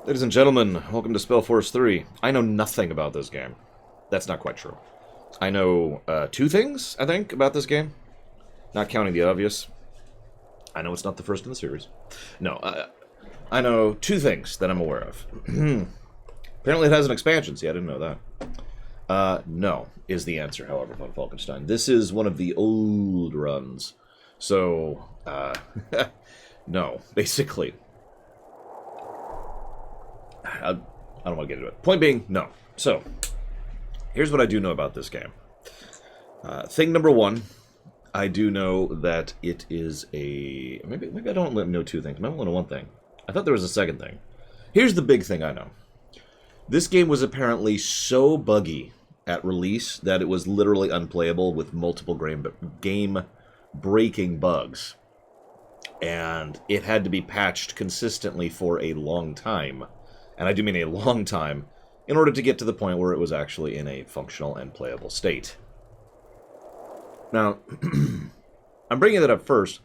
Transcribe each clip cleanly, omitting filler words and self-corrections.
Ladies and gentlemen, welcome to Spellforce 3. I know nothing about this game. That's not quite true. I know two things, I think, about this game. Not counting the obvious. I know it's not the first in the series. No, I know two things that I'm aware of. Apparently it has an expansion. See, I didn't know that. No, is the answer, however, von Falkenstein. This is one of the old runs. So, no, basically. I don't want to get into it. Point being, no. So, here's what I do know about this game. Thing number one, I do know that it is a... Maybe I don't know two things. Maybe I only know one thing. I thought there was a second thing. Here's the big thing I know. This game was apparently so buggy at release that it was literally unplayable with multiple game-breaking bugs. And it had to be patched consistently for a long time. And I do mean a long time, in order to get to the point where it was actually in a functional and playable state. Now, I'm bringing that up first,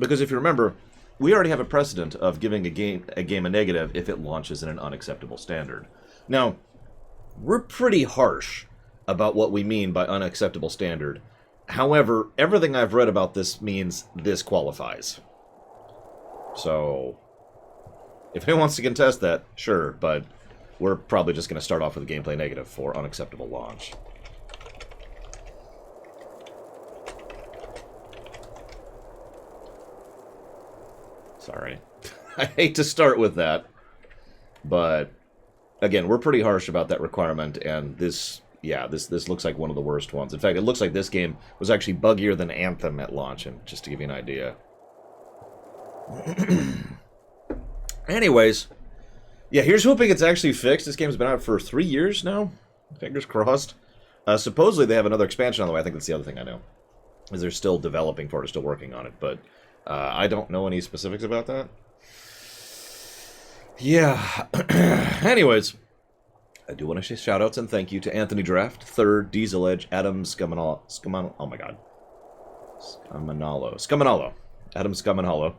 because if you remember, we already have a precedent of giving a game a negative if it launches in an unacceptable standard. Now, we're pretty harsh about what we mean by unacceptable standard. However, everything I've read about this means this qualifies. So, if anyone wants to contest that, sure, but we're probably just going to start off with a gameplay negative for unacceptable launch. Sorry. I hate to start with that, but again, we're pretty harsh about that requirement, and this looks like one of the worst ones. In fact, it looks like this game was actually buggier than Anthem at launch, and just to give you an idea. Anyways, yeah, here's hoping it's actually fixed. This game's been out for 3 years now. Fingers crossed. Supposedly they have another expansion on the way. I think that's the other thing I know. Is they're still developing for it, still working on it, but I don't know any specifics about that. Yeah. Anyways, I do want to say shoutouts and thank you to Anthony Draft, Third, Diesel Edge, Adam Scamanalo, Adam Scamanalo,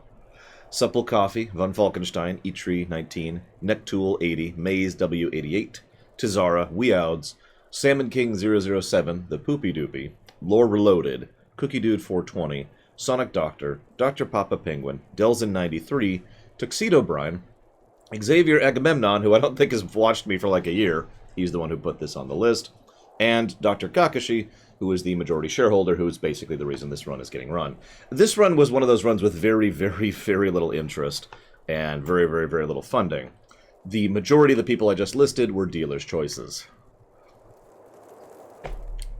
Supple Coffee, Von Falkenstein, Etree19, Necktool 80, Maze W88, Tizara, Weouds, Salmon King 007, The Poopy Doopy, Lore Reloaded, Cookie Dude 420, Sonic Doctor, Dr. Papa Penguin, Delzin 93, Tuxedo Brian, Xavier Agamemnon, who I don't think has watched me for like a year. He's the one who put this on the list. And Dr. Kakashi, who is the majority shareholder, who is basically the reason this run is getting run. This run was one of those runs with very, very, very little interest and very, very, very little funding. The majority of the people I just listed were dealer's choices.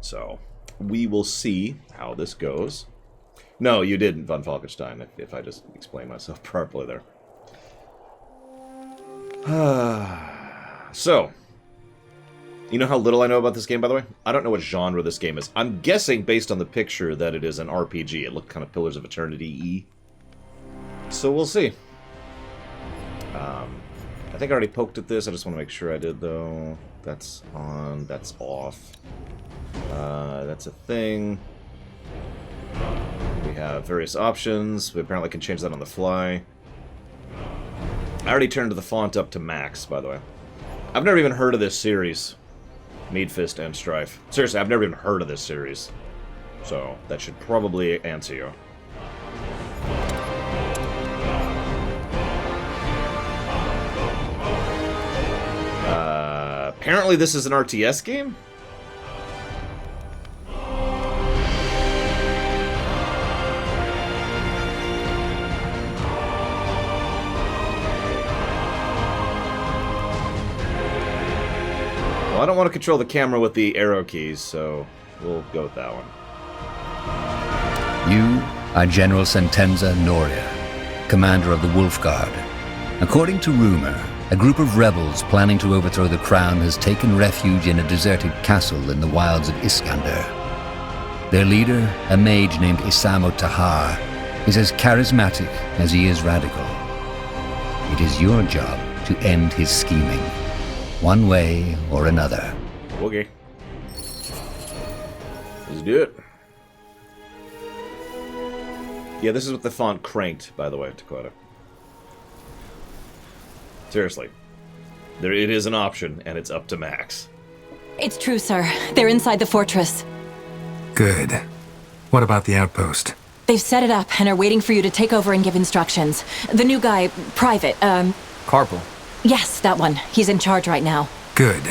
So, we will see how this goes. No, you didn't, Von Falkenstein, if I just explain myself properly there. So, you know how little I know about this game, by the way? I don't know what genre this game is. I'm guessing, based on the picture, that it is an RPG. It looked kind of Pillars of Eternity-y. So we'll see. I think I already poked at this. I just want to make sure I did, though. That's on. That's off. That's a thing. We have various options. We apparently can change that on the fly. I already turned the font up to max, by the way. I've never even heard of this series. Mead Fist and Strife. Seriously, I've never even heard of this series. So, that should probably answer you. Apparently this is an RTS game? Well, I don't want to control the camera with the arrow keys, so we'll go with that one. You are General Sentenza Noria, commander of the Wolf Guard. According to rumor, a group of rebels planning to overthrow the crown has taken refuge in a deserted castle in the wilds of Iskander. Their leader, a mage named Isamo Tahar, is as charismatic as he is radical. It is your job to end his scheming, one way or another. Okay. Let's do it. Yeah, this is with the font cranked, by the way, Dakota. Seriously. It is an option, and it's up to Max. It's true, sir. They're inside the fortress. Good. What about the outpost? They've set it up and are waiting for you to take over and give instructions. The new guy, Private, Carpal. Yes, that one. He's in charge right now. Good.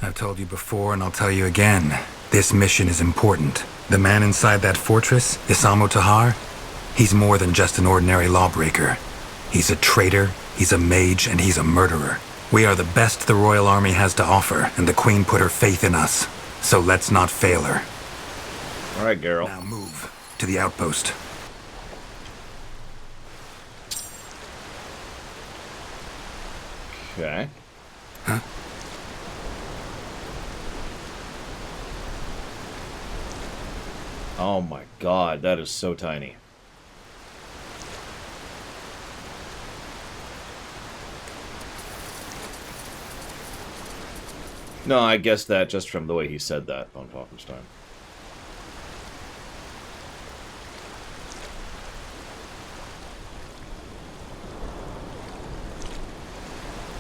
I've told you before and I'll tell you again. This mission is important. The man inside that fortress, Isamu Tahar, he's more than just an ordinary lawbreaker. He's a traitor, he's a mage, and he's a murderer. We are the best the Royal Army has to offer, and the Queen put her faith in us. So let's not fail her. All right, Geralt. Now move to the outpost. Okay. Huh? Oh my god, that is so tiny. No, I guess that just from the way he said that on Falkenstein.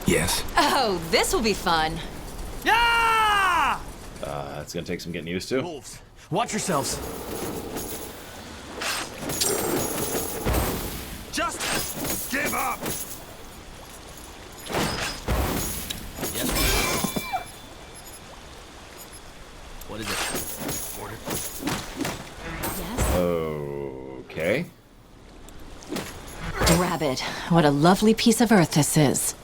Yes. Oh, this will be fun. Yeah! That's gonna take some getting used to. Wolves, watch yourselves. Just give up. Yes. What is it? Order. Yes? Okay. Rabbit, what a lovely piece of earth this is.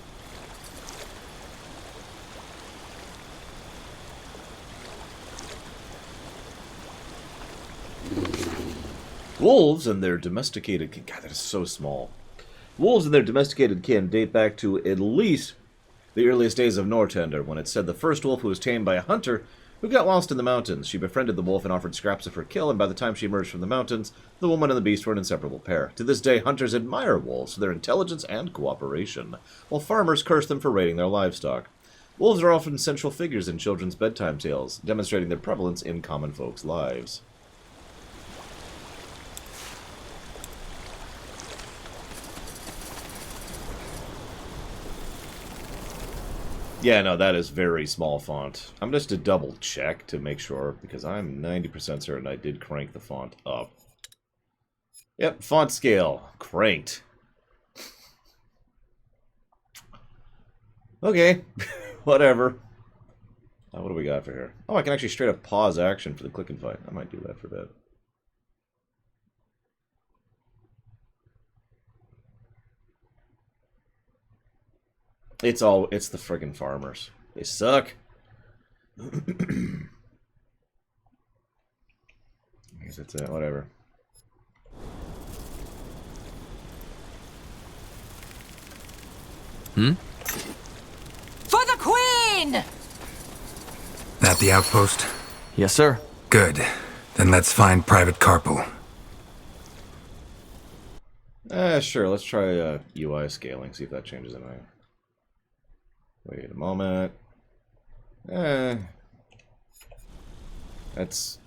Wolves and their domesticated kin. God, that is so small. Wolves and their domesticated kin date back to at least the earliest days of Nortender, when it said the first wolf who was tamed by a hunter who got lost in the mountains. She befriended the wolf and offered scraps of her kill, and by the time she emerged from the mountains, the woman and the beast were an inseparable pair. To this day, hunters admire wolves for their intelligence and cooperation, while farmers curse them for raiding their livestock. Wolves are often central figures in children's bedtime tales, demonstrating their prevalence in common folks' lives. Yeah, no, that is very small font. I'm just to double check to make sure, because I'm 90% certain I did crank the font up. Yep, font scale. Cranked. Okay, whatever. What do we got for here? Oh, I can actually straight up pause action for the click and fight. I might do that for a bit. It's the friggin' farmers. They suck. I guess that's it, whatever. For the Queen! That the outpost? Yes, sir. Good. Then let's find Private Carpal. Sure, let's try UI scaling, see if that changes anything. Wait a moment. That's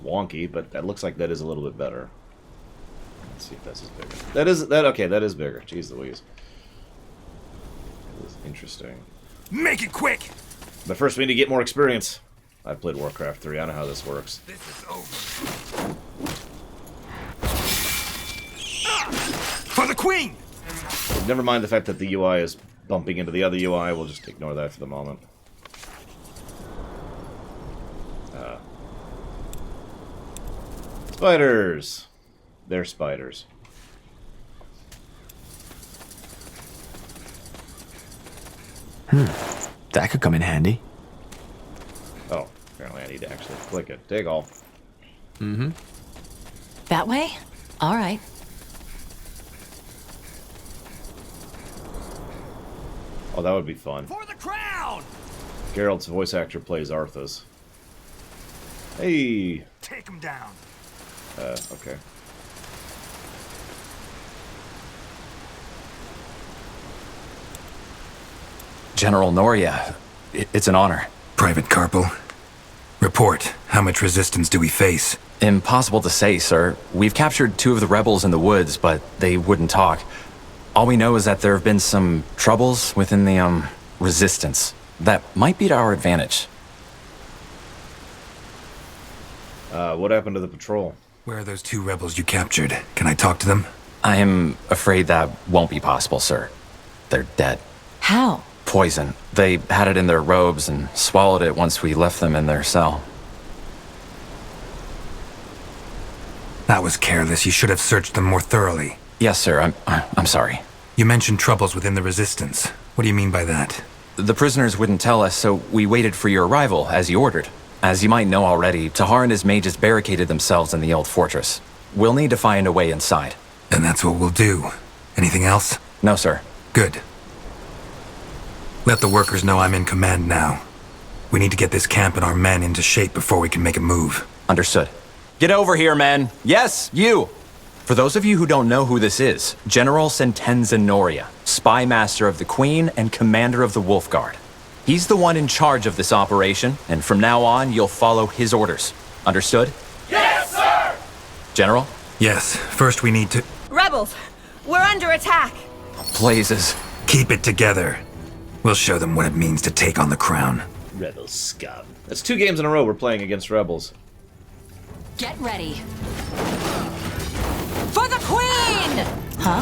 wonky, but that looks like that is a little bit better. Let's see if this is bigger. Okay, that is bigger. Jeez Louise. That is interesting. Make it quick! But first we need to get more experience. I've played Warcraft 3, I know how this works. This is over. For the Queen! Never mind the fact that the UI is bumping into the other UI, we'll just ignore that for the moment. Spiders! They're spiders. That could come in handy. Oh, apparently I need to actually click it. Dig all. Mm-hmm. That way? All right. Oh, that would be fun. For the crown! Geralt's voice actor plays Arthas. Hey! Take him down. Okay. General Noria, it's an honor. Private Carpal. Report. How much resistance do we face? Impossible to say, sir. We've captured 2 of the rebels in the woods, but they wouldn't talk. All we know is that there have been some troubles within the, resistance. That might be to our advantage. What happened to the patrol? Where are those 2 rebels you captured? Can I talk to them? I am afraid that won't be possible, sir. They're dead. How? Poison. They had it in their robes and swallowed it once we left them in their cell. That was careless. You should have searched them more thoroughly. Yes, sir. I'm sorry. You mentioned troubles within the Resistance. What do you mean by that? The prisoners wouldn't tell us, so we waited for your arrival, as you ordered. As you might know already, Tahar and his mages barricaded themselves in the old fortress. We'll need to find a way inside. And that's what we'll do. Anything else? No, sir. Good. Let the workers know I'm in command now. We need to get this camp and our men into shape before we can make a move. Understood. Get over here, men. Yes, you! For those of you who don't know who this is, General Sentenza Noria, spy master of the Queen and commander of the Wolf Guard. He's the one in charge of this operation, and from now on, you'll follow his orders. Understood? Yes, sir! General? Yes, first we need to... Rebels, we're under attack. Blazes. keep it together. We'll show them what it means to take on the crown. Rebel scum. That's 2 games in a row we're playing against rebels. Get ready. For the Queen! Huh?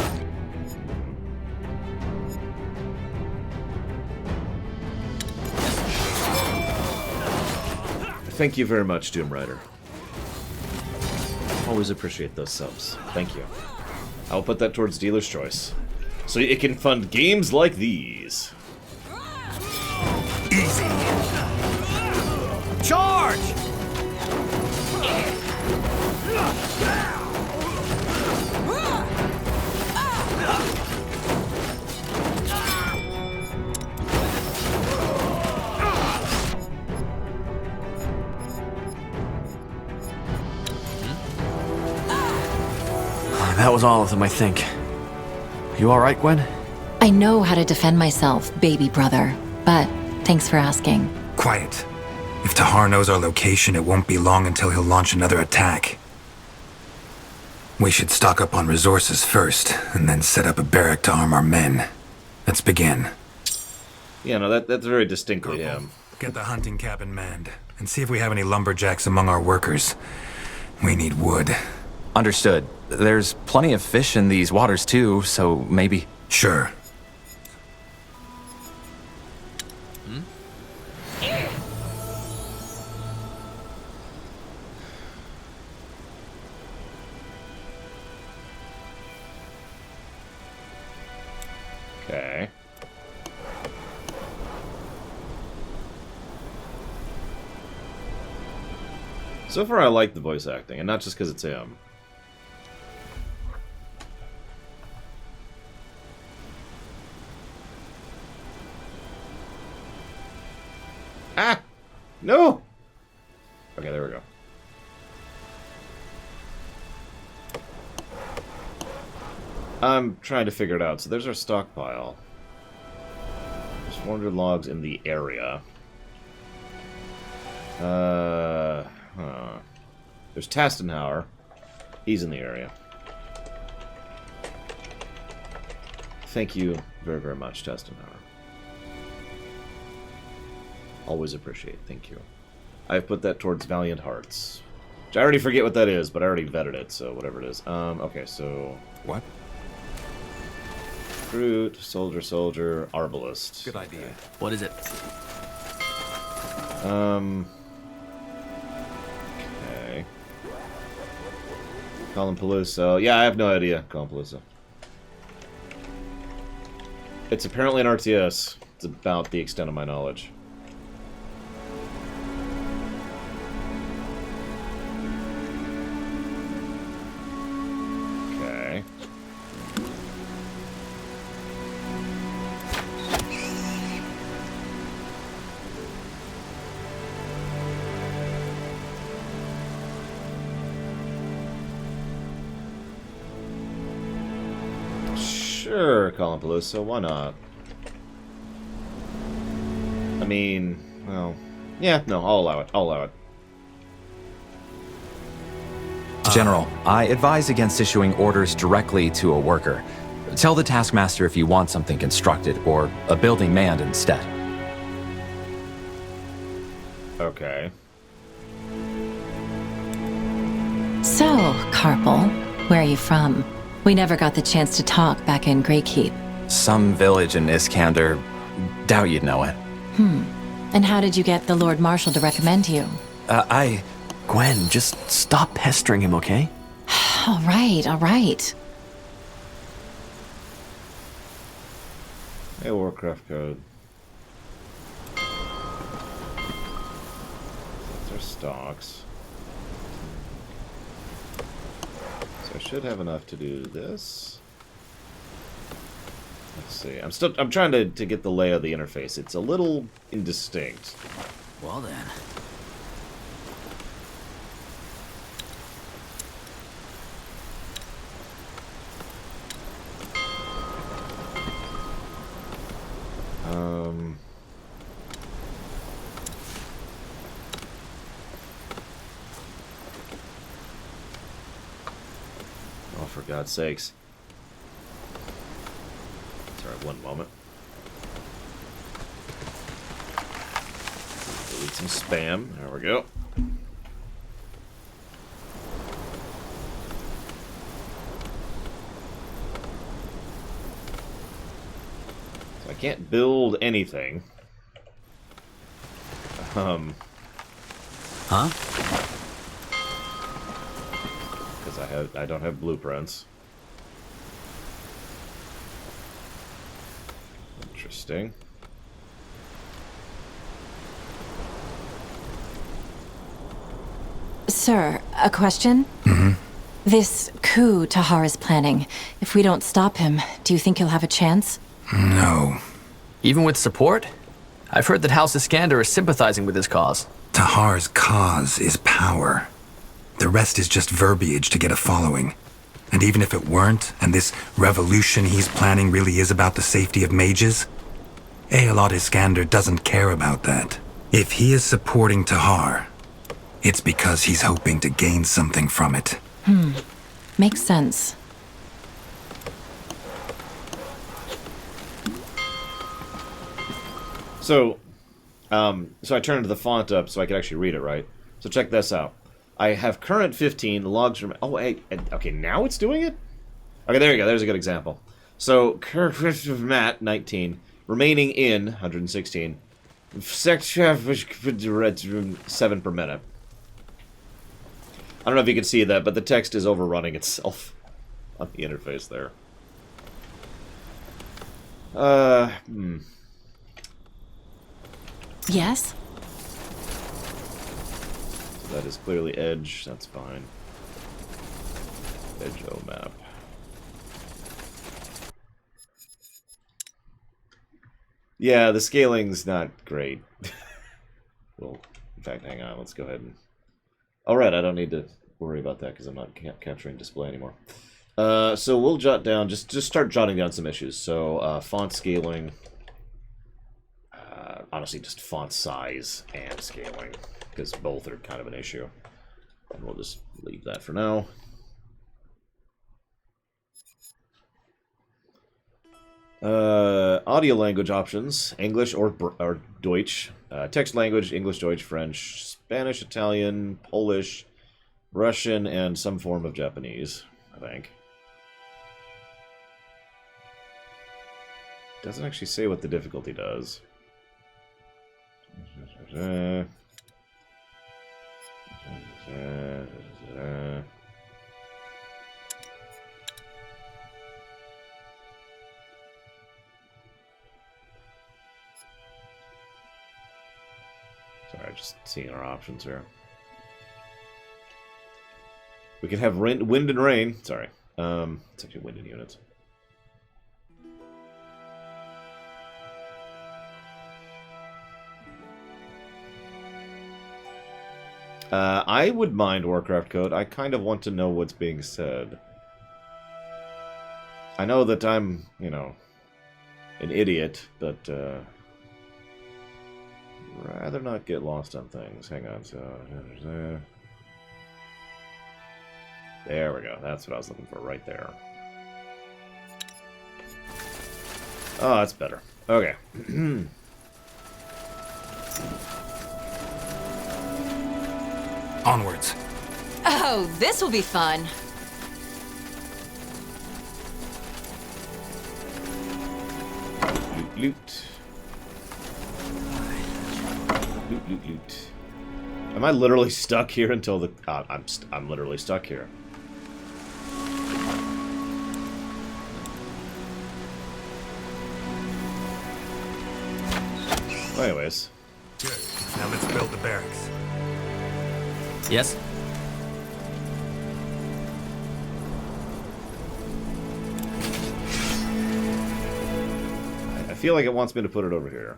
Thank you very much, Doom Rider. Always appreciate those subs. Thank you. I'll put that towards dealer's choice, so it can fund games like these. Easy. Charge! That was all of them, I think. You all right, Gwen? I know how to defend myself, baby brother, but thanks for asking. Quiet. If Tahar knows our location, it won't be long until he'll launch another attack. We should stock up on resources first, and then set up a barrack to arm our men. Let's begin. Yeah, no, that's very distinctly him. Get the hunting cabin manned, and see if we have any lumberjacks among our workers. We need wood. Understood. There's plenty of fish in these waters too, so maybe... Sure. Okay. So far, I like the voice acting, and not just because it's him. Ah! No! Okay, there we go. I'm trying to figure it out. So there's our stockpile. There's 400 logs in the area. There's Tastenhauer. He's in the area. Thank you very, very much, Tastenhauer. Always appreciate. Thank you. I've put that towards Valiant Hearts. Which I already forget what that is, but I already vetted it, so whatever it is. Okay, so... What? Fruit, soldier, arbalist. Good idea. Okay. What is it? Okay. Colin Peluso. Yeah, I have no idea. Colin Peluso. It's apparently an RTS. It's about the extent of my knowledge. Okay. Sure, Colin Peluso, why not? I mean, well, yeah, no, I'll allow it. I'll allow it. General, I advise against issuing orders directly to a worker. Tell the taskmaster if you want something constructed or a building manned instead. Okay. So, Carpal, where are you from? We never got the chance to talk back in Greykeep. Some village in Iskander. Doubt you'd know it. And how did you get the Lord Marshal to recommend you? Gwen, just stop pestering him, okay? All right, all right. Hey, Warcraft code. Those are stocks. So I should have enough to do this. Let's see. I'm trying to get the lay of the interface. It's a little indistinct. Well then. Oh, for God's sakes. Sorry, one moment. Delete some spam. There we go. So I can't build anything. Huh? Because I don't have blueprints. Interesting. Sir, a question? This coup Tahar is planning, if we don't stop him, do you think he'll have a chance? No. Even with support? I've heard that House Iskander is sympathizing with his cause. Tahar's cause is power. The rest is just verbiage to get a following. And even if it weren't, and this revolution he's planning really is about the safety of mages, Aelod Iskander doesn't care about that. If he is supporting Tahar, it's because he's hoping to gain something from it. Makes sense. So I turned the font up so I could actually read it, right? So check this out. I have current 15, logs from... Oh, hey, okay, now it's doing it? Okay, there you go, there's a good example. So, current Matt, 19, remaining in, 116, 7 per minute. I don't know if you can see that, but the text is overrunning itself on the interface there. Yes? That is clearly edge. That's fine. Edge O map. Yeah, the scaling's not great. Well, in fact, hang on. Let's go ahead and... Alright, I don't need to worry about that because I'm not capturing display anymore. So we'll jot down... Just start jotting down some issues. So, font scaling... honestly, just font size and scaling, because both are kind of an issue. And we'll just leave that for now. Audio language options: English or Deutsch. Text language: English, Deutsch, French, Spanish, Italian, Polish, Russian, and some form of Japanese, I think. Doesn't actually say what the difficulty does. Sorry, just seeing our options here. We can have wind and rain. Sorry. It's actually wind and units. I would mind Warcraft code. I kind of want to know what's being said. I know that I'm, you know, an idiot, but rather not get lost on things. Hang on, so there we go. That's what I was looking for right there. Oh, that's better. Okay. Onwards. Oh, this will be fun. Loot, loot. Loot, loot, loot. Am I literally stuck here until the... I'm literally stuck here. Well, anyways. Good. Now let's build the barracks. Yes? I feel like it wants me to put it over here.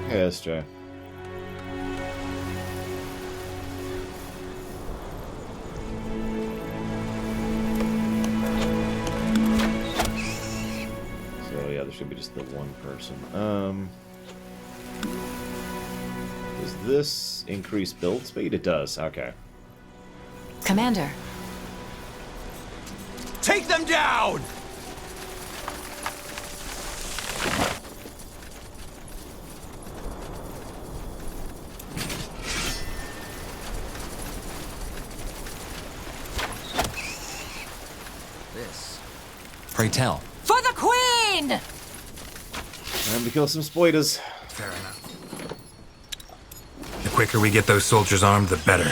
Hey, SJ. So yeah, there should be just the one person. Does this increase build speed? It does. Okay. Commander. Take them down! This. Pray tell. For the Queen! Time to kill some spoilers. Fair enough. The quicker we get those soldiers armed, the better.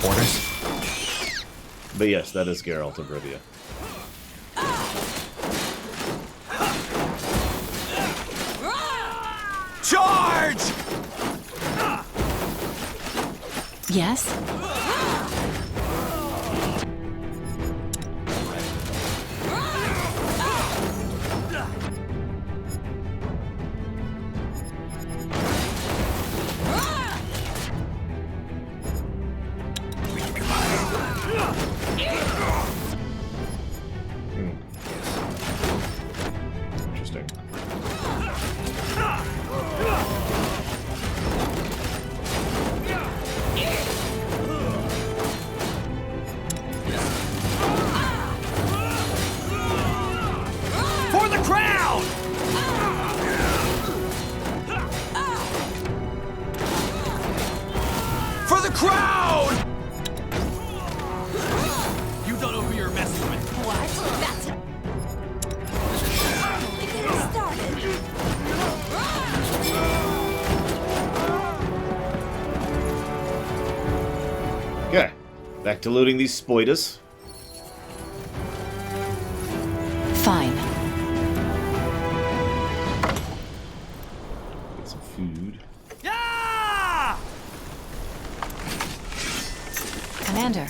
Orders? But yes, that is Geralt of Rivia. Charge! Yes? Interesting. For the crown! For the crown! You don't know who you're messing with. What? That's only getting started. Okay. Back to looting these spoilers. Fine. Get some food. Yeah! Commander.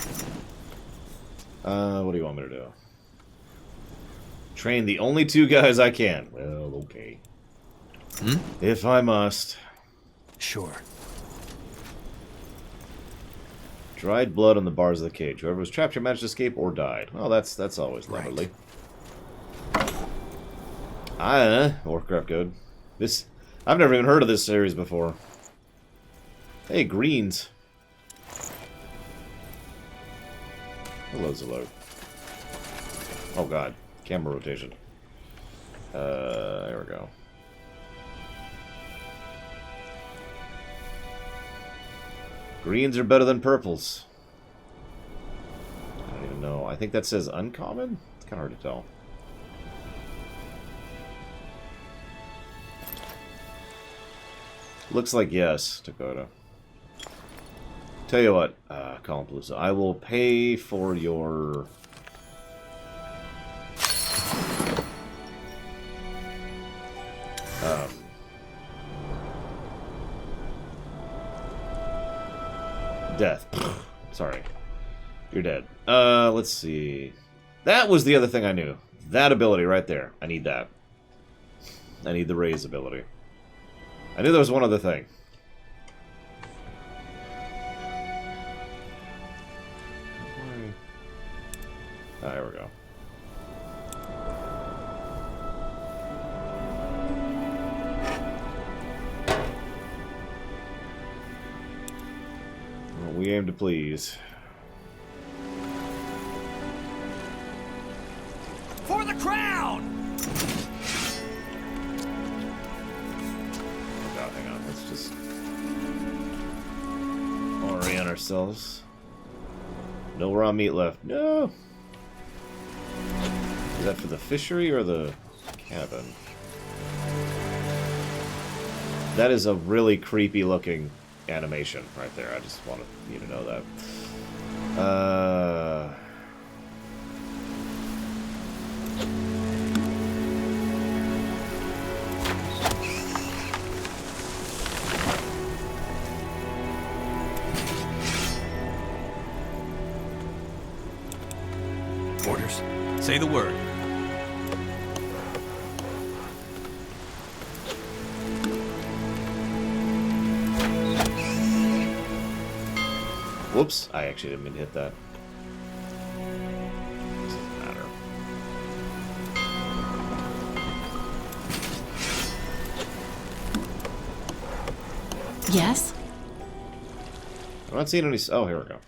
What do you want me to do? Train the only two guys I can. Well, okay. If I must. Sure. Dried blood on the bars of the cage. Whoever was trapped here managed to escape or died. Well, that's always Right. lovely. Warcraft code. This, I've never even heard of this series before. Hey, greens. Hello, Zalo. Oh god, camera rotation. There we go. Greens are better than purples. I don't even know. I think that says uncommon? It's kind of hard to tell. Looks like yes, Dakota. Tell you what, Palooza, I will pay for your... death. Sorry. You're dead. Let's see. That was the other thing I knew. That ability right there. I need that. I need the raise ability. I knew there was one other thing. Ah, there we go. Well, we aim to please. For the crown! Oh god, hang on. Let's just orient ourselves. No raw meat left. No! Is that for the fishery or the cabin? That is a really creepy looking animation right there. I just wanted you to know that. Orders. Say the word. Whoops, I actually didn't mean to hit that. Doesn't matter. Yes? I'm not seeing any... Oh, here we go.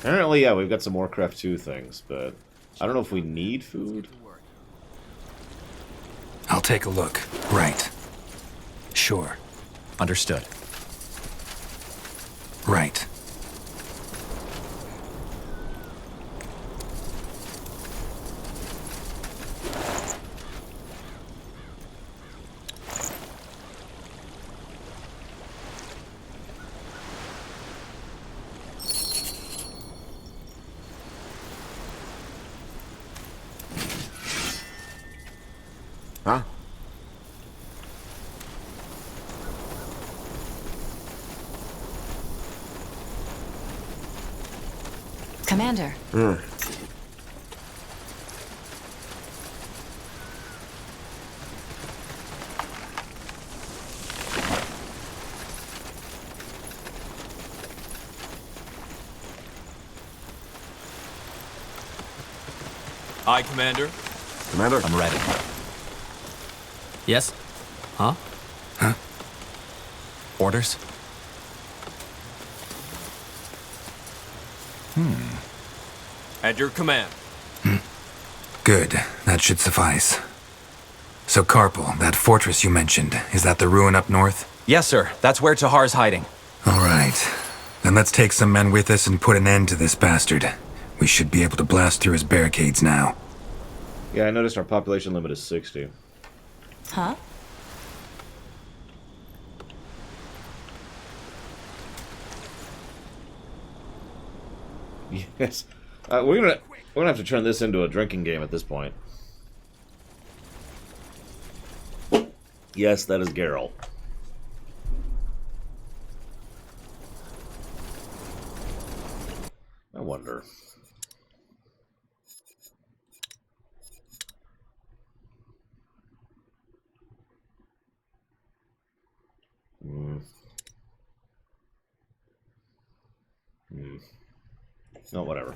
Apparently, yeah, we've got some Warcraft 2 things, but I don't know if we need food. I'll take a look. Right. Sure. Understood. Right. Huh? Commander. Aye, Commander. Commander? I'm ready. Yes? Huh? Orders? At your command. Good. That should suffice. So, Carpal, that fortress you mentioned, is that the ruin up north? Yes, sir. That's where Tahar's hiding. All right. Then let's take some men with us and put an end to this bastard. We should be able to blast through his barricades now. Yeah, I noticed our population limit is 60. Huh? Yes. We're gonna have to turn this into a drinking game at this point. Yes, that is Geralt. I wonder. No, whatever.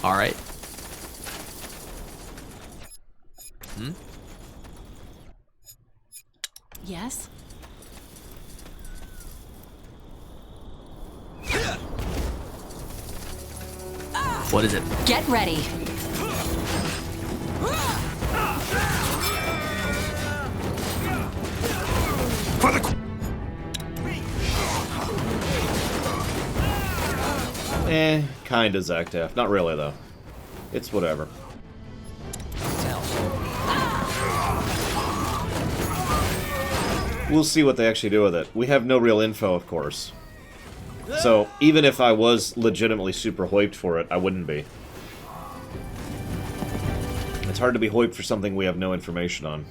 All right. Yes? What is it? Get ready. For the... Kinda, Zactaf. Not really, though. It's whatever. We'll see what they actually do with it. We have no real info, of course. So, even if I was legitimately super hyped for it, I wouldn't be. It's hard to be hyped for something we have no information on.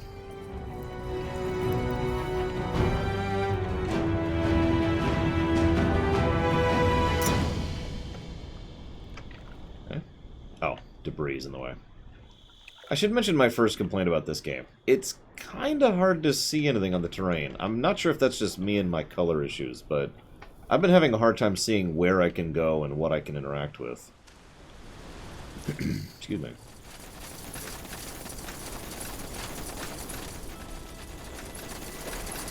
Okay. Oh, debris is in the way. I should mention my first complaint about this game. It's kind of hard to see anything on the terrain. I'm not sure if that's just me and my color issues, but I've been having a hard time seeing where I can go and what I can interact with. Excuse me.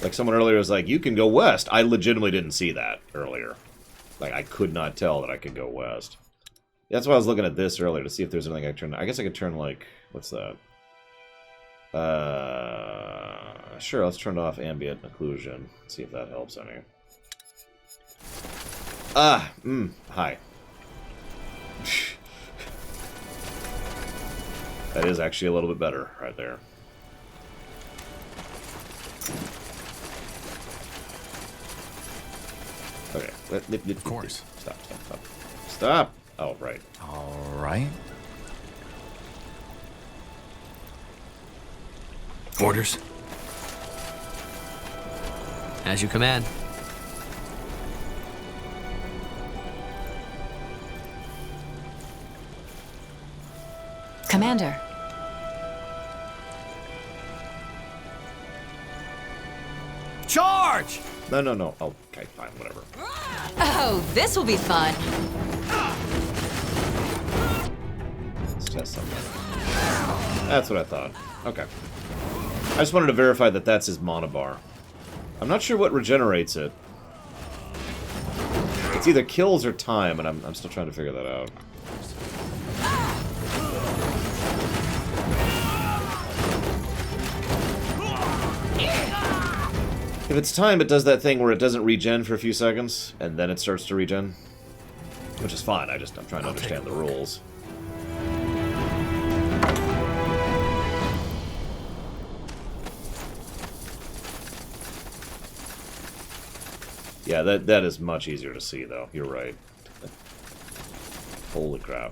Like someone earlier was like, you can go west. I legitimately didn't see that earlier. Like, I could not tell that I could go west. That's why I was looking at this earlier to see if there's anything I could turn. I guess I could turn, like, what's that? Sure, let's turn off ambient occlusion. See if that helps any. Hi. That is actually a little bit better right there. Okay. Of course. Stop. Oh, right. All right. Orders? As you command. Commander. Charge! No. Oh, okay, fine, whatever. Oh, this will be fun. Let's test something. That's what I thought. Okay. I just wanted to verify that that's his monobar. I'm not sure what regenerates it. It's either kills or time, and I'm still trying to figure that out. If it's time, it does that thing where it doesn't regen for a few seconds, and then it starts to regen. Which is fine, I'm trying to understand the rules. Yeah, that is much easier to see, though. You're right. Holy crap.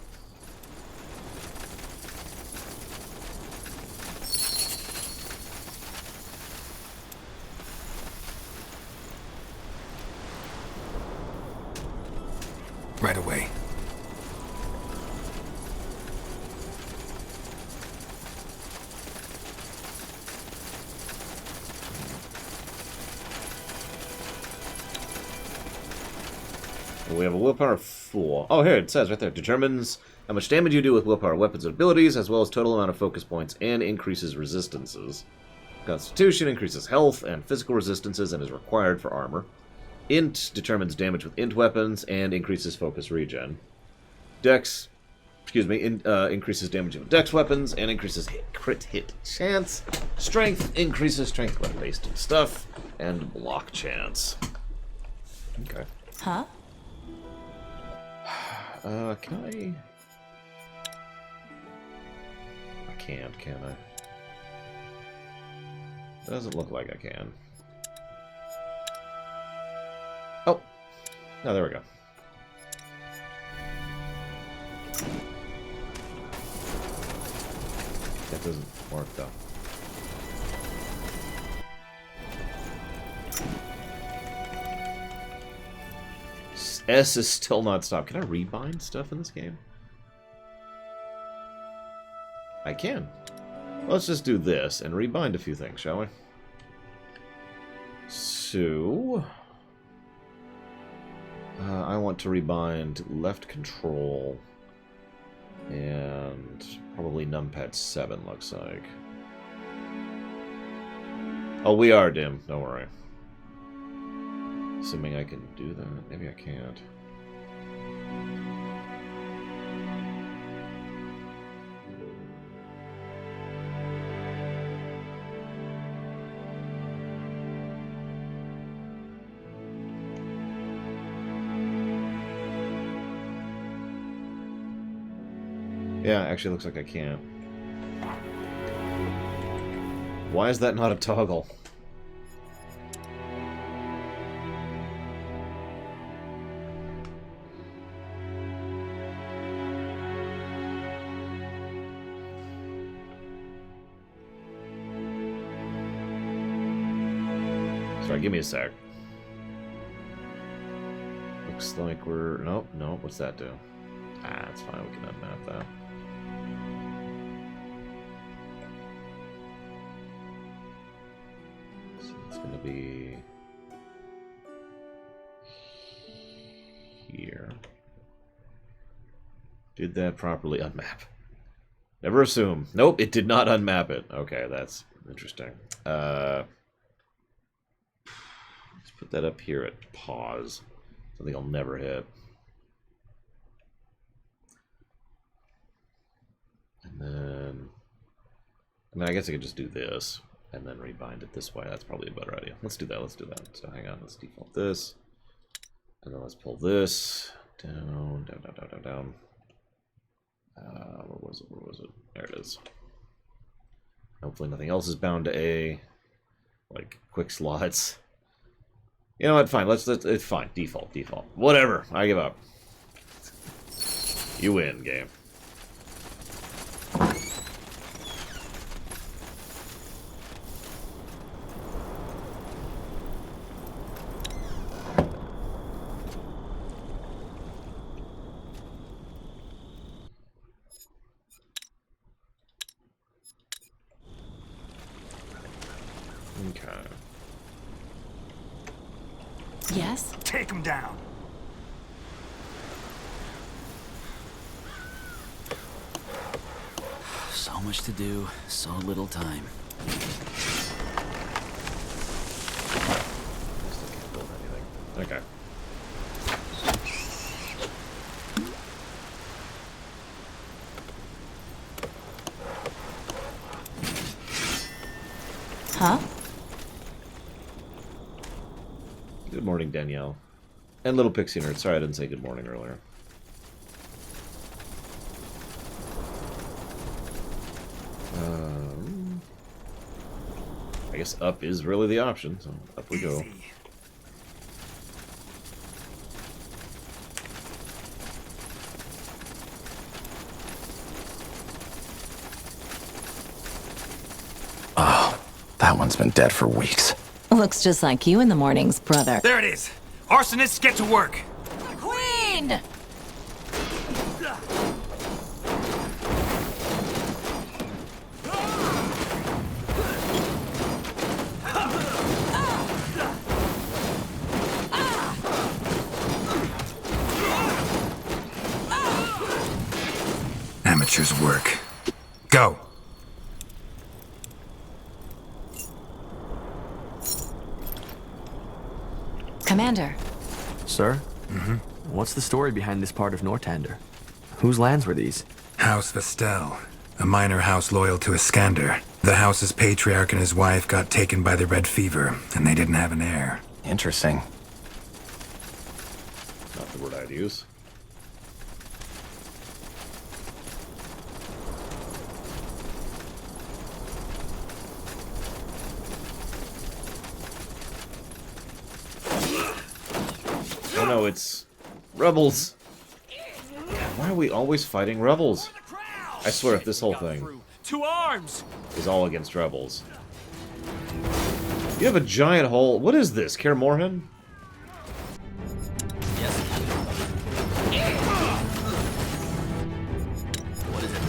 Right away. We have a willpower 4. Oh, here, it says right there. Determines how much damage you do with willpower weapons and abilities, as well as total amount of focus points, and increases resistances. Constitution increases health and physical resistances and is required for armor. Int determines damage with int weapons and increases focus regen. Dex, increases damage with dex weapons and increases crit hit chance. Strength increases strength weapon-based stuff, and block chance. Okay. Huh? Can I? I can't, can I? Doesn't look like I can. Oh! No, there we go. That doesn't work, though. S is still not stopped. Can I rebind stuff in this game? I can. Let's just do this and rebind a few things, shall we? So... I want to rebind left control and probably numpad 7, looks like. Oh, we are dim. Don't worry. Assuming I can do that. Maybe I can't. Yeah, actually looks like I can't. Why is that not a toggle? Sorry, give me a sec. Looks like we're... Nope, nope, what's that do? Ah, it's fine, we can unmap that. It's going to be here. Did that properly unmap? Never assume. Nope, it did not unmap it. Okay, that's interesting. Let's put that up here at pause. Something I'll never hit. And then... I mean, I guess I could just do this and then rebind it this way. That's probably a better idea. Let's do that. Let's do that. So hang on. Let's default this. And then let's pull this down, down, down, down, down, down. Where was it? Where was it? There it is. Hopefully nothing else is bound to A. Like quick slots. You know what? Fine. It's fine. Default. Whatever. I give up. You win, game. Okay. Yes? Take him down. So much to do, so little time. Still can't build anything. Okay. Huh? Good morning, Danielle. And Little Pixie Nerd. Sorry I didn't say good morning earlier. I guess up is really the option, so up we go. Oh, that one's been dead for weeks. Looks just like you in the mornings, brother. There it is. Arsonists, get to work. Queen! Amateur's work. Go. Commander. Sir? Mm-hmm. What's the story behind this part of Nortander? Whose lands were these? House Vestel, a minor house loyal to Iskander. The house's patriarch and his wife got taken by the Red Fever, and they didn't have an heir. Interesting. Not the word I'd use. Oh no, it's rebels. Why are we always fighting rebels? I swear if this whole thing To arms! is all against rebels. You have a giant hole. What is this, Kaer Morhen? Yes. What is it?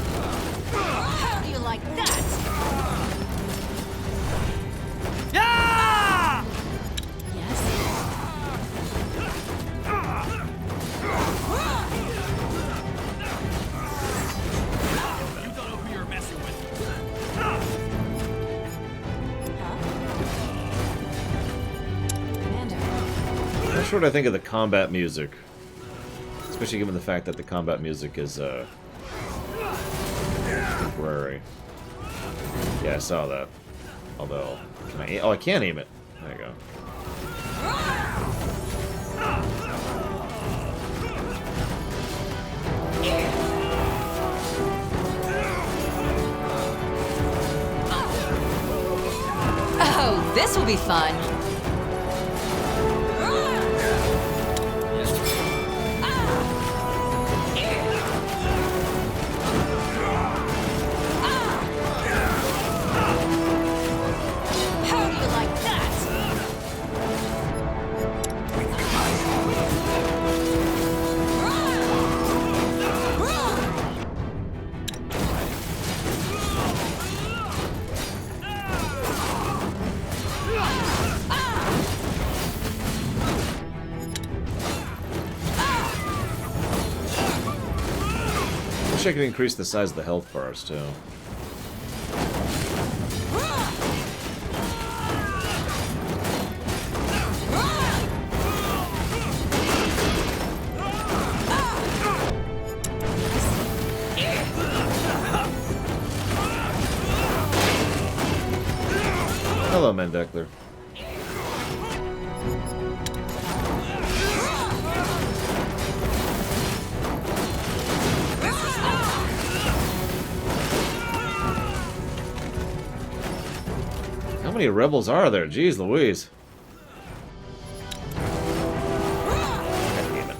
How do you like that? Yes? You don't know who you're messing with. Commander. Not sure what I think of the combat music. Especially given the fact that the combat music is, temporary. Yeah, I saw that. Although, can I aim? Oh, I can't aim it. There you go. Oh, this will be fun. How do you like that? wish I could increase the size of the health bars, too. Hello, Mendekler. How many rebels are there? Jeez Louise. God damn it.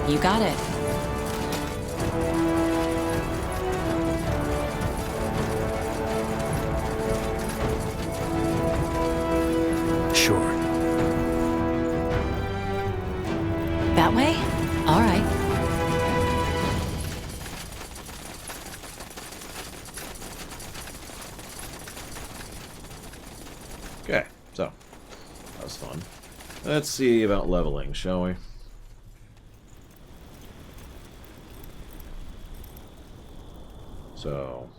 You got it. Sure. That way? All right. Okay, so that was fun. Let's see about leveling, shall we? So,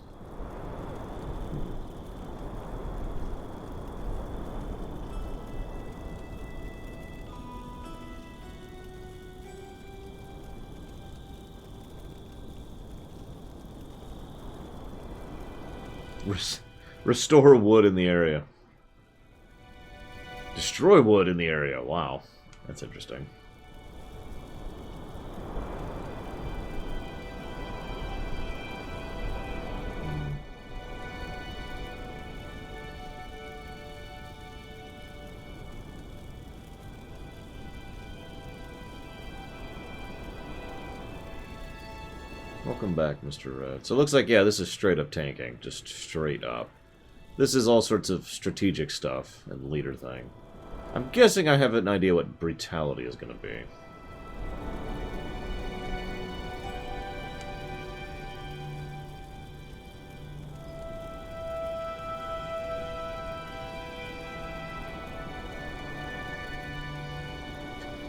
restore wood in the area. Destroy wood in the area. Wow, that's interesting. Welcome back, Mr. Red. So it looks like, yeah, this is straight up tanking. Just straight up. This is all sorts of strategic stuff and leader thing. I'm guessing I have an idea what brutality is going to be.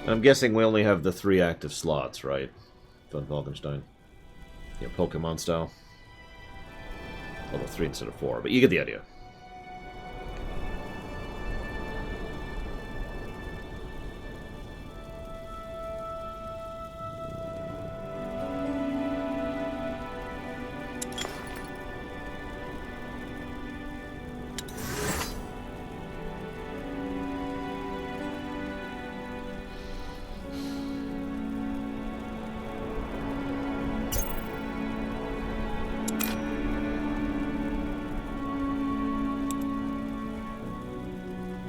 And I'm guessing we only have the 3 active slots, right? Von Falkenstein. Yeah, Pokemon style. Although 3 instead of 4, but you get the idea.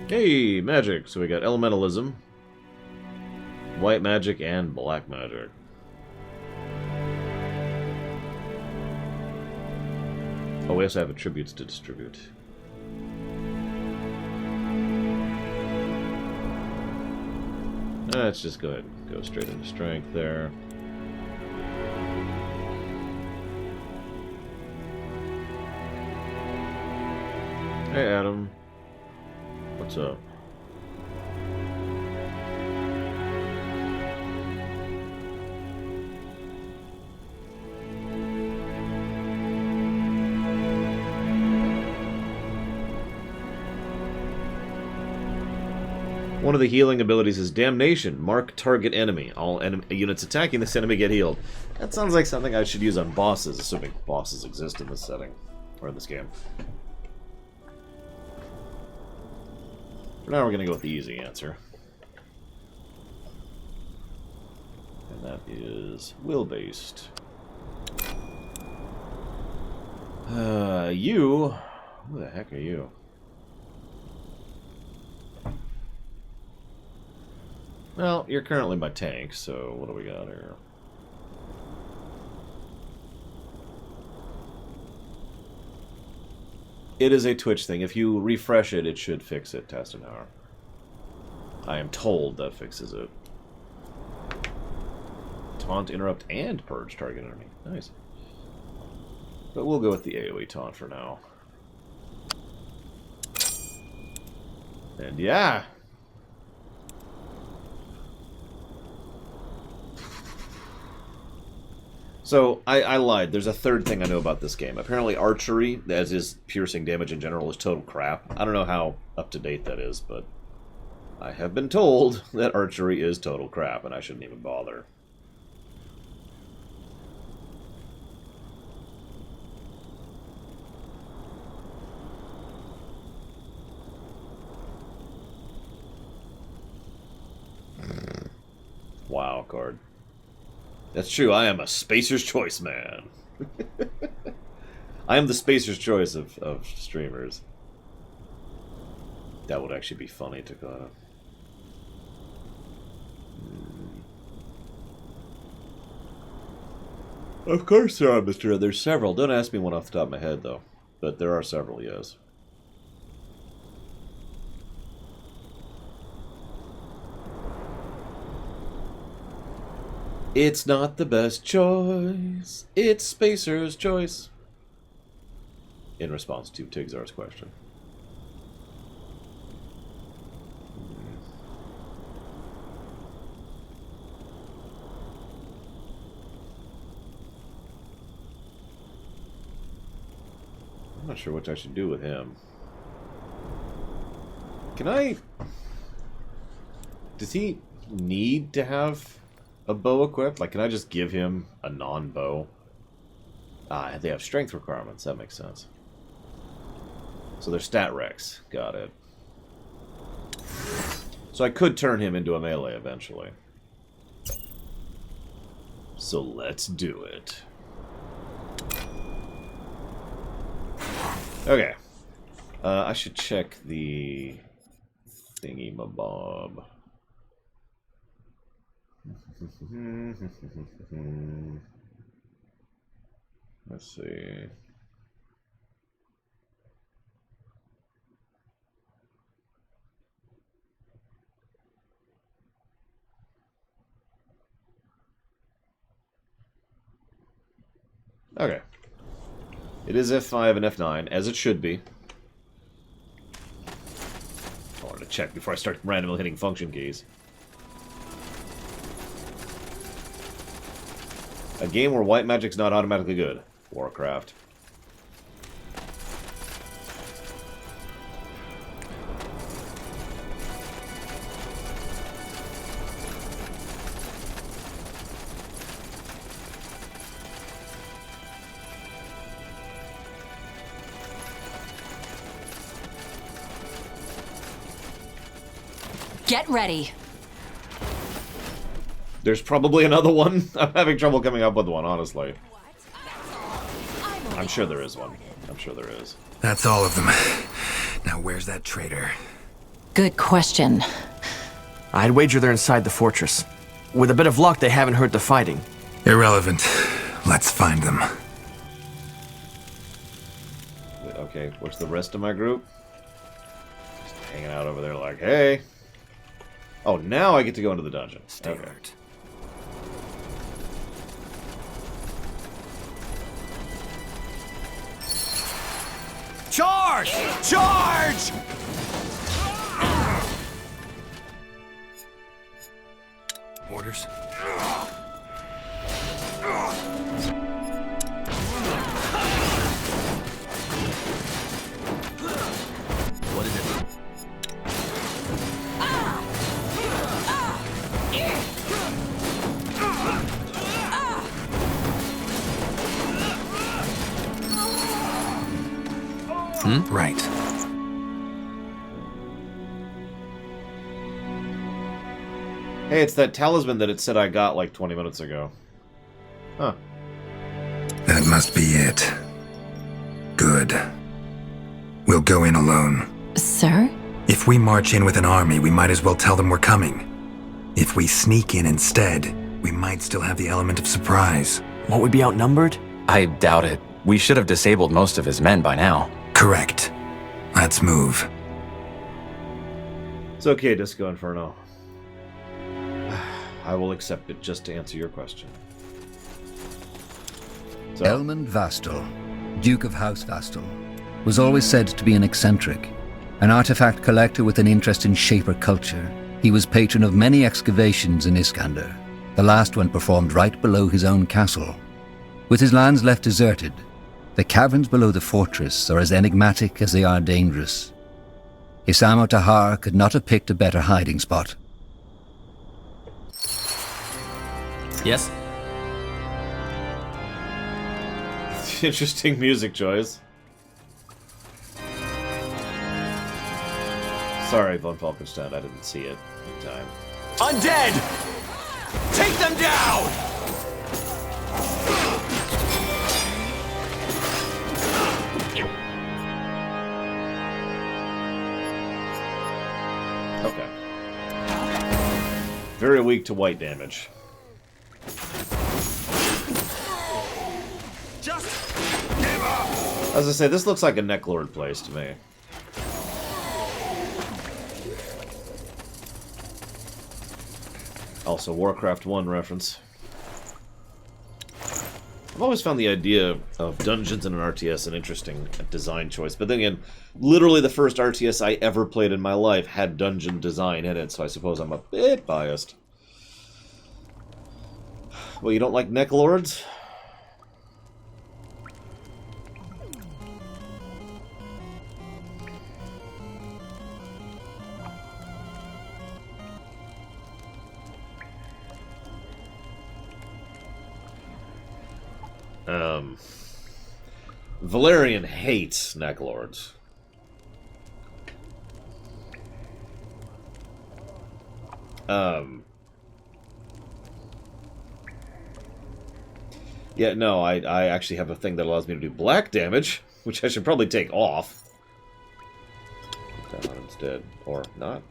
Hey, magic. So we got elementalism, white magic, and black magic. Oh, we also have attributes to distribute. Let's just go ahead and go straight into strength there. Hey, Adam. What's up? One of the healing abilities is Damnation. Mark target enemy. All units attacking this enemy get healed. That sounds like something I should use on bosses, assuming bosses exist in this setting. Or in this game. For now, we're going to go with the easy answer. And that is will-based. You... Who the heck are you? Well, you're currently my tank, so what do we got here? It is a Twitch thing. If you refresh it, it should fix it, Tastenauer. I am told that fixes it. taunt, interrupt, and purge target enemy. Nice. But we'll go with the AoE taunt for now. And yeah. So, I lied. There's a third thing I know about this game. Apparently archery, as is piercing damage in general, is total crap. I don't know how up-to-date that is, but I have been told that archery is total crap, and I shouldn't even bother. Wow, card. That's true, I am a Spacer's Choice man. I am the Spacer's Choice of streamers. That would actually be funny, Takata. Of course there are, Mr. Ed. There's several. Don't ask me one off the top of my head, though. But there are several, yes. It's not the best choice. It's Spacer's Choice. In response to Tigzar's question. I'm not sure what I should do with him. Can I... Does he need to have a bow equipped? Like, can I just give him a non-bow? Ah, they have strength requirements. That makes sense. So they're stat recs. Got it. So I could turn him into a melee eventually. So let's do it. Okay. I should check the thingy-mabob. Let's see. Okay. It is F5 and F9, as it should be. I wanted to check before I start randomly hitting function keys. A game where white magic's not automatically good. Warcraft. Get ready. There's probably another one. I'm having trouble coming up with one, honestly. I'm sure there is one. I'm sure there is. That's all of them. Now where's that traitor? Good question. I'd wager they're inside the fortress. With a bit of luck, they haven't heard the fighting. Irrelevant. Let's find them. Okay, what's the rest of my group? Just hanging out over there like, hey. Oh, now I get to go into the dungeon. Stay Okay. alert. Charge! Charge! Orders? What is it? Right. Hey, it's that talisman that it said I got like 20 minutes ago. Huh. That must be it. Good. We'll go in alone. Sir? If we march in with an army, we might as well tell them we're coming. If we sneak in instead, we might still have the element of surprise. Won't we be outnumbered? I doubt it. We should have disabled most of his men by now. Correct. Let's move. It's okay, Disco Inferno. I will accept it just to answer your question. So, Elmund Vastal, Duke of House Vastal, was always said to be an eccentric. An artifact collector with an interest in Shaper culture, he was patron of many excavations in Iskander, the last one performed right below his own castle. With his lands left deserted, the caverns below the fortress are as enigmatic as they are dangerous. Isamo Tahar could not have picked a better hiding spot. Yes? interesting music choice. Sorry, Von Falkenstein, I didn't see it in time. Undead! Take them down! Okay. Very weak to white damage. As I say, this looks like a Necklord place to me. Also, Warcraft 1 reference. I've always found the idea of dungeons in an RTS an interesting design choice, but then again, literally the first RTS I ever played in my life had dungeon design in it, so I suppose I'm a bit biased. Well, you don't like Necklords? Valerian hates Necklords. Yeah, no, I actually have a thing that allows me to do black damage, which I should probably take off. Put that on instead. Or not.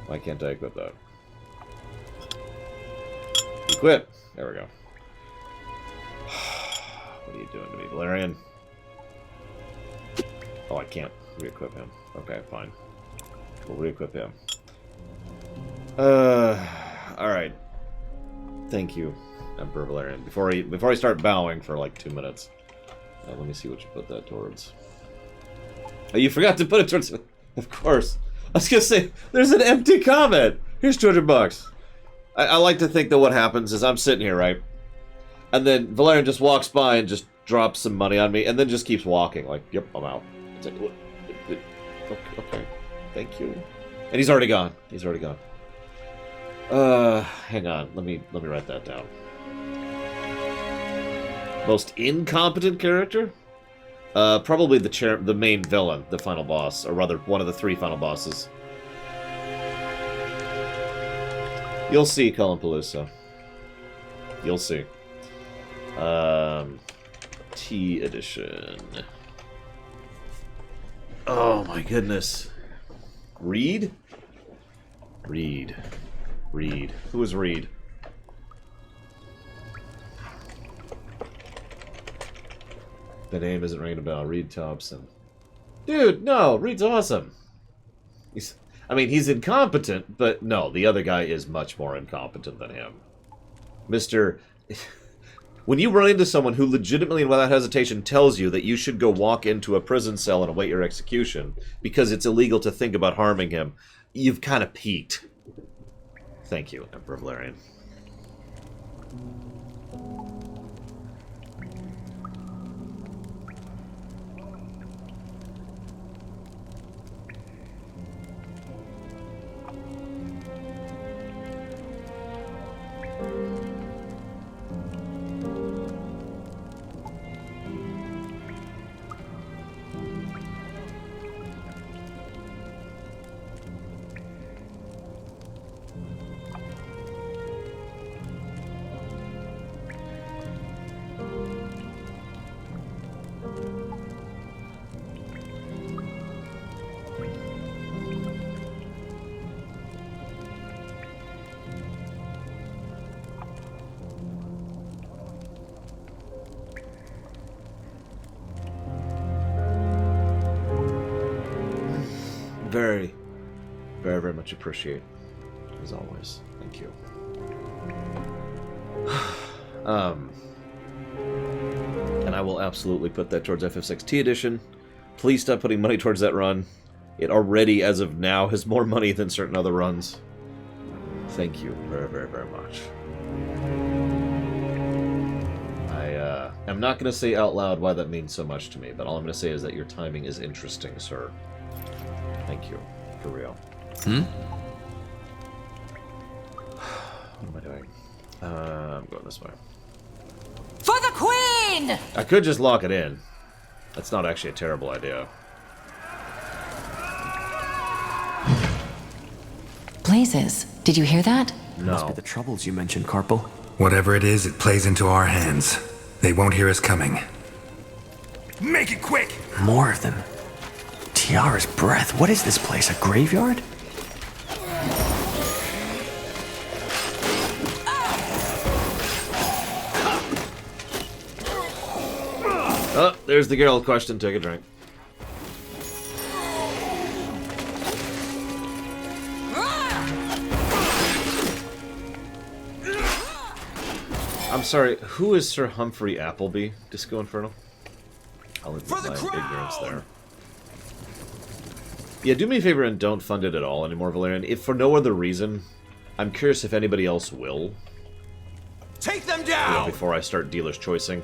Why can't I equip that? Equip! There we go. What are you doing to me, Valerian? Oh, I can't re-equip him. Okay, fine. We'll re-equip him. Alright. Thank you, Emperor Valerian. Before I start bowing for like 2 minutes. Let me see what you put that towards. Oh, you forgot to put it towards... Of course. I was gonna say, there's an empty comment! Here's $200. I like to think that what happens is I'm sitting here, right? And then Valerian just walks by and just drops some money on me, and then just keeps walking. Like, yep, I'm out. It's like, okay, thank you. And he's already gone. He's already gone. Hang on. Let me write that down. Most incompetent character? Probably the main villain, the final boss, or rather, one of the 3 final bosses. You'll see, Cullen-Palooza. You'll see. T edition. Oh my goodness. Reed? Reed. Who is Reed? The name isn't ringing a bell. Reed Thompson. Dude, no, Reed's awesome. He's incompetent, but no, the other guy is much more incompetent than him. Mr. When you run into someone who legitimately and without hesitation tells you that you should go walk into a prison cell and await your execution because it's illegal to think about harming him, you've kind of peaked. Thank you, Emperor Valerian. Very, very, very much appreciate as always. Thank you. And I will absolutely put that towards FF6T edition. Please stop putting money towards that run. It already, as of now, has more money than certain other runs. Thank you very, very, very much. I'm not going to say out loud why that means so much to me, but all I'm going to say is that your timing is interesting, sir. Thank you. For real. What am I doing? I'm going this way. For the Queen! I could just lock it in. That's not actually a terrible idea. Blazes, did you hear that? Must be No. the troubles you mentioned, Carpal. Whatever it is, it plays into our hands. They won't hear us coming. Make it quick! More of them. Tiara's breath. What is this place? A graveyard? Oh, there's the Geralt question. Take a drink. I'm sorry, who is Sir Humphrey Appleby? Disco Inferno? I'll admit my ignorance there. Yeah, do me a favor and don't fund it at all anymore, Valerian. If for no other reason, I'm curious if anybody else will. Take them You down! know, before I start dealer's choicing.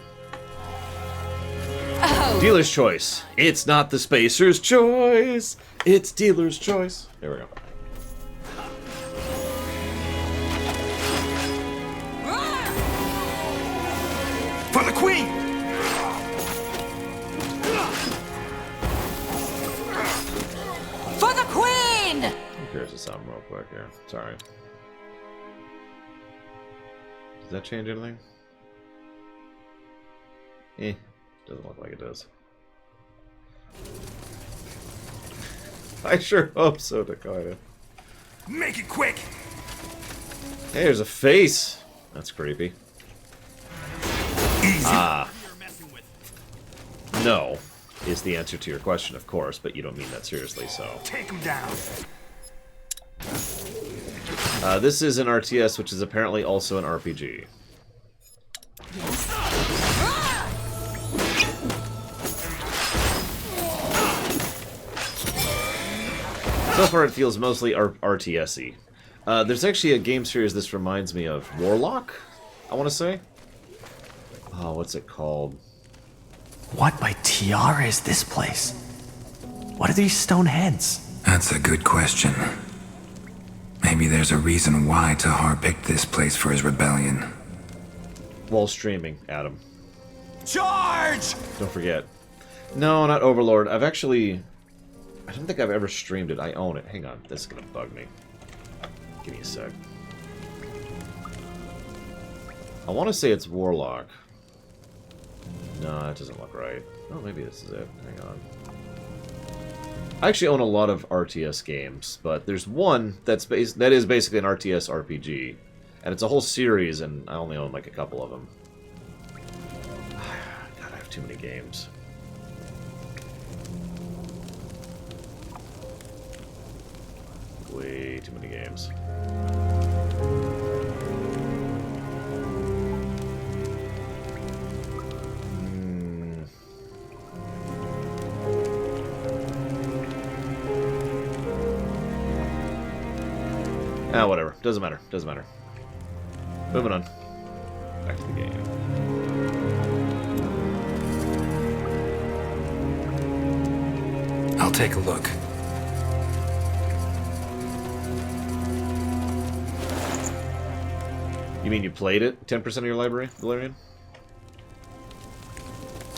Oh, Dealer's choice. It's not the spacer's choice. It's dealer's choice. There we go. For the Queen! for the Queen! I'm curious to something real quick here. Sorry. Does that change anything? Doesn't look like it does. I sure hope so, Dakota. Make it quick! Hey, there's a face! That's creepy. Easy. No, is the answer to your question, of course, but you don't mean that seriously, so. Take him down. This is an RTS, which is apparently also an RPG. So far, it feels mostly RTS-y. There's actually a game series this reminds me of. Warlock, I want to say? Oh, what's it called? What by Tiara is this place? What are these stone heads? That's a good question. Maybe there's a reason why Tahar picked this place for his rebellion. While streaming, Adam. Charge! Don't forget. No, not Overlord. I don't think I've ever streamed it. I own it. Hang on. This is gonna bug me. Give me a sec. I want to say it's Warlock. No, that doesn't look right. Oh, maybe this is it. Hang on. I actually own a lot of RTS games, but there's one that is basically an RTS RPG. And it's a whole series, and I only own like a couple of them. God, I have too many games. Way too many games. Ah, whatever. Doesn't matter. Doesn't matter. Moving on. Back to the game. I'll take a look. You mean you played it? 10% of your library, Valerian?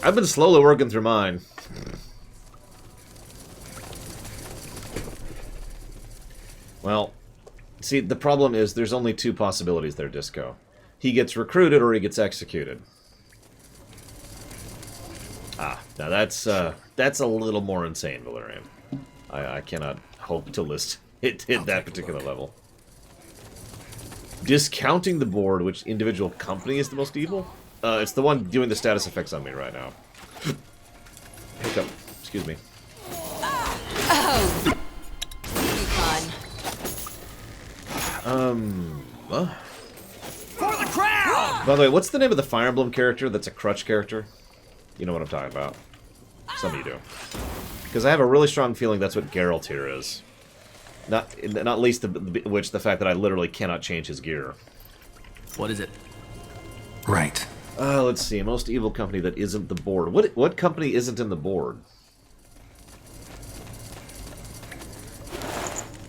I've been slowly working through mine. Well, see, the problem is there's only two possibilities there, Disco. He gets recruited or he gets executed. Ah, now that's a little more insane, Valerian. I cannot hope to hit that particular level. Discounting the board, which individual company is the most evil? It's the one doing the status effects on me right now. Hiccup. Excuse me. Oh! Be fun. For the crown! By the way, what's the name of the Fire Emblem character that's a crutch character? You know what I'm talking about. Some of you do. Because I have a really strong feeling that's what Geralt here is. Not least the fact that I literally cannot change his gear. What is it? Right. Let's see. Most evil company that isn't the board. What company isn't in the board?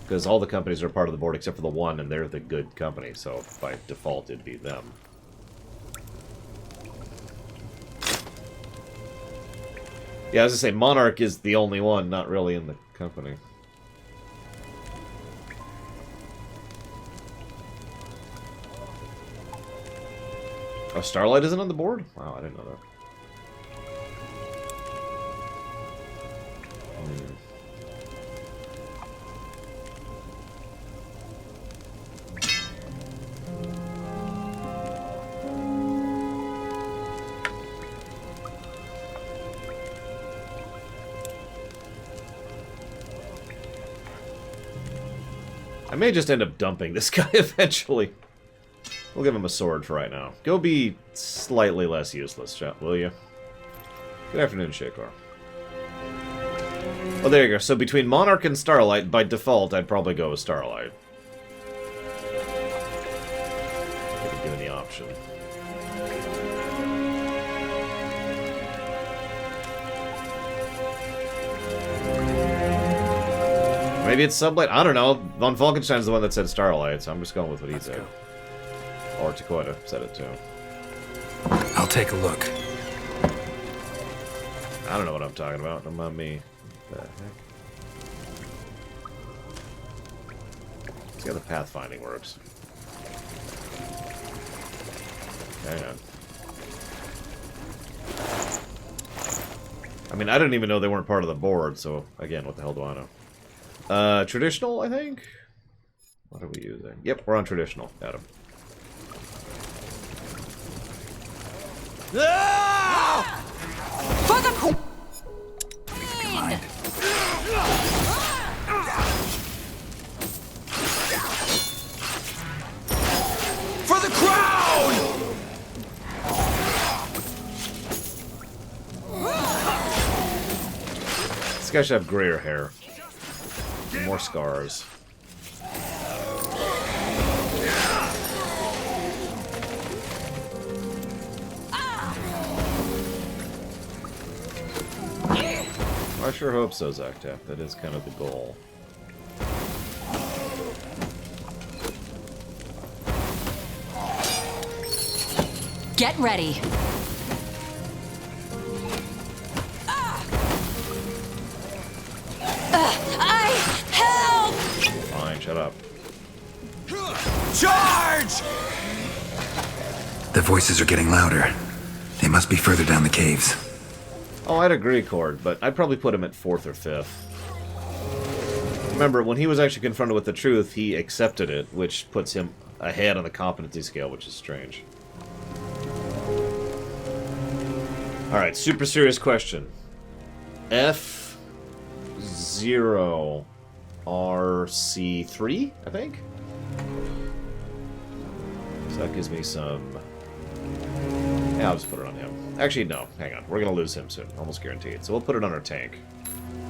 Because all the companies are part of the board except for the one, and they're the good company, so by default it'd be them. Yeah, I was gonna say, Monarch is the only one not really in the company. Oh, Starlight isn't on the board? Wow, I didn't know that. I may just end up dumping this guy eventually. We'll give him a sword for right now. Go be slightly less useless, will you? Good afternoon, Shakar. Oh, there you go. So between Monarch and Starlight, by default, I'd probably go with Starlight. Given the option. Maybe it's Sublight. I don't know. Von Falkenstein's the one that said Starlight, so I'm just going with what he said. Or Takoida said it too. I'll take a look. I don't know what I'm talking about. Don't mind me. What the heck? Let's see how the pathfinding works. Hang on. I mean, I didn't even know they weren't part of the board, so again, what the hell do I know? Traditional, I think? What are we using? Yep, we're on traditional. Adam. For the queen! For the crown! This guy should have grayer hair. More scars. I sure hope so, Zactap. That is kind of the goal. Get ready. Help! Fine, shut up. Charge! The voices are getting louder. They must be further down the caves. Oh, I'd agree, Cord, but I'd probably put him at 4th or 5th. Remember, when he was actually confronted with the truth, he accepted it, which puts him ahead on the competency scale, which is strange. Alright, super serious question. F0 RC3, I think? So that gives me some... Yeah, I'll just put it on him. Actually, no. Hang on. We're going to lose him soon. Almost guaranteed. So we'll put it on our tank.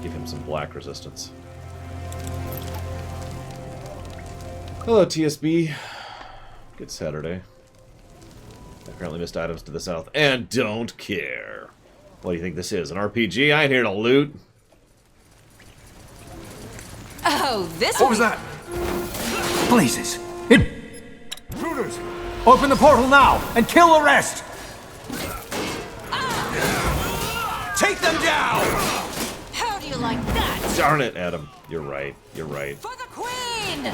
Give him some black resistance. Hello, TSB. Good Saturday. Apparently missed items to the south. And don't care. What do you think this is? An RPG? I ain't here to loot. Oh, this What was that? Blazes! Intruders! Open the portal now and kill the rest! Take them down! How do you like that? Darn it, Adam. You're right. You're right. For the queen!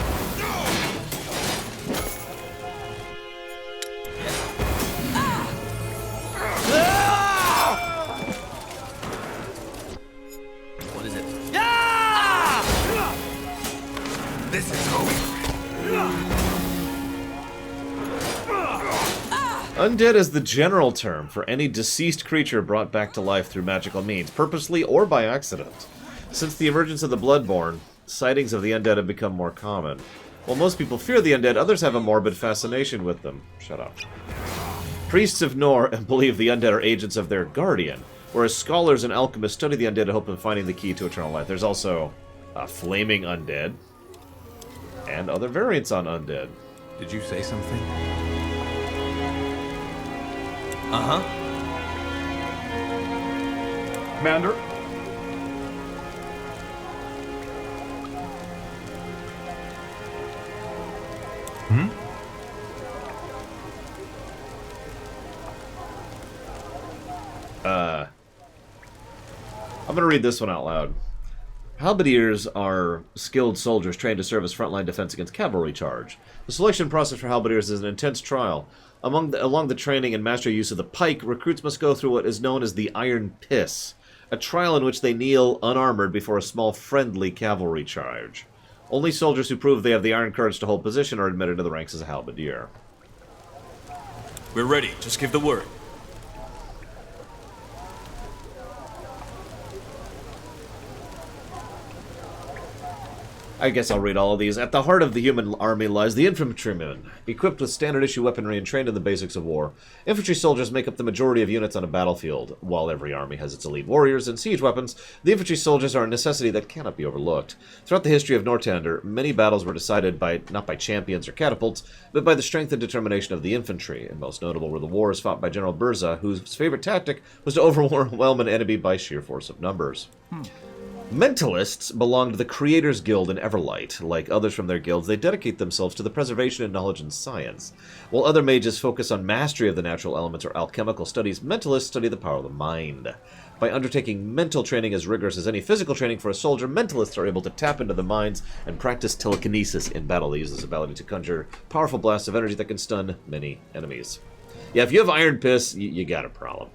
What is it? This is over. Undead is the general term for any deceased creature brought back to life through magical means, purposely or by accident. Since the emergence of the Bloodborne, sightings of the undead have become more common. While most people fear the undead, others have a morbid fascination with them. Shut up. Priests of Nor believe the undead are agents of their guardian, whereas scholars and alchemists study the undead in hope of finding the key to eternal life. There's also a flaming undead, and other variants on undead. Did you say something? Uh-huh. Commander? I'm going to read this one out loud. Halberdiers are skilled soldiers trained to serve as frontline defense against cavalry charge. The selection process for halberdiers is an intense trial. Along the training and mastery use of the pike, recruits must go through what is known as the Iron Piss, a trial in which they kneel unarmored before a small friendly cavalry charge. Only soldiers who prove they have the iron courage to hold position are admitted to the ranks as a halberdier. We're ready. Just give the word. I guess I'll read all of these. At the heart of the human army lies the infantryman, equipped with standard-issue weaponry and trained in the basics of war. Infantry soldiers make up the majority of units on a battlefield. While every army has its elite warriors and siege weapons, the infantry soldiers are a necessity that cannot be overlooked. Throughout the history of Northander, many battles were decided not by champions or catapults, but by the strength and determination of the infantry, and most notable were the wars fought by General Burza, whose favorite tactic was to overwhelm an enemy by sheer force of numbers. Mentalists belong to the Creators Guild in Everlight. Like others from their guilds, they dedicate themselves to the preservation of knowledge and science. While other mages focus on mastery of the natural elements or alchemical studies, mentalists study the power of the mind. By undertaking mental training as rigorous as any physical training for a soldier, mentalists are able to tap into the minds and practice telekinesis in battle. They use this ability to conjure powerful blasts of energy that can stun many enemies. Yeah, if you have Iron Piss, you got a problem.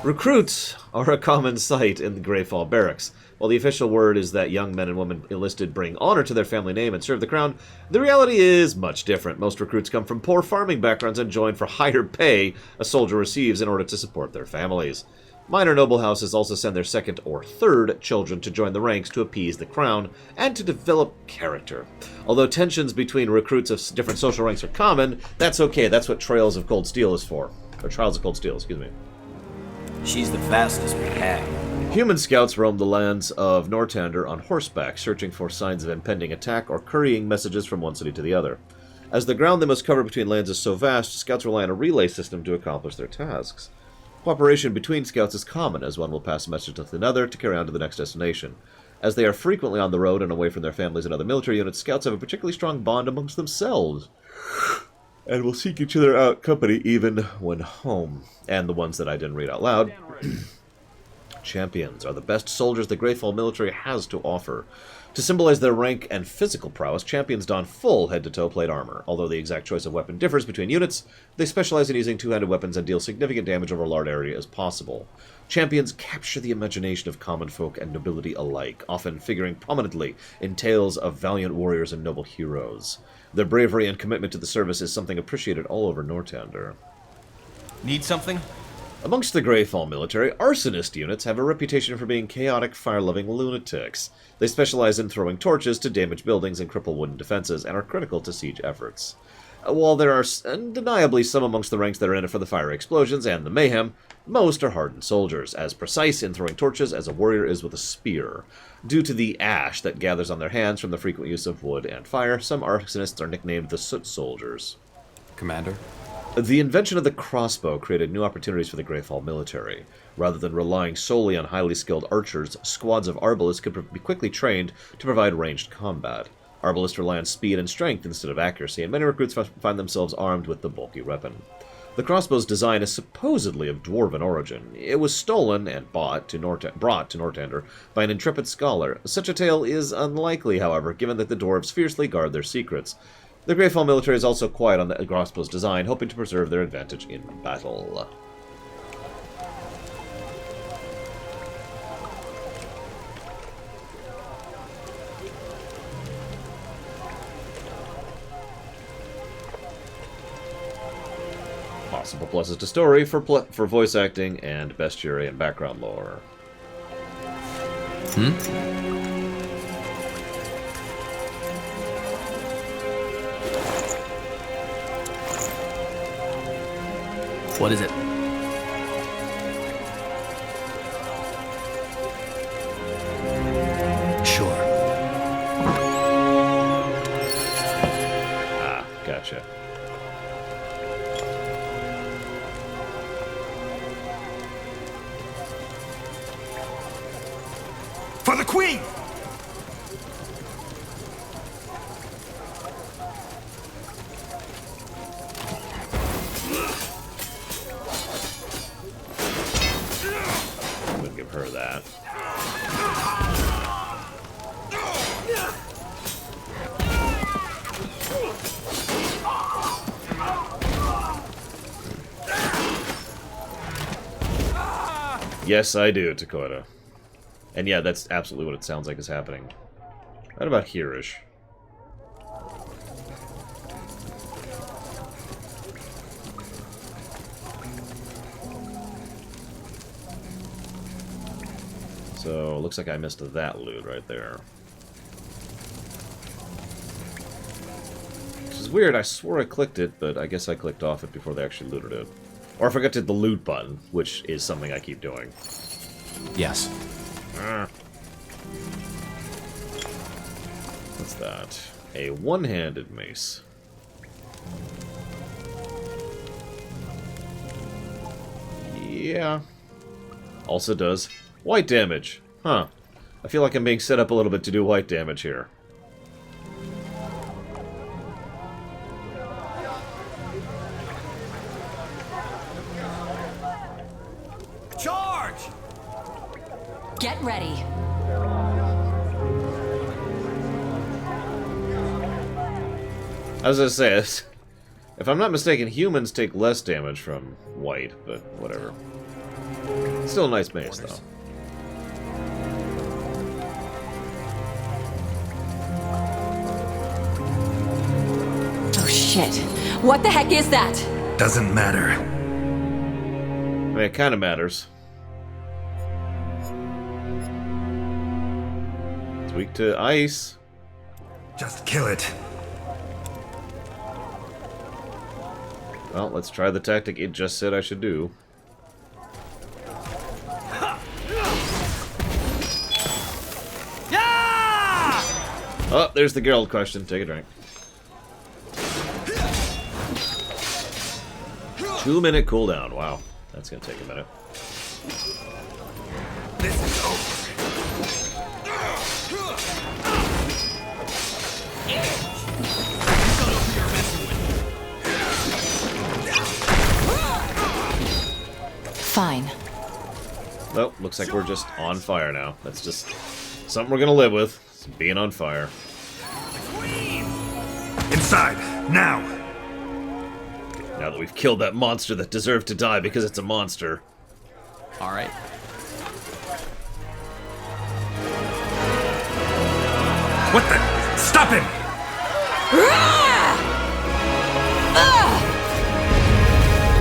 Recruits are a common sight in the Greyfall barracks. While the official word is that young men and women enlisted bring honor to their family name and serve the crown, the reality is much different. Most recruits come from poor farming backgrounds and join for higher pay a soldier receives in order to support their families. Minor noble houses also send their second or third children to join the ranks to appease the crown and to develop character. Although tensions between recruits of different social ranks are common, that's okay. That's what Trials of Cold Steel is for. Or Trials of Cold Steel, excuse me. She's the fastest we have. Human scouts roam the lands of Northander on horseback, searching for signs of impending attack or couriering messages from one city to the other. As the ground they must cover between lands is so vast, scouts rely on a relay system to accomplish their tasks. Cooperation between scouts is common, as one will pass a message to another to carry on to the next destination. As they are frequently on the road and away from their families and other military units, scouts have a particularly strong bond amongst themselves, and will seek each other out company even when home. And the ones that I didn't read out loud. Champions are the best soldiers the Greyfall military has to offer. To symbolize their rank and physical prowess, champions don full head-to-toe plate armor. Although the exact choice of weapon differs between units, they specialize in using two-handed weapons and deal significant damage over a large area as possible. Champions capture the imagination of common folk and nobility alike, often figuring prominently in tales of valiant warriors and noble heroes. Their bravery and commitment to the service is something appreciated all over Northander. Need something? Amongst the Greyfall military, arsonist units have a reputation for being chaotic, fire-loving lunatics. They specialize in throwing torches to damage buildings and cripple wooden defenses, and are critical to siege efforts. While there are undeniably some amongst the ranks that are in it for the fiery explosions and the mayhem, most are hardened soldiers, as precise in throwing torches as a warrior is with a spear. Due to the ash that gathers on their hands from the frequent use of wood and fire, some arsonists are nicknamed the Soot Soldiers. Commander? The invention of the crossbow created new opportunities for the Greyfall military. Rather than relying solely on highly skilled archers, squads of arbalists could be quickly trained to provide ranged combat. Arbalists rely on speed and strength instead of accuracy, and many recruits find themselves armed with the bulky weapon. The crossbow's design is supposedly of dwarven origin. It was stolen and brought to Northander by an intrepid scholar. Such a tale is unlikely, however, given that the dwarves fiercely guard their secrets. The Greyfall military is also quiet on the crossbow's design, hoping to preserve their advantage in battle. Possible pluses to story for voice acting and bestiary and background lore. What is it? Sure. Ah, gotcha. For the Queen! I'm gonna give her that. Yes, I do, Dakota. And yeah, that's absolutely what it sounds like is happening. Right about here-ish. So, looks like I missed that loot right there. Which is weird, I swore I clicked it, but I guess I clicked off it before they actually looted it. Or I forgot to hit the loot button, which is something I keep doing. Yes. What's that? A one-handed mace. Yeah. Also does white damage. Huh. I feel like I'm being set up a little bit to do white damage here. Charge! Get ready. I was gonna say, if I'm not mistaken, humans take less damage from white, but whatever. Still a nice mace, though. Oh shit. What the heck is that? Doesn't matter. I mean, it kind of matters. It's weak to ice. Just kill it. Well, let's try the tactic it just said I should do. Oh, there's the Geralt question. Take a drink. 2-minute cooldown. Wow. That's gonna take a minute. This is over. Fine. Nope, looks like we're just on fire now. That's just something we're gonna live with. It's being on fire. Inside, now! Now that we've killed that monster that deserved to die because it's a monster. All right. What the? Stop him!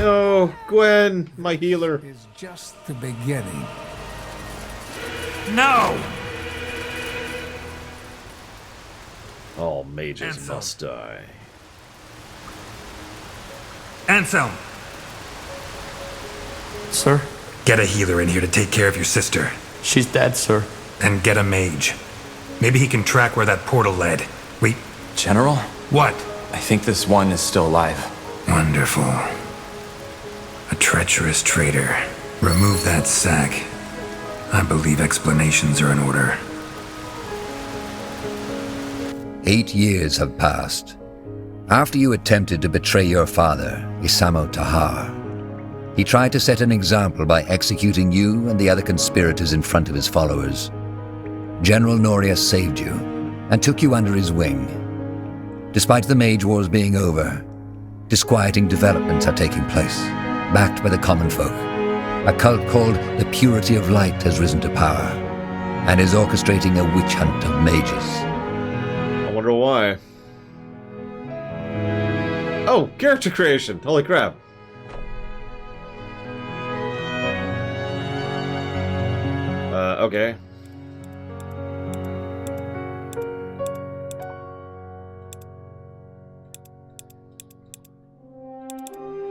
No, Gwen, my healer. Is just the beginning. No! All mages Ansel. must die. Anselm! Sir? Get a healer in here to take care of your sister. She's dead, sir. And get a mage. Maybe he can track where that portal led. Wait, General? what? I think this one is still alive. Wonderful. A treacherous traitor. Remove that sack. I believe explanations are in order. 8 years have passed. After you attempted to betray your father, Isamo Tahar, he tried to set an example by executing you and the other conspirators in front of his followers. General Noria saved you and took you under his wing. Despite the Mage Wars being over, disquieting developments are taking place, backed by the common folk. A cult called the Purity of Light has risen to power and is orchestrating a witch hunt of mages. I wonder why. Oh, character creation! Holy crap. Okay.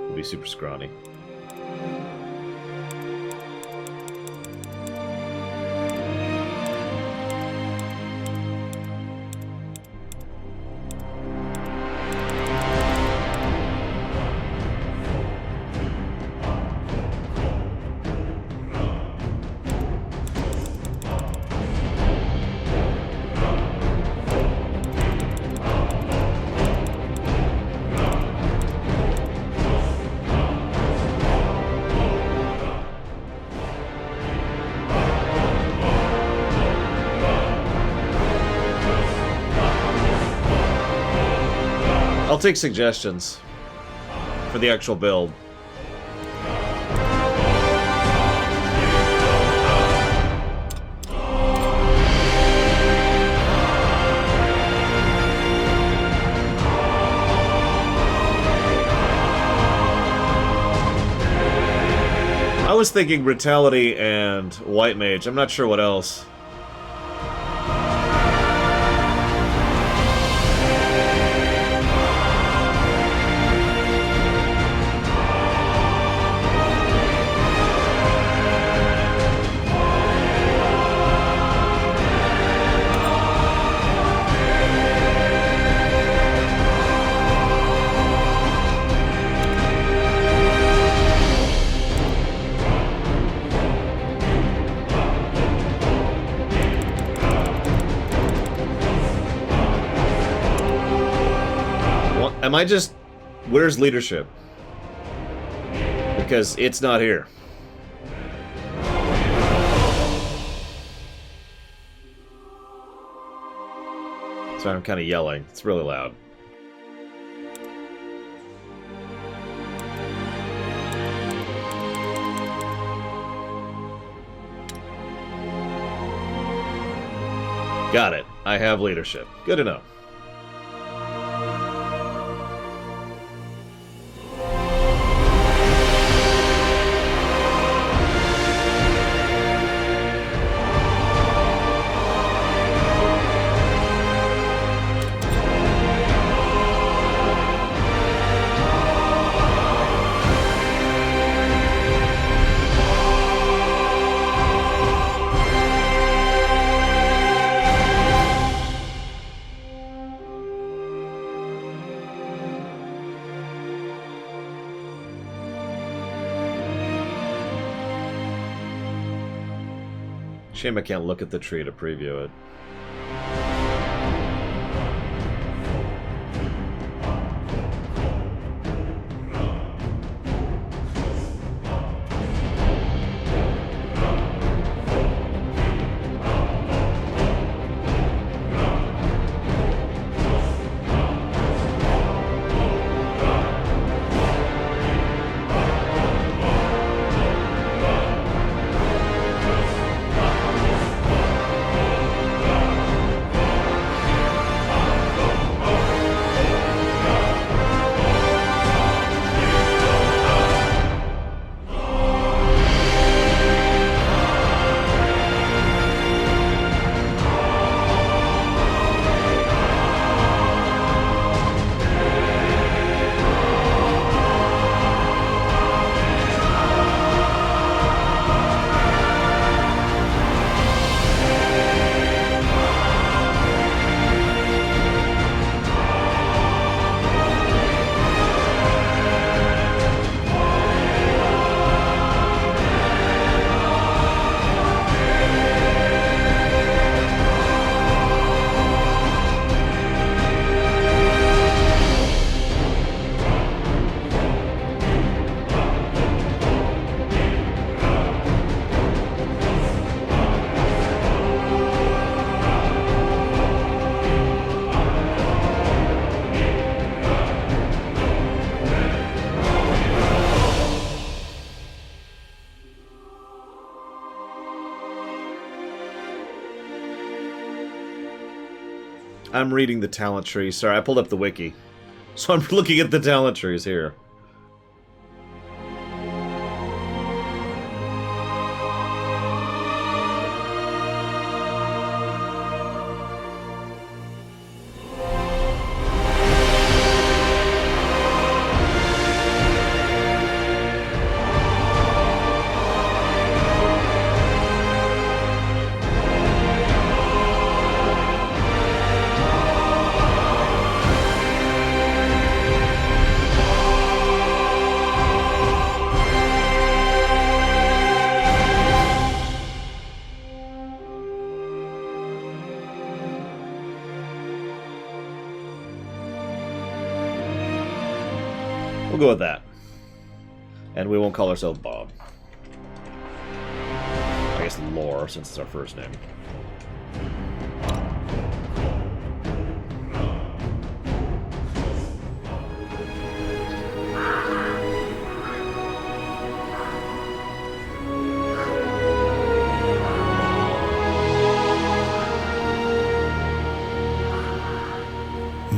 It'll be super scrawny. I'll take suggestions for the actual build. I was thinking Brutality and White Mage. I'm not sure what else. Am I just... Where's leadership? Because it's not here. Sorry, I'm kind of yelling. It's really loud. Got it. I have leadership. Good to know. Shame I can't look at the tree to preview it. I'm reading the talent tree. Sorry, I pulled up the wiki. So I'm looking at the talent trees here. We'll go with that. And we won't call ourselves Bob. I guess Lore, since it's our first name.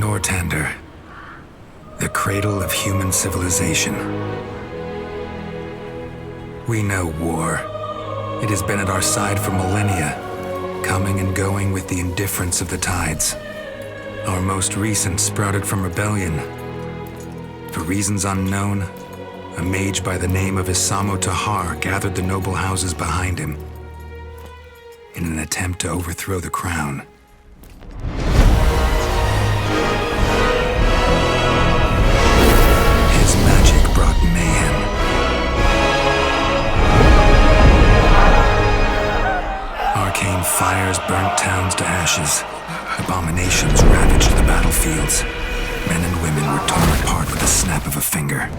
Nortander, the cradle of human civilization. We know war. It has been at our side for millennia, coming and going with the indifference of the tides. Our most recent sprouted from rebellion. For reasons unknown, a mage by the name of Isamo Tahar gathered the noble houses behind him in an attempt to overthrow the crown. His magic brought mayhem. Arcane fires burnt towns to ashes. Abominations ravaged the battlefields. Men and women were torn apart with the snap of a finger.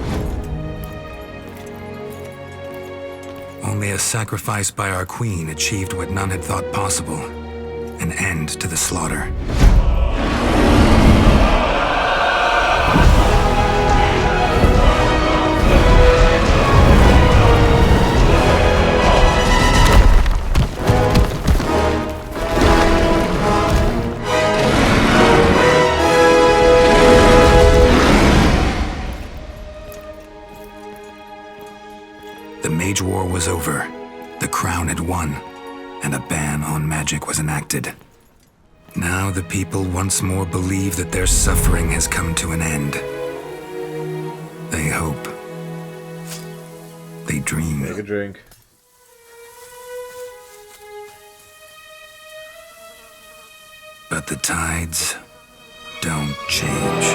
Only a sacrifice by our queen achieved what none had thought possible: an end to the slaughter. The Mage War was over. The crown had won, and a ban on magic was enacted. Now the people once more believe that their suffering has come to an end. They hope. They dream. Take a drink. But the tides don't change.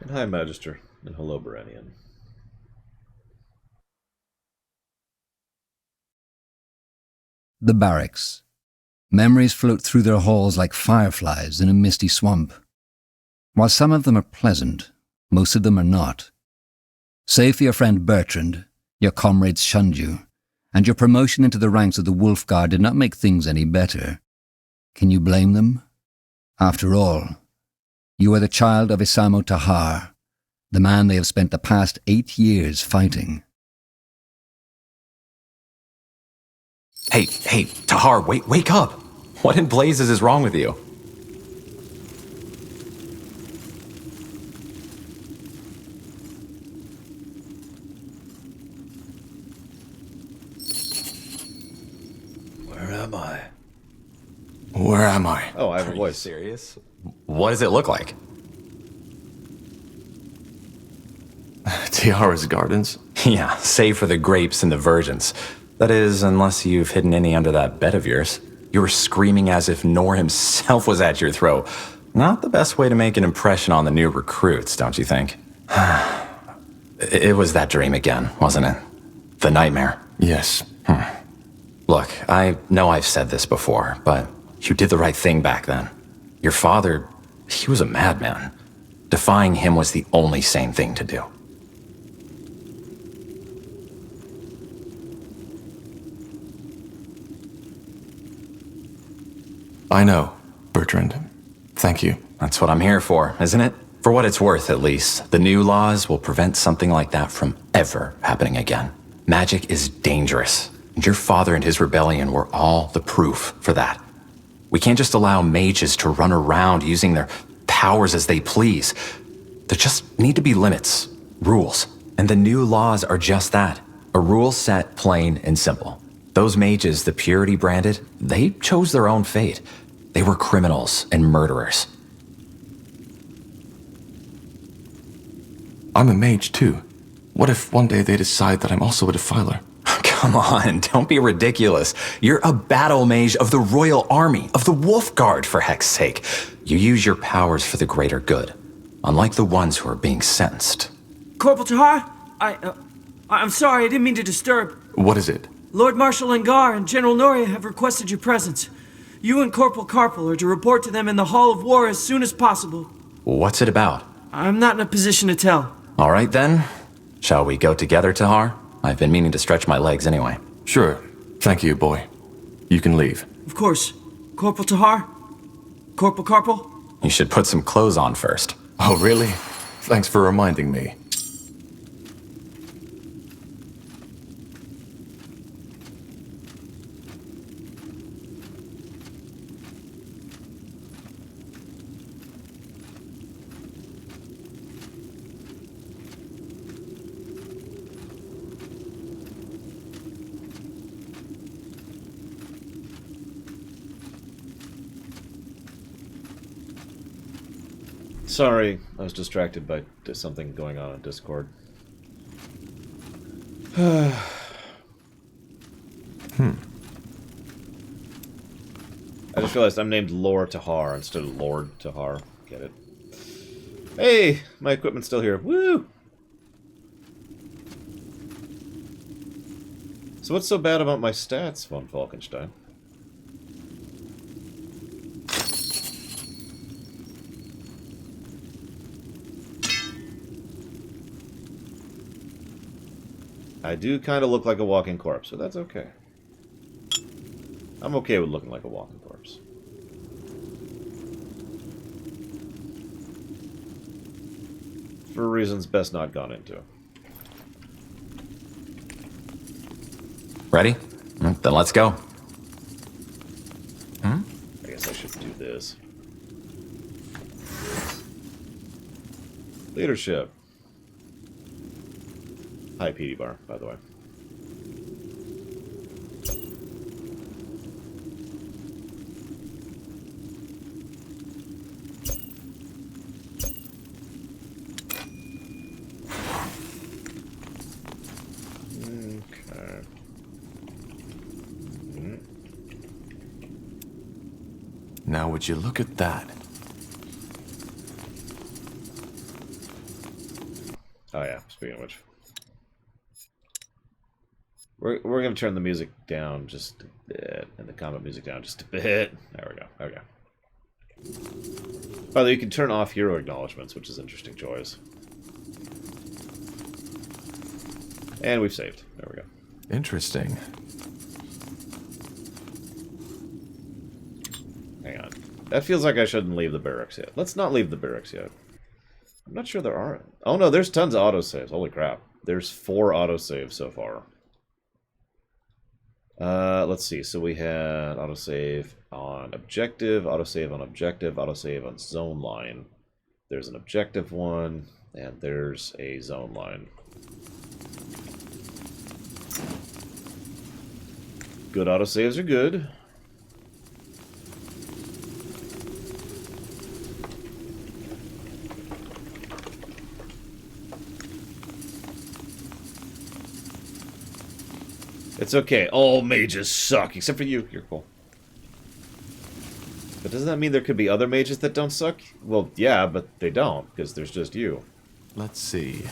And hi, Magister. And hello, Berenian. The barracks. Memories float through their halls like fireflies in a misty swamp. While some of them are pleasant, most of them are not. Save for your friend Bertrand, your comrades shunned you, and your promotion into the ranks of the Wolf Guard did not make things any better. Can you blame them? After all, you are the child of Isamo Tahar, the man they have spent the past 8 years fighting. Hey, Tahar, wake up! What in blazes is wrong with you? Where am I? Where am I? Oh, I have a Are you voice. serious? What does it look like? Tiara's gardens. Yeah, save for the grapes and the virgins. That is, unless you've hidden any under that bed of yours. You were screaming as if Nor himself was at your throat. Not the best way to make an impression on the new recruits, don't you think? It was that dream again, wasn't it? The nightmare. Yes. Look, I know I've said this before, but you did the right thing back then. Your father, he was a madman. Defying him was the only sane thing to do. I know, Bertrand. Thank you. That's what I'm here for, isn't it? For what it's worth, at least, the new laws will prevent something like that from ever happening again. Magic is dangerous, and your father and his rebellion were all the proof for that. We can't just allow mages to run around using their powers as they please. There just need to be limits, rules, and the new laws are just that. A rule set plain and simple. Those mages the Purity branded, they chose their own fate. They were criminals and murderers. I'm a mage, too. What if one day they decide that I'm also a defiler? Come on, don't be ridiculous. You're a battle mage of the Royal Army, of the Wolf Guard, for heck's sake. You use your powers for the greater good, unlike the ones who are being sentenced. Corporal Tahar? I'm sorry, I didn't mean to disturb. What is it? Lord Marshal Angar and General Noria have requested your presence. You and Corporal Carpel are to report to them in the Hall of War as soon as possible. What's it about? I'm not in a position to tell. All right, then. Shall we go together, Tahar? I've been meaning to stretch my legs anyway. Sure. Thank you, boy. You can leave. Of course. Corporal Tahar? Corporal Carpel? You should put some clothes on first. Oh, really? Thanks for reminding me. Sorry, I was distracted by something going on Discord. I just realized I'm named Lord Tahar instead of Lord Tahar. Get it? Hey, my equipment's still here. Woo! So what's so bad about my stats, von Falkenstein? I do kind of look like a walking corpse, so that's okay. I'm okay with looking like a walking corpse. For reasons best not gone into. Ready? Then let's go. I guess I should do this. Leadership. Hi, PD Bar, by the way. Okay. Now, would you look at that? Oh yeah, speaking of which. We're going to turn the music down just a bit, and the combat music down just a bit. There we go. Okay. By the way, you can turn off hero acknowledgements, which is interesting choice. And we've saved. There we go. Interesting. Hang on. That feels like I shouldn't leave the barracks yet. Let's not leave the barracks yet. I'm not sure there are. Oh no, there's tons of autosaves. Holy crap. There's 4 autosaves so far. Let's see. So we had autosave on objective, autosave on objective, autosave on zone line. There's an objective one, and there's a zone line. Good autosaves are good. It's okay. All mages suck, except for you. You're cool. But doesn't that mean there could be other mages that don't suck? Well, yeah, but they don't, because there's just you. Let's see.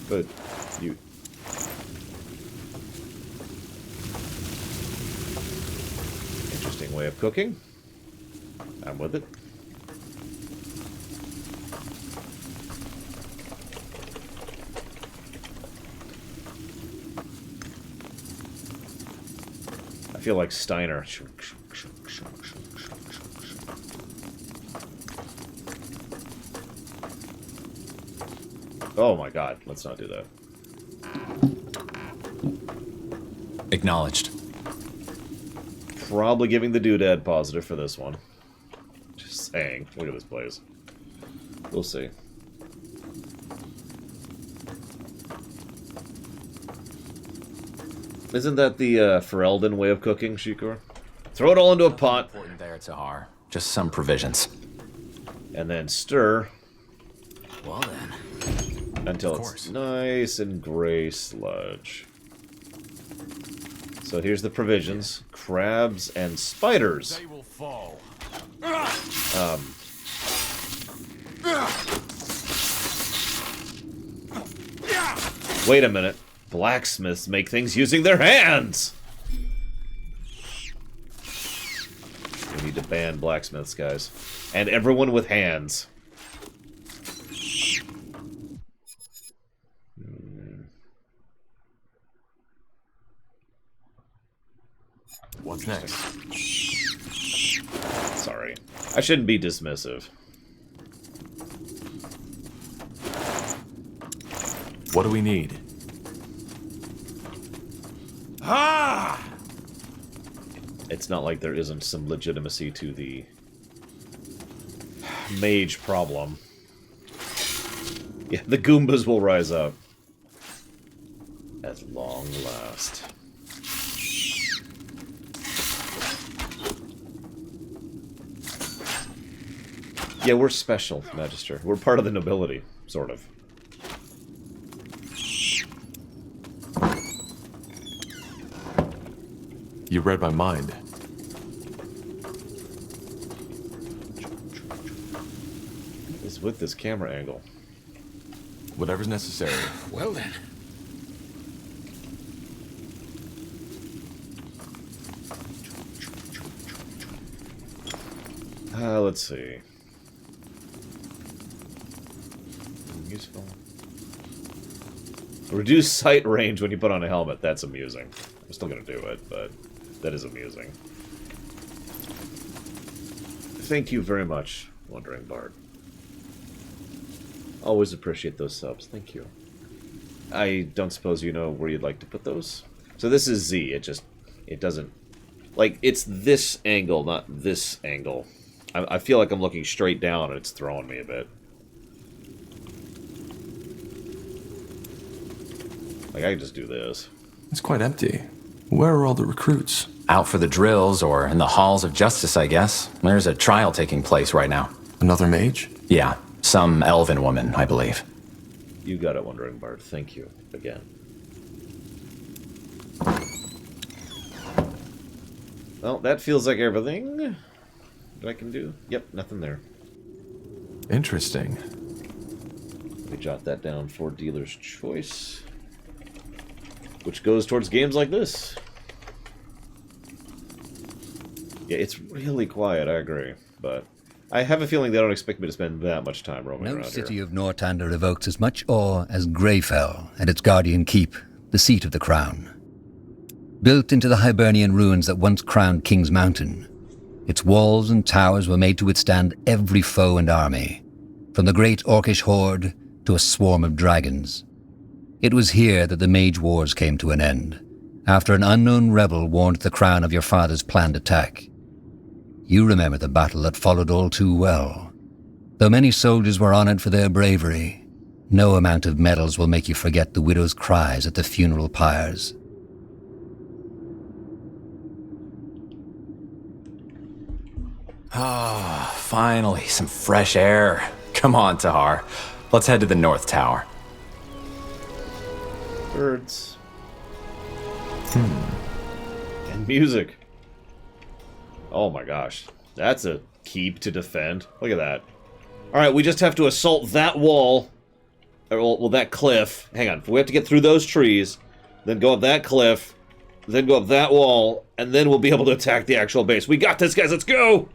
But you... Interesting way of cooking. I'm with it. I feel like Steiner. Oh my god, let's not do that. Acknowledged. Probably giving the doodad positive for this one. Just saying. Look at this place. We'll see. Isn't that the Ferelden way of cooking, Shikor? Throw it all into a pot. Important there, Tahar. Just some provisions. And then stir. Well then. Until it's nice and gray sludge. So here's the provisions. Crabs and spiders. They will fall. Wait a minute. Blacksmiths make things using their hands! We need to ban blacksmiths, guys. And everyone with hands. What's next? Sorry. I shouldn't be dismissive. What do we need? Ah! It's not like there isn't some legitimacy to the mage problem. Yeah, the Goombas will rise up. At long last. Yeah, we're special, Magister. We're part of the nobility, sort of. You read my mind. What is with this camera angle? Whatever's necessary. Well then. Let's see. Useful. Reduce sight range when you put on a helmet. That's amusing. I'm still gonna do it, but that is amusing. Thank you very much, Wandering Bard. Always appreciate those subs. Thank you. I don't suppose you know where you'd like to put those? So this is Z. It doesn't... Like, it's this angle, not this angle. I feel like I'm looking straight down and it's throwing me a bit. Like, I can just do this. It's quite empty. Where are all the recruits? Out for the drills or in the halls of justice, I guess. There's a trial taking place right now. Another mage? Yeah, some elven woman, I believe. You got it, Wandering Bard. Thank you again. Well, that feels like everything that I can do. Yep, nothing there. Interesting. Let me jot that down for dealer's choice, which goes towards games like this. Yeah, it's really quiet, I agree, but I have a feeling they don't expect me to spend that much time roaming around No city here. of Northander evokes as much awe as Greyfell and its guardian keep, the seat of the crown. Built into the Hibernian ruins that once crowned King's Mountain, its walls and towers were made to withstand every foe and army, from the great Orcish horde to a swarm of dragons. It was here that the Mage Wars came to an end, after an unknown rebel warned the crown of your father's planned attack. You remember the battle that followed all too well. Though many soldiers were honored for their bravery, no amount of medals will make you forget the widow's cries at the funeral pyres. Ah, finally, some fresh air. Come on, Tahar. Let's head to the North Tower. Birds. And music. Oh my gosh. That's a keep to defend. Look at that. Alright, we just have to assault that wall. Well, that cliff. Hang on. We have to get through those trees, then go up that cliff, then go up that wall, and then we'll be able to attack the actual base. We got this, guys. Let's go!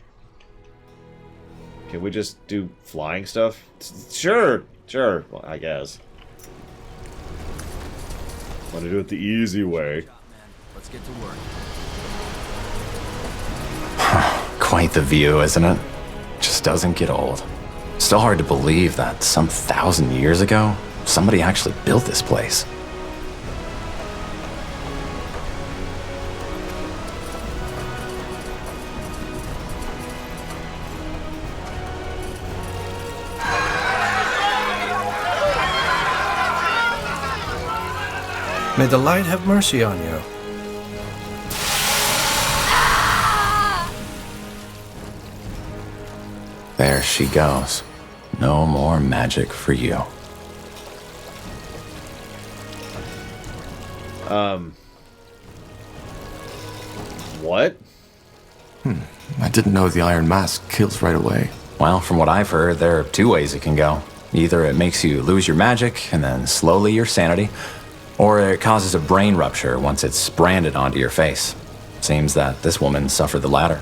Can we just do flying stuff? Sure. Sure. Well, I guess. Want to do it the easy way. Let's get to work. Quite the view, isn't it? Just doesn't get old. Still hard to believe that some 1,000 years ago, somebody actually built this place. May the light have mercy on you. There she goes. No more magic for you. What? I didn't know the Iron Mask kills right away. Well, from what I've heard, there are two ways it can go. Either it makes you lose your magic, and then slowly your sanity, or it causes a brain rupture once it's branded onto your face. Seems that this woman suffered the latter.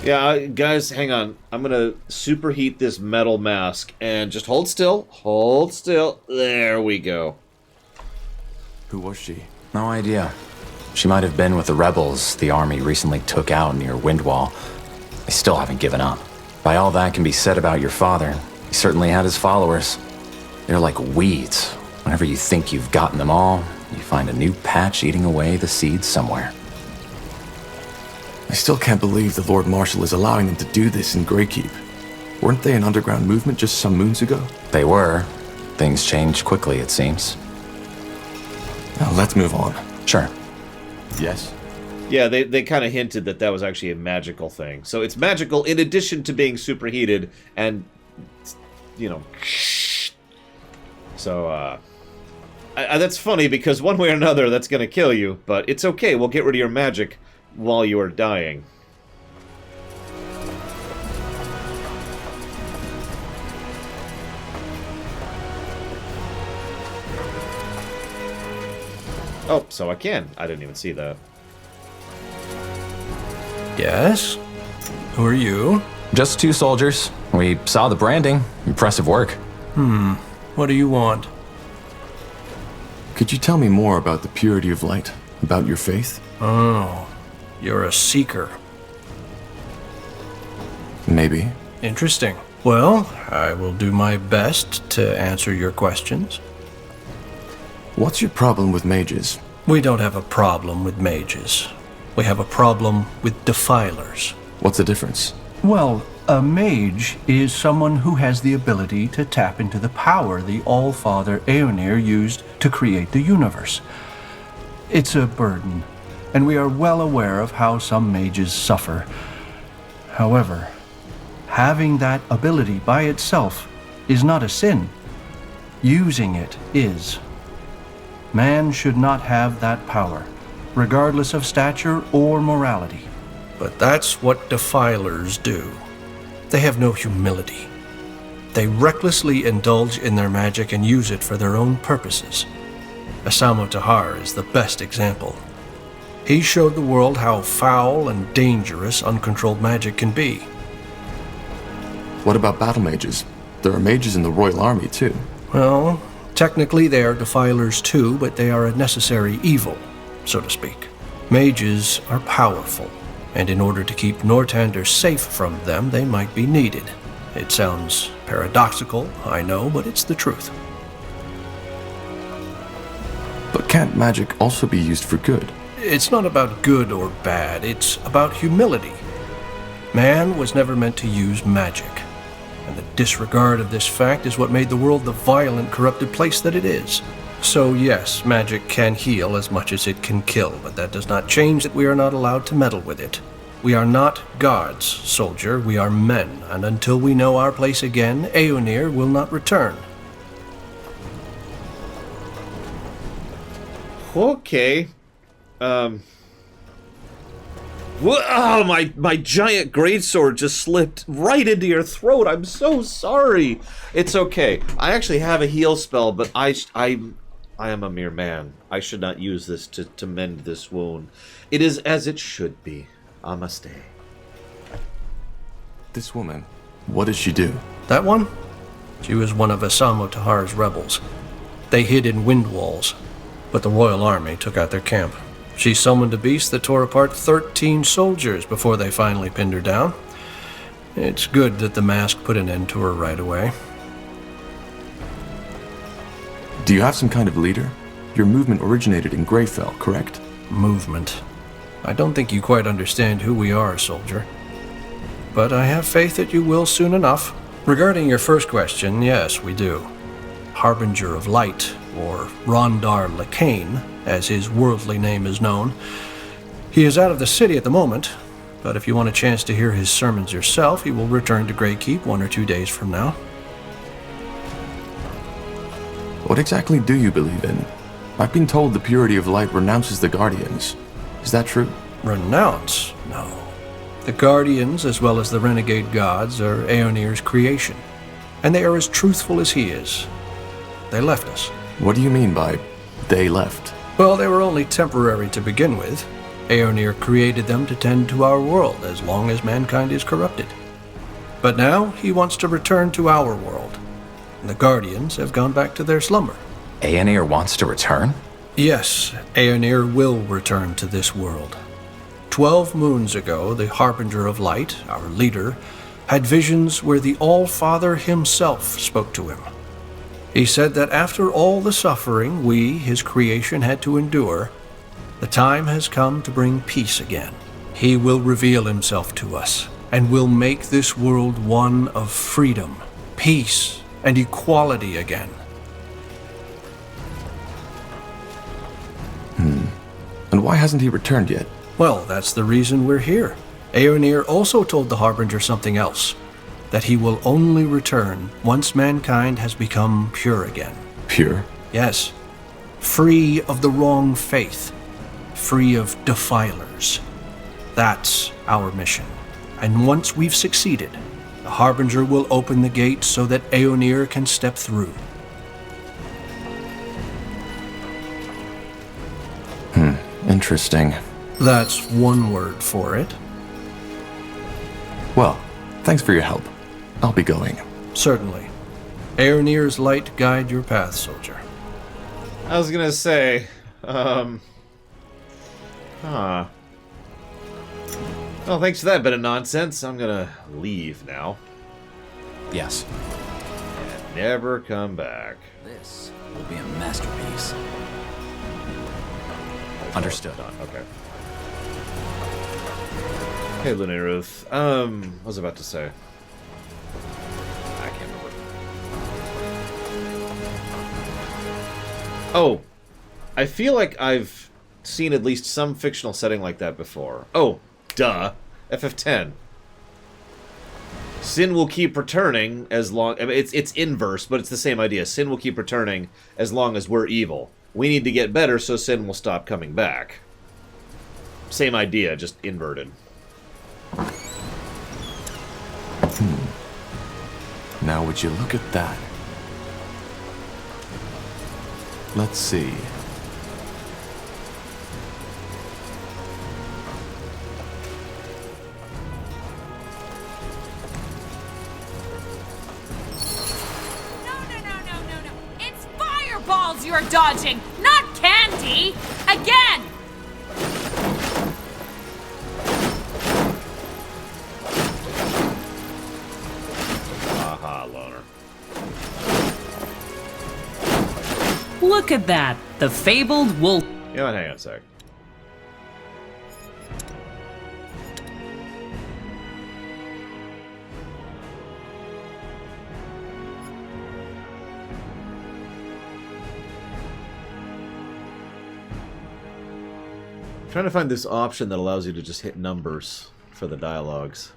Yeah, guys, hang on. I'm gonna superheat this metal mask and just hold still. Hold still. There we go. Who was she? No idea. She might have been with the rebels the army recently took out near Windwall. They still haven't given up. By all that can be said about your father, he certainly had his followers. They're like weeds. Whenever you think you've gotten them all, you find a new patch eating away the seeds somewhere. I still can't believe the Lord Marshal is allowing them to do this in Greykeep. Weren't they an underground movement just some moons ago? They were. Things changed quickly, it seems. Now let's move on. Sure. Yes? Yeah, they kind of hinted that that was actually a magical thing. So it's magical in addition to being superheated and, you know... So, that's funny because one way or another that's going to kill you, but it's okay, we'll get rid of your magic while you are dying. Oh, so I can. I didn't even see that. Yes? Who are you? Just 2 soldiers. We saw the branding. Impressive work. What do you want? Could you tell me more about the purity of light? About your faith? Oh, you're a seeker. Maybe. Interesting. Well, I will do my best to answer your questions. What's your problem with mages? We don't have a problem with mages. We have a problem with defilers. What's the difference? Well, a mage is someone who has the ability to tap into the power the All-Father Aeonir used to create the universe. It's a burden, and we are well aware of how some mages suffer. However, having that ability by itself is not a sin. Using it is. Man should not have that power, regardless of stature or morality. But that's what defilers do. They have no humility. They recklessly indulge in their magic and use it for their own purposes. Asamo Tahar is the best example. He showed the world how foul and dangerous uncontrolled magic can be. What about battle mages? There are mages in the Royal Army, too. Well, technically they are defilers too, but they are a necessary evil, so to speak. Mages are powerful, and in order to keep Northander safe from them, they might be needed. It sounds paradoxical, I know, but it's the truth. But can't magic also be used for good? It's not about good or bad, it's about humility. Man was never meant to use magic, and the disregard of this fact is what made the world the violent, corrupted place that it is. So yes, magic can heal as much as it can kill, but that does not change that we are not allowed to meddle with it. We are not gods, soldier, we are men, and until we know our place again, Aeonir will not return. Okay. Oh, my giant greatsword just slipped right into your throat. I'm so sorry. It's okay. I actually have a heal spell, but I am a mere man. I should not use this to mend this wound. It is as it should be. Namaste. This woman, what does she do? That one? She was one of Asamo Tahar's rebels. They hid in wind walls, but the Royal Army took out their camp. She summoned a beast that tore apart 13 soldiers before they finally pinned her down. It's good that the mask put an end to her right away. Do you have some kind of leader? Your movement originated in Greyfell, correct? Movement. I don't think you quite understand who we are, soldier. But I have faith that you will soon enough. Regarding your first question, yes, we do. Harbinger of Light, or Rondar Lacane, as his worldly name is known. He is out of the city at the moment, but if you want a chance to hear his sermons yourself, he will return to Greykeep 1 or 2 days from now. What exactly do you believe in? I've been told the purity of light renounces the Guardians. Is that true? Renounce? No. The Guardians, as well as the renegade gods, are Aeonir's creation, and they are as truthful as he is. They left us. What do you mean by they left? Well, they were only temporary to begin with. Aeonir created them to tend to our world as long as mankind is corrupted. But now he wants to return to our world. And the Guardians have gone back to their slumber. Aeonir wants to return? Yes, Aeonir will return to this world. 12 moons ago, the Harbinger of Light, our leader, had visions where the All-Father himself spoke to him. He said that after all the suffering we, his creation, had to endure, the time has come to bring peace again. He will reveal himself to us, and will make this world one of freedom, peace, and equality again. And why hasn't he returned yet? Well, that's the reason we're here. Aeonir also told the Harbinger something else. That he will only return once mankind has become pure again. Pure? Yes. Free of the wrong faith. Free of defilers. That's our mission. And once we've succeeded, the Harbinger will open the gate so that Aeonir can step through. Interesting. That's one word for it. Well, thanks for your help. I'll be going. Certainly. Aeonir's light guide your path, soldier. I was gonna say, Well, thanks for that bit of nonsense. I'm gonna leave now. Yes. And never come back. This will be a masterpiece. Understood. Okay. Hey, Lune Ruth. What was I about to say? I can't remember. Oh, I feel like I've seen at least some fictional setting like that before. Oh, duh. FF10. Sin will keep returning as long... I mean, it's inverse, but it's the same idea. Sin will keep returning as long as we're evil. We need to get better so Sin will stop coming back. Same idea, just inverted. Now would you look at that? Let's see. Balls you're dodging, not candy! Again! Aha, loner. Look at that, the fabled wolf. You know what, hang on a sec. Trying to find this option that allows you to just hit numbers for the dialogues.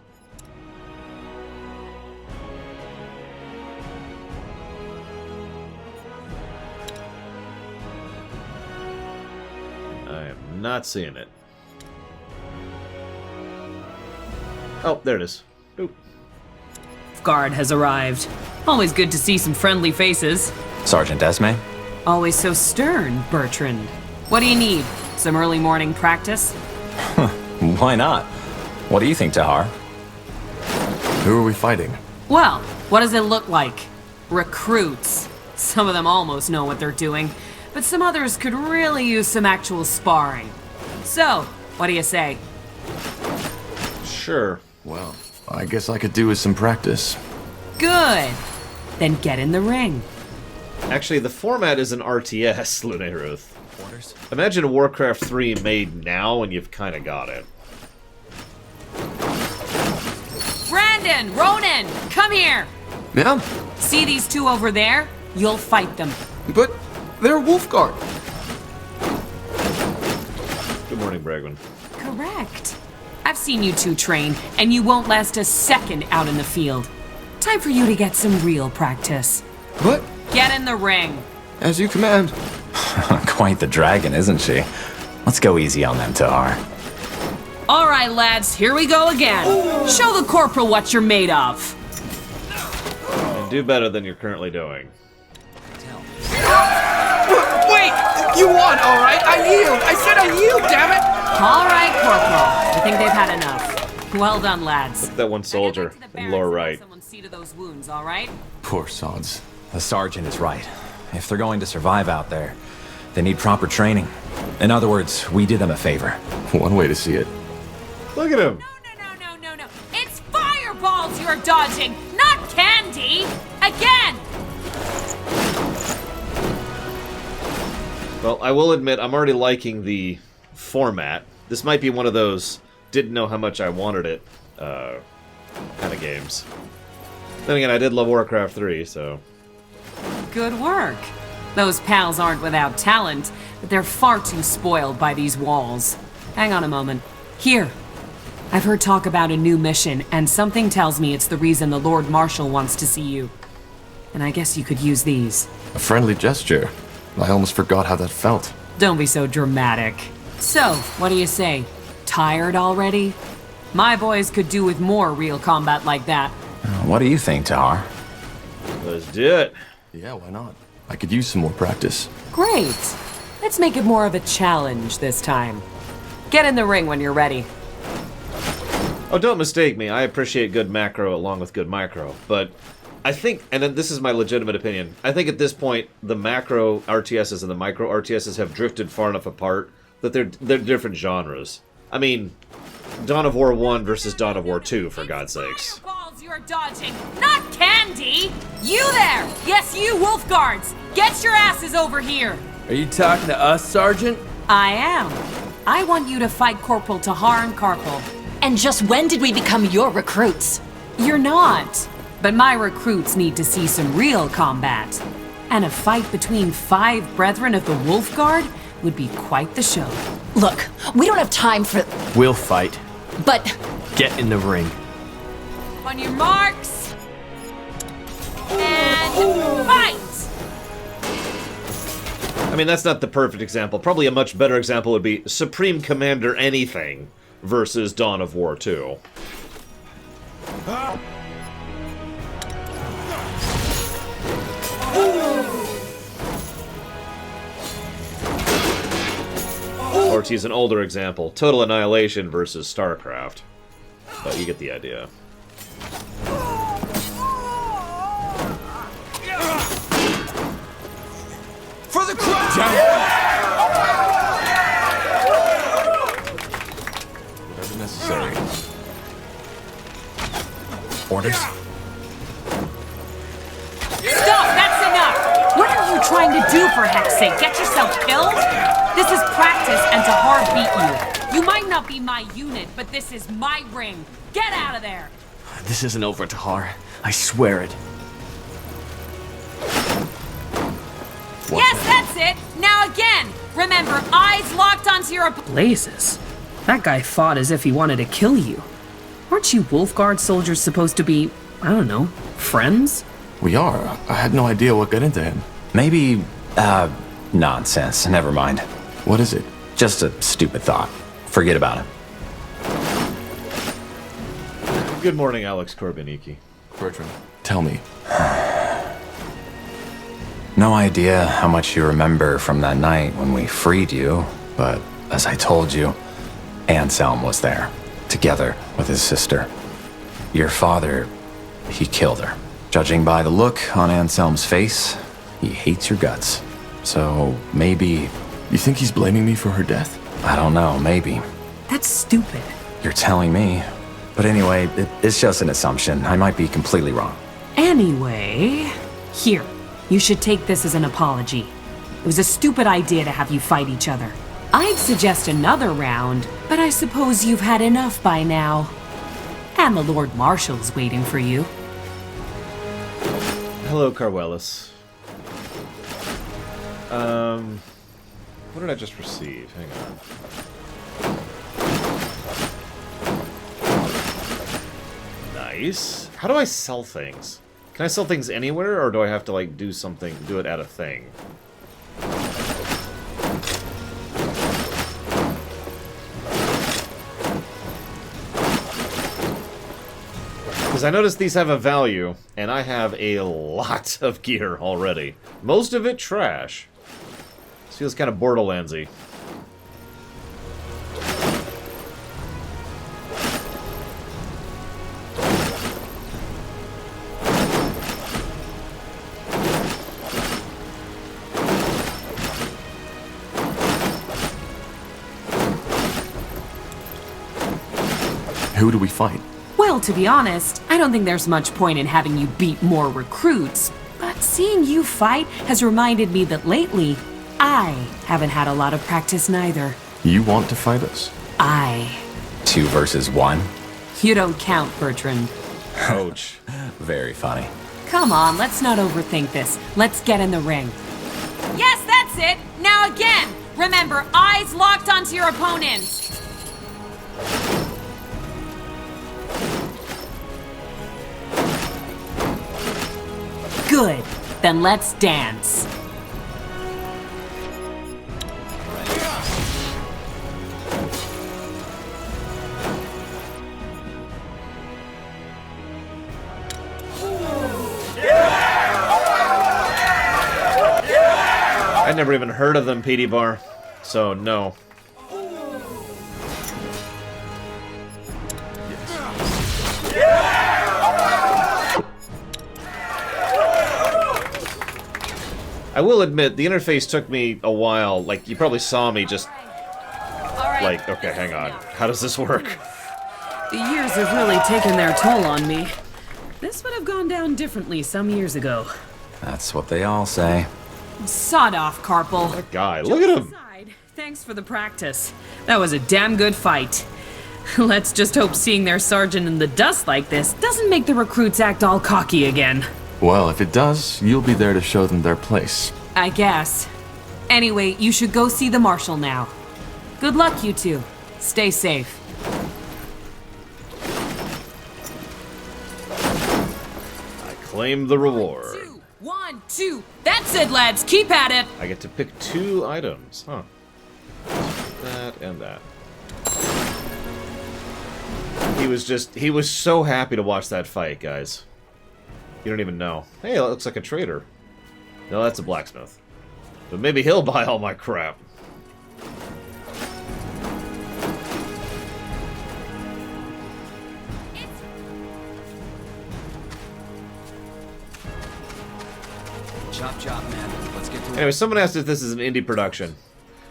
I am not seeing it. Oh, there it is. Boop. Guard has arrived. Always good to see some friendly faces. Sergeant Esme? Always so stern, Bertrand. What do you need? Some early morning practice? Why not? What do you think, Tahar? Who are we fighting? Well, what does it look like? Recruits. Some of them almost know what they're doing, but some others could really use some actual sparring. So, what do you say? Sure. Well, I guess I could do with some practice. Good. Then get in the ring. Actually, the format is an RTS, Lune Ruth. Imagine a Warcraft 3 made now and you've kind of got it. Brandon, Ronan, come here. Ma'am? See these two over there? You'll fight them. But they're Wolfguard. Good morning, Bragman. Correct. I've seen you two train, and you won't last a second out in the field. Time for you to get some real practice. What? Get in the ring. As you command. Quite the dragon, isn't she? Let's go easy on them, Tahar. All right, lads, here we go again. Show the corporal what you're made of. And do better than you're currently doing. Wait! You won, all right? I yield! I said I yield, damn it! All right, corporal. I think they've had enough. Well done, lads. Look at that one soldier in lower right. Someone see to those wounds, all right? Poor sods. The sergeant is right. If they're going to survive out there, they need proper training. In other words, we did them a favor. One way to see it. Look at him! No. It's fireballs you're dodging, not candy! Again! Well, I will admit, I'm already liking the format. This might be one of those didn't know how much I wanted it kind of games. Then again, I did love Warcraft 3, so... Good work. Those pals aren't without talent, but they're far too spoiled by these walls. Hang on a moment. Here. I've heard talk about a new mission, and something tells me it's the reason the Lord Marshal wants to see you. And I guess you could use these. A friendly gesture. I almost forgot how that felt. Don't be so dramatic. So, what do you say? Tired already? My boys could do with more real combat like that. What do you think, Tahar? Let's do it. Yeah, why not? I could use some more practice. Great. Let's make it more of a challenge this time. Get in the ring when you're ready. Oh, don't mistake me. I appreciate good macro along with good micro. But I think, and this is my legitimate opinion, I think at this point, the macro RTSs and the micro RTSs have drifted far enough apart that they're different genres. I mean, Dawn of War 1 versus Dawn of War 2, for God's sakes. Fireballs you're dodging, not candy! You there! Yes, you, Wolf Guards! Get your asses over here! Are you talking to us, Sergeant? I am. I want you to fight Corporal Tahar and Karpal. And just when did we become your recruits? You're not. But my recruits need to see some real combat. And a fight between 5 brethren of the Wolf Guard would be quite the show. Look, we don't have time for... We'll fight. But... Get in the ring. On your marks... And... fight! I mean, that's not the perfect example. Probably a much better example would be Supreme Commander Anything versus Dawn of War 2. Or to use an older example, Total Annihilation versus StarCraft. But you get the idea. For the crowd! Whatever necessary. Orders? Stop! That's enough! What are you trying to do, for heck's sake? Get yourself killed? This is practice, and Tahar beat you. You might not be my unit, but this is my ring. Get out of there! This isn't over, Tahar. I swear it. Yes, that's it! Now again! Remember, eyes locked onto your... Blazes. That guy fought as if he wanted to kill you. Aren't you Wolf Guard soldiers supposed to be, I don't know, friends? We are. I had no idea what got into him. Maybe, nonsense. Never mind. What is it? Just a stupid thought. Forget about it. Good morning, Alex Korbaniki. Bertrand, tell me. No idea how much you remember from that night when we freed you, but as I told you, Anselm was there, together with his sister. Your father, he killed her. Judging by the look on Anselm's face, he hates your guts. So maybe... You think he's blaming me for her death? I don't know, maybe. That's stupid. You're telling me. But anyway, it's just an assumption. I might be completely wrong. Anyway, here. You should take this as an apology. It was a stupid idea to have you fight each other. I'd suggest another round, but I suppose you've had enough by now. And the Lord Marshal's waiting for you. Hello, Carwellis. What did I just receive? Hang on. Nice. How do I sell things? Can I sell things anywhere, or do I have to, like, do something, do it at a thing? Because I noticed these have a value, and I have a lot of gear already. Most of it trash. This feels kind of Borderlandsy. Who do we fight? Well, to be honest, I don't think there's much point in having you beat more recruits, but seeing you fight has reminded me that lately, I haven't had a lot of practice neither. You want to fight us? 2 versus 1? You don't count, Bertrand. Ouch. Very funny. Come on, let's not overthink this. Let's get in the ring. Yes, that's it! Now again! Remember, eyes locked onto your opponents! Good. Then let's dance. I'd never even heard of them, PD Bar, so no. I will admit, the interface took me a while. Like, you probably saw me just... Like, okay, hang on. How does this work? The years have really taken their toll on me. This would have gone down differently some years ago. That's what they all say. Sod off, Carpal. That guy, look at him! Thanks for the practice. That was a damn good fight. Let's just hope seeing their sergeant in the dust like this doesn't make the recruits act all cocky again. Well, if it does, you'll be there to show them their place. I guess. Anyway, you should go see the marshal now. Good luck, you two. Stay safe. I claim the reward. 1, 2. That's it, lads. Keep at it. I get to pick 2 items, huh? That and that. He was so happy to watch that fight, guys. You don't even know. Hey, that looks like a trader. No, that's a blacksmith. But maybe he'll buy all my crap. Chop chop, man. Let's get to it. Anyway, someone asked if this is an indie production.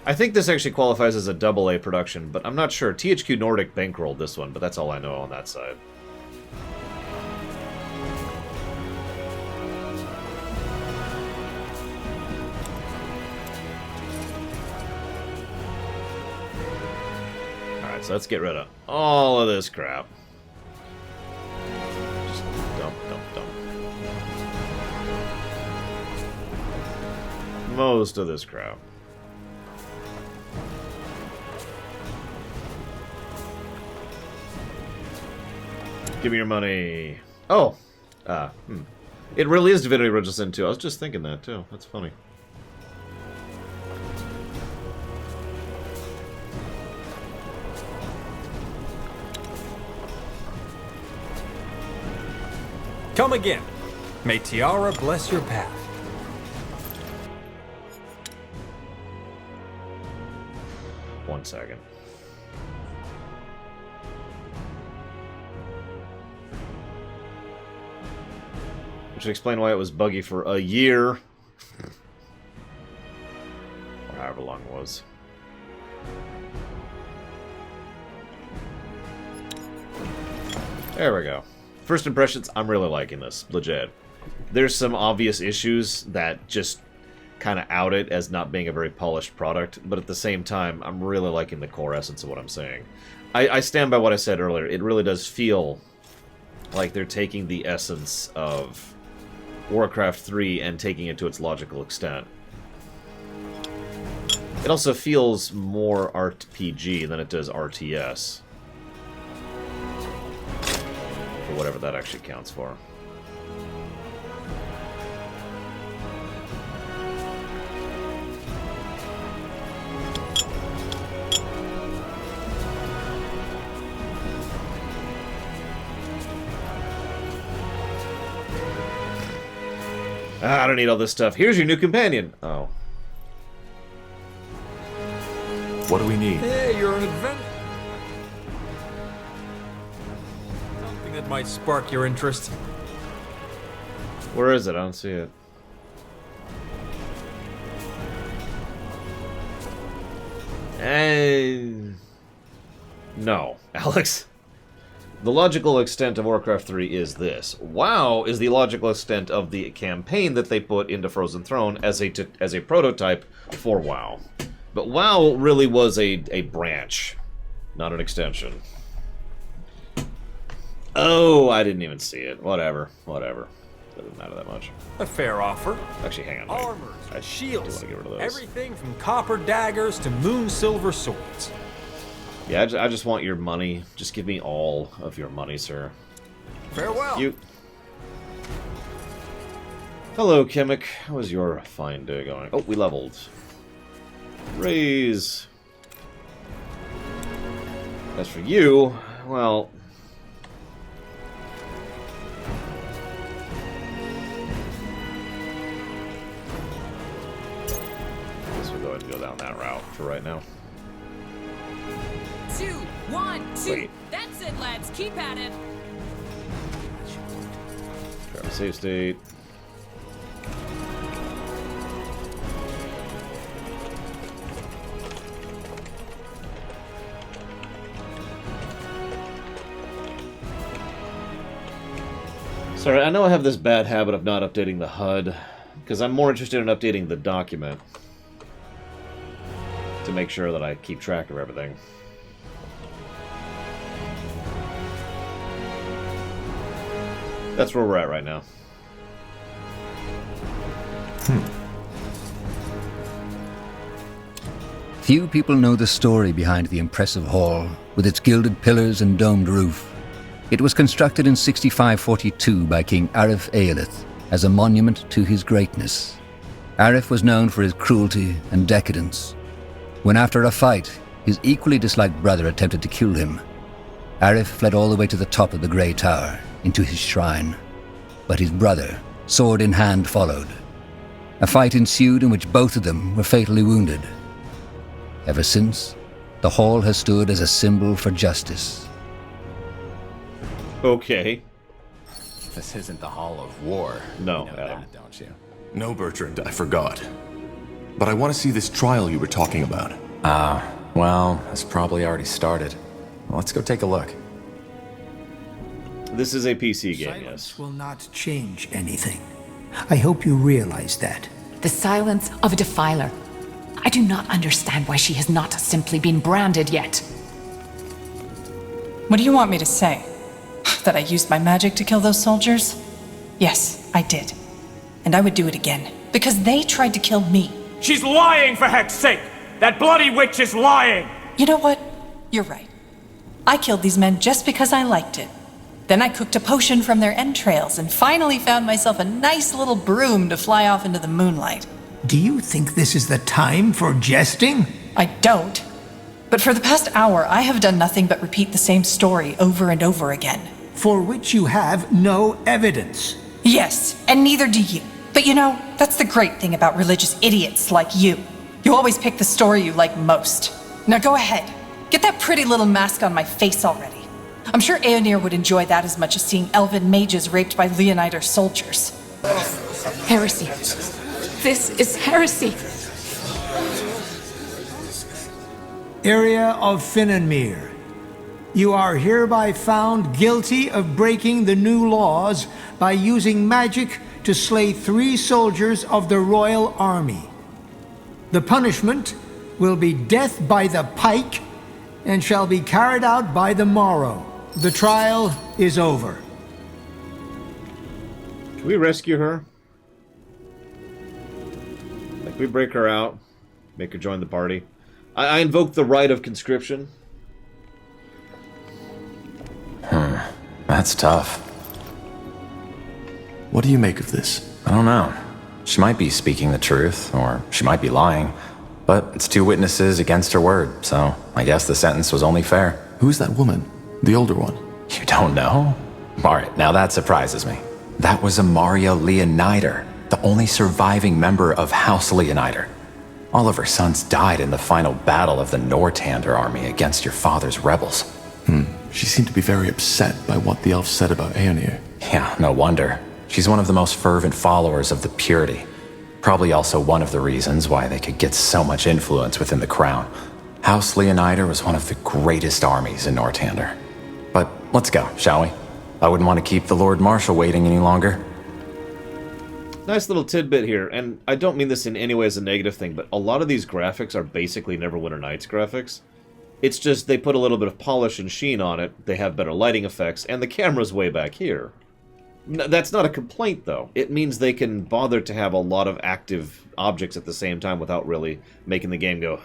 I think this actually qualifies as a AA production, but I'm not sure. THQ Nordic bankrolled this one, but that's all I know on that side. Alright, so let's get rid of all of this crap. Just dump, dump, dump. Most of this crap. Give me your money. Oh! It really is Divinity Original Sin 2. I was just thinking that, too. That's funny. Come again. May Tiara bless your path. One second. Which would explain why it was buggy for a year. Or however long it was. There we go. First impressions, I'm really liking this. Legit. There's some obvious issues that just kind of out it as not being a very polished product, but at the same time, I'm really liking the core essence of what I'm saying. I stand by what I said earlier. It really does feel like they're taking the essence of Warcraft 3 and taking it to its logical extent. It also feels more RPG than it does RTS. For whatever that actually counts for. I don't need all this stuff. Here's your new companion. Oh. What do we need? Hey, you're an adventurer. Something that might spark your interest. Where is it? I don't see it. No. Alex. The logical extent of Warcraft 3 is this. WoW is the logical extent of the campaign that they put into Frozen Throne as a prototype for WoW. But WoW really was a branch, not an extension. Oh, I didn't even see it. Whatever. Doesn't matter that much. A fair offer. Actually, hang on. Wait. Armors, shields, do want to get rid of those. everything from copper daggers to moon silver swords. Yeah, I just want your money. Just give me all of your money, sir. Farewell. You. Hello, Kimmick. How was your fine day going? Oh, we leveled. Raise. As for you, well... I guess we'll go ahead and go down that route for right now. 2, 1, 2. Wait. That's it, lads. Keep at it. Grab a save state. Sorry, I know I have this bad habit of not updating the HUD, because I'm more interested in updating the document to make sure that I keep track of everything. That's where we're at right now. Few people know the story behind the impressive hall, with its gilded pillars and domed roof. It was constructed in 6542 by King Arif Eolith as a monument to his greatness. Arif was known for his cruelty and decadence. When after a fight, his equally disliked brother attempted to kill him, Arif fled all the way to the top of the Grey Tower, into his shrine. But his brother, sword in hand, followed. A fight ensued in which both of them were fatally wounded. Ever since, the hall has stood as a symbol for justice. Okay. This isn't the Hall of War. No, you know that, don't you? No, Bertrand, I forgot. But I want to see this trial you were talking about. Well, it's probably already started. Let's go take a look. This is a PC game, Silence yes. will not change anything. I hope you realize that. The silence of a defiler. I do not understand why she has not simply been branded yet. What do you want me to say? That I used my magic to kill those soldiers? Yes, I did. And I would do it again. Because they tried to kill me. She's lying, for heck's sake! That bloody witch is lying! You know what? You're right. I killed these men just because I liked it. Then I cooked a potion from their entrails and finally found myself a nice little broom to fly off into the moonlight. Do you think this is the time for jesting? I don't. But for the past hour, I have done nothing but repeat the same story over and over again. For which you have no evidence. Yes, and neither do you. But you know, that's the great thing about religious idiots like you. You always pick the story you like most. Now go ahead. Get that pretty little mask on my face already. I'm sure Aeonir would enjoy that as much as seeing elven mages raped by Leonider soldiers. Heresy. This is heresy. Area of Finnenmere. You are hereby found guilty of breaking the new laws by using magic to slay 3 soldiers of the royal army. The punishment will be death by the pike and shall be carried out by the morrow. The trial is over. Can we rescue her? Like, we break her out, make her join the party. I invoke the right of conscription. That's tough. What do you make of this? I don't know. She might be speaking the truth, or she might be lying. But it's 2 witnesses against her word, so I guess the sentence was only fair. Who's that woman? The older one? You don't know? Alright, now that surprises me. That was Amaria Leonider, the only surviving member of House Leonider. All of her sons died in the final battle of the Nortander army against your father's rebels. She seemed to be very upset by what the elves said about Aeonir. Yeah, no wonder. She's one of the most fervent followers of the Purity. Probably also one of the reasons why they could get so much influence within the crown. House Leonider was one of the greatest armies in Nortander. But let's go, shall we? I wouldn't want to keep the Lord Marshal waiting any longer. Nice little tidbit here, and I don't mean this in any way as a negative thing, but a lot of these graphics are basically Neverwinter Nights graphics. It's just they put a little bit of polish and sheen on it, they have better lighting effects, and the camera's way back here. That's not a complaint, though. It means they can bother to have a lot of active objects at the same time without really making the game go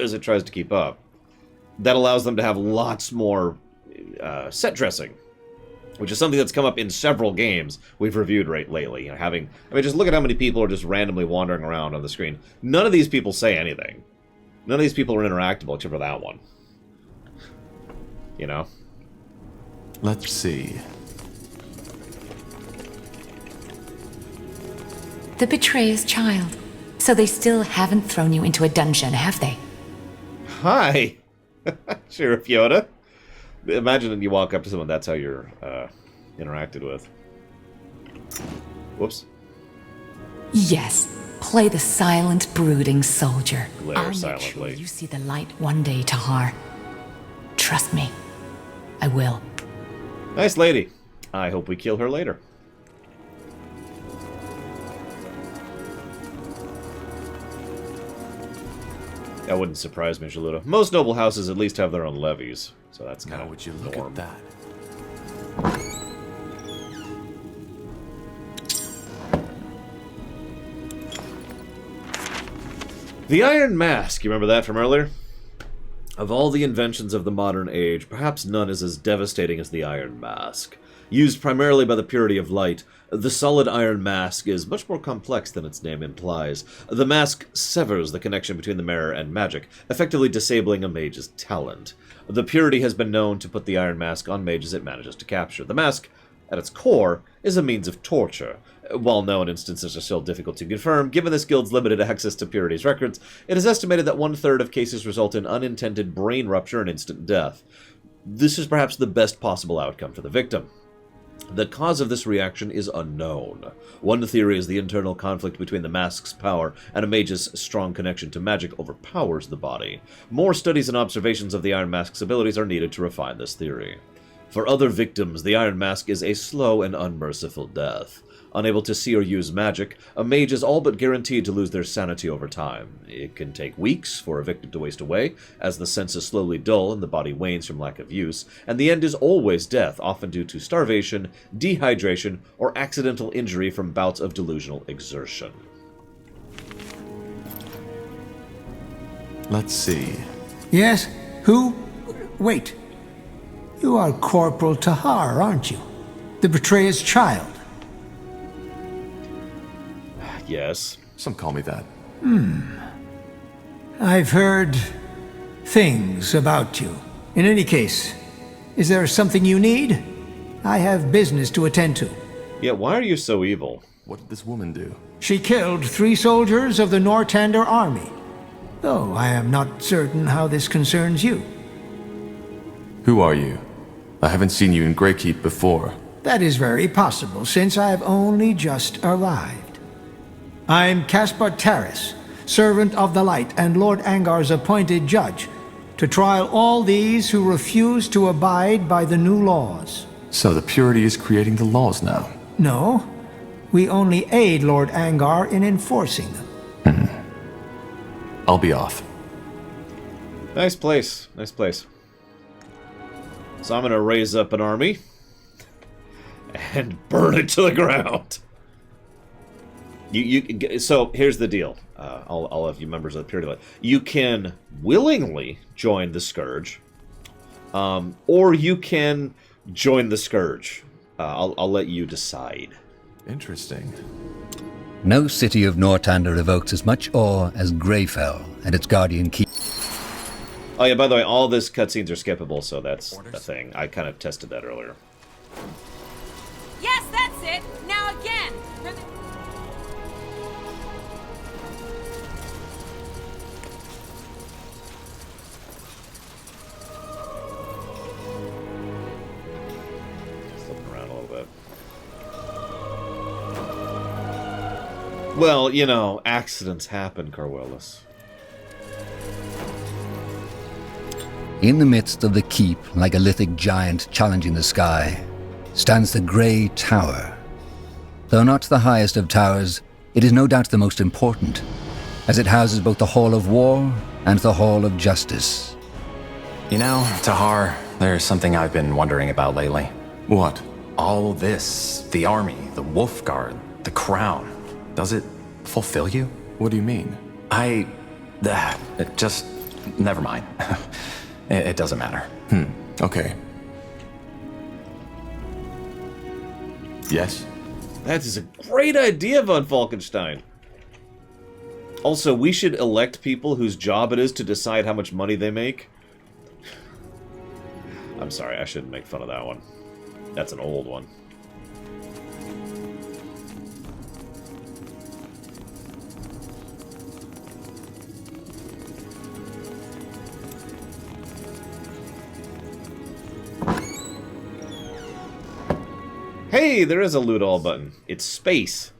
as it tries to keep up. That allows them to have lots more set dressing which is something that's come up in several games we've reviewed lately. You know, just look at how many people are just randomly wandering around on the screen. None of these people say anything. None of these people are interactable except for that one. You know? Let's see. The betrayer's child. So they still haven't thrown you into a dungeon, have they? Hi! Sheriff Yoda. Imagine that you walk up to someone, that's how you're interacted with. Whoops. Yes. Play the silent, brooding soldier. Glare I'll silently. make sure you see the light one day, Tahar. Trust me. I will. Nice lady. I hope we kill her later. That wouldn't surprise me, Shaluda. Most noble houses at least have their own levies, so that's kind of would you look norm. at that? The Iron Mask, you remember that from earlier? Of all the inventions of the modern age, perhaps none is as devastating as the Iron Mask. Used primarily by the purity of light, the solid iron mask is much more complex than its name implies. The mask severs the connection between the mirror and magic, effectively disabling a mage's talent. The purity has been known to put the iron mask on mages it manages to capture. The mask, at its core, is a means of torture. While known instances are still difficult to confirm, given this guild's limited access to Purity's records, it is estimated that 1/3 of cases result in unintended brain rupture and instant death. This is perhaps the best possible outcome for the victim. The cause of this reaction is unknown. One theory is the internal conflict between the mask's power and a mage's strong connection to magic overpowers the body. More studies and observations of the Iron Mask's abilities are needed to refine this theory. For other victims, the Iron Mask is a slow and unmerciful death. Unable to see or use magic, a mage is all but guaranteed to lose their sanity over time. It can take weeks for a victim to waste away, as the senses slowly dull and the body wanes from lack of use, and the end is always death, often due to starvation, dehydration, or accidental injury from bouts of delusional exertion. Let's see. Yes? Who? Wait. You are Corporal Tahar, aren't you? The betrayer's child. Yes. Some call me that. I've heard things about you. In any case, is there something you need? I have business to attend to. Yeah, why are you so evil? What did this woman do? She killed 3 soldiers of the Nortander army. Though I am not certain how this concerns you. Who are you? I haven't seen you in Greykeep before. That is very possible, since I've only just arrived. I'm Caspar Taris, servant of the light and Lord Angar's appointed judge, to trial all these who refuse to abide by the new laws. So the Purity is creating the laws now? No, we only aid Lord Angar in enforcing them. I'll be off. Nice place. Nice place. So I'm going to raise up an army and burn it to the ground. So here's the deal. All of you members of the Purity Light. You can willingly join the Scourge, or you can join the Scourge. I'll let you decide. Interesting. No city of Nortander evokes as much awe as Greyfell and its guardian keep. Oh yeah, by the way, all this cutscenes are skippable, so that's the thing. I kind of tested that earlier. Yes, that's it. Now again. For the Flipping around a little bit. Well, you know, accidents happen, Carwellus. In the midst of the keep, like a lithic giant challenging the sky, stands the Grey Tower. Though not the highest of towers, it is no doubt the most important, as it houses both the Hall of War and the Hall of Justice. You know, Tahar, there's something I've been wondering about lately. What? All this, the army, the Wolf Guard, the crown, does it fulfill you? What do you mean? Never mind. It doesn't matter. Okay. Yes? That is a great idea, von Falkenstein. Also, we should elect people whose job it is to decide how much money they make. I'm sorry, I shouldn't make fun of that one. That's an old one. Hey, there is a loot all button. It's space.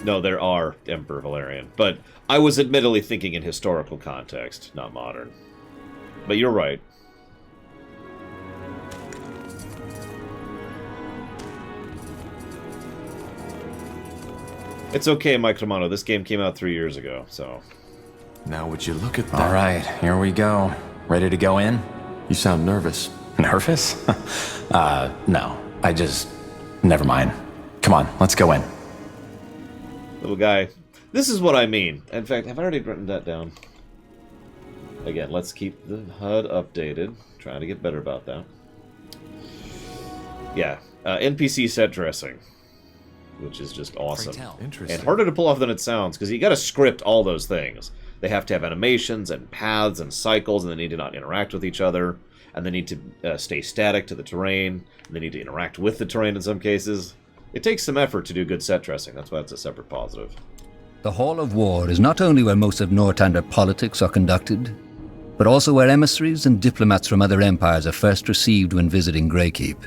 No, there are Emperor Valerian, but I was admittedly thinking in historical context, not modern. But you're right. It's okay, Mike Romano. This game came out 3 years ago, so... Now would you look at that? All right, here we go. Ready to go in? You sound nervous. Nervous? No. I just... Never mind. Come on, let's go in. Little guy. This is what I mean. In fact, have I already written that down? Again, let's keep the HUD updated. Trying to get better about that. Yeah. NPC set dressing. Which is just awesome. Interesting. And harder to pull off than it sounds, because you gotta script all those things. They have to have animations and paths and cycles, and they need to not interact with each other, and they need to stay static to the terrain, and they need to interact with the terrain in some cases. It takes some effort to do good set dressing, that's why it's a separate positive. The Hall of War is not only where most of Northander politics are conducted, but also where emissaries and diplomats from other empires are first received when visiting Greykeep.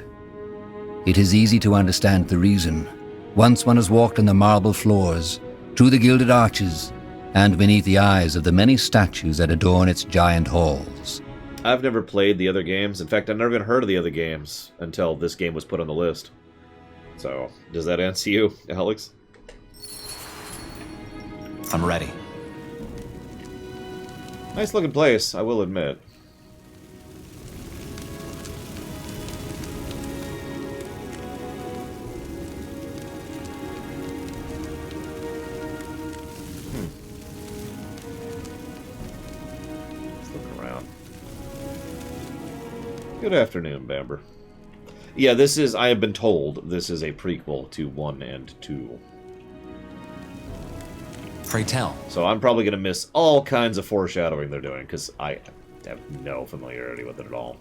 It is easy to understand the reason. Once one has walked on the marble floors, through the gilded arches, and beneath the eyes of the many statues that adorn its giant halls. I've never played the other games. In fact, I've never even heard of the other games until this game was put on the list. So, does that answer you, Alex? I'm ready. Nice looking place, I will admit. Good afternoon, Bamber. Yeah, this is, I have been told, this is a prequel to 1 and 2. Pray tell. So I'm probably going to miss all kinds of foreshadowing they're doing, because I have no familiarity with it at all.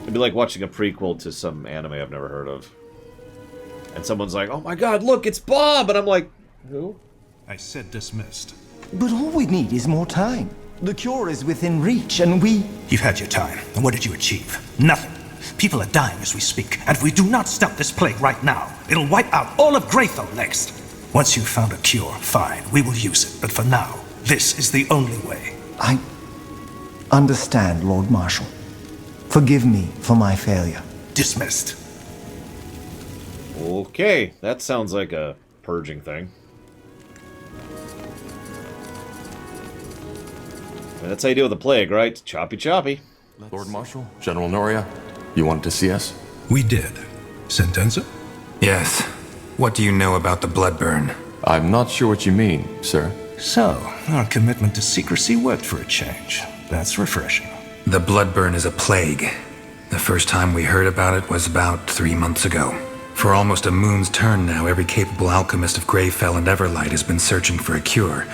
It'd be like watching a prequel to some anime I've never heard of. And someone's like, oh my god, look, it's Bob! And I'm like, who? I said dismissed. But all we need is more time. The cure is within reach, and we... You've had your time, and what did you achieve? Nothing. People are dying as we speak, and if we do not stop this plague right now, it'll wipe out all of Greythal next. Once you've found a cure, fine, we will use it, but for now, this is the only way. I understand, Lord Marshal. Forgive me for my failure. Dismissed. Okay, that sounds like a purging thing. I mean, that's how you deal with the plague, right? Choppy choppy. Lord Marshal, General Noria, you wanted to see us? We did. Sentenza? Yes. What do you know about the Bloodburn? I'm not sure what you mean, sir. So, our commitment to secrecy worked for a change. That's refreshing. The Bloodburn is a plague. The first time we heard about it was about 3 months ago. For almost a moon's turn now, every capable alchemist of Greyfell and Everlight has been searching for a cure,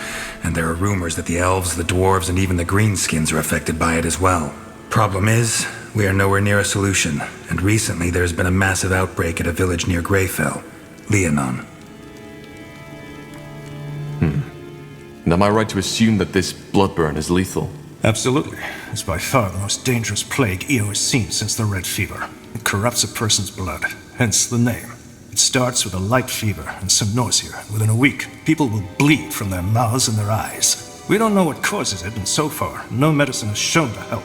and there are rumors that the elves, the dwarves, and even the greenskins are affected by it as well. Problem is, we are nowhere near a solution, and recently there's been a massive outbreak at a village near Greyfell, Leonon. And am I right to assume that this Bloodburn is lethal? Absolutely. It's by far the most dangerous plague EO has seen since the Red Fever. It corrupts a person's blood, hence the name. It starts with a light fever and some nausea. Within a week, people will bleed from their mouths and their eyes. We don't know what causes it, and so far, no medicine has shown to help.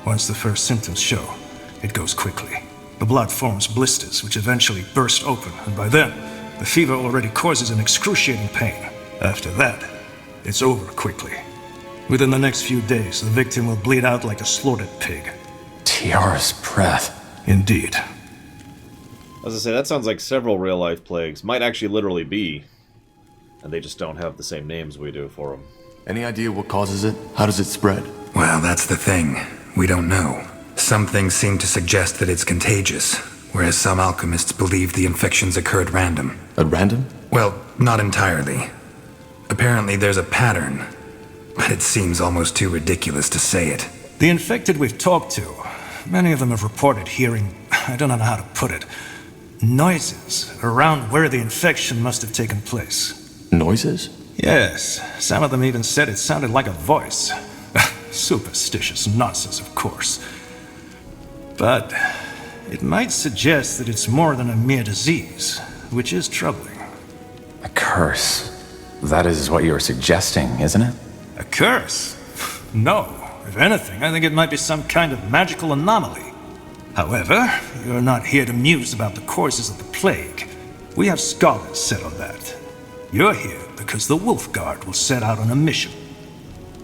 Once the first symptoms show, it goes quickly. The blood forms blisters, which eventually burst open, and by then, the fever already causes an excruciating pain. After that, it's over quickly. Within the next few days, the victim will bleed out like a slaughtered pig. Tiara's breath. Indeed. As I say, that sounds like several real-life plagues. Might actually literally be. And they just don't have the same names we do for them. Any idea what causes it? How does it spread? Well, that's the thing. We don't know. Some things seem to suggest that it's contagious, whereas some alchemists believe the infections occur at random. At random? Well, not entirely. Apparently there's a pattern, but it seems almost too ridiculous to say it. The infected we've talked to, many of them have reported hearing, I don't know how to put it, noises around where the infection must have taken place. Noises? Yes, some of them even said it sounded like a voice. Superstitious nonsense, of course. But it might suggest that it's more than a mere disease, which is troubling. A curse. That is what you were suggesting, isn't it? A curse? No. If anything, I think it might be some kind of magical anomaly. However, you're not here to muse about the causes of the plague. We have scholars set on that. You're here because the Wolfguard will set out on a mission.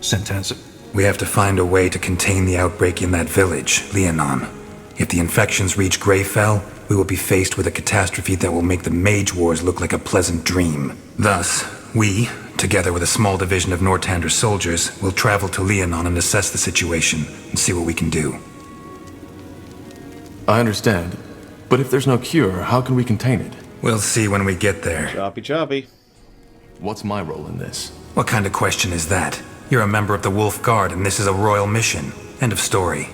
Sentenza? We have to find a way to contain the outbreak in that village, Leonon. If the infections reach Greyfell, we will be faced with a catastrophe that will make the Mage Wars look like a pleasant dream. Thus, we, together with a small division of Nortander's soldiers, will travel to Leonon and assess the situation and see what we can do. I understand. But if there's no cure, how can we contain it? We'll see when we get there. Choppy choppy. What's my role in this? What kind of question is that? You're a member of the Wolf Guard and this is a royal mission. End of story.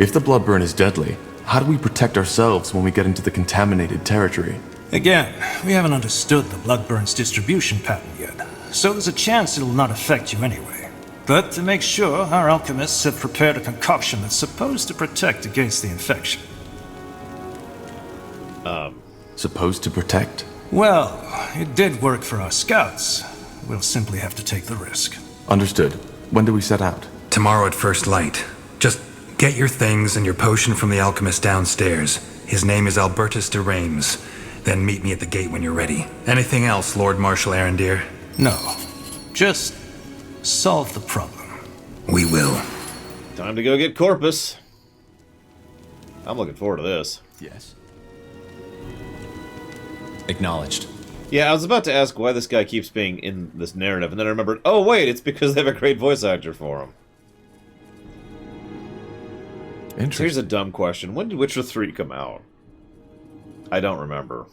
If the Bloodburn is deadly, how do we protect ourselves when we get into the contaminated territory? Again, we haven't understood the Bloodburn's distribution pattern yet, so there's a chance it'll not affect you anyway. But to make sure, our alchemists have prepared a concoction that's supposed to protect against the infection. Supposed to protect? Well, it did work for our scouts. We'll simply have to take the risk. Understood. When do we set out? Tomorrow at first light. Just get your things and your potion from the alchemist downstairs. His name is Albertus de Reims. Then meet me at the gate when you're ready. Anything else, Lord Marshal Arendir? No. Just solve the problem. We will. Time to go get Corpus. I'm looking forward to this. Yes. Acknowledged. Yeah, I was about to ask why this guy keeps being in this narrative, and then I remembered, oh wait, it's because they have a great voice actor for him. Interesting. Here's a dumb question. When did Witcher 3 come out? I don't remember.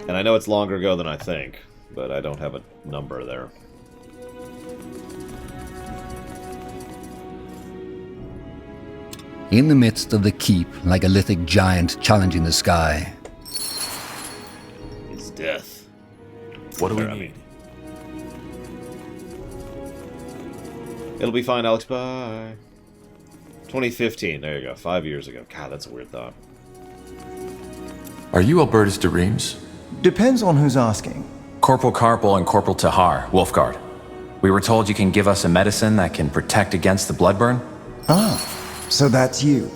And I know it's longer ago than I think, but I don't have a number there. In the midst of the keep, like a lithic giant challenging the sky, It's death. What do we need? It'll be fine, Alex. Bye. 2015. There you go. 5 years ago. God, that's a weird thought. Are you Albertus de Reims? Depends on who's asking. Corporal Carpel and Corporal Tahar, Wolfguard. We were told you can give us a medicine that can protect against the bloodburn. Ah, so that's you.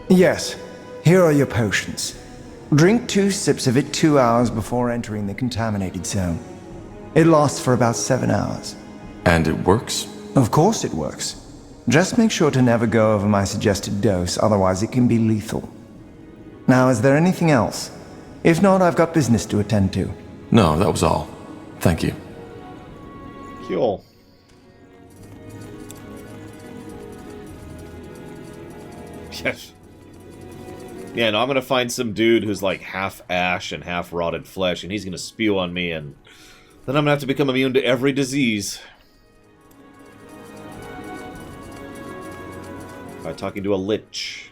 Yes, here are your potions. Drink 2 sips of it 2 hours before entering the contaminated zone. It lasts for about 7 hours. And it works? Of course it works. Just make sure to never go over my suggested dose, otherwise it can be lethal. Now, is there anything else? If not, I've got business to attend to. No, that was all. Thank you. Cool. Yes. Yeah, no, I'm gonna find some dude who's like half ash and half rotted flesh, and he's gonna spew on me, and then I'm gonna have to become immune to every disease. By talking to a lich.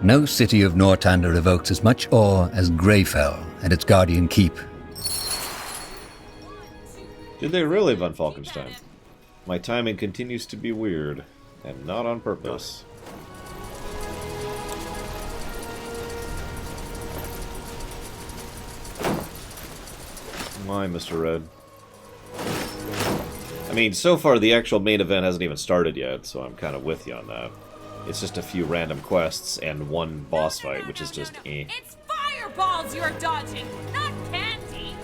no city of Nortander evokes as much awe as Greyfell and its guardian keep. Did they really, Von Falkenstein? My timing continues to be weird, and not on purpose. My Mr. Red. I mean, so far the actual main event hasn't even started yet, so I'm kind of with you on that. It's just a few random quests and one boss fight, which is just eh. It's fireballs you're dodging, not candy.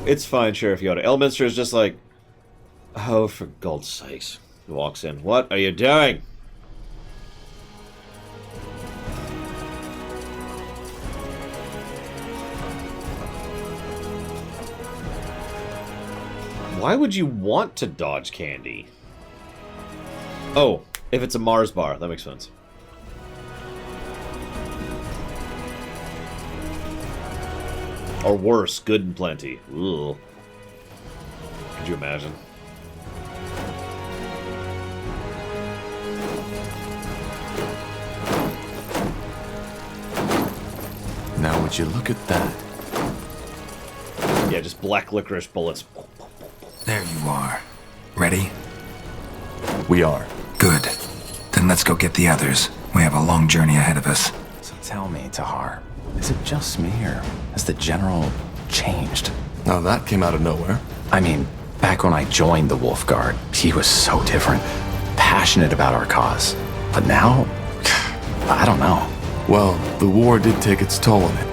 It's fine, Sheriff Yoda. Elminster is just like, oh, for God's sakes. He walks in. What are you doing? Why would you want to dodge candy? Oh, if it's a Mars bar, that makes sense. Or worse, good and plenty. Ugh. Could you imagine? Now would you look at that? Yeah, just black licorice bullets. There you are. Ready? We are. Good. Then let's go get the others. We have a long journey ahead of us. So tell me, Tahar, is it just me, or has the General changed? Now that came out of nowhere. I mean, back when I joined the Wolf Guard, he was so different. Passionate about our cause. But now, I don't know. Well, the war did take its toll on it.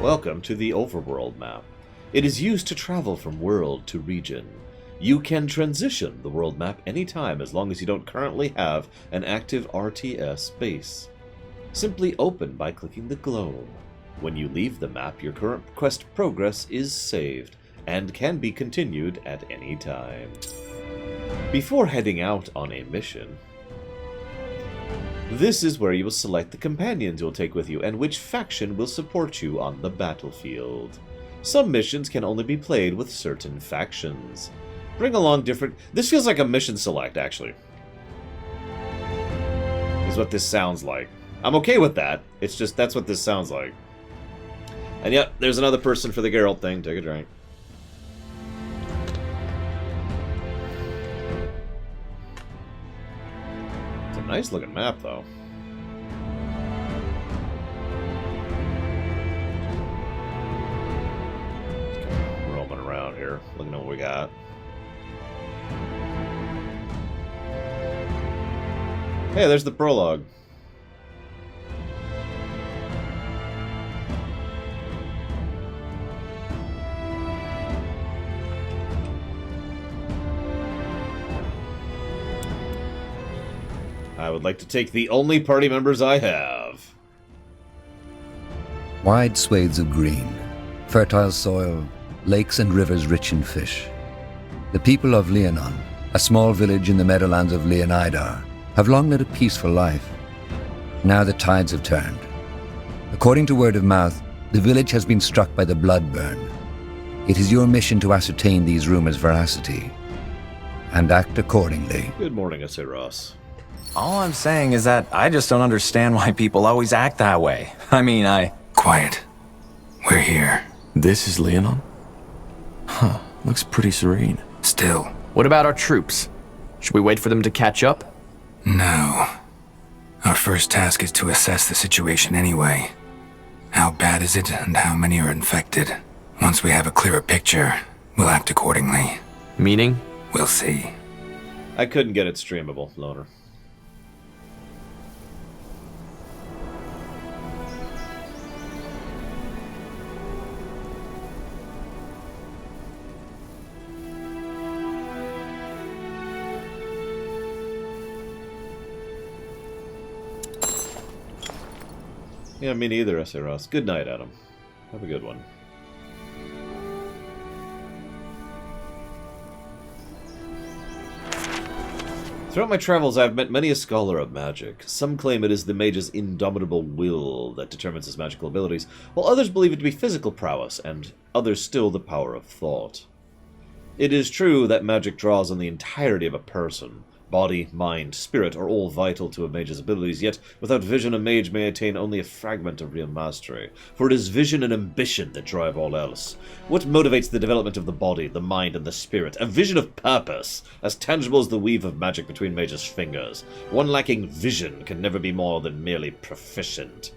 Welcome to the Overworld map. It is used to travel from world to region. You can transition the world map anytime as long as you don't currently have an active RTS base. Simply open by clicking the globe. When you leave the map, your current quest progress is saved and can be continued at any time. Before heading out on a mission, this is where you will select the companions you'll take with you and which faction will support you on the battlefield. Some missions can only be played with certain factions. Bring along different... This feels like a mission select, actually. Is what this sounds like. I'm okay with that. It's just, that's what this sounds like. And yep, there's another person for the Geralt thing. Take a drink. It's a nice looking map, though. Just kind of roaming around here, looking at what we got. Hey, there's the prologue. I would like to take the only party members I have. Wide swathes of green, fertile soil, lakes and rivers rich in fish. The people of Leonon, a small village in the meadowlands of Leonidar, have long led a peaceful life. Now the tides have turned. According to word of mouth, the village has been struck by the blood burn. It is your mission to ascertain these rumors' veracity and act accordingly. Good morning, Ross. All I'm saying is that I just don't understand why people always act that way. I mean, Quiet. We're here. This is Leonon? Huh, looks pretty serene. Still. What about our troops? Should we wait for them to catch up? No. Our first task is to assess the situation anyway. How bad is it, and how many are infected? Once we have a clearer picture, we'll act accordingly. Meaning? We'll see. I couldn't get it streamable, Loner. Yeah, me neither, S.A. Ross. Good night, Adam. Have a good one. Throughout my travels, I have met many a scholar of magic. Some claim it is the mage's indomitable will that determines his magical abilities, while others believe it to be physical prowess, and others still the power of thought. It is true that magic draws on the entirety of a person. Body, mind, spirit are all vital to a mage's abilities, yet without vision a mage may attain only a fragment of real mastery, for it is vision and ambition that drive all else. What motivates the development of the body, the mind, and the spirit? A vision of purpose, as tangible as the weave of magic between mages' fingers. One lacking vision can never be more than merely proficient.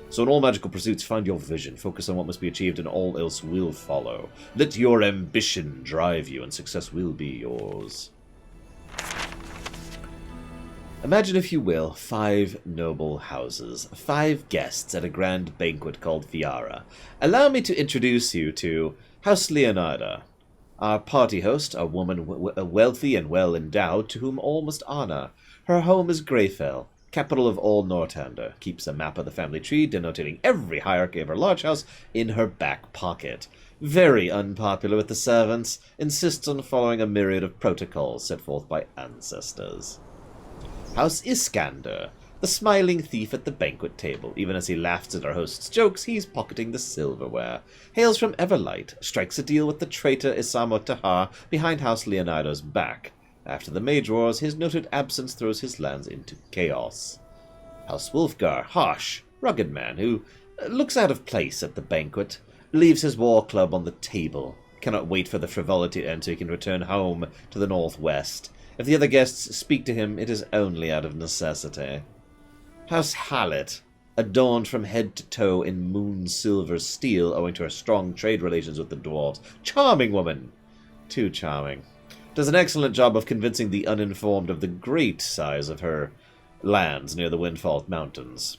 So in all magical pursuits, find your vision, focus on what must be achieved, and all else will follow. Let your ambition drive you, and success will be yours. Imagine, if you will, 5 noble houses, 5 guests at a grand banquet called Viara. Allow me to introduce you to House Leonarda. Our party host, a woman wealthy and well endowed, to whom all must honor. Her home is Greyfell, capital of all Northander, keeps a map of the family tree denoting every hierarchy of her lodge house in her back pocket. Very unpopular with the servants, insists on following a myriad of protocols set forth by ancestors. House Iskander, the smiling thief at the banquet table. Even as he laughs at our host's jokes, he's pocketing the silverware. Hails from Everlight, strikes a deal with the traitor Isamo Tahar behind House Leonardo's back. After the Mage Wars, his noted absence throws his lands into chaos. House Wulfgar, harsh, rugged man who looks out of place at the banquet, leaves his war club on the table, cannot wait for the frivolity to end so he can return home to the northwest. If the other guests speak to him, it is only out of necessity. House Hallett, adorned from head to toe in moon-silver steel owing to her strong trade relations with the dwarves. Charming woman! Too charming. Does an excellent job of convincing the uninformed of the great size of her lands near the Windfall Mountains.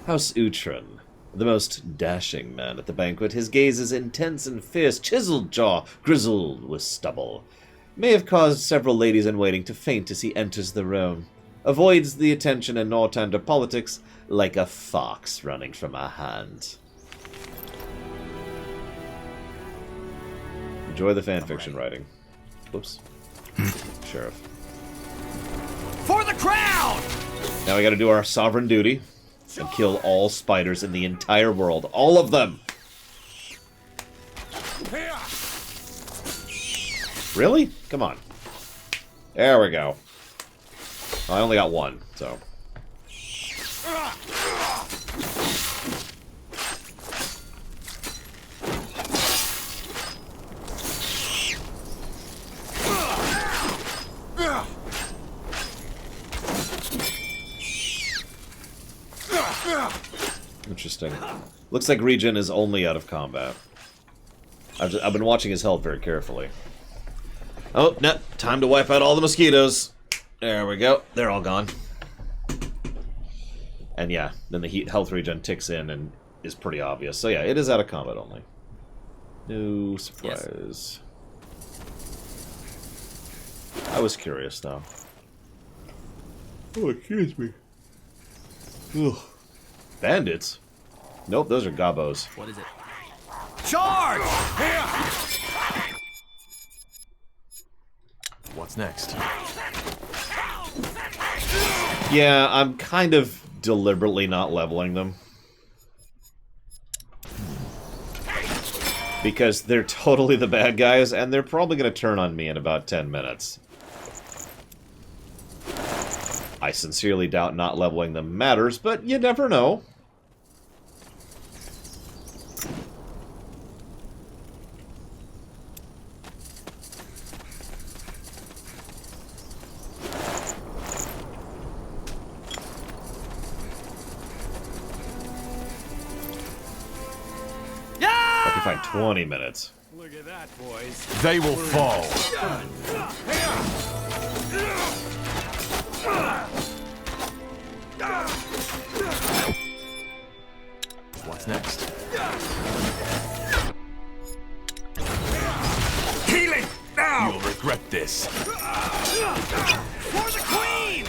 House Utrin, the most dashing man at the banquet, his gaze is intense and fierce, chiseled jaw, grizzled with stubble. May have caused several ladies-in-waiting to faint as he enters the room. Avoids the attention in Northander politics like a fox running from a hunt. Enjoy the fanfiction writing. Whoops. Sheriff. For the crown! Now we gotta do our sovereign duty and kill all spiders in the entire world. All of them! Really? Come on. There we go. I only got one, so. Interesting. Looks like Regen is only out of combat. I've been watching his health very carefully. Oh, no. Time to wipe out all the mosquitoes. There we go. They're all gone. And yeah, then the health regen ticks in and is pretty obvious. So yeah, it is out of combat only. No surprise. Yes. I was curious, though. Oh, excuse me. Ugh. Bandits? Nope, those are gobos. What is it? Charge! What's next? Yeah, I'm kind of deliberately not leveling them. Because they're totally the bad guys, and they're probably going to turn on me in about 10 minutes. I sincerely doubt not leveling them matters, but you never know. I can find 20 minutes. Look at that, boys. They will fall. What's next? Healing! Now! You'll regret this. For the queen!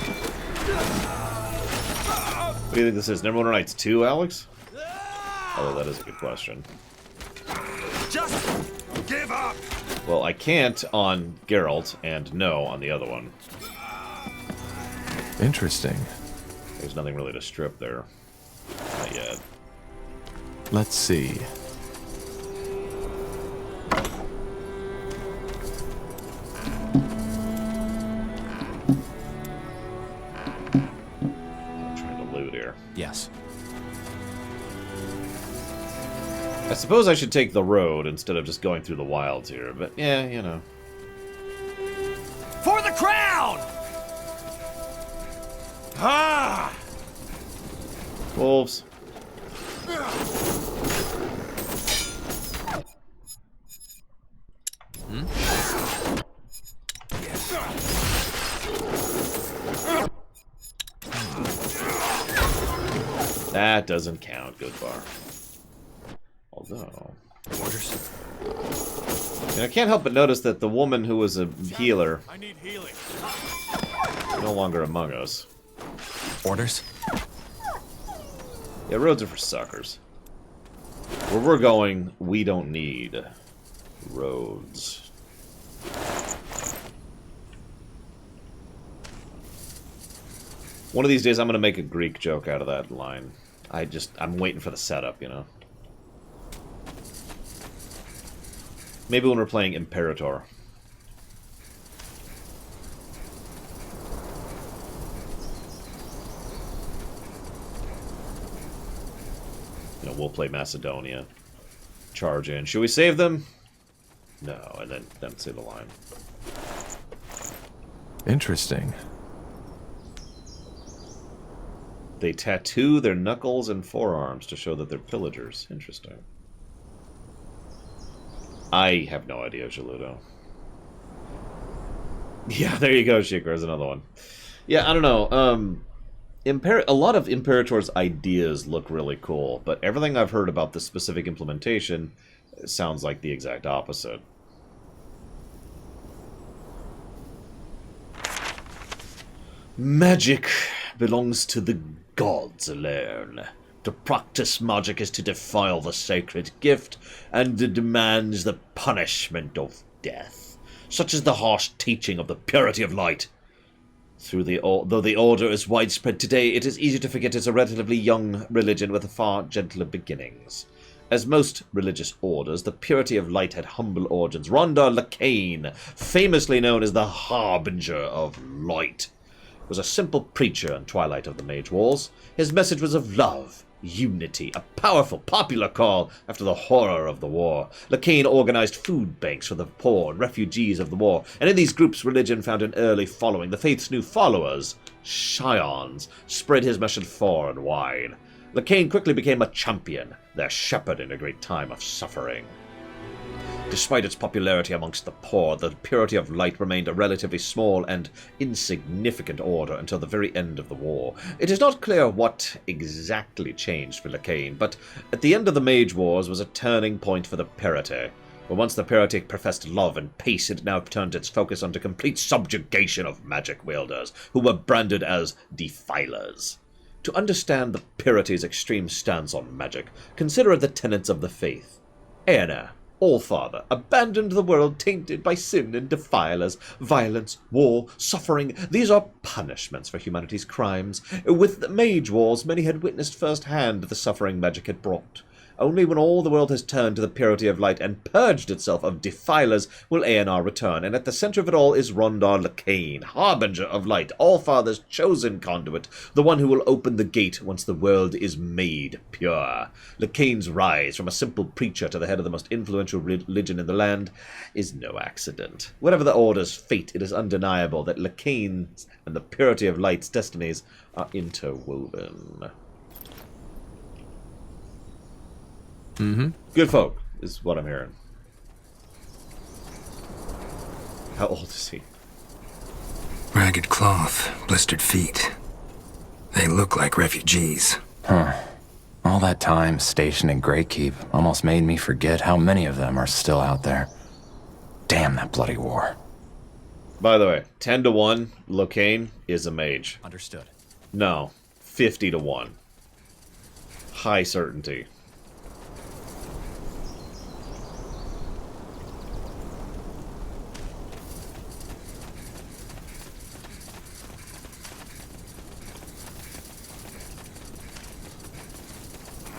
What do you think this is? Neverwinter Nights 2, Alex? Oh, that is a good question. Just give up! Well, I can't on Geralt, and no on the other one. Interesting. There's nothing really to strip there. Not yet. Let's see. I'm trying to loot here. Yes. I suppose I should take the road instead of just going through the wilds here, but yeah, you know. For the crown! Ah! Wolves. That doesn't count. Good bar. Although... Orders. I can't help but notice that the woman who was a healer... I need healing. No longer among us. Orders? Yeah, roads are for suckers. Where we're going, we don't need roads. One of these days I'm going to make a Greek joke out of that line. I'm waiting for the setup, you know. Maybe when we're playing Imperator. You know, we'll play Macedonia. Charge in. Should we save them? No, and then say the line. Interesting. They tattoo their knuckles and forearms to show that they're pillagers. Interesting. I have no idea, Jaludo. Yeah, there you go, Shikar. There's another one. Yeah, I don't know. A lot of Imperator's ideas look really cool, but everything I've heard about the specific implementation sounds like the exact opposite. Magic belongs to the gods alone. To practice magic is to defile the sacred gift, and it demands the punishment of death. Such is the harsh teaching of the purity of light. Though the order is widespread today, it is easy to forget it's a relatively young religion with far gentler beginnings. As most religious orders, the purity of light had humble origins. Rondar Lacane, famously known as the Harbinger of Light, was a simple preacher in Twilight of the Mage Wars. His message was of love, unity, a powerful, popular call after the horror of the war. Lacane organized food banks for the poor and refugees of the war, and in these groups religion found an early following. The faith's new followers, Scions, spread his message far and wide. Lacane quickly became a champion, their shepherd in a great time of suffering. Despite its popularity amongst the poor, the purity of light remained a relatively small and insignificant order until the very end of the war. It is not clear what exactly changed for Lacane, but at the end of the Mage Wars was a turning point for the purity. Where once the purity professed love and peace, it now turned its focus onto complete subjugation of magic wielders, who were branded as defilers. To understand the purity's extreme stance on magic, consider the tenets of the faith. Aener, All-Father, abandoned the world tainted by sin and defilers, violence, war, suffering. These are punishments for humanity's crimes. With the Mage Wars, many had witnessed firsthand the suffering magic had brought. Only when all the world has turned to the purity of light and purged itself of defilers will Aenar return, and at the center of it all is Rondar Lacane, Harbinger of Light, All-Father's chosen conduit, the one who will open the gate once the world is made pure. Lacane's rise from a simple preacher to the head of the most influential religion in the land is no accident. Whatever the Order's fate, it is undeniable that Lacane's and the purity of light's destinies are interwoven. Good folk, is what I'm hearing. How old is he? Ragged cloth, blistered feet. They look like refugees. Huh. All that time stationed in Greykeep almost made me forget how many of them are still out there. Damn that bloody war. By the way, 10-1, Locane is a mage. Understood. No, 50-1. High certainty.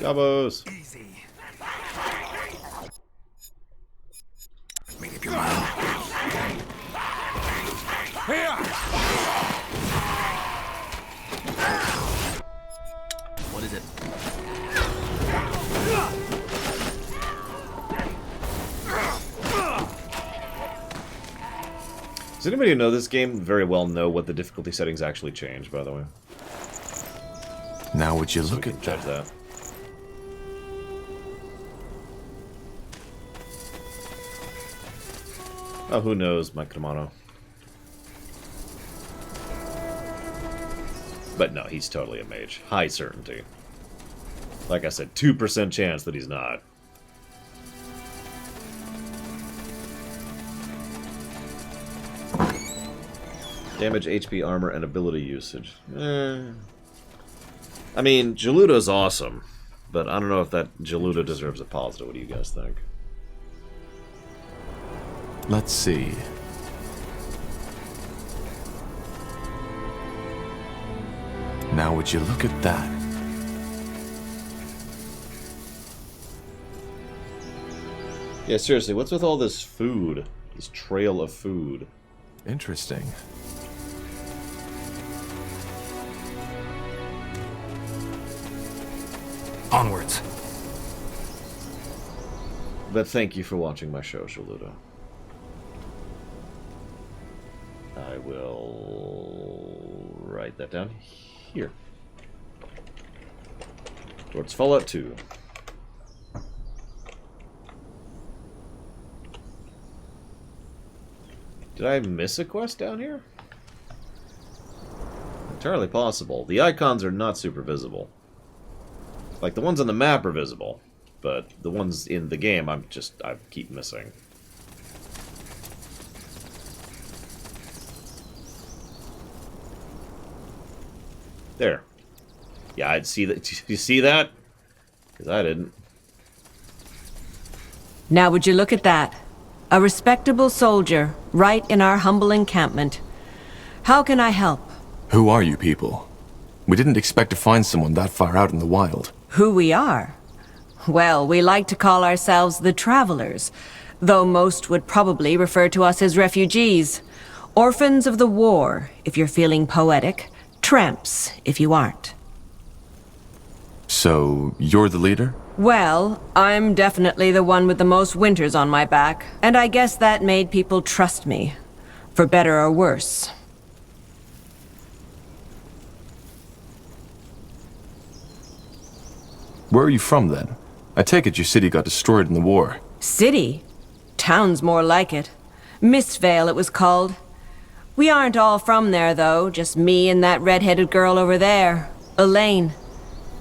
Gabos. Easy. Make up your mind. What is it? Does anybody who know this game very well know what the difficulty settings actually change, by the way? Now would you So look we can at judge that. Oh, who knows, Mike Romano. But no, he's totally a mage. High certainty. Like I said, 2% chance that he's not. Damage, HP, armor, and ability usage. I mean, Geluda's awesome, but I don't know if that Geluda deserves a positive. What do you guys think? Let's see. Now would you look at that? Yeah, seriously, what's with all this food? This trail of food. Interesting. Onwards. But thank you for watching my show, Shaluda. I will write that down here. Towards Fallout 2. Did I miss a quest down here? Entirely possible. The icons are not super visible. Like, the ones on the map are visible, but the ones in the game I keep missing. There. Yeah, I'd see that. You see that? Because I didn't. Now would you look at that? A respectable soldier, right in our humble encampment. How can I help? Who are you people? We didn't expect to find someone that far out in the wild. Who we are? Well, we like to call ourselves the Travelers, though most would probably refer to us as refugees. Orphans of the war, if you're feeling poetic. Tramps, if you aren't. So, you're the leader? Well, I'm definitely the one with the most winters on my back, and I guess that made people trust me. For better or worse. Where are you from, then? I take it your city got destroyed in the war. City? Town's more like it. Mistvale, it was called. We aren't all from there, though. Just me and that red-headed girl over there, Elaine.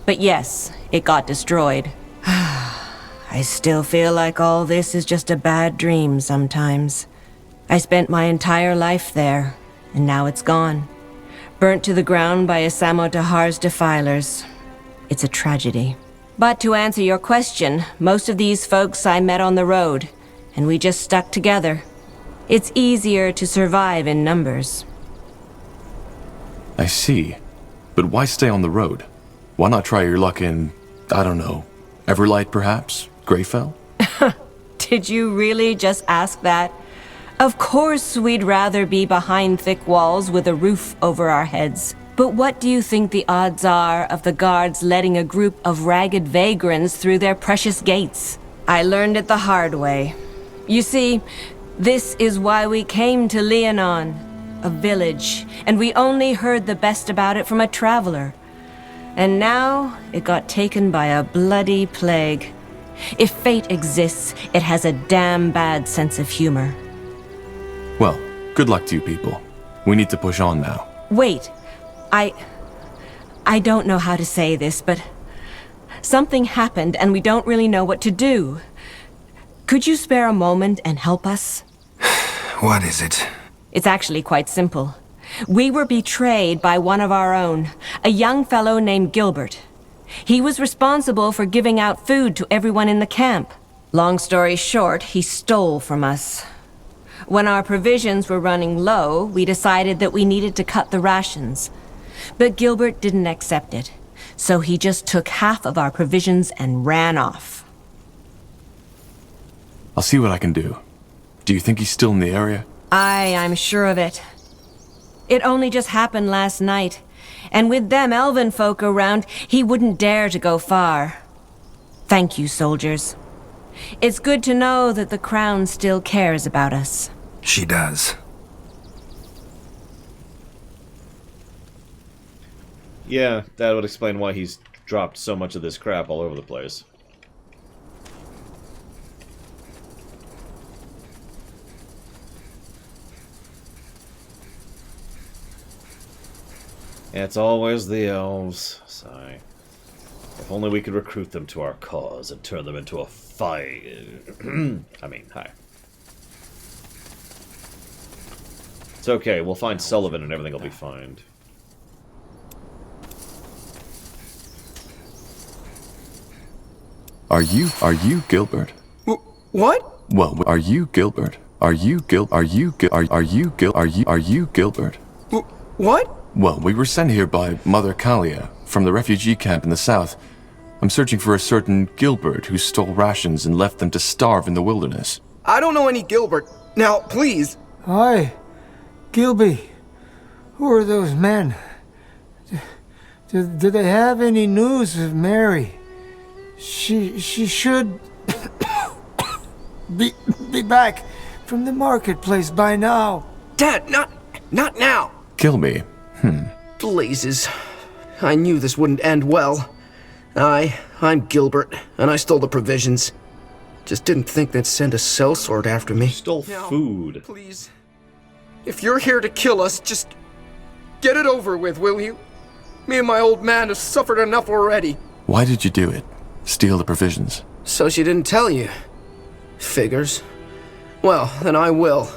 But yes, it got destroyed. I still feel like all this is just a bad dream sometimes. I spent my entire life there, and now it's gone. Burnt to the ground by Asamo Tahar's defilers. It's a tragedy. But to answer your question, most of these folks I met on the road, and we just stuck together. It's easier to survive in numbers. I see. But why stay on the road? Why not try your luck in, I don't know, Everlight perhaps? Greyfell? Did you really just ask that? Of course we'd rather be behind thick walls with a roof over our heads. But what do you think the odds are of the guards letting a group of ragged vagrants through their precious gates? I learned it the hard way. You see, this is why we came to Leonon, a village, and we only heard the best about it from a traveler. And now, it got taken by a bloody plague. If fate exists, it has a damn bad sense of humor. Well, good luck to you people. We need to push on now. Wait, I don't know how to say this, but something happened and we don't really know what to do. Could you spare a moment and help us? What is it? It's actually quite simple. We were betrayed by one of our own, a young fellow named Gilbert. He was responsible for giving out food to everyone in the camp. Long story short, he stole from us. When our provisions were running low, we decided that we needed to cut the rations. But Gilbert didn't accept it, so he just took half of our provisions and ran off. I'll see what I can do. Do you think he's still in the area? I'm sure of it. It only just happened last night, and with them elven folk around, he wouldn't dare to go far. Thank you, soldiers. It's good to know that the Crown still cares about us. She does. Yeah, that would explain why he's dropped so much of this crap all over the place. It's always the elves. Sigh. If only we could recruit them to our cause and turn them into a fight. I mean, hi. It's okay, we'll find Sullivan and everything will be fine. Are you Gilbert? What? Well, are you Gilbert? Are you Gilbert? What? Well, we were sent here by Mother Kalia from the refugee camp in the south. I'm searching for a certain Gilbert who stole rations and left them to starve in the wilderness. I don't know any Gilbert. Now, please. Hi, Gilby. Who are those men? Do they have any news of Mary? She should be back from the marketplace by now. Dad, not now. Kill me. Blazes. I knew this wouldn't end well. I'm Gilbert, and I stole the provisions. Just didn't think they'd send a sellsword after me. Stole food. Please. If you're here to kill us, just get it over with, will you? Me and my old man have suffered enough already. Why did you do it? Steal the provisions? So she didn't tell you. Figures. Well, then I will.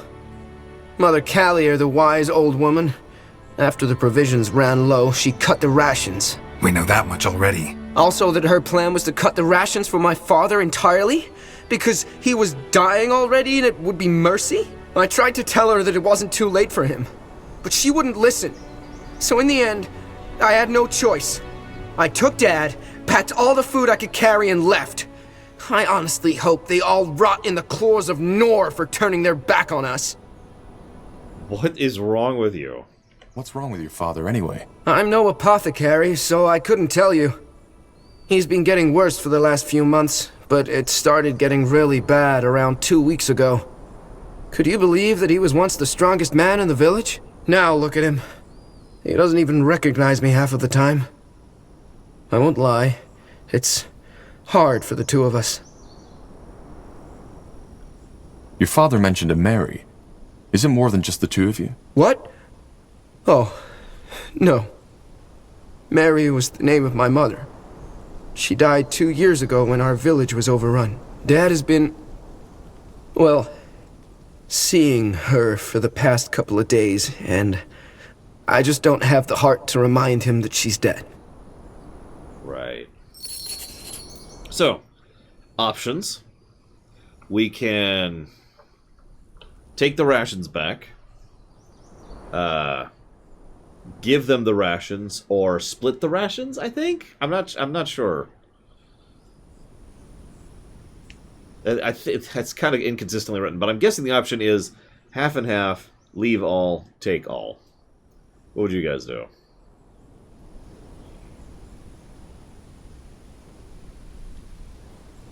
Mother Callier, the wise old woman, after the provisions ran low, she cut the rations. We know that much already. Also that her plan was to cut the rations for my father entirely? Because he was dying already and it would be mercy? I tried to tell her that it wasn't too late for him, but she wouldn't listen. So in the end, I had no choice. I took Dad, packed all the food I could carry and left. I honestly hope they all rot in the claws of Nor for turning their back on us. What is wrong with you? What's wrong with your father anyway? I'm no apothecary, so I couldn't tell you. He's been getting worse for the last few months, but it started getting really bad around 2 weeks ago. Could you believe that he was once the strongest man in the village? Now look at him. He doesn't even recognize me half of the time. I won't lie. It's hard for the two of us. Your father mentioned a Mary. Is it more than just the two of you? What? Oh, no. Mary was the name of my mother. She died 2 years ago when our village was overrun. Dad has been, well, seeing her for the past couple of days, and I just don't have the heart to remind him that she's dead. Right. So, options. We can take the rations back, give them the rations, or split the rations, I think? I'm not sure. I think that's kind of inconsistently written, but I'm guessing the option is half and half, leave all, take all. What would you guys do?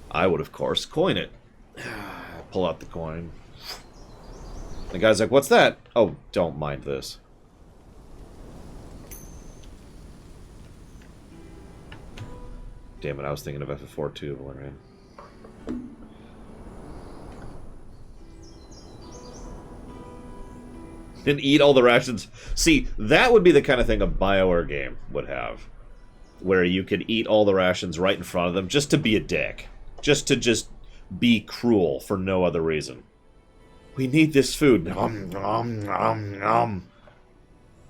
I would, of course, coin it. Pull out the coin. The guy's like, what's that? Oh, don't mind this. Damn it, I was thinking of FF4 too, Valerian. And eat all the rations. See, that would be the kind of thing a BioWare game would have. Where you could eat all the rations right in front of them just to be a dick. Just to be cruel for no other reason. We need this food. Nom, nom, nom, nom.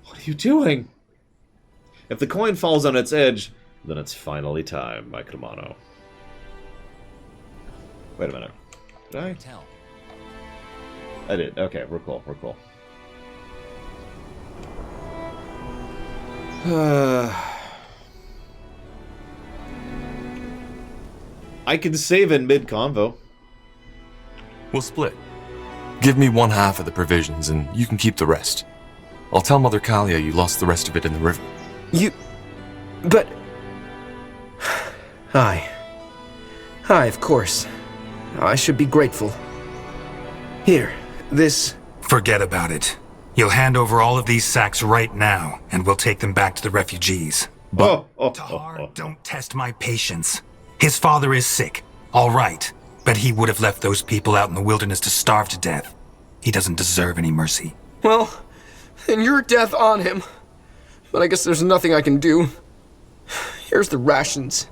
What are you doing? If the coin falls on its edge, then it's finally time, Mike Romano. Wait a minute. Did I? I did. Okay, we're cool. We're cool. I can save in mid-convo. We'll split. Give me one half of the provisions, and you can keep the rest. I'll tell Mother Kalia you lost the rest of it in the river. But... Aye, of course. I should be grateful. Here, this... Forget about it. You'll hand over all of these sacks right now, and we'll take them back to the refugees. But Tahar, don't test my patience. His father is sick, all right, but he would have left those people out in the wilderness to starve to death. He doesn't deserve any mercy. Well, then your death on him. But I guess there's nothing I can do. Here's the rations.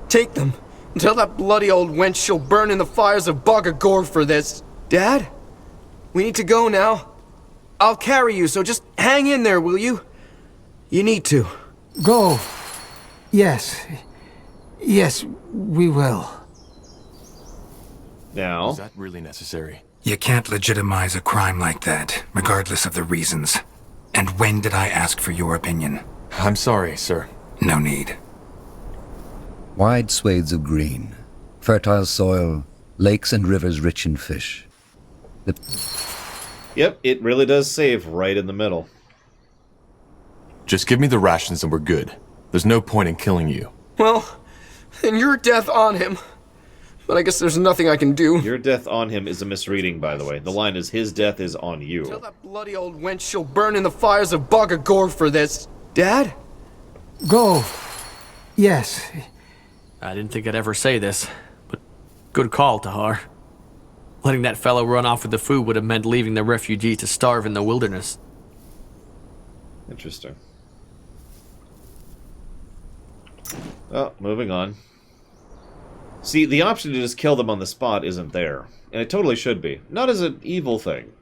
Take them. And tell that bloody old wench she'll burn in the fires of Bogagor for this. Dad? We need to go now. I'll carry you, so just hang in there, will you? You need to. Go. Yes. Yes, we will. Now... Is that really necessary? You can't legitimize a crime like that, regardless of the reasons. And when did I ask for your opinion? I'm sorry, sir. No need. Wide swathes of green, fertile soil, lakes and rivers rich in fish. Yep, it really does save right in the middle. Just give me the rations and we're good. There's no point in killing you. Well, then your death on him. But I guess there's nothing I can do. Your death on him is a misreading, by the way. The line is, his death is on you. Tell that bloody old wench she'll burn in the fires of Bog of Gore for this. Dad? Go. Yes. I didn't think I'd ever say this, but good call, Tahar. Letting that fellow run off with the food would have meant leaving the refugee to starve in the wilderness. Interesting. Oh, moving on. See, the option to just kill them on the spot isn't there. And it totally should be. Not as an evil thing.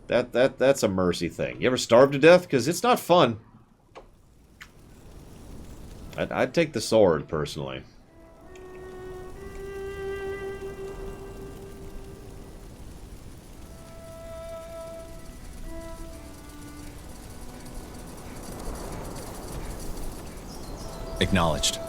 That's a mercy thing. You ever starve to death? Because it's not fun. I'd take the sword, personally. Acknowledged.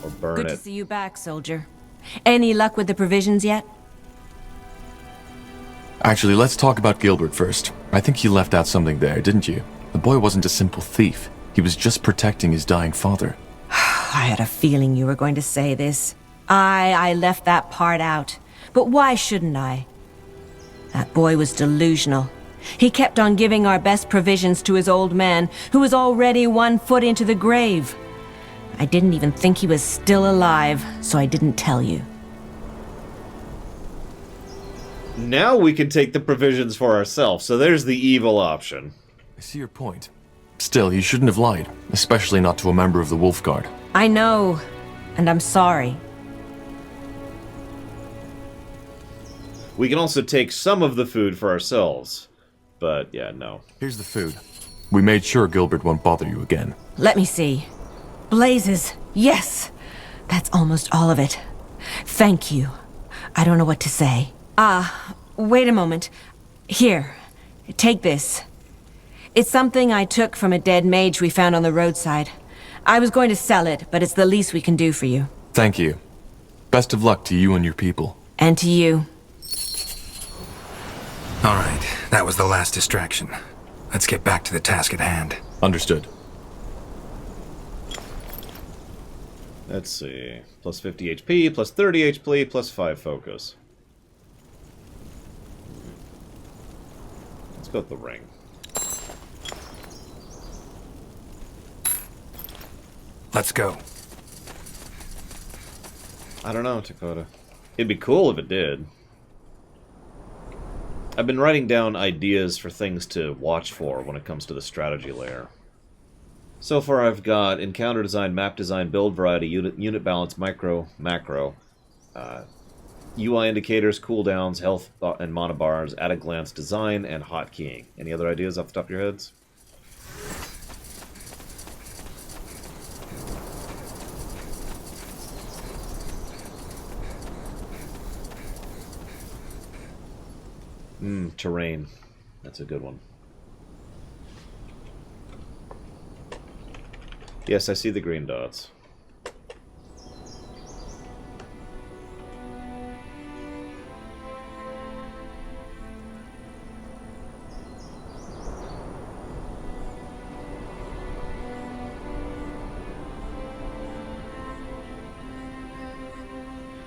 Or burn Good it. to see you back, soldier. Any luck with the provisions yet? Actually, let's talk about Gilbert first. I think you left out something there, didn't you? The boy wasn't a simple thief. He was just protecting his dying father. I had a feeling you were going to say this. I left that part out. But why shouldn't I? That boy was delusional. He kept on giving our best provisions to his old man, who was already 1 foot into the grave. I didn't even think he was still alive, so I didn't tell you. Now we can take the provisions for ourselves, so there's the evil option. I see your point. Still, you shouldn't have lied, especially not to a member of the Wolf Guard. I know, and I'm sorry. We can also take some of the food for ourselves. But, yeah, no. Here's the food. We made sure Gilbert won't bother you again. Let me see. Blazes, yes! That's almost all of it. Thank you. I don't know what to say. Wait a moment. Here, take this. It's something I took from a dead mage we found on the roadside. I was going to sell it, but it's the least we can do for you. Thank you. Best of luck to you and your people. And to you. All right, that was the last distraction. Let's get back to the task at hand. Understood. Let's see. Plus 50 HP, plus 30 HP, plus 5 focus. Let's go with the ring. Let's go. I don't know, Dakota. It'd be cool if it did. I've been writing down ideas for things to watch for when it comes to the strategy layer. So far I've got encounter design, map design, build variety, unit balance, micro, macro, UI indicators, cooldowns, health and mana bars, at a glance design, and hotkeying. Any other ideas off the top of your heads? Terrain. That's a good one. Yes, I see the green dots.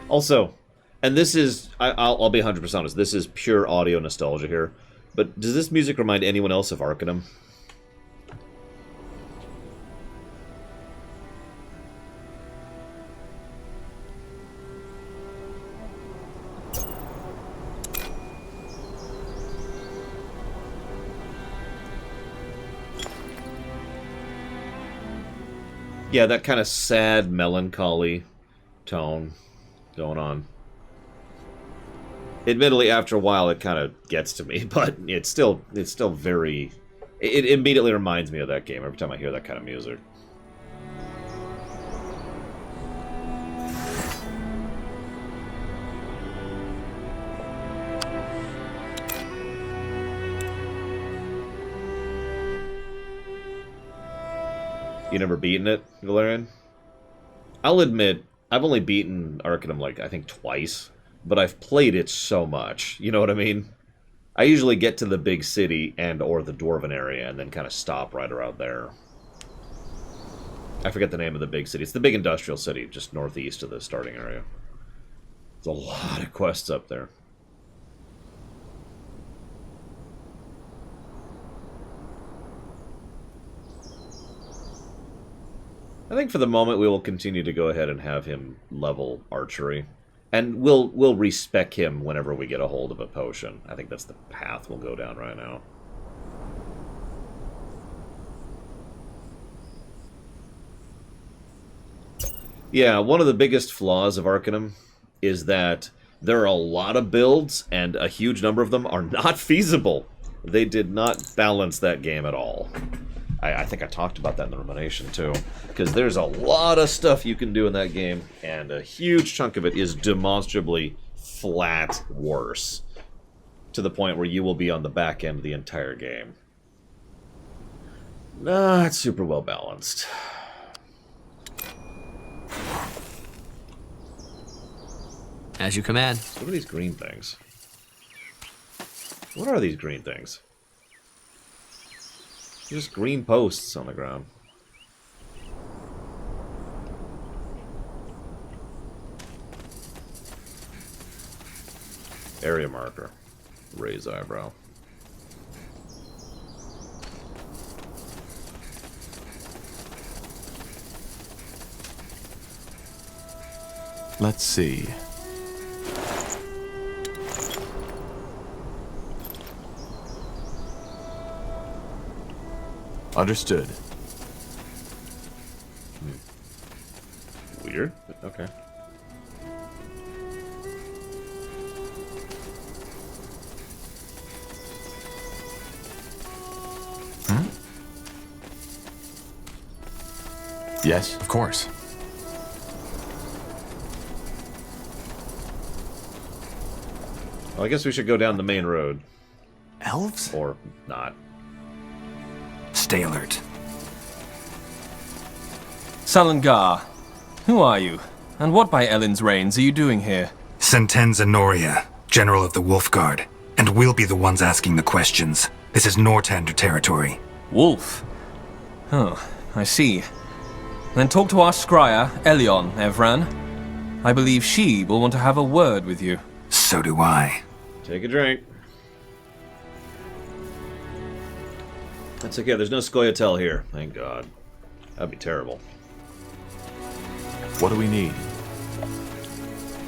Also, and this is, I'll be 100% honest, this is pure audio nostalgia here, but does this music remind anyone else of Arcanum? Yeah, that kind of sad, melancholy tone going on. Admittedly, after a while, it kind of gets to me, but it's still very... It immediately reminds me of that game every time I hear that kind of music. You never beaten it, Valerian? I'll admit, I've only beaten Arcanum, like, I think twice, but I've played it so much. You know what I mean? I usually get to the big city and or the Dwarven area and then kind of stop right around there. I forget the name of the big city. It's the big industrial city just northeast of the starting area. There's a lot of quests up there. I think for the moment we will continue to go ahead and have him level archery. And we'll respec him whenever we get a hold of a potion. I think that's the path we'll go down right now. Yeah, one of the biggest flaws of Arcanum is that there are a lot of builds, and a huge number of them are not feasible. They did not balance that game at all. I think I talked about that in the Rumination, too. Because there's a lot of stuff you can do in that game, and a huge chunk of it is demonstrably flat worse. To the point where you will be on the back end of the entire game. Not super well balanced. As you command. What are these green things? What are these green things? Just green posts on the ground. Area marker. Raise eyebrow. Let's see. Understood. Weird, but okay. Yes, of course. Well, I guess we should go down the main road. Elves? Or not. Stay alert. Salangar, who are you? And what by Ellen's reigns are you doing here? Sentenza Noria, General of the Wolfguard. And we'll be the ones asking the questions. This is Nortander territory. Wolf? Oh, I see. Then talk to our scryer, Elion, Evran. I believe she will want to have a word with you. So do I. Take a drink. That's okay, there's no Scoia'tael here, thank God. That'd be terrible. What do we need?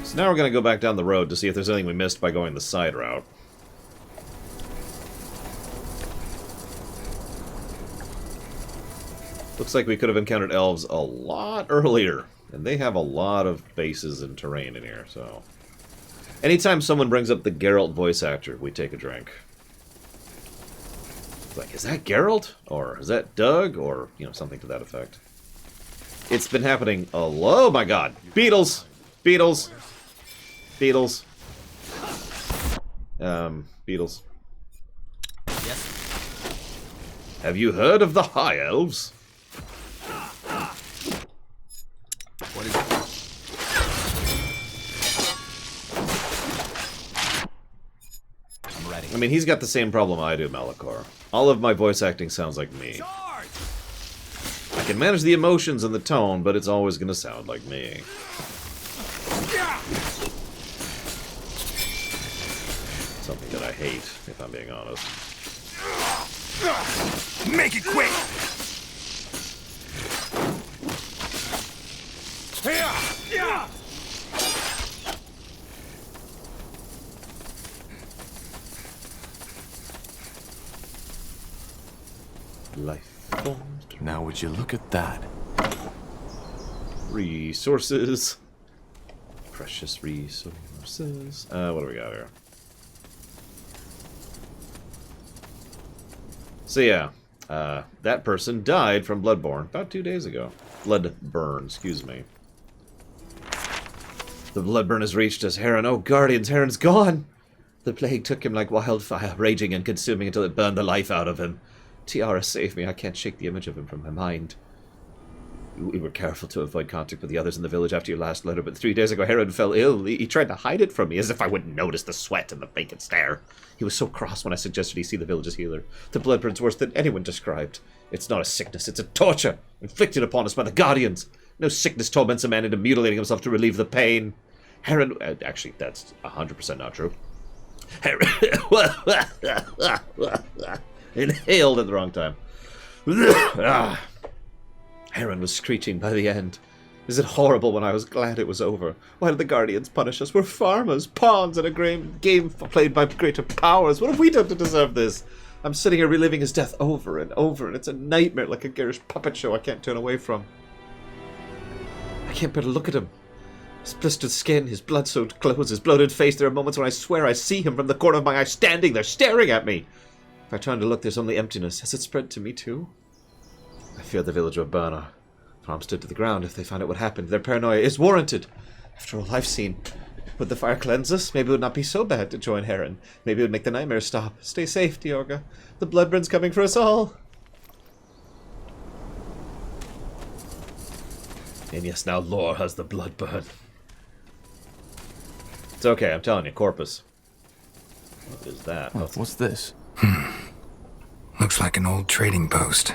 So now we're going to go back down the road to see if there's anything we missed by going the side route. Looks like we could have encountered elves a lot earlier. And they have a lot of bases and terrain in here, so... Anytime someone brings up the Geralt voice actor, we take a drink. Like, is that Geralt? Or is that Doug? Or, you know, something to that effect. It's been happening a lot. Oh my god. Beetles! Beetles! Beetles. Beetles. Yes? Have you heard of the High Elves? What is it? I'm ready. I mean, he's got the same problem I do, Malachor. All of my voice acting sounds like me. I can manage the emotions and the tone, but it's always going to sound like me. Something that I hate, if I'm being honest. Make it quick! Life forms. Now would you look at that? Resources. Precious resources. What do we got here? So yeah, that person died from Bloodborne about 2 days ago. Bloodburn, excuse me. The Bloodburn has reached us, Heron. Oh, Guardians, Heron's gone! The plague took him like wildfire, raging and consuming until it burned the life out of him. Tiara, save me. I can't shake the image of him from my mind. We were careful to avoid contact with the others in the village after your last letter, but 3 days ago Heron fell ill. He tried to hide it from me, as if I wouldn't notice the sweat and the vacant stare. He was so cross when I suggested he see the village's healer. The Bloodburn's worse than anyone described. It's not a sickness, it's a torture, inflicted upon us by the Guardians. No sickness torments a man into mutilating himself to relieve the pain. Heron... actually, that's 100% not true. Heron... Inhaled at the wrong time. Heron was screeching by the end. Is it horrible when I was glad it was over? Why did the Guardians punish us? We're farmers, pawns in a game played by greater powers. What have we done to deserve this? I'm sitting here reliving his death over and over, and it's a nightmare like a garish puppet show I can't turn away from. I can't bear to look at him. His blistered skin, his blood-soaked clothes, his bloated face. There are moments when I swear I see him from the corner of my eye standing there, staring at me. If I turn to look, there's only emptiness. Has it spread to me too? I fear the village will burn our farm stood to the ground if they find out what happened. Their paranoia is warranted. After all I've seen, would the fire cleanse us? Maybe it would not be so bad to join Heron. Maybe it would make the nightmares stop. Stay safe, Diorga. The Bloodburn's coming for us all. And yes, now Lore has the Bloodburn. It's okay, I'm telling you, Corpus. What is that? Oh, what's this? Looks like an old trading post.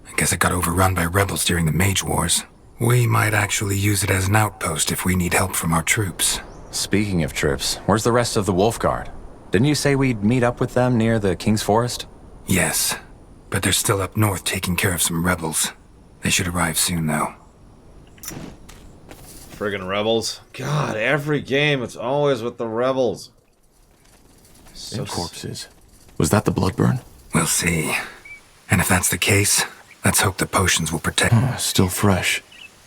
I guess it got overrun by rebels during the Mage Wars. We might actually use it as an outpost if we need help from our troops. Speaking of troops, where's the rest of the Wolf Guard? Didn't you say we'd meet up with them near the King's Forest? Yes, but they're still up north taking care of some rebels. They should arrive soon, though. Friggin' rebels. God, every game, it's always with the rebels. And corpses. Was that the Bloodburn? We'll see. And if that's the case, let's hope the potions will protect... Still fresh.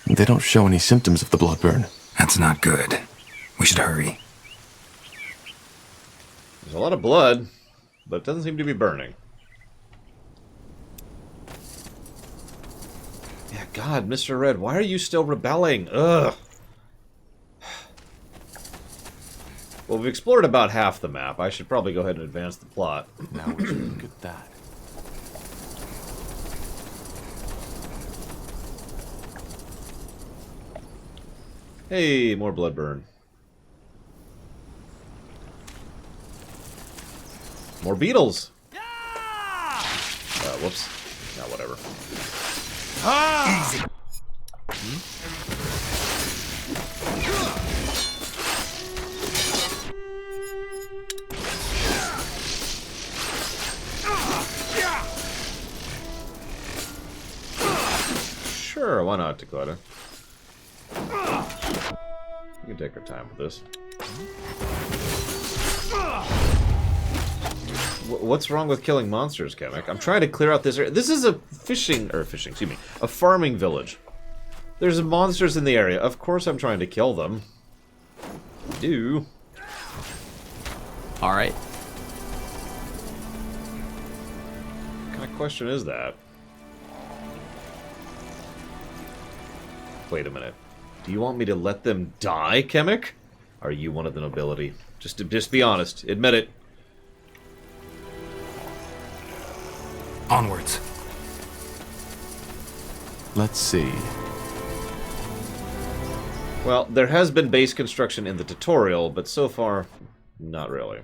They don't show any symptoms of the Bloodburn. That's not good. We should hurry. There's a lot of blood, but it doesn't seem to be burning. Yeah, God, Mr. Red, why are you still rebelling? Ugh. Well, we've explored about half the map. I should probably go ahead and advance the plot. Now we should look at that. Hey, more Bloodburn. More beetles! Whoops. No, whatever. Easy. Sure, why not, Dakota? We can take our time with this. What's wrong with killing monsters, Kamek? I'm trying to clear out this area. This is a a farming village. There's monsters in the area. Of course I'm trying to kill them. Do. Alright. What kind of question is that? Wait a minute. Do you want me to let them die, Kamek? Are you one of the nobility? Just be honest. Admit it. Onwards. Let's see. Well, there has been base construction in the tutorial, but so far, not really.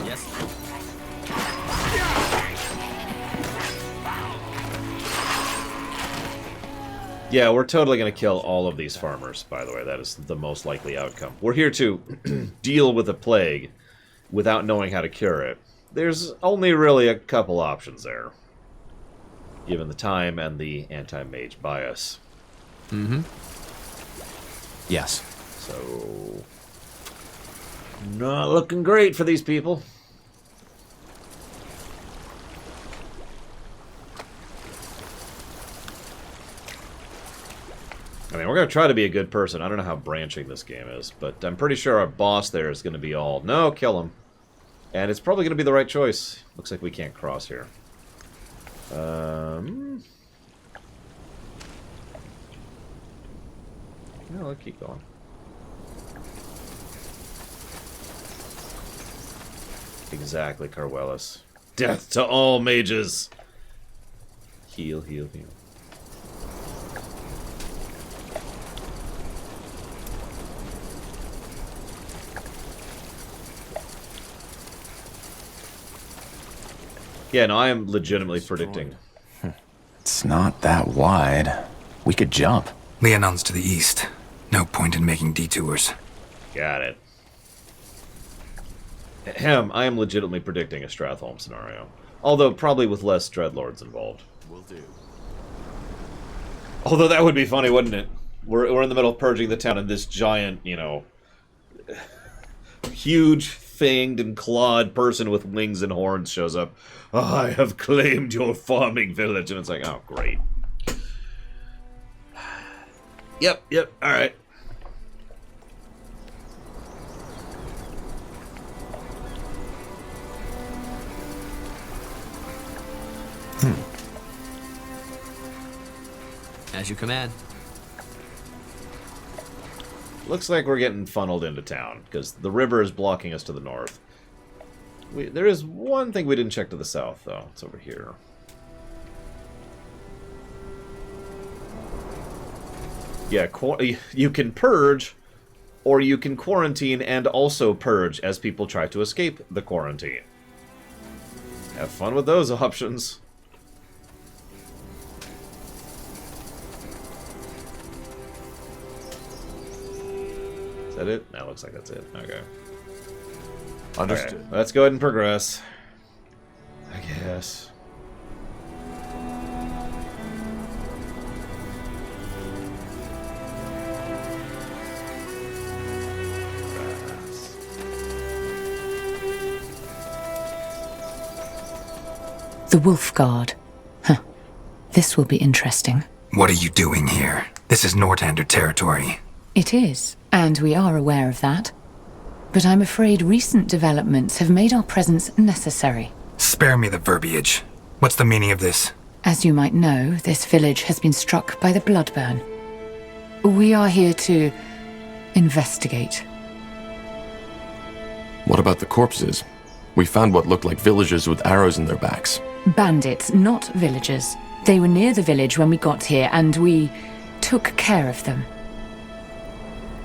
Yes. Yeah, we're totally going to kill all of these farmers, by the way. That is the most likely outcome. We're here to deal with a plague without knowing how to cure it. There's only really a couple options there, given the time and the anti-mage bias. Mm-hmm. Yes. So, not looking great for these people. we're going to try to be a good person. I don't know how branching this game is, but I'm pretty sure our boss there is going to be all, no, kill him. And it's probably going to be the right choice. Looks like we can't cross here. No, let's keep going. Exactly, Carwellis. Death to all mages! Heal, heal, heal. Yeah, no, I am legitimately predicting. It's not that wide. We could jump. Leonon's to the east. No point in making detours. Got it. Ahem, I am legitimately predicting a Stratholme scenario. Although, probably with less Dreadlords involved. Will do. Although that would be funny, wouldn't it? We're in the middle of purging the town and this giant, you know... huge, fanged and clawed person with wings and horns shows up. I have claimed your farming village. And it's like, oh, great. Yep, alright. As you command. Looks like we're getting funneled into town, because the river is blocking us to the north. There is one thing we didn't check to the south, though. It's over here. Yeah, you can purge, or you can quarantine and also purge as people try to escape the quarantine. Have fun with those options. Is that it? That looks like that's it. Okay. Understood. Right, let's go ahead and progress. I guess. The Wolf Guard. Huh. This will be interesting. What are you doing here? This is Nortander territory. It is, and we are aware of that. But I'm afraid recent developments have made our presence necessary. Spare me the verbiage. What's the meaning of this? As you might know, this village has been struck by the Bloodburn. We are here to investigate. What about the corpses? We found what looked like villagers with arrows in their backs. Bandits, not villagers. They were near the village when we got here, and we took care of them.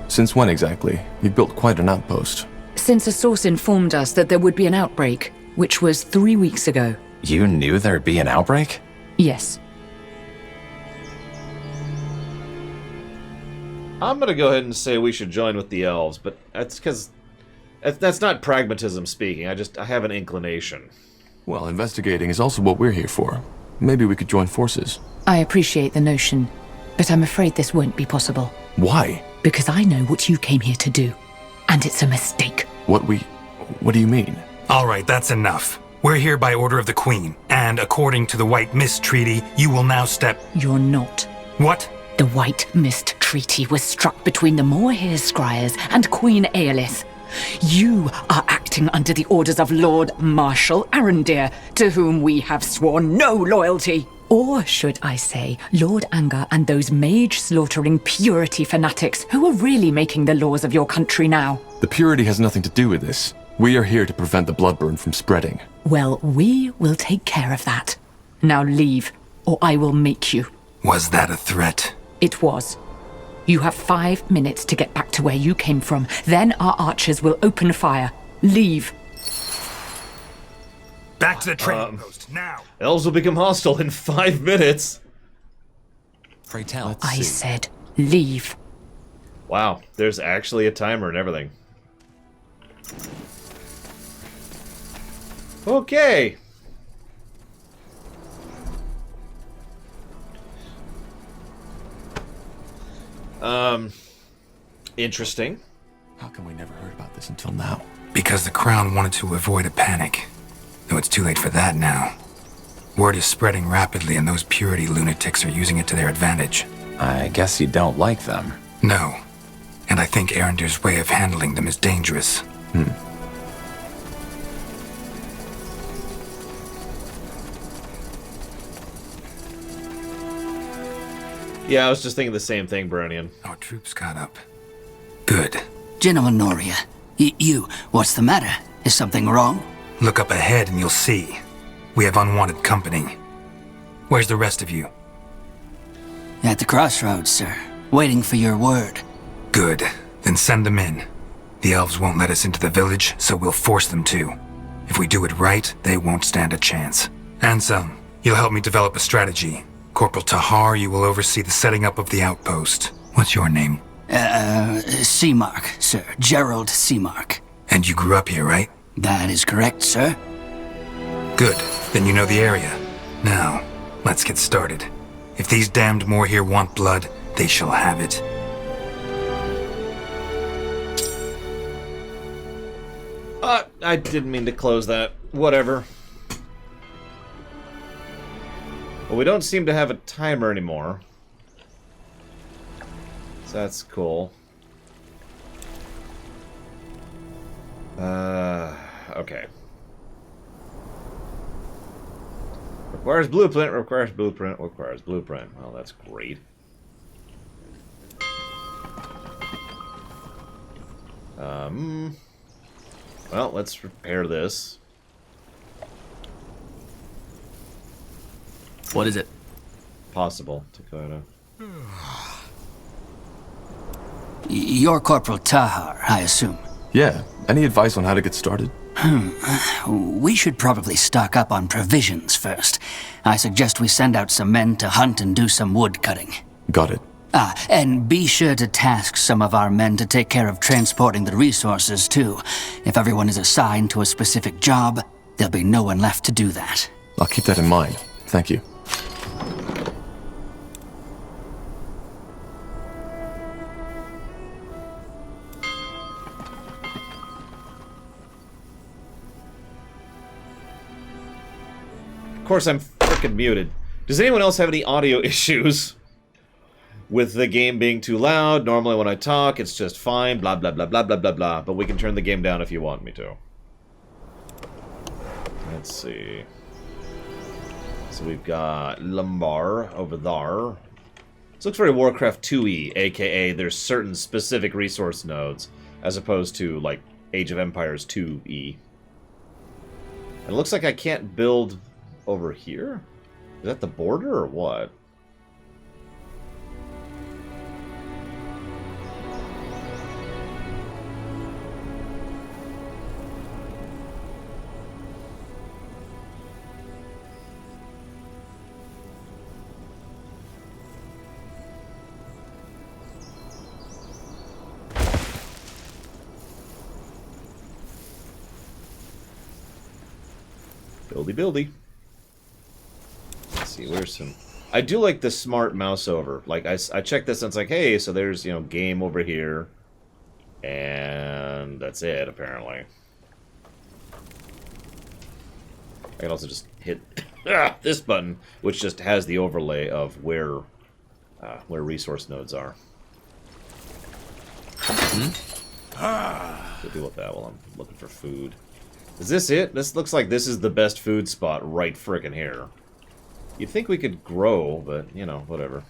Since when exactly? You built quite an outpost. Since a source informed us that there would be an outbreak, which was 3 weeks ago. You knew there'd be an outbreak? Yes. I'm gonna go ahead and say we should join with the elves, but that's because... That's not pragmatism speaking, I have an inclination. Well, investigating is also what we're here for. Maybe we could join forces. I appreciate the notion, but I'm afraid this won't be possible. Why? Because I know what you came here to do, and it's a mistake. What do you mean? All right, that's enough. We're here by order of the Queen, and according to the White Mist Treaty, you will now step... You're not. What? The White Mist Treaty was struck between the Moorhere Scryers and Queen Aelith. You are acting under the orders of Lord Marshal Arendir, to whom we have sworn no loyalty. Or should I say, Lord Angar and those mage-slaughtering purity fanatics who are really making the laws of your country now. The purity has nothing to do with this. We are here to prevent the Bloodburn from spreading. Well, we will take care of that. Now leave, or I will make you. Was that a threat? It was. You have 5 minutes to get back to where you came from. Then our archers will open fire. Leave. Back to the trading post, now! Elves will become hostile in 5 minutes. Pray tell. I said leave. Wow, there's actually a timer and everything. Okay. Interesting. How come we never heard about this until now? Because the Crown wanted to avoid a panic. Though it's too late for that now. Word is spreading rapidly and those purity lunatics are using it to their advantage. I guess you don't like them. No. And I think Arendir's way of handling them is dangerous. Yeah, I was just thinking the same thing, Bronian. Our troops got up. Good. General Noria, you, what's the matter? Is something wrong? Look up ahead and you'll see. We have unwanted company. Where's the rest of you? At the crossroads, sir. Waiting for your word. Good. Then send them in. The elves won't let us into the village, so we'll force them to. If we do it right, they won't stand a chance. Ansem, you'll help me develop a strategy. Corporal Tahar, you will oversee the setting up of the outpost. What's your name? Seamark, sir. Gerald Seamark. And you grew up here, right? That is correct, sir. Good. Then you know the area. Now, let's get started. If these damned more here want blood, they shall have it. I didn't mean to close that. Whatever. Well, we don't seem to have a timer anymore. So that's cool. Okay. Requires blueprint, requires blueprint, requires blueprint. Well, that's great. Well, let's repair this. What is it? Possible, Dakota. You're Corporal Tahar, I assume. Yeah. Any advice on how to get started? We should probably stock up on provisions first. I suggest we send out some men to hunt and do some wood cutting. Got it. And be sure to task some of our men to take care of transporting the resources, too. If everyone is assigned to a specific job, there'll be no one left to do that. I'll keep that in mind. Thank you. Of course, I'm frickin' muted. Does anyone else have any audio issues with the game being too loud? Normally when I talk, it's just fine, blah, blah, blah, blah, blah, blah, blah. But we can turn the game down if you want me to. Let's see. So we've got Lumbar over there. This looks very Warcraft 2e, aka there's certain specific resource nodes, as opposed to, like, Age of Empires 2e. It looks like I can't build over here? Is that the border or what? Buildy. Let's see, where's some... I do like the smart mouse over. Like, I checked this and it's like, hey, so there's, you know, game over here. And that's it, apparently. I can also just hit this button, which just has the overlay of where resource nodes are. So deal with that while I'm looking for food. Is this it? This looks like this is the best food spot right frickin' here. You'd think we could grow, but, you know, whatever.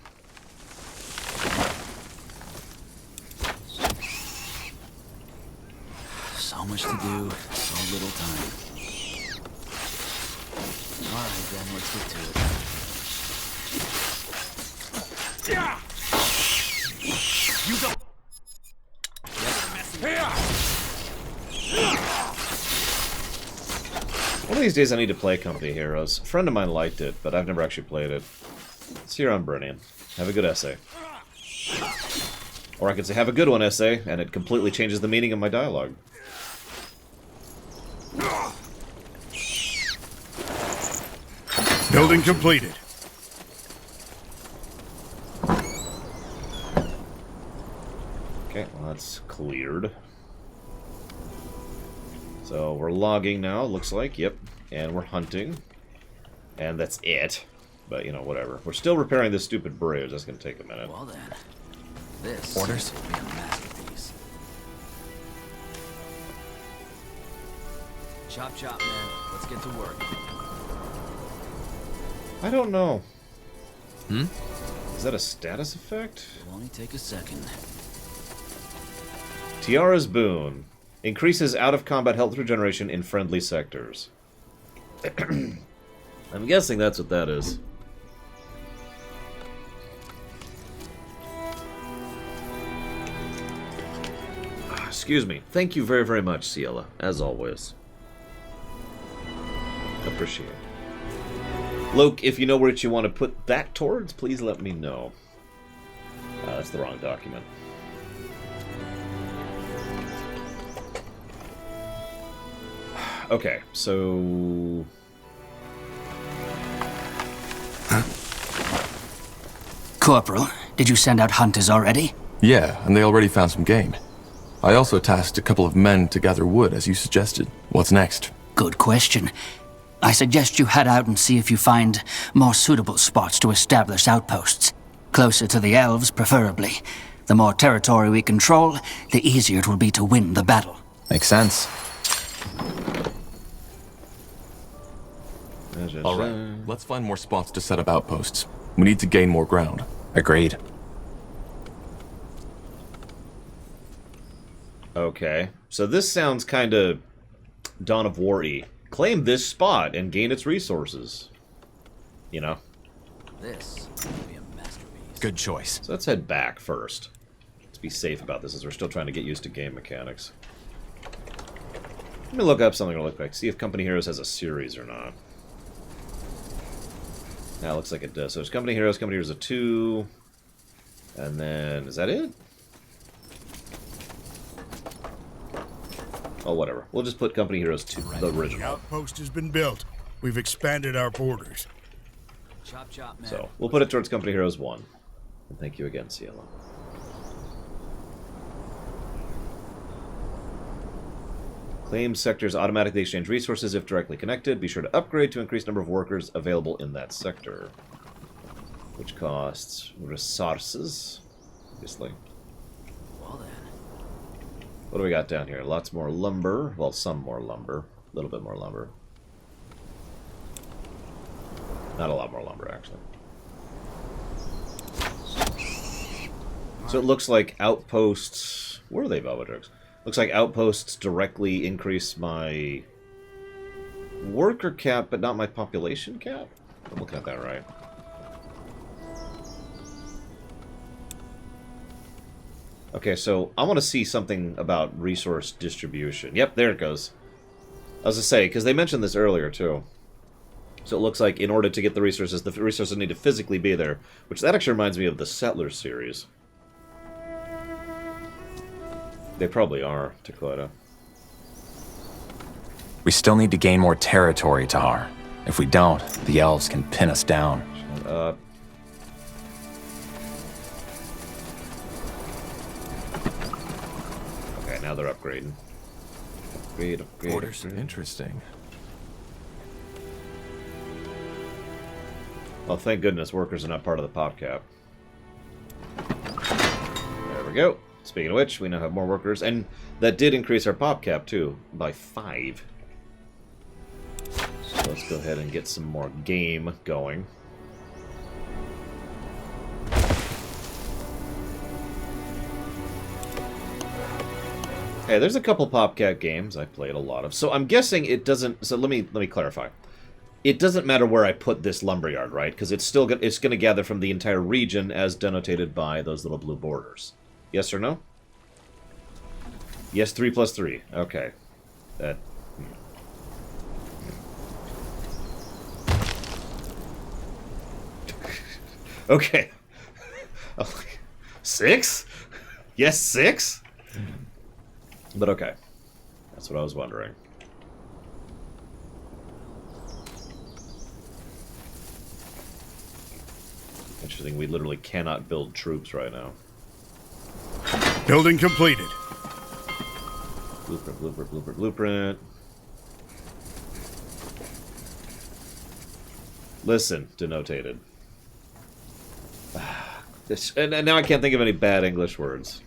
So much to do, so little time. Alright then, let's get to it. You go! One of these days I need to play Company Heroes. A friend of mine liked it, but I've never actually played it. It's here on Brennian. Have a good essay. Or I could say have a good one essay, and it completely changes the meaning of my dialogue. Building completed. Okay, well that's cleared. So we're logging now, looks like, yep. And we're hunting. And that's it. But, you know, whatever. We're still repairing this stupid bridge. That's going to take a minute. Well then, this Orders? will be a masterpiece. Chop chop, man. Let's get to work. I don't know. Hmm? Is that a status effect? It'll only take a second. Tiara's Boon. Increases out-of-combat health regeneration in friendly sectors. I'm guessing that's what that is. Excuse me. Thank you very, very much, Ciela, as always. Appreciate it. Loke, if you know what you want to put that towards, please let me know. That's the wrong document. Okay, so... Corporal, did you send out hunters already? Yeah, and they already found some game. I also tasked a couple of men to gather wood, as you suggested. What's next? Good question. I suggest you head out and see if you find more suitable spots to establish outposts. Closer to the elves, preferably. The more territory we control, the easier it will be to win the battle. Makes sense. All right, let's find more spots to set up outposts. We need to gain more ground. Agreed. Okay, so this sounds kind of Dawn of War-y. Claim this spot and gain its resources. You know? This will be a masterpiece. Good choice. So let's head back first. Let's be safe about this as we're still trying to get used to game mechanics. Let me look up something to look like. See if Company Heroes has a series or not. Now it looks like it does. So there's Company Heroes a 2. And then, is that it? Oh, whatever. We'll just put Company Heroes 2, the The original. outpost has been built. We've expanded our borders. Chop chop, man. So, we'll put it towards Company Heroes 1. And thank you again, Ciela. Claim sectors automatically exchange resources if directly connected. Be sure to upgrade to increase number of workers available in that sector. Which costs resources, obviously. Well then. What do we got down here? Lots more lumber. Well, some more lumber. A little bit more lumber. Not a lot more lumber, actually. So it looks like outposts... Where are they, Velvetrix? Looks like outposts directly increase my worker cap, but not my population cap? I'm looking at that right. Okay, so I want to see something about resource distribution. Yep, there it goes. I was going to say, because they mentioned this earlier, too. So it looks like in order to get the resources need to physically be there. Which that actually reminds me of the Settlers series. They probably are, Dakota. We still need to gain more territory, Tahar. If we don't, the elves can pin us down. Shut up. Okay, now they're upgrading. Upgrade. Orders. Upgrade. Interesting. Well, thank goodness workers are not part of the pop cap. There we go. Speaking of which, we now have more workers, and that did increase our pop cap, too, by 5. So let's go ahead and get some more game going. Hey, there's a couple PopCap games I've played a lot of. So I'm guessing it doesn't... So let me clarify. It doesn't matter where I put this lumberyard, right? Because it's still it's going to gather from the entire region as denotated by those little blue borders. Yes or no? Yes, 3 plus 3. Okay. That... Okay. 6? Yes, 6? But okay. That's what I was wondering. Interesting, we literally cannot build troops right now. Building completed. Blueprint. Listen, denotated. And now I can't think of any bad English words.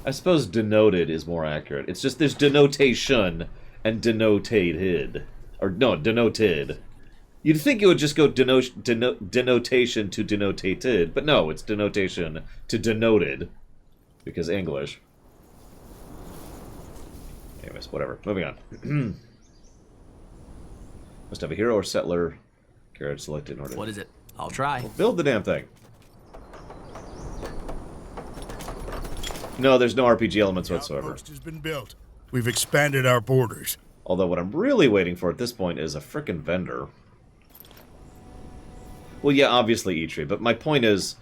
I suppose denoted is more accurate. It's just there's denotation and denotated. Or, no, denoted. You'd think it would just go denotation to denotated, but no, it's denotation to denoted. Because English. Anyways, whatever. Moving on. Must have a hero or settler. Carrot selected in order. What is it? I'll try. Well, build the damn thing. No, there's no RPG elements whatsoever. Outpost has been built. We've expanded our borders. Although what I'm really waiting for at this point is a frickin' vendor. Well, yeah, obviously E-Tree, but my point is,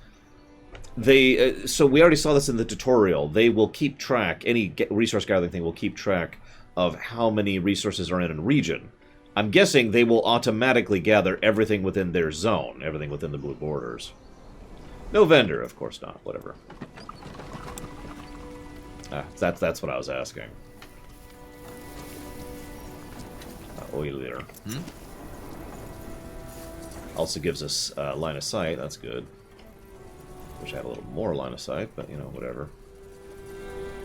they so we already saw this in the tutorial. They will keep track, any resource gathering thing will keep track of how many resources are in a region. I'm guessing they will automatically gather everything within their zone, everything within the blue borders. No vendor, of course not, whatever. That's what I was asking. Oil leader. Also gives us line of sight, that's good. Wish I had a little more line of sight, but, you know, whatever.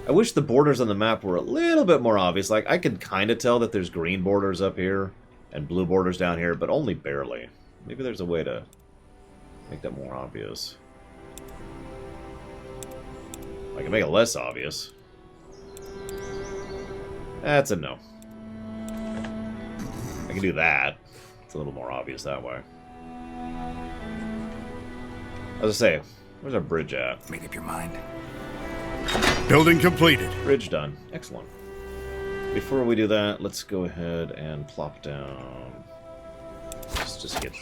I wish the borders on the map were a little bit more obvious. Like, I can kind of tell that there's green borders up here and blue borders down here, but only barely. Maybe there's a way to make that more obvious. I can make it less obvious. That's a no. I can do that. It's a little more obvious that way. As I say, where's our bridge at? Made up your mind. Building completed. Bridge done. Excellent. Before we do that, let's go ahead and plop down. Let's just get...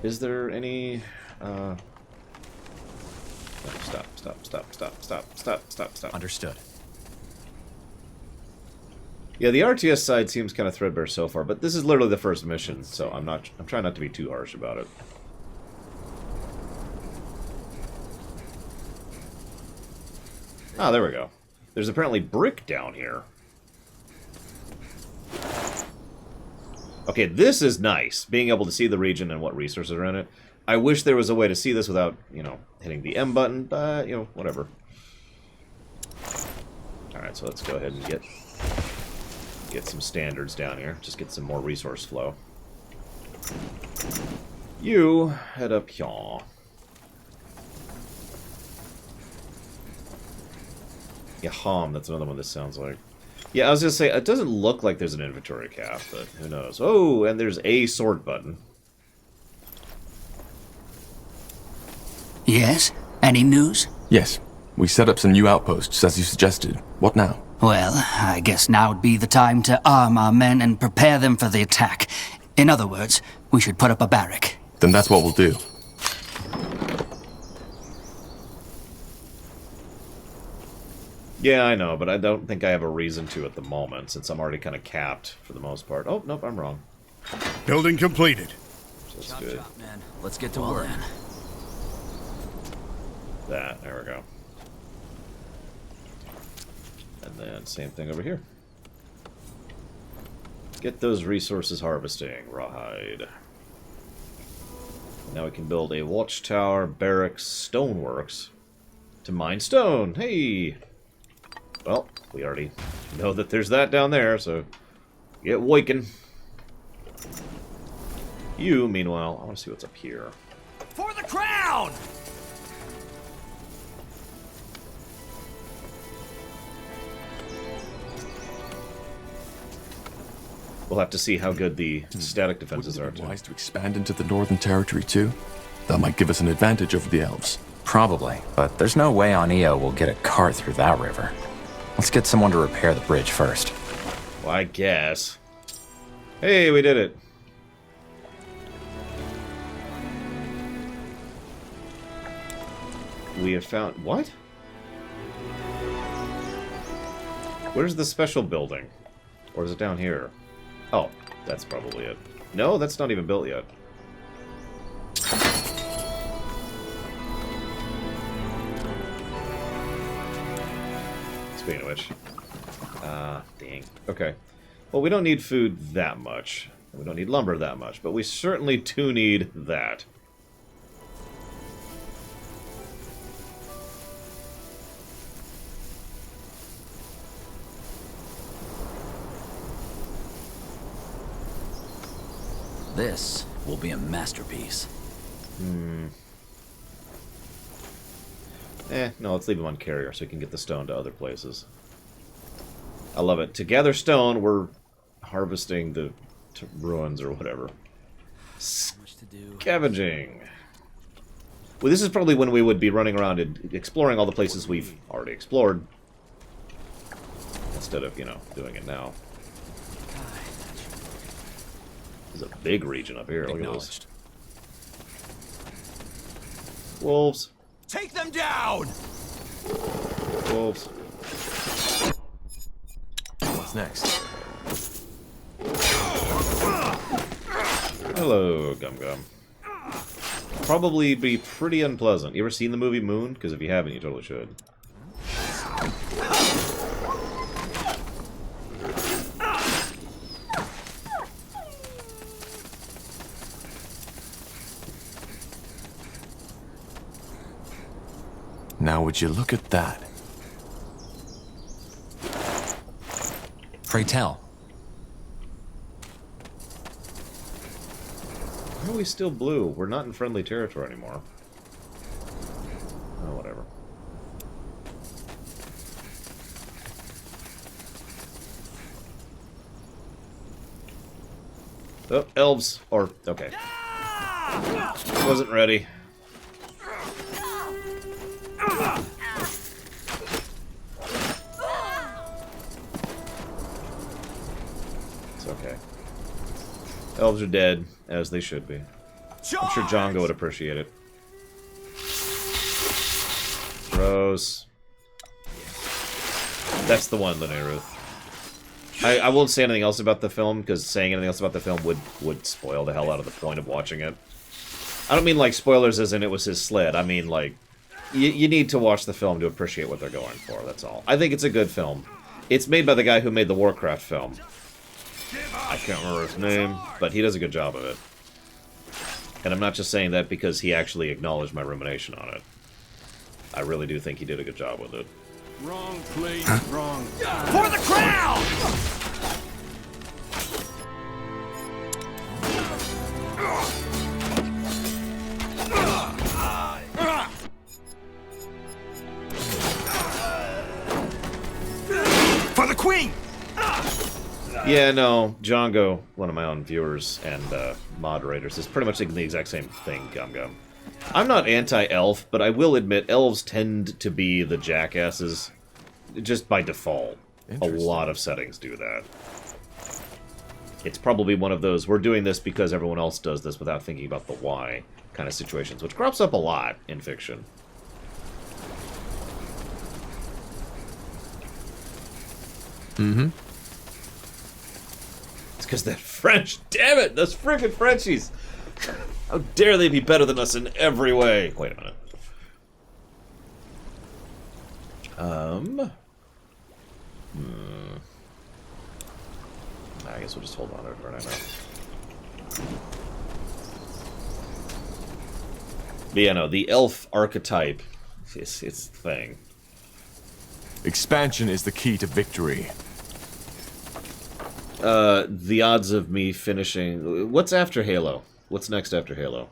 Is there any... No, stop. Understood. Yeah, the RTS side seems kind of threadbare so far, but this is literally the first mission, so I'm trying not to be too harsh about it. Ah, there we go. There's apparently brick down here. Okay, this is nice, being able to see the region and what resources are in it. I wish there was a way to see this without, you know, hitting the M button, but, you know, whatever. Alright, so let's go ahead and get some standards down here. Just get some more resource flow. You head up here. Yaham, that's another one this sounds like. Yeah, I was gonna say, it doesn't look like there's an inventory cap, but who knows. Oh, and there's a sort button. Yes? Any news? Yes. We set up some new outposts, as you suggested. What now? Well, I guess now would be the time to arm our men and prepare them for the attack. In other words, we should put up a barrack. Then that's what we'll do. Yeah, I know, but I don't think I have a reason to at the moment, since I'm already kind of capped for the most part. Oh, nope, I'm wrong. Building completed. So that's good. Chop, man. Let's get to work. That, there we go. And then same thing over here. Get those resources harvesting, rawhide. Now we can build a watchtower, barracks, stoneworks to mine stone. Hey! Well, we already know that there's that down there, so get waking. You, meanwhile, I want to see what's up here. For the crown! We'll have to see how good the static defenses are, too. Wise to expand into the Northern Territory, too? That might give us an advantage over the elves. Probably, but there's no way on Io we'll get a cart through that river. Let's get someone to repair the bridge first. Well, I guess. Hey, we did it. We have found... What? Where's the special building? Or is it down here? Oh, that's probably it. No, that's not even built yet. Speaking of which. Dang. Okay. Well, we don't need food that much. We don't need lumber that much, but we certainly do need that. This will be a masterpiece. No, let's leave him on carrier so we can get the stone to other places. I love it. To gather stone, we're harvesting the ruins or whatever. Scavenging. Well, this is probably when we would be running around and exploring all the places we've already explored. Instead of, you know, doing it now. There's a big region up here. Look at this. Wolves. Take them down! Wolves. What's next? Hello, Gum Gum. Probably be pretty unpleasant. You ever seen the movie Moon? Because if you haven't, you totally should. Now would you look at that? Pray tell. Why are we still blue? We're not in friendly territory anymore. Oh, whatever. Oh, elves. Or, okay. Wasn't ready. It's okay. Elves are dead, as they should be. I'm sure Django would appreciate it. Rose. That's the one, Linnea Ruth. I won't say anything else about the film, because saying anything else about the film would spoil the hell out of the point of watching it. I don't mean like spoilers as in it was his sled. I mean like, you need to watch the film to appreciate what they're going for, that's all. I think it's a good film. It's made by the guy who made the Warcraft film. I can't remember his name, but he does a good job of it. And I'm not just saying that because he actually acknowledged my rumination on it. I really do think he did a good job with it. Wrong place, wrong. For the crown! For the queen! Yeah, no, Django, one of my own viewers and moderators, is pretty much the exact same thing, Gum Gum. I'm not anti-elf, but I will admit elves tend to be the jackasses just by default. A lot of settings do that. It's probably one of those, we're doing this because everyone else does this without thinking about the why kind of situations, which crops up a lot in fiction. Mm-hmm. It's because that French, damn it, those frickin' Frenchies! How dare they be better than us in every way? Wait a minute. I guess we'll just hold on to it for right now. But yeah, no, the elf archetype is its thing. Expansion is the key to victory. The odds of me finishing... What's after Halo? What's next after Halo?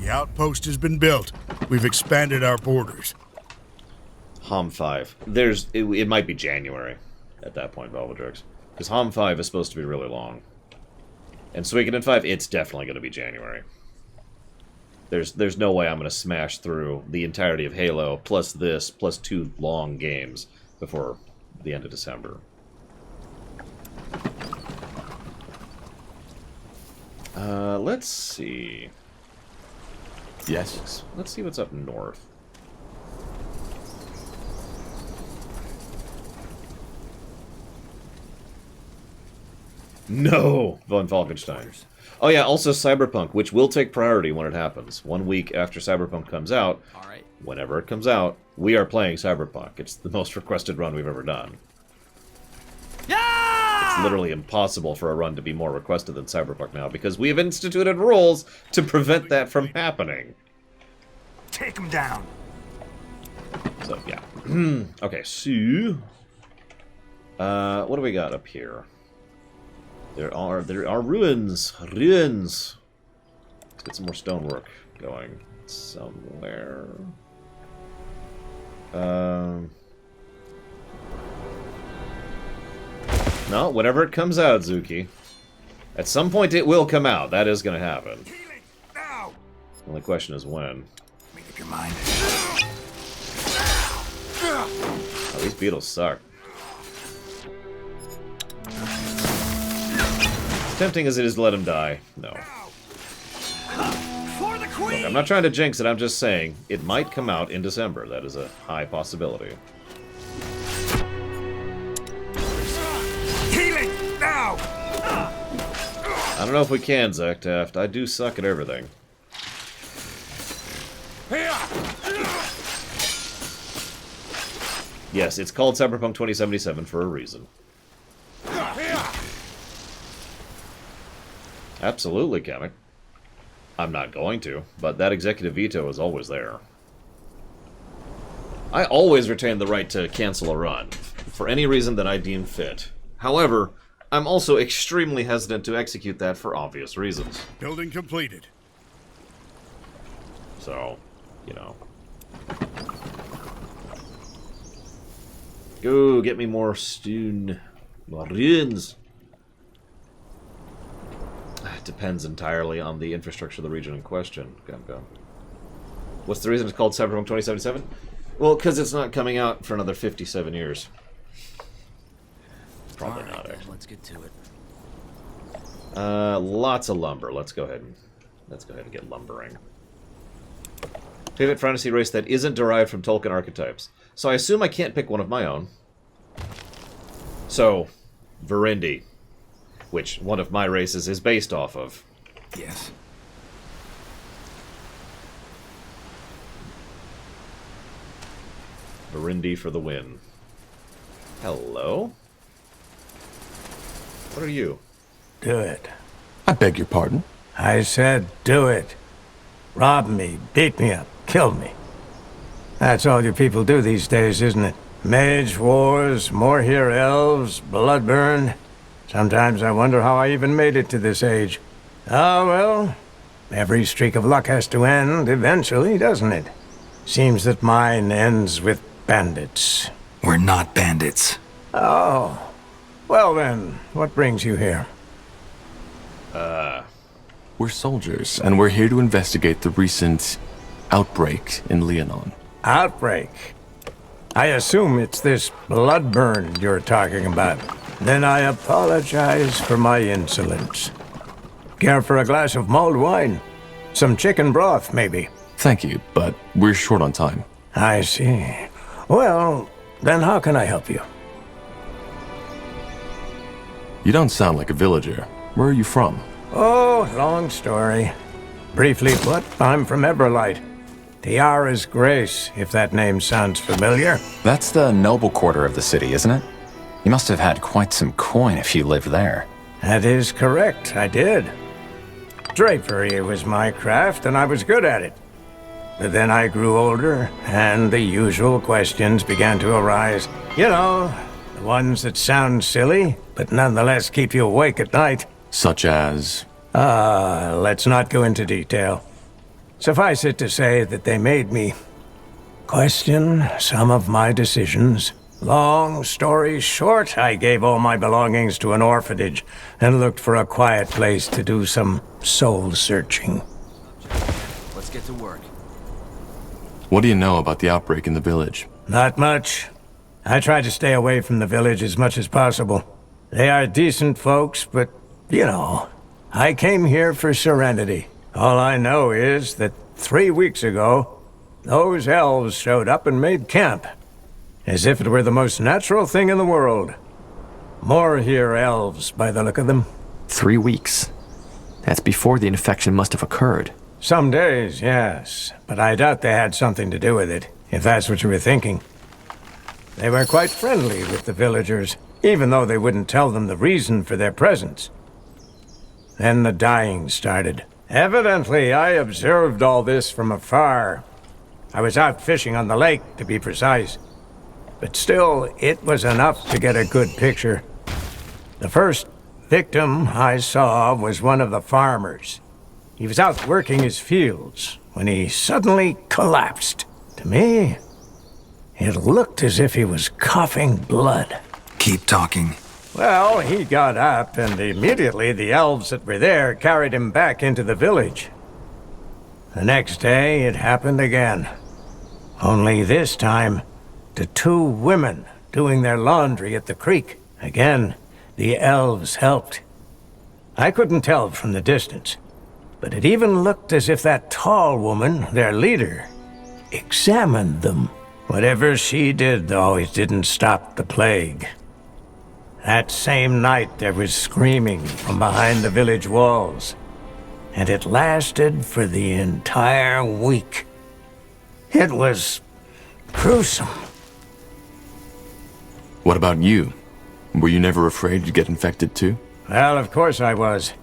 The outpost has been built. We've expanded our borders. HOM 5. It might be January at that point, Velvedrix. Because HOM 5 is supposed to be really long. And Suikoden 5, it's definitely going to be January. There's no way I'm going to smash through the entirety of Halo, plus this, plus 2 long games before the end of December. Let's see. Yes? Let's see what's up north. No, von Falkenstein. Oh yeah, also Cyberpunk, which will take priority when it happens. 1 week after Cyberpunk comes out, whenever it comes out, we are playing Cyberpunk. It's the most requested run we've ever done. It's literally impossible for a run to be more requested than Cyberpunk now, because we have instituted rules to prevent that from happening. Take him down. So, yeah. Okay, so... what do we got up here? There are ruins. Ruins. Let's get some more stonework going somewhere. No, whenever it comes out, Zuki. At some point it will come out. That is going to happen. The only question is when. Make up your mind. Oh, these beetles suck. As tempting as it is to let him die, no. Look, I'm not trying to jinx it, I'm just saying, it might come out in December. That is a high possibility. Healing now. I don't know if we can, Zektaft. I do suck at everything. Yes, it's called Cyberpunk 2077 for a reason. Absolutely, Kamek. I'm not going to, but that executive veto is always there. I always retain the right to cancel a run, for any reason that I deem fit. However, I'm also extremely hesitant to execute that for obvious reasons. Building completed. So, you know. Go, get me more stone. Marines. It depends entirely on the infrastructure of the region in question. Go. What's the reason it's called Cyberpunk 2077? Well, because it's not coming out for another 57 years. Probably not, actually. Let's get to it. Lots of lumber. Let's go ahead and get lumbering. Favorite fantasy race that isn't derived from Tolkien archetypes. So I assume I can't pick one of my own. So, Verendi, which one of my races is based off of. Yes. Verendi for the win. Hello? What are you? Do it. I beg your pardon? I said do it. Rob me, beat me up, kill me. That's all you people do these days, isn't it? Mage wars, more here elves, bloodburn. Sometimes I wonder how I even made it to this age. Ah, well, every streak of luck has to end eventually, doesn't it? Seems that mine ends with bandits. We're not bandits. Oh. Well then, what brings you here? We're soldiers, and we're here to investigate the recent outbreak in Leonon. Outbreak? I assume it's this bloodburn you're talking about. Then I apologize for my insolence. Care for a glass of mulled wine? Some chicken broth, maybe? Thank you, but we're short on time. I see. Well, then how can I help you? You don't sound like a villager. Where are you from? Oh, long story. Briefly put, I'm from Everlight. Tiara's Grace, if that name sounds familiar. That's the noble quarter of the city, isn't it? You must have had quite some coin if you lived there. That is correct, I did. Drapery was my craft, and I was good at it. But then I grew older, and the usual questions began to arise. You know, the ones that sound silly, but nonetheless keep you awake at night. Such as? Let's not go into detail. Suffice it to say that they made me question some of my decisions. Long story short, I gave all my belongings to an orphanage and looked for a quiet place to do some soul-searching. Let's get to work. What do you know about the outbreak in the village? Not much. I try to stay away from the village as much as possible. They are decent folks, but, you know, I came here for serenity. All I know is that 3 weeks ago, those elves showed up and made camp. As if it were the most natural thing in the world. More here elves, by the look of them. 3 weeks. That's before the infection must have occurred. Some days, yes. But I doubt they had something to do with it, if that's what you were thinking. They were quite friendly with the villagers, even though they wouldn't tell them the reason for their presence. Then the dying started. Evidently, I observed all this from afar. I was out fishing on the lake, to be precise. But still, it was enough to get a good picture. The first victim I saw was one of the farmers. He was out working his fields when he suddenly collapsed. To me, it looked as if he was coughing blood. Keep talking. Well, he got up, and immediately the elves that were there carried him back into the village. The next day, it happened again. Only this time, to 2 women doing their laundry at the creek. Again, the elves helped. I couldn't tell from the distance, but it even looked as if that tall woman, their leader, examined them. Whatever she did, though, it didn't stop the plague. That same night, there was screaming from behind the village walls, and it lasted for the entire week. It was gruesome. What about you? Were you never afraid you'd get infected too? Well, of course I was.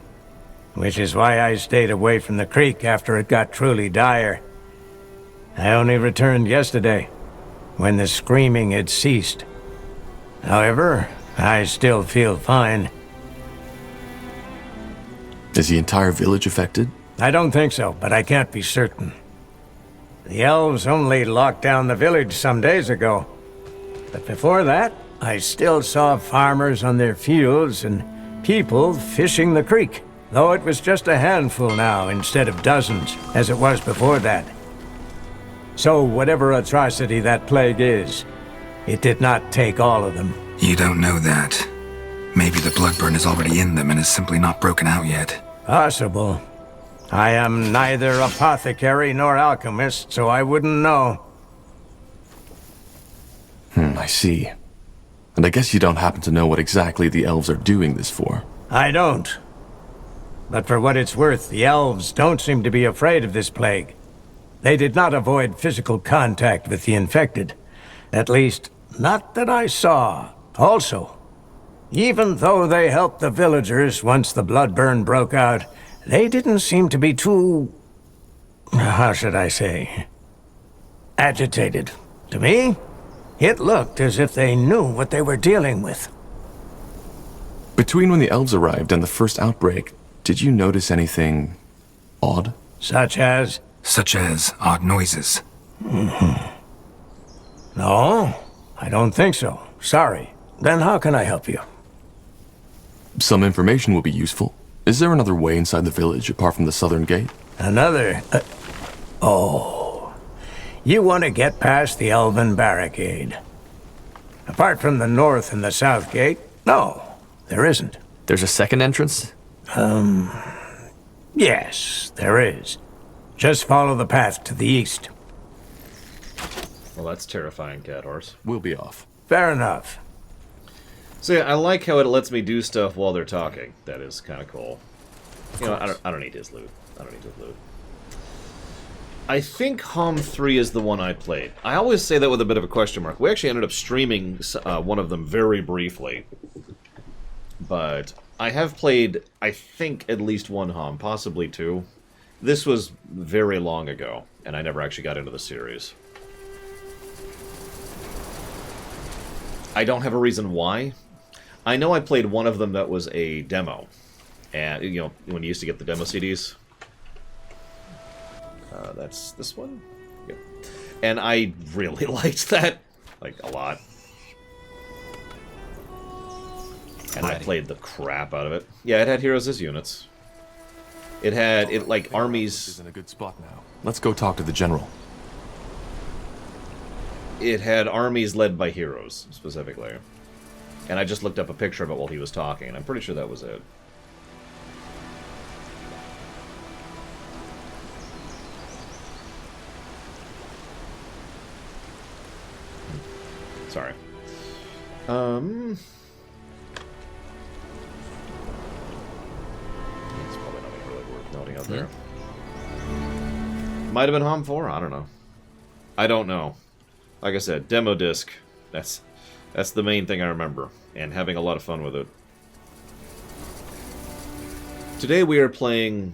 Which is why I stayed away from the creek after it got truly dire. I only returned yesterday, when the screaming had ceased. However, I still feel fine. Is the entire village affected? I don't think so, but I can't be certain. The elves only locked down the village some days ago. But before that, I still saw farmers on their fields and people fishing the creek. Though it was just a handful now instead of dozens, as it was before that. So whatever atrocity that plague is, it did not take all of them. You don't know that. Maybe the bloodburn is already in them and is simply not broken out yet. Possible. I am neither apothecary nor alchemist, so I wouldn't know. I see. And I guess you don't happen to know what exactly the elves are doing this for. I don't. But for what it's worth, the elves don't seem to be afraid of this plague. They did not avoid physical contact with the infected. At least, not that I saw. Also, even though they helped the villagers once the bloodburn broke out, they didn't seem to be too... how should I say? Agitated. To me, it looked as if they knew what they were dealing with. Between when the elves arrived and the first outbreak, did you notice anything odd? Such as? Such as odd noises. No, I don't think so. Sorry. Then how can I help you? Some information will be useful. Is there another way inside the village apart from the southern gate? Another? Oh. You want to get past the elven barricade. Apart from the north and the south gate, no, there isn't. There's a second entrance? Yes, there is. Just follow the path to the east. Well, that's terrifying, Cat Horse. We'll be off. Fair enough. So yeah, I like how it lets me do stuff while they're talking. That is kind of cool. You know, I don't need his loot. I don't need his loot. I think Hom 3 is the one I played. I always say that with a bit of a question mark. We actually ended up streaming one of them very briefly. But I have played, I think, at least one Hom, possibly 2. This was very long ago, and I never actually got into the series. I don't have a reason why. I know I played one of them that was a demo. And, you know, when you used to get the demo CDs. That's this one? Yep. And I really liked that. Like, a lot. And I played the crap out of it. Yeah, it had heroes as units. It had, like, armies... is in a good spot now. Let's go talk to the general. It had armies led by heroes, specifically. And I just looked up a picture of it while he was talking, and I'm pretty sure that was it. Sorry. out there. Might have been Hom 4, I don't know. I don't know. Like I said, demo disc. That's the main thing I remember, and having a lot of fun with it. Today we are playing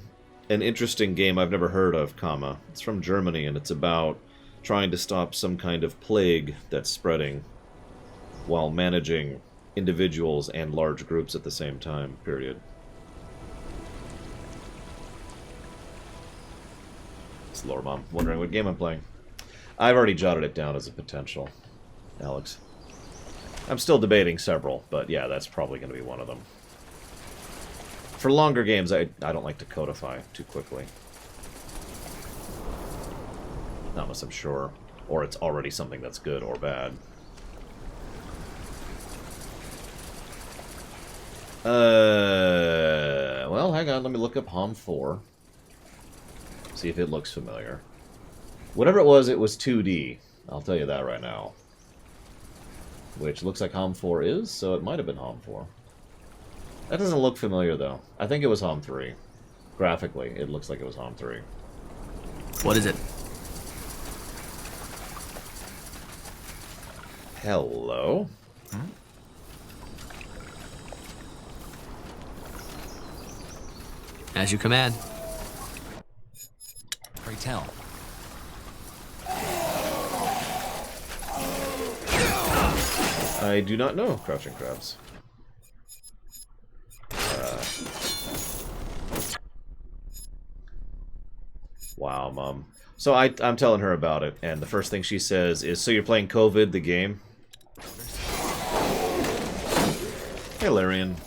an interesting game I've never heard of, comma. It's from Germany, and it's about trying to stop some kind of plague that's spreading while managing individuals and large groups at the same time, period. It's Lore Mom, wondering what game I'm playing. I've already jotted it down as a potential, Alex. I'm still debating several, but yeah, that's probably going to be one of them. For longer games, I don't like to codify too quickly. Not unless I'm sure. Or it's already something that's good or bad. Well, hang on, let me look up Hom 4. See if it looks familiar. Whatever it was 2D. I'll tell you that right now. Which looks like Hom 4 is, so it might have been Hom 4. That doesn't look familiar, though. I think it was Hom 3. Graphically, it looks like it was Hom 3. What is it? Hello? As you command. Pray tell. I do not know Crouching Crabs. Wow, Mom. So I'm telling her about it, and the first thing she says is, "So you're playing COVID, the game?" Hey, Larian.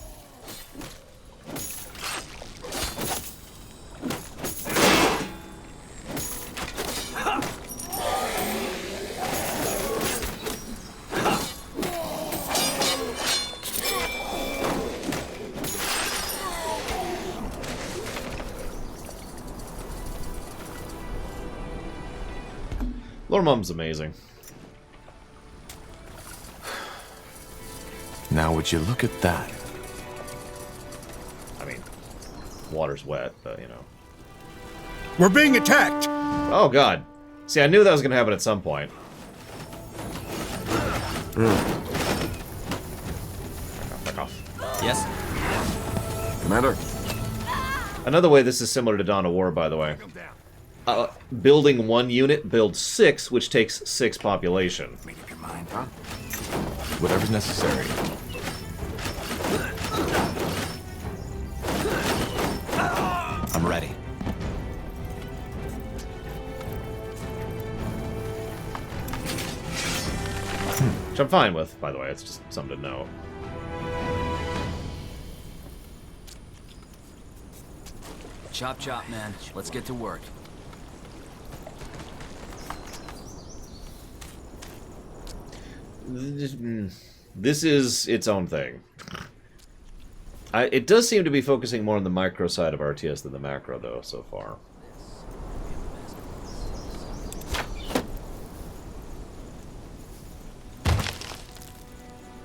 Lore Mom's amazing. Now would you look at that? I mean, water's wet, but you know. We're being attacked! Oh god. See, I knew that was gonna happen at some point. Back off. Yes? Commander? Another way this is similar to Dawn of War, by the way. Building one unit builds 6, which takes 6 population. Make up your mind, huh? Whatever's necessary. I'm ready. Which I'm fine with, by the way. It's just something to know. Chop chop, man. Let's get to work. This is its own thing. It does seem to be focusing more on the micro side of RTS than the macro, though, so far.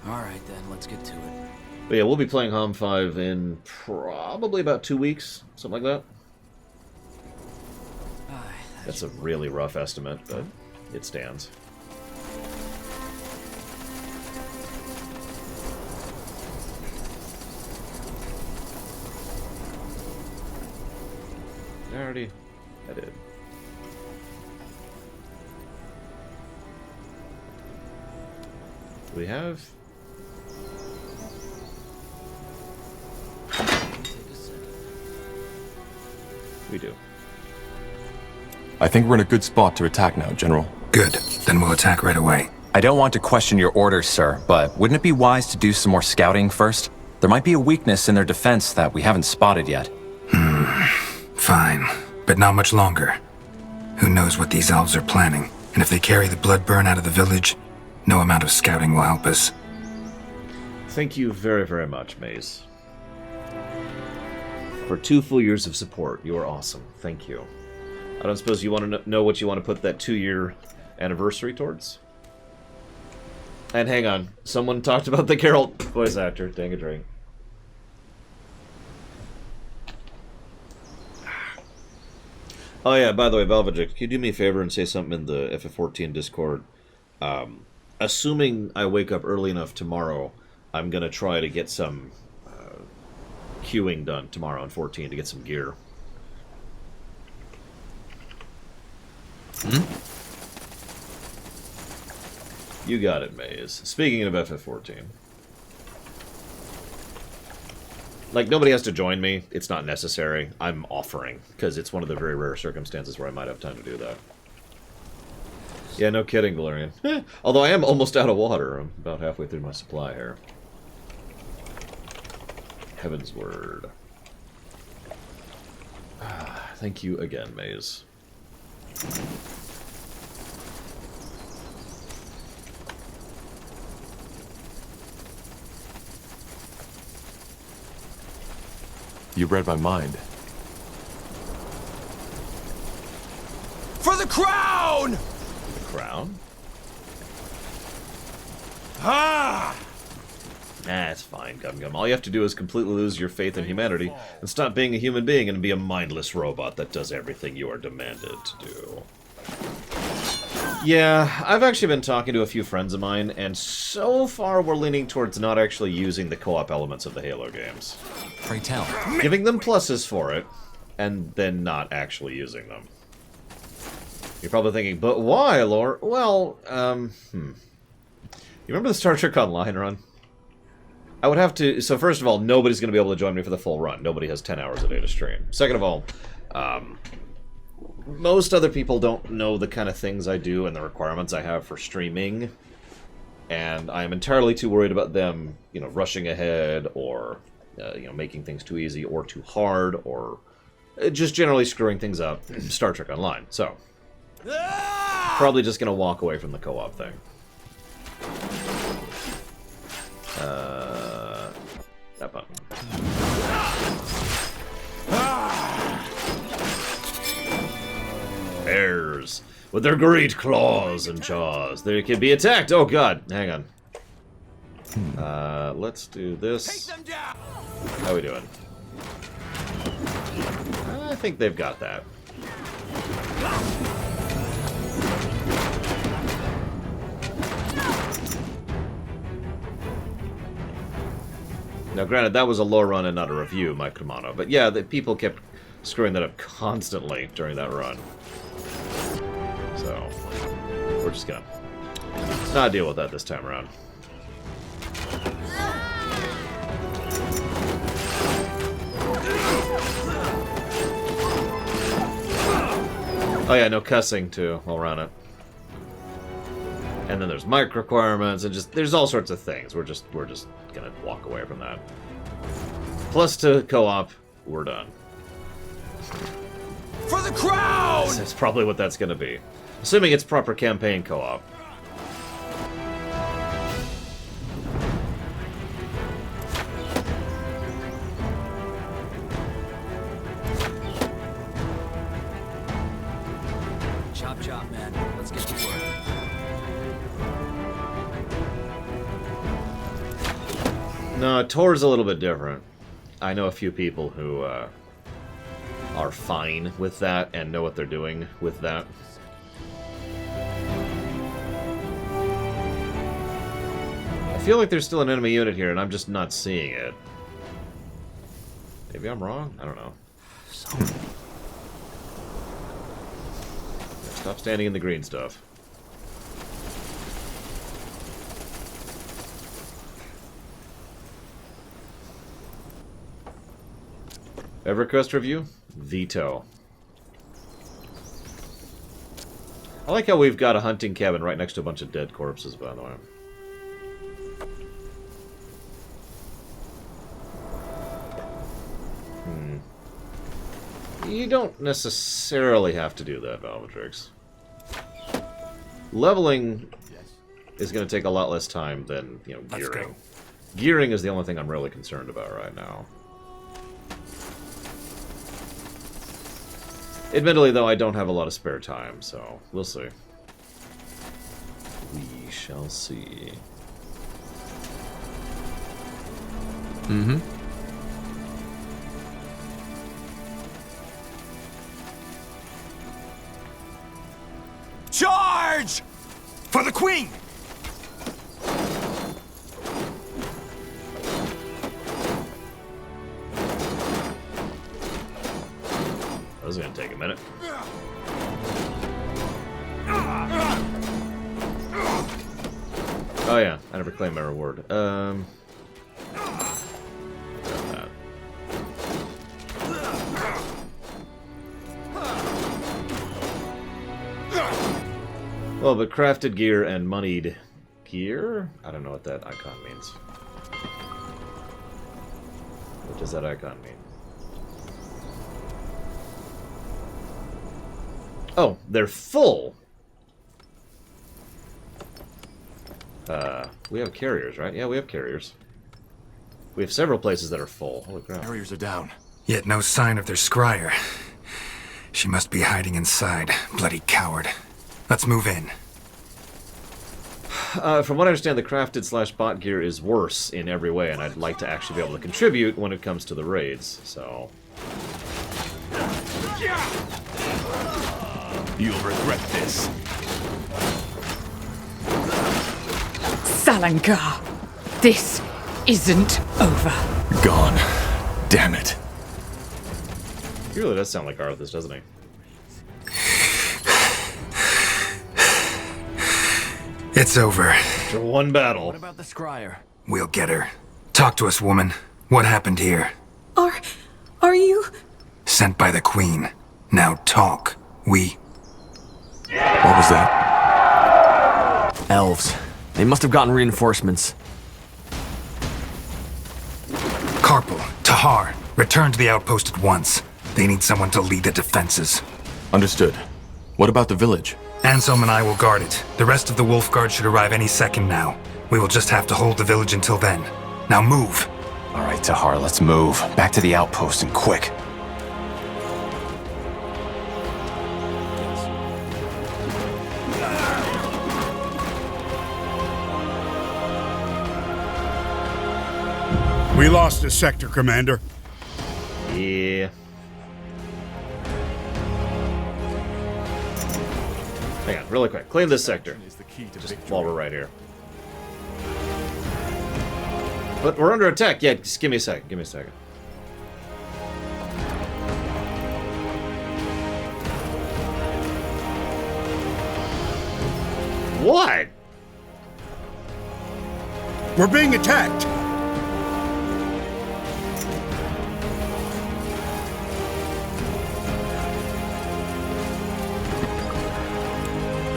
Alright then, let's get to it. But yeah, we'll be playing Hom 5 in probably about 2 weeks, something like that. That's a really rough estimate, but it stands. I did. Do we have? We do. I think we're in a good spot to attack now, General. Good. Then we'll attack right away. I don't want to question your orders, sir, but wouldn't it be wise to do some more scouting first? There might be a weakness in their defense that we haven't spotted yet. Fine, but not much longer. Who knows what these elves are planning, and if they carry the blood burn out of the village, no amount of scouting will help us. Thank you very, very much, Maze. For 2 full years of support. You are awesome. Thank you. I don't suppose you want to know what you want to put that 2-year anniversary towards? And hang on. Someone talked about the Geralt voice actor. Dang a drink. Oh yeah, by the way, Valvajix, can you do me a favor and say something in the FF14 Discord? Assuming I wake up early enough tomorrow, I'm going to try to get some queuing done tomorrow on 14 to get some gear. You got it, Maze. Speaking of FF14. Like, nobody has to join me. It's not necessary. I'm offering, because it's one of the very rare circumstances where I might have time to do that. Yeah, no kidding, Valerian. Although I am almost out of water. I'm about halfway through my supply here. Heaven's word. Thank you again, Maze. You read my mind. For the crown! The crown? Ah! It's fine, Gum Gum. All you have to do is completely lose your faith in humanity and stop being a human being and be a mindless robot that does everything you are demanded to do. Yeah, I've actually been talking to a few friends of mine, and so far we're leaning towards not actually using the co-op elements of the Halo games. Pray tell. Giving them pluses for it, and then not actually using them. You're probably thinking, but why, Lore? Well, You remember the Star Trek Online run? I would have to... So first of all, nobody's going to be able to join me for the full run. Nobody has 10 hours a day to stream. Second of all, most other people don't know the kind of things I do and the requirements I have for streaming. And I am entirely too worried about them, you know, rushing ahead or, you know, making things too easy or too hard or just generally screwing things up. Star Trek Online. So, probably just going to walk away from the co-op thing. That button. Bears with their great claws and jaws. They can be attacked. Oh god, hang on. Let's do this. How we doing? I think they've got that. Now, granted, that was a low run and not a review, Mike Kamano. But yeah, the people kept screwing that up constantly during that run. So, we're just gonna not deal with that this time around. Oh yeah, no cussing too while we're on it. And then there's mic requirements and just there's all sorts of things. We're just gonna walk away from that. Plus to co-op, we're done. For the crown! That's probably what that's gonna be. Assuming it's proper campaign co-op. Chop chop, man. Let's get to work. No, Tor's a little bit different. I know a few people who are fine with that and know what they're doing with that. I feel like there's still an enemy unit here and I'm just not seeing it. Maybe I'm wrong? I don't know. Stop standing in the green stuff. EverQuest review? Veto. I like how we've got a hunting cabin right next to a bunch of dead corpses, by the way. You don't necessarily have to do that, Valvatrix. Leveling is going to take a lot less time than, you know, gearing. Gearing is the only thing I'm really concerned about right now. Admittedly, though, I don't have a lot of spare time, so we'll see. We shall see. Mm-hmm. Charge! For the Queen! This is gonna take a minute. Oh yeah, I never claimed my reward. Well, but crafted gear and moneyed gear? I don't know what that icon means. What does that icon mean? Oh, they're full! We have carriers, right? Yeah, we have carriers. We have several places that are full. Holy crap. Carriers are down. Yet no sign of their scryer. She must be hiding inside. Bloody coward. Let's move in. From what I understand, the crafted / bot gear is worse in every way, and I'd like to actually be able to contribute when it comes to the raids, so... You'll regret this. Salangar, this isn't over. Gone. Damn it. He really does sound like Arthas, doesn't he? It's over. After one battle. What about the scryer? We'll get her. Talk to us, woman. What happened here? Are you... Sent by the Queen. Now talk. What was that? Elves. They must have gotten reinforcements. Karpal, Tahar, return to the outpost at once. They need someone to lead the defenses. Understood. What about the village? Anselm and I will guard it. The rest of the Wolf Guard should arrive any second now. We will just have to hold the village until then. Now move. All right, Tahar, let's move. Back to the outpost and quick. We lost a sector, Commander. Yeah. Hang on, really quick. Claim this sector. Just while we're right here. But we're under attack. Yeah, just give me a second. Give me a second. What? We're being attacked.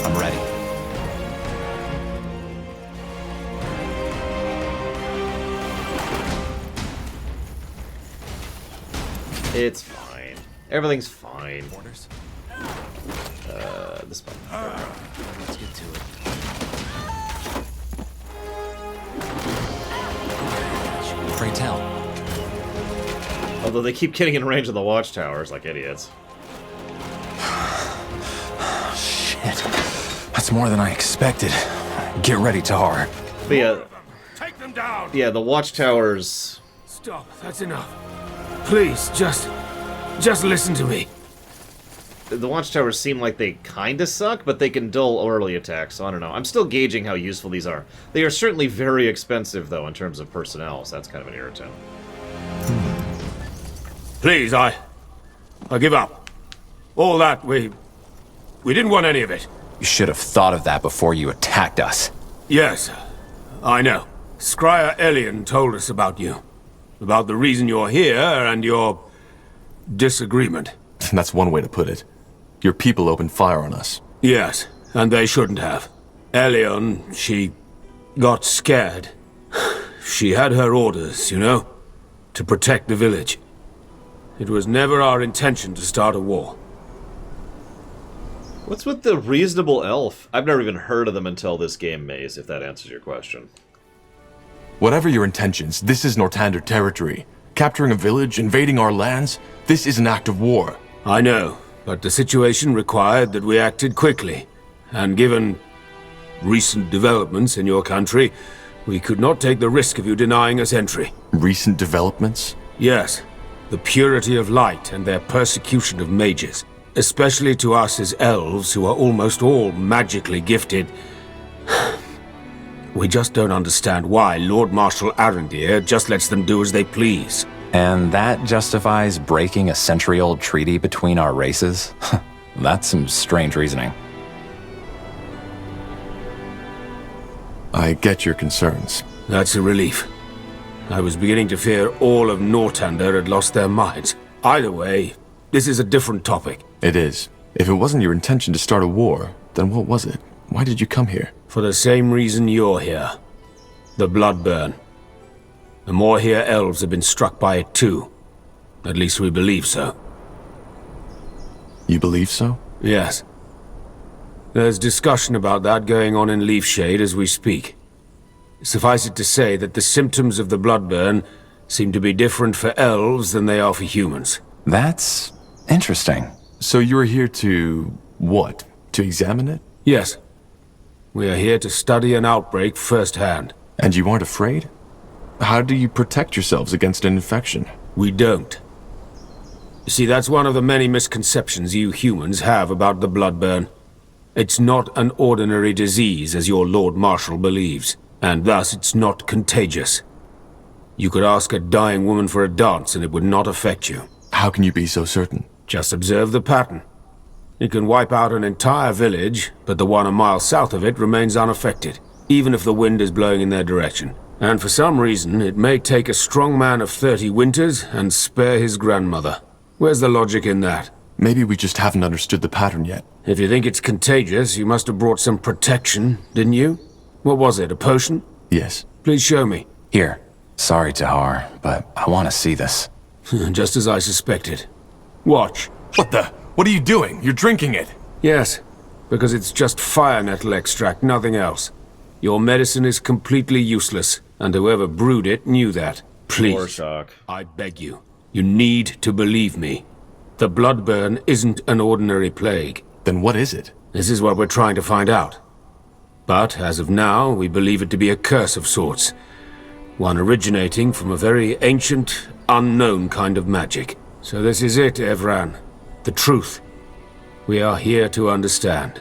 I'm ready. It's fine. Everything's fine. This button. Let's get to it. Pray tell. Although they keep getting in range of the watchtowers like idiots. Shit. That's more than I expected. Get ready, Tahar. But yeah, Take them down. yeah, the watchtowers. Stop. That's enough. Please, just listen to me. The watchtowers seem like they kinda suck, but they can dull early attacks, so I don't know. I'm still gauging how useful these are. They are certainly very expensive, though, in terms of personnel, so that's kind of an irritant. Please, I give up. All that, we didn't want any of it. You should have thought of that before you attacked us. Yes, I know. Scryer Elion told us about you. About the reason you're here and your disagreement. That's one way to put it. Your people opened fire on us. Yes, and they shouldn't have. Elion, she got scared. She had her orders, you know, to protect the village. It was never our intention to start a war. What's with the reasonable elf? I've never even heard of them until this game, Maze, if that answers your question. Whatever your intentions, this is Nortander territory. Capturing a village, invading our lands, this is an act of war. I know, but the situation required that we acted quickly. And given recent developments in your country, we could not take the risk of you denying us entry. Recent developments? Yes. The purity of light and their persecution of mages. especially to us as elves who are almost all magically gifted. We just don't understand why Lord Marshal Arendir just lets them do as they please. And that justifies breaking a century-old treaty between our races? That's some strange reasoning. I get your concerns. That's a relief. I was beginning to fear all of Nortander had lost their minds. Either way, this is a different topic. It is. If it wasn't your intention to start a war, then what was it? Why did you come here? For the same reason you're here. The Bloodburn. The Morhir elves have been struck by it too. At least we believe so. You believe so? Yes. There's discussion about that going on in Leafshade as we speak. Suffice it to say that the symptoms of the Bloodburn seem to be different for elves than they are for humans. That's interesting. So you're here to... what? To examine it? Yes. We are here to study an outbreak firsthand. And you aren't afraid? How do you protect yourselves against an infection? We don't. You see, that's one of the many misconceptions you humans have about the Bloodburn. It's not an ordinary disease, as your Lord Marshal believes, and thus it's not contagious. You could ask a dying woman for a dance and it would not affect you. How can you be so certain? Just observe the pattern. It can wipe out an entire village, but the one a mile south of it remains unaffected, even if the wind is blowing in their direction. And for some reason, it may take a strong man of 30 winters and spare his grandmother. Where's the logic in that? Maybe we just haven't understood the pattern yet. If you think it's contagious, you must have brought some protection, didn't you? What was it, a potion? Yes. Please show me. Here. Sorry, Tahar, but I want to see this. Just as I suspected. Watch. What the? What are you doing? You're drinking it. Yes, because it's just fire nettle extract, nothing else. Your medicine is completely useless, and whoever brewed it knew that. Please, I beg you. You need to believe me. The Bloodburn isn't an ordinary plague. Then what is it? This is what we're trying to find out. But, as of now, we believe it to be a curse of sorts. One originating from a very ancient, unknown kind of magic. So this is it, Evran. The truth. We are here to understand.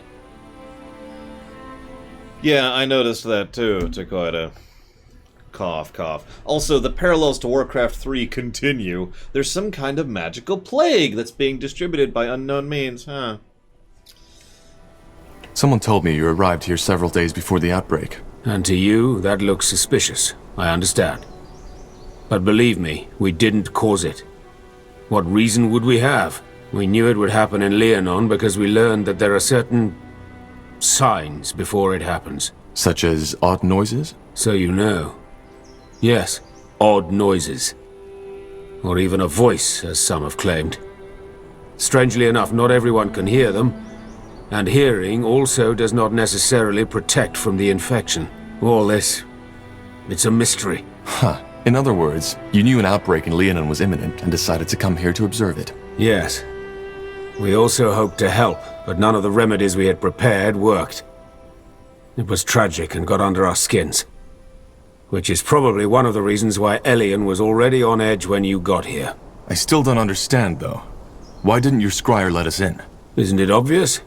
Yeah, I noticed that too, Takoida. Cough, cough. Also, the parallels to Warcraft 3 continue. There's some kind of magical plague that's being distributed by unknown means, huh? Someone told me you arrived here several days before the outbreak. And to you, that looks suspicious. I understand. But believe me, we didn't cause it. What reason would we have? We knew it would happen in Leonon because we learned that there are certain signs before it happens. Such as odd noises? So you know. Yes, odd noises. Or even a voice, as some have claimed. Strangely enough, not everyone can hear them, and hearing also does not necessarily protect from the infection. All this, it's a mystery. Huh. In other words, you knew an outbreak in Leonon was imminent and decided to come here to observe it. Yes. We also hoped to help, but none of the remedies we had prepared worked. It was tragic and got under our skins. Which is probably one of the reasons why Elion was already on edge when you got here. I still don't understand, though. Why didn't your scryer let us in? Isn't it obvious?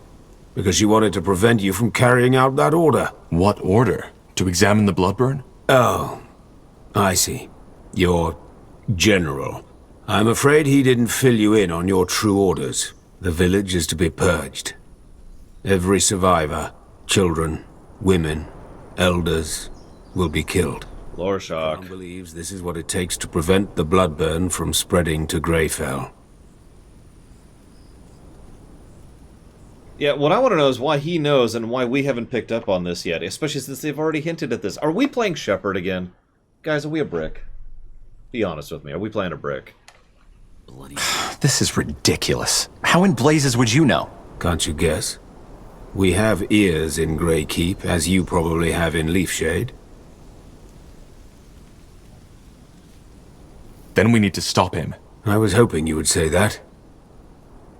Because she wanted to prevent you from carrying out that order. What order? To examine the Bloodburn? Oh, I see. Your general. I'm afraid he didn't fill you in on your true orders. The village is to be purged. Every survivor, children, women, elders, will be killed. Lorshok. Everyone believes this is what it takes to prevent the Bloodburn from spreading to Greyfell. Yeah, what I want to know is why he knows and why we haven't picked up on this yet, especially since they've already hinted at this. Are we playing Shepherd again? Guys, are we a brick? Be honest with me, are we playing a brick? This is ridiculous. How in blazes would you know? Can't you guess? We have ears in Greykeep, as you probably have in Leafshade. Then we need to stop him. I was hoping you would say that.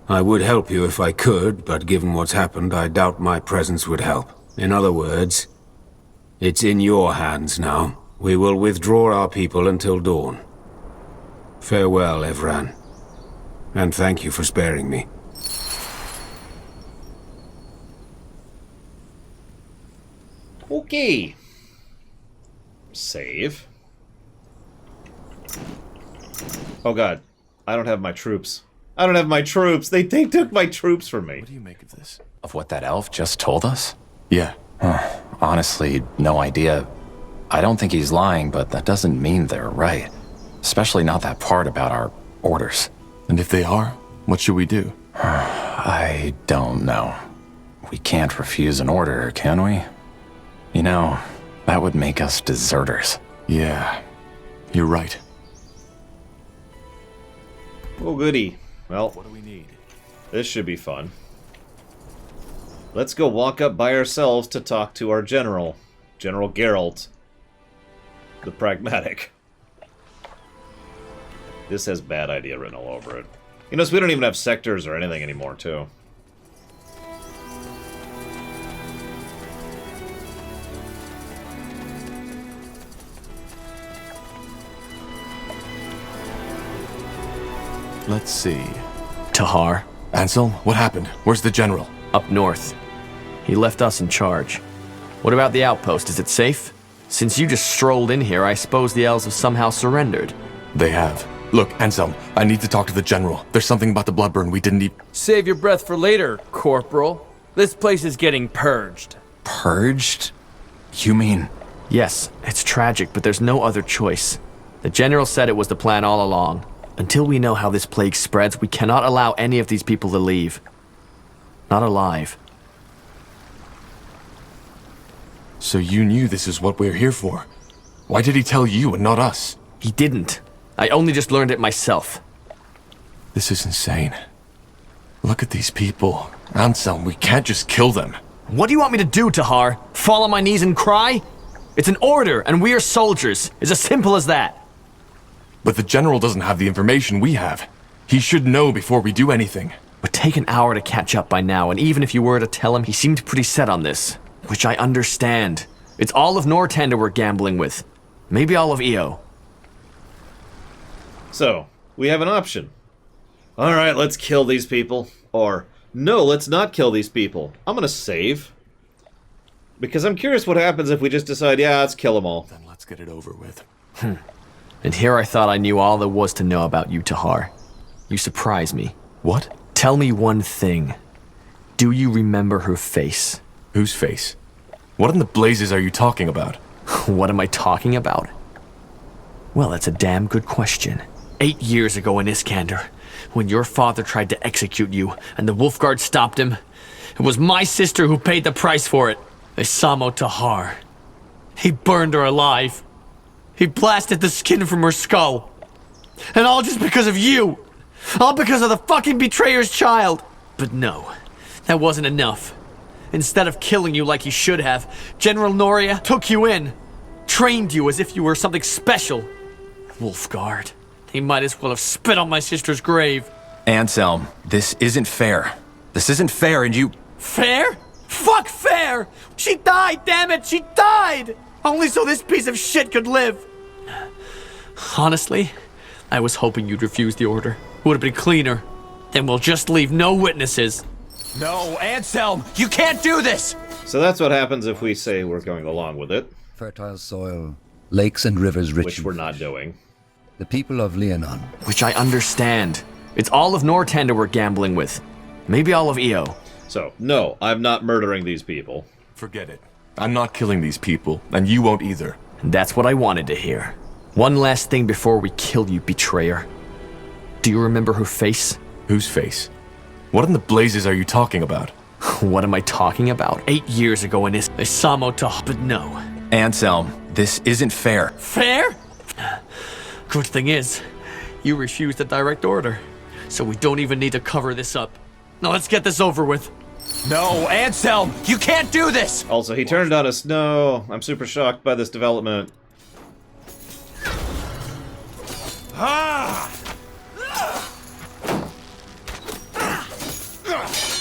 I would help you if I could, but given what's happened, I doubt my presence would help. In other words, it's in your hands now. We will withdraw our people until dawn. Farewell, Evran. And thank you for sparing me. Okay. Save. Oh god. I don't have my troops. I don't have my troops. They took my troops from me. What do you make of this? Of what that elf just told us? Yeah. Honestly, no idea. I don't think he's lying, but that doesn't mean they're right. Especially not that part about our orders. And if they are, what should we do? I don't know. We can't refuse an order, can we? You know, that would make us deserters. Yeah, you're right. Oh goody. Well, what do we need? This should be fun. Let's go walk up by ourselves to talk to our general. General Geralt. The Pragmatic. This has bad idea written all over it. You know, so we don't even have sectors or anything anymore, too. Let's see. Tahar. Anselm, what happened? Where's the general? Up north. He left us in charge. What about the outpost? Is it safe? Since you just strolled in here, I suppose the elves have somehow surrendered. They have. Look, Anselm, I need to talk to the general. There's something about the Bloodburn we didn't Save your breath for later, Corporal. This place is getting purged. Purged? You mean... Yes, it's tragic, but there's no other choice. The general said it was the plan all along. Until we know how this plague spreads, we cannot allow any of these people to leave. Not alive. So you knew this is what we're here for. Why did he tell you and not us? He didn't. I only just learned it myself. This is insane. Look at these people. Anselm, we can't just kill them. What do you want me to do, Tahar? Fall on my knees and cry? It's an order, and we are soldiers. It's as simple as that. But the general doesn't have the information we have. He should know before we do anything. Would take an hour to catch up by now, and even if you were to tell him, he seemed pretty set on this. Which I understand. It's all of Northander we're gambling with. Maybe all of EO. So, we have an option. Alright, let's kill these people. Or, no, let's not kill these people. I'm gonna save. Because I'm curious what happens if we just decide, yeah, let's kill them all. Then let's get it over with. And here I thought I knew all there was to know about you, Tahar. You surprise me. What? Tell me one thing. Do you remember her face? Whose face? What in the blazes are you talking about? What am I talking about? Well, that's a damn good question. 8 years ago in Iskander, when your father tried to execute you and the Wolfguard stopped him, it was my sister who paid the price for it. Isamo Tahar. He burned her alive. He blasted the skin from her skull. And all just because of you. All because of the fucking betrayer's child. But no, that wasn't enough. Instead of killing you like he should have, General Noria took you in. Trained you as if you were something special. Wolfguard. He might as well have spit on my sister's grave. Anselm, this isn't fair. This isn't fair and you... Fair? Fuck fair! She died, damn it! She died! Only so this piece of shit could live. Honestly, I was hoping you'd refuse the order. Would have been cleaner. Then we'll just leave no witnesses. No, Anselm, you can't do this! So that's what happens if we say we're going along with it. Fertile soil, lakes and rivers rich. Which we're not doing. The people of Leonon. Which I understand. It's all of Northander we're gambling with. Maybe all of EO. So, no, I'm not murdering these people. Forget it. I'm not killing these people, and you won't either. And that's what I wanted to hear. One last thing before we kill you, betrayer. Do you remember her face? Whose face? What in the blazes are you talking about? What am I talking about? 8 years ago in Isamo Tahar, but no. Anselm, this isn't fair. Fair? Good thing is, you refused the direct order. So we don't even need to cover this up. Now let's get this over with. No, Anselm, you can't do this! Also, he turned on us. No, I'm super shocked by this development.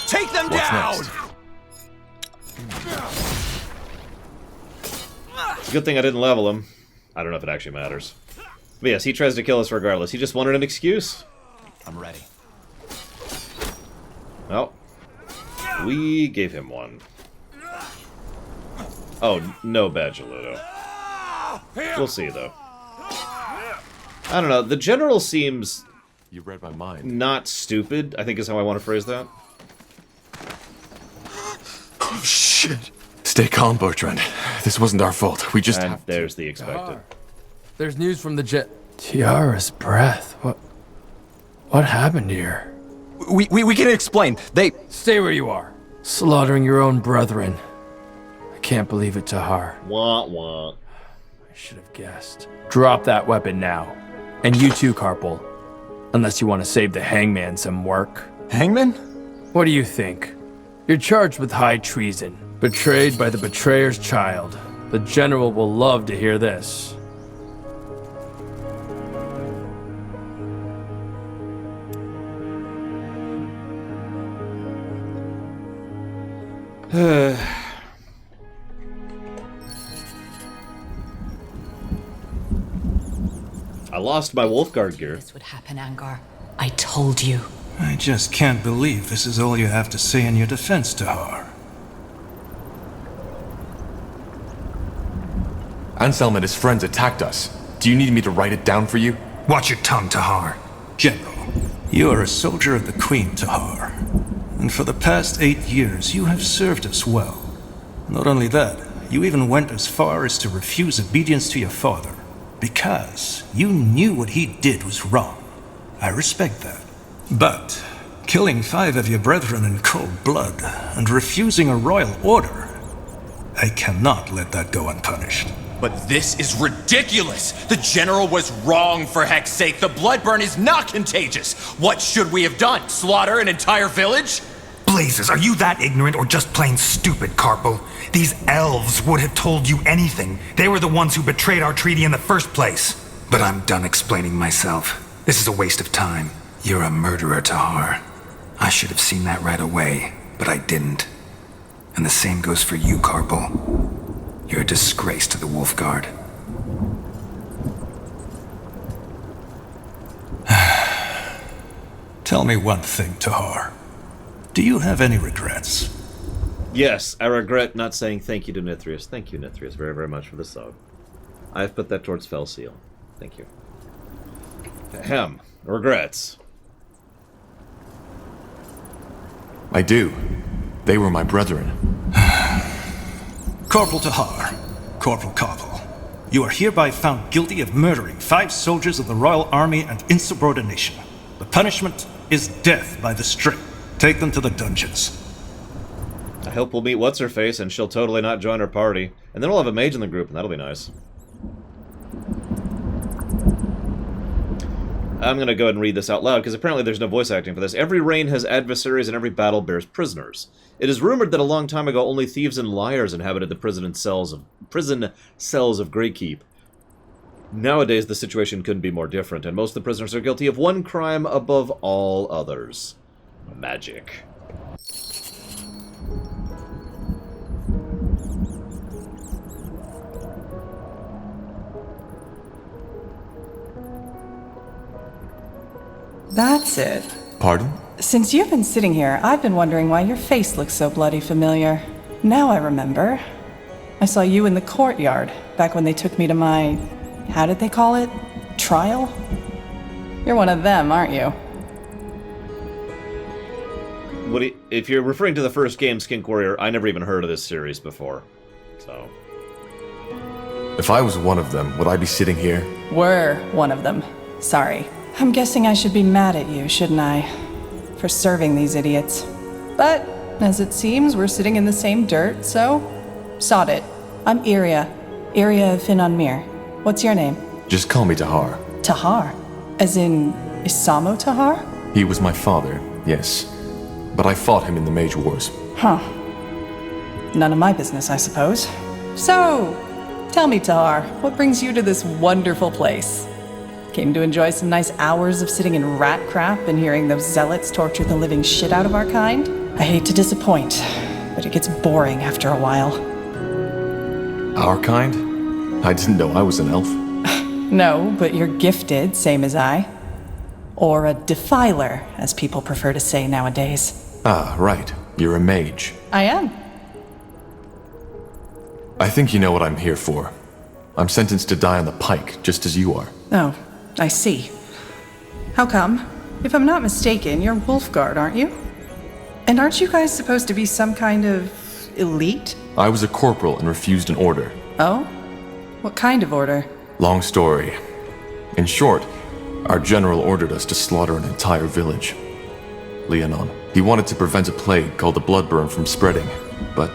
Take them What's down! next? Good thing I didn't level him. I don't know if it actually matters. But yes, he tries to kill us regardless. He just wanted an excuse. I'm ready. Well, we gave him one. Oh, no Bajaludo. We'll see, though. I don't know. The general seems... You read my mind. Not stupid, I think is how I want to phrase that. Oh, shit. Stay calm, Bertrand. This wasn't our fault. We just and have there's the expected. There's news from the jet. Tiara's breath. What happened here? We can explain. They... Stay where you are. Slaughtering your own brethren. I can't believe it, Tahar. Wah, wah. I should have guessed. Drop that weapon now. And you too, Carpal. Unless you want to save the hangman some work. Hangman? What do you think? You're charged with high treason. Betrayed by the betrayer's child. The general will love to hear this. I lost my Wolfguard gear. This would happen, Angar. I told you. I just can't believe this is all you have to say in your defense, Tahar. Anselm and his friends attacked us. Do you need me to write it down for you? Watch your tongue, Tahar. General, you are a soldier of the Queen, Tahar. And for the past 8 years, you have served us well. Not only that, you even went as far as to refuse obedience to your father. Because you knew what he did was wrong. I respect that. But killing 5 of your brethren in cold blood and refusing a royal order, I cannot let that go unpunished. But this is ridiculous! The general was wrong, for heck's sake. The bloodburn is not contagious. What should we have done? Slaughter an entire village? Blazes, are you that ignorant or just plain stupid, Carpal? These elves would have told you anything. They were the ones who betrayed our treaty in the first place. But I'm done explaining myself. This is a waste of time. You're a murderer, Tahar. I should have seen that right away, but I didn't. And the same goes for you, Carpal. You're a disgrace to the Wolfguard. Tell me one thing, Tahar. Do you have any regrets? Yes, I regret not saying thank you to Nithrius. Thank you, Nithrius, very, very much for the sub. I've put that towards Fell Seal. Thank you. Ahem. Regrets. I do. They were my brethren. Corporal Tahar, Corporal Carpal, you are hereby found guilty of murdering 5 soldiers of the Royal Army and insubordination. The punishment is death by the string. Take them to the dungeons. I hope we'll meet What's-Her-Face and she'll totally not join our party. And then we'll have a mage in the group and that'll be nice. I'm going to go ahead and read this out loud, because apparently there's no voice acting for this. Every reign has adversaries, and every battle bears prisoners. It is rumored that a long time ago only thieves and liars inhabited the prison cells of Greykeep. Nowadays, the situation couldn't be more different, and most of the prisoners are guilty of one crime above all others. Magic. That's it. Pardon? Since you've been sitting here, I've been wondering why your face looks so bloody familiar. Now I remember. I saw you in the courtyard, back when they took me to my... how did they call it? Trial? You're one of them, aren't you? If you're referring to the first game, Skink Warrior, I never even heard of this series before. So... If I was one of them, would I be sitting here? Were one of them. Sorry. I'm guessing I should be mad at you, shouldn't I? For serving these idiots. But, as it seems, we're sitting in the same dirt, so... sod it. I'm Iria. Iria of Finnanmir. What's your name? Just call me Tahar. Tahar? As in... Isamo Tahar? He was my father, yes. But I fought him in the Mage Wars. Huh. None of my business, I suppose. So, tell me, Tahar, what brings you to this wonderful place? Came to enjoy some nice hours of sitting in rat crap and hearing those zealots torture the living shit out of our kind? I hate to disappoint, but it gets boring after a while. Our kind? I didn't know I was an elf. No, but you're gifted, same as I. Or a defiler, as people prefer to say nowadays. Ah, right. You're a mage. I am. I think you know what I'm here for. I'm sentenced to die on the pike, just as you are. Oh, I see. How come? If I'm not mistaken, you're Wolfguard, aren't you? And aren't you guys supposed to be some kind of elite? I was a corporal and refused an order. Oh? What kind of order? Long story. In short, our general ordered us to slaughter an entire village. Leonon. He wanted to prevent a plague called the bloodburn from spreading, but,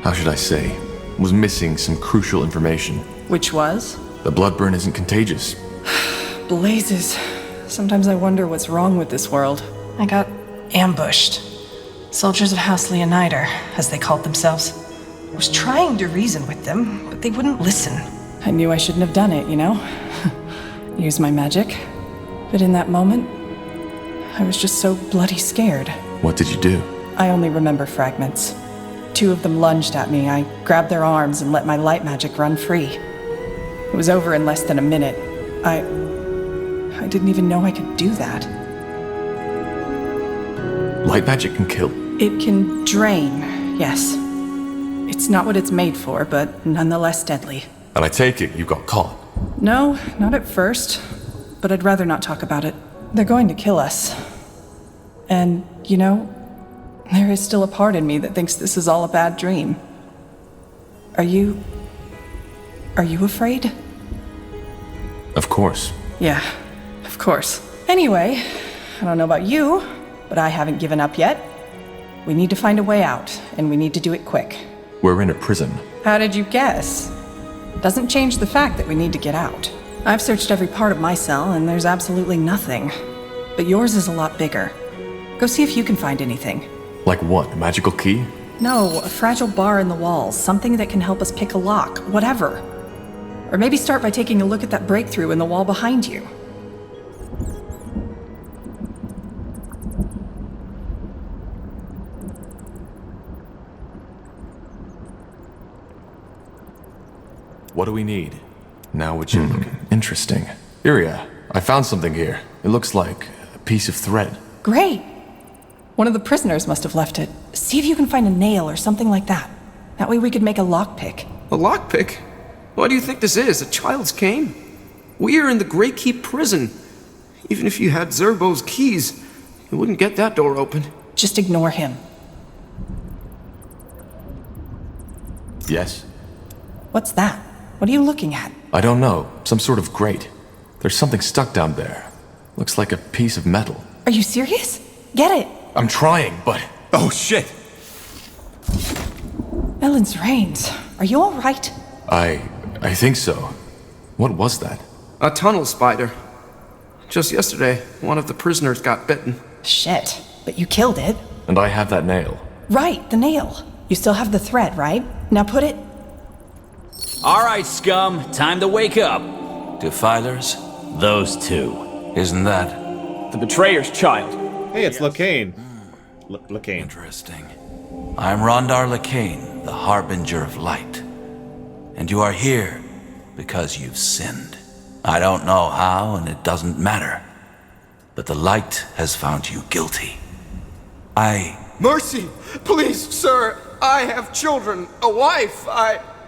how should I say, was missing some crucial information. Which was? The bloodburn isn't contagious. Blazes. Sometimes I wonder what's wrong with this world. I got ambushed. Soldiers of House Leonider, as they called themselves. I was trying to reason with them, but they wouldn't listen. I knew I shouldn't have done it, you know? Use my magic. But in that moment, I was just so bloody scared. What did you do? I only remember fragments. 2 of them lunged at me. I grabbed their arms and let my light magic run free. It was over in less than a minute. I didn't even know I could do that. Light magic can kill. It can drain, yes. It's not what it's made for, but nonetheless deadly. And I take it you got caught. No, not at first. But I'd rather not talk about it. They're going to kill us. And, you know, there is still a part in me that thinks this is all a bad dream. Are you afraid? Of course. Yeah, of course. Anyway, I don't know about you, but I haven't given up yet. We need to find a way out, and we need to do it quick. We're in a prison. How did you guess? Doesn't change the fact that we need to get out. I've searched every part of my cell, and there's absolutely nothing. But yours is a lot bigger. Go see if you can find anything. Like what? A magical key? No, a fragile bar in the walls. Something that can help us pick a lock. Whatever. Or maybe start by taking a look at that breakthrough in the wall behind you. What do we need? Now would you look interesting. Iria, I found something here. It looks like a piece of thread. Great! One of the prisoners must have left it. See if you can find a nail or something like that. That way we could make a lockpick. A lockpick? What do you think this is? A child's game? We are in the Great Keep prison. Even if you had Zerbo's keys, you wouldn't get that door open. Just ignore him. Yes? What's that? What are you looking at? I don't know. Some sort of grate. There's something stuck down there. Looks like a piece of metal. Are you serious? Get it! I'm trying, but... Oh, shit! Ellen's reins. Are you alright? I think so. What was that? A tunnel spider. Just yesterday, one of the prisoners got bitten. Shit. But you killed it. And I have that nail. Right, the nail. You still have the thread, right? Now put it... All right, scum. Time to wake up. Defilers? Those 2. Isn't that... The betrayer's child. Hey, it's Lacane. Lacane. Interesting. I'm Rondar Lacane, the Harbinger of Light. And you are here because you've sinned. I don't know how, and it doesn't matter. But the light has found you guilty. Mercy! Please, sir! I have children, a wife,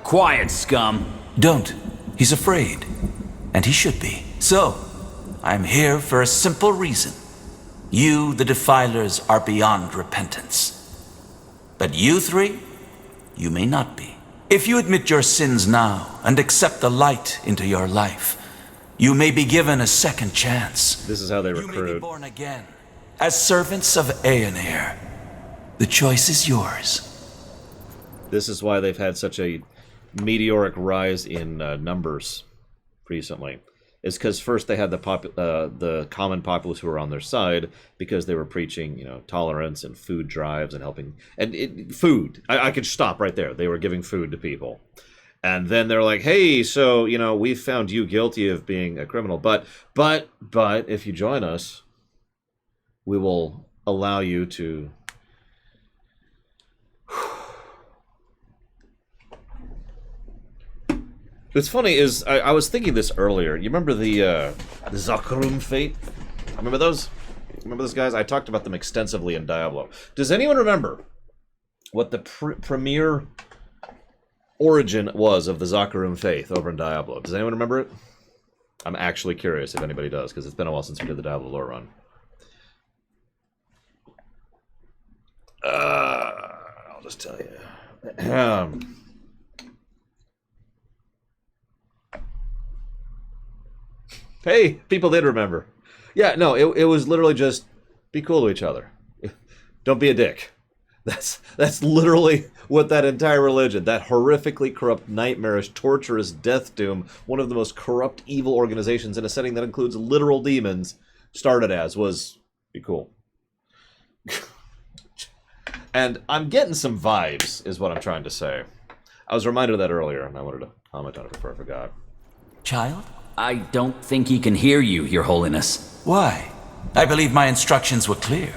Quiet, scum. Don't. He's afraid. And he should be. So, I'm here for a simple reason. You, the Defilers, are beyond repentance. But you 3, you may not be. If you admit your sins now and accept the light into your life, you may be given a second chance. This is how they recruit. You may be born again as servants of Aeonir. The choice is yours. This is why they've had such a meteoric rise in numbers recently. Is because first they had the common populace who were on their side because they were preaching, tolerance and food drives and helping food. I could stop right there. They were giving food to people, and then they're like, "Hey, so we found you guilty of being a criminal, but if you join us, we will allow you to." What's funny is I was thinking this earlier. You remember the Zakrum fate? Remember those? Remember those guys? I talked about them extensively in Diablo. Does anyone remember what the premier origin was of the Zakarum faith over in Diablo. Does anyone remember it? I'm actually curious if anybody does, because it's been a while since we did the Diablo lore run. I'll just tell you. Hey, people did remember. Yeah, no, it was literally just be cool to each other. Don't be a dick. That's literally what that entire religion, that horrifically corrupt, nightmarish, torturous death doom, one of the most corrupt, evil organizations in a setting that includes literal demons, started as, was be cool. And I'm getting some vibes, is what I'm trying to say. I was reminded of that earlier, and I wanted to comment on it before I forgot. Child? I don't think he can hear you, Your Holiness. Why? I believe my instructions were clear.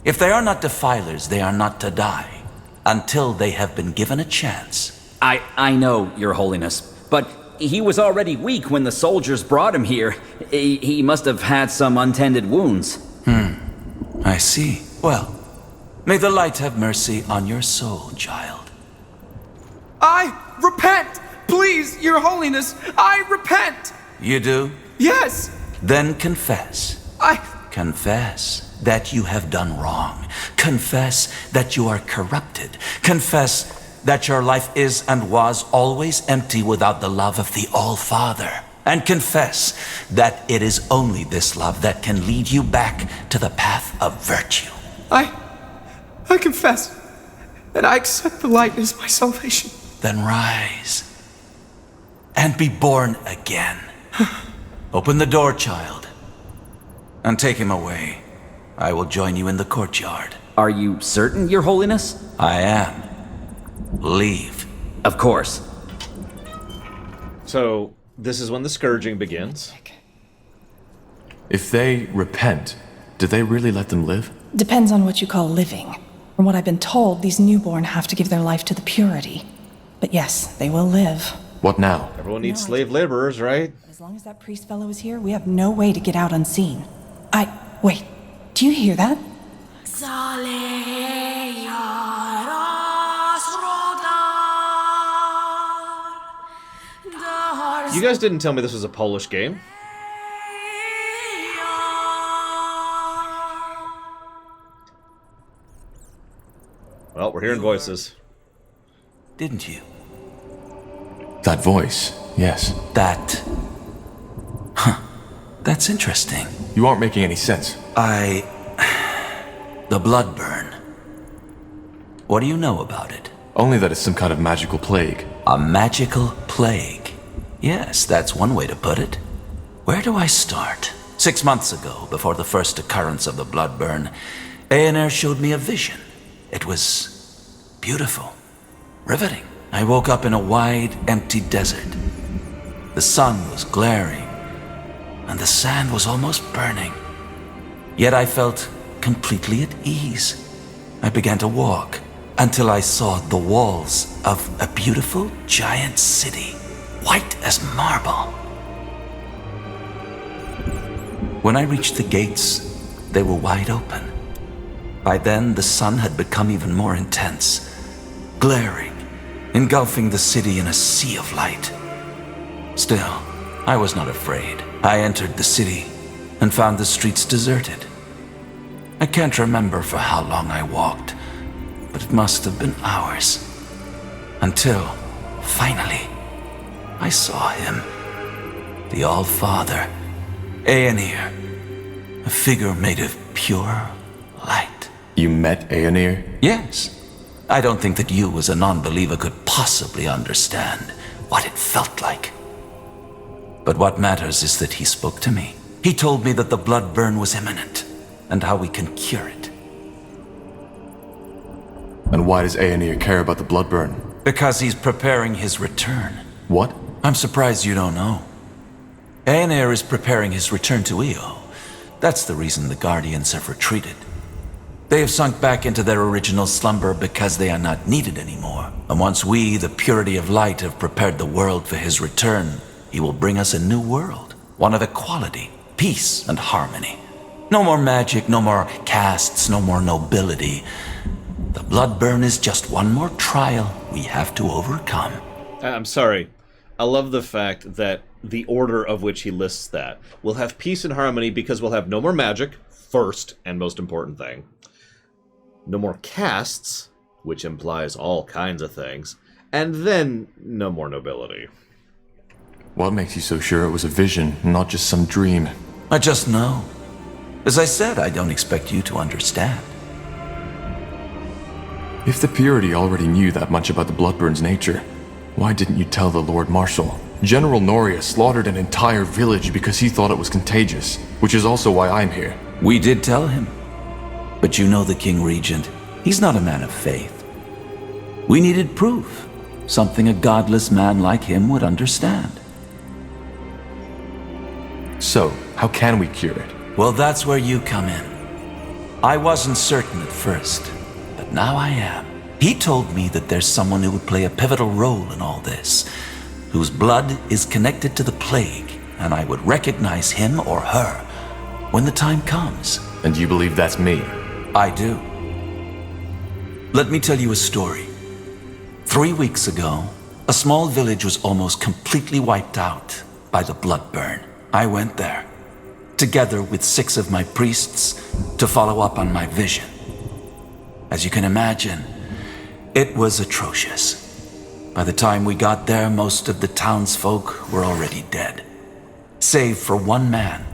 If they are not defilers, they are not to die until they have been given a chance. I know, Your Holiness, but he was already weak when the soldiers brought him here. He must have had some untended wounds. I see. Well, may the light have mercy on your soul, child. I repent! Please, Your Holiness, I repent! You do? Yes! Then confess. Confess that you have done wrong. Confess that you are corrupted. Confess that your life is and was always empty without the love of the All-Father. And confess that it is only this love that can lead you back to the path of virtue. I confess, and I accept the light as my salvation. Then rise and be born again. Open the door, child, and take him away. I will join you in the courtyard. Are you certain, Your Holiness? I am. Leave. Of course. So, this is when the scourging begins. If they repent, do they really let them live? Depends on what you call living. From what I've been told, these newborn have to give their life to the purity. But yes, they will live. What now? Everyone needs slave laborers, right? As long as that priest fellow is here, we have no way to get out unseen. Wait, do you hear that? You guys didn't tell me this was a Polish game. Well, we're hearing voices. Didn't you? That voice, yes. That's interesting. You aren't making any sense. The blood burn. What do you know about it? Only that it's some kind of magical plague. A magical plague. Yes, that's one way to put it. Where do I start? 6 months ago, before the first occurrence of the blood burn, Aener showed me a vision. It was beautiful, riveting. I woke up in a wide, empty desert. The sun was glaring, and the sand was almost burning. Yet I felt completely at ease. I began to walk until I saw the walls of a beautiful giant city, white as marble. When I reached the gates, they were wide open. By then, the sun had become even more intense, glaring, engulfing the city in a sea of light. Still, I was not afraid. I entered the city and found the streets deserted. I can't remember for how long I walked, but it must have been hours. Until, finally, I saw him. The All-Father, Aener, a figure made of pure light. You met Aener? Yes. I don't think that you as a non-believer could possibly understand what it felt like. But what matters is that he spoke to me. He told me that the blood burn was imminent, and how we can cure it. And why does Aener care about the blood burn? Because he's preparing his return. What? I'm surprised you don't know. Aener is preparing his return to Io. That's the reason the Guardians have retreated. They have sunk back into their original slumber because they are not needed anymore. And once we, the purity of light, have prepared the world for his return, he will bring us a new world. One of equality, peace, and harmony. No more magic, no more castes, no more nobility. The blood burn is just one more trial we have to overcome. I'm sorry. I love the fact that the order of which he lists that. We'll have peace and harmony because we'll have no more magic, first and most important thing. No more castes, which implies all kinds of things. And then, no more nobility. What makes you so sure it was a vision, not just some dream? I just know. As I said, I don't expect you to understand. If the Purity already knew that much about the Bloodburn's nature, why didn't you tell the Lord Marshal? General Noria slaughtered an entire village because he thought it was contagious, which is also why I'm here. We did tell him. But you know the King Regent. He's not a man of faith. We needed proof. Something a godless man like him would understand. So, how can we cure it? Well, that's where you come in. I wasn't certain at first, but now I am. He told me that there's someone who would play a pivotal role in all this, whose blood is connected to the plague, and I would recognize him or her when the time comes. And you believe that's me? I do. Let me tell you a story. 3 weeks ago, a small village was almost completely wiped out by the blood burn. I went there, together with 6 of my priests, to follow up on my vision. As you can imagine, it was atrocious. By the time we got there, most of the townsfolk were already dead. Save for one man,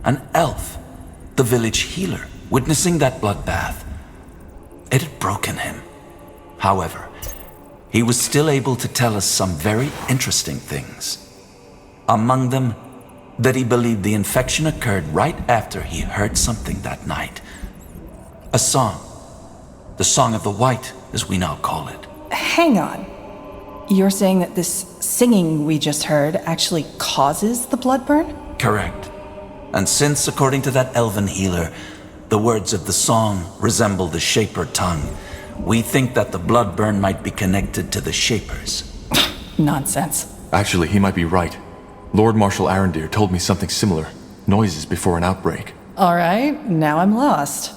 an elf, the village healer. Witnessing that bloodbath, it had broken him. However, he was still able to tell us some very interesting things. Among them, that he believed the infection occurred right after he heard something that night. A song. The Song of the White, as we now call it. Hang on. You're saying that this singing we just heard actually causes the blood burn? Correct. And since, according to that elven healer, the words of the song resemble the Shaper tongue, we think that the blood burn might be connected to the Shapers. Nonsense. Actually, he might be right. Lord Marshal Arendir told me something similar. Noises before an outbreak. All right, now I'm lost.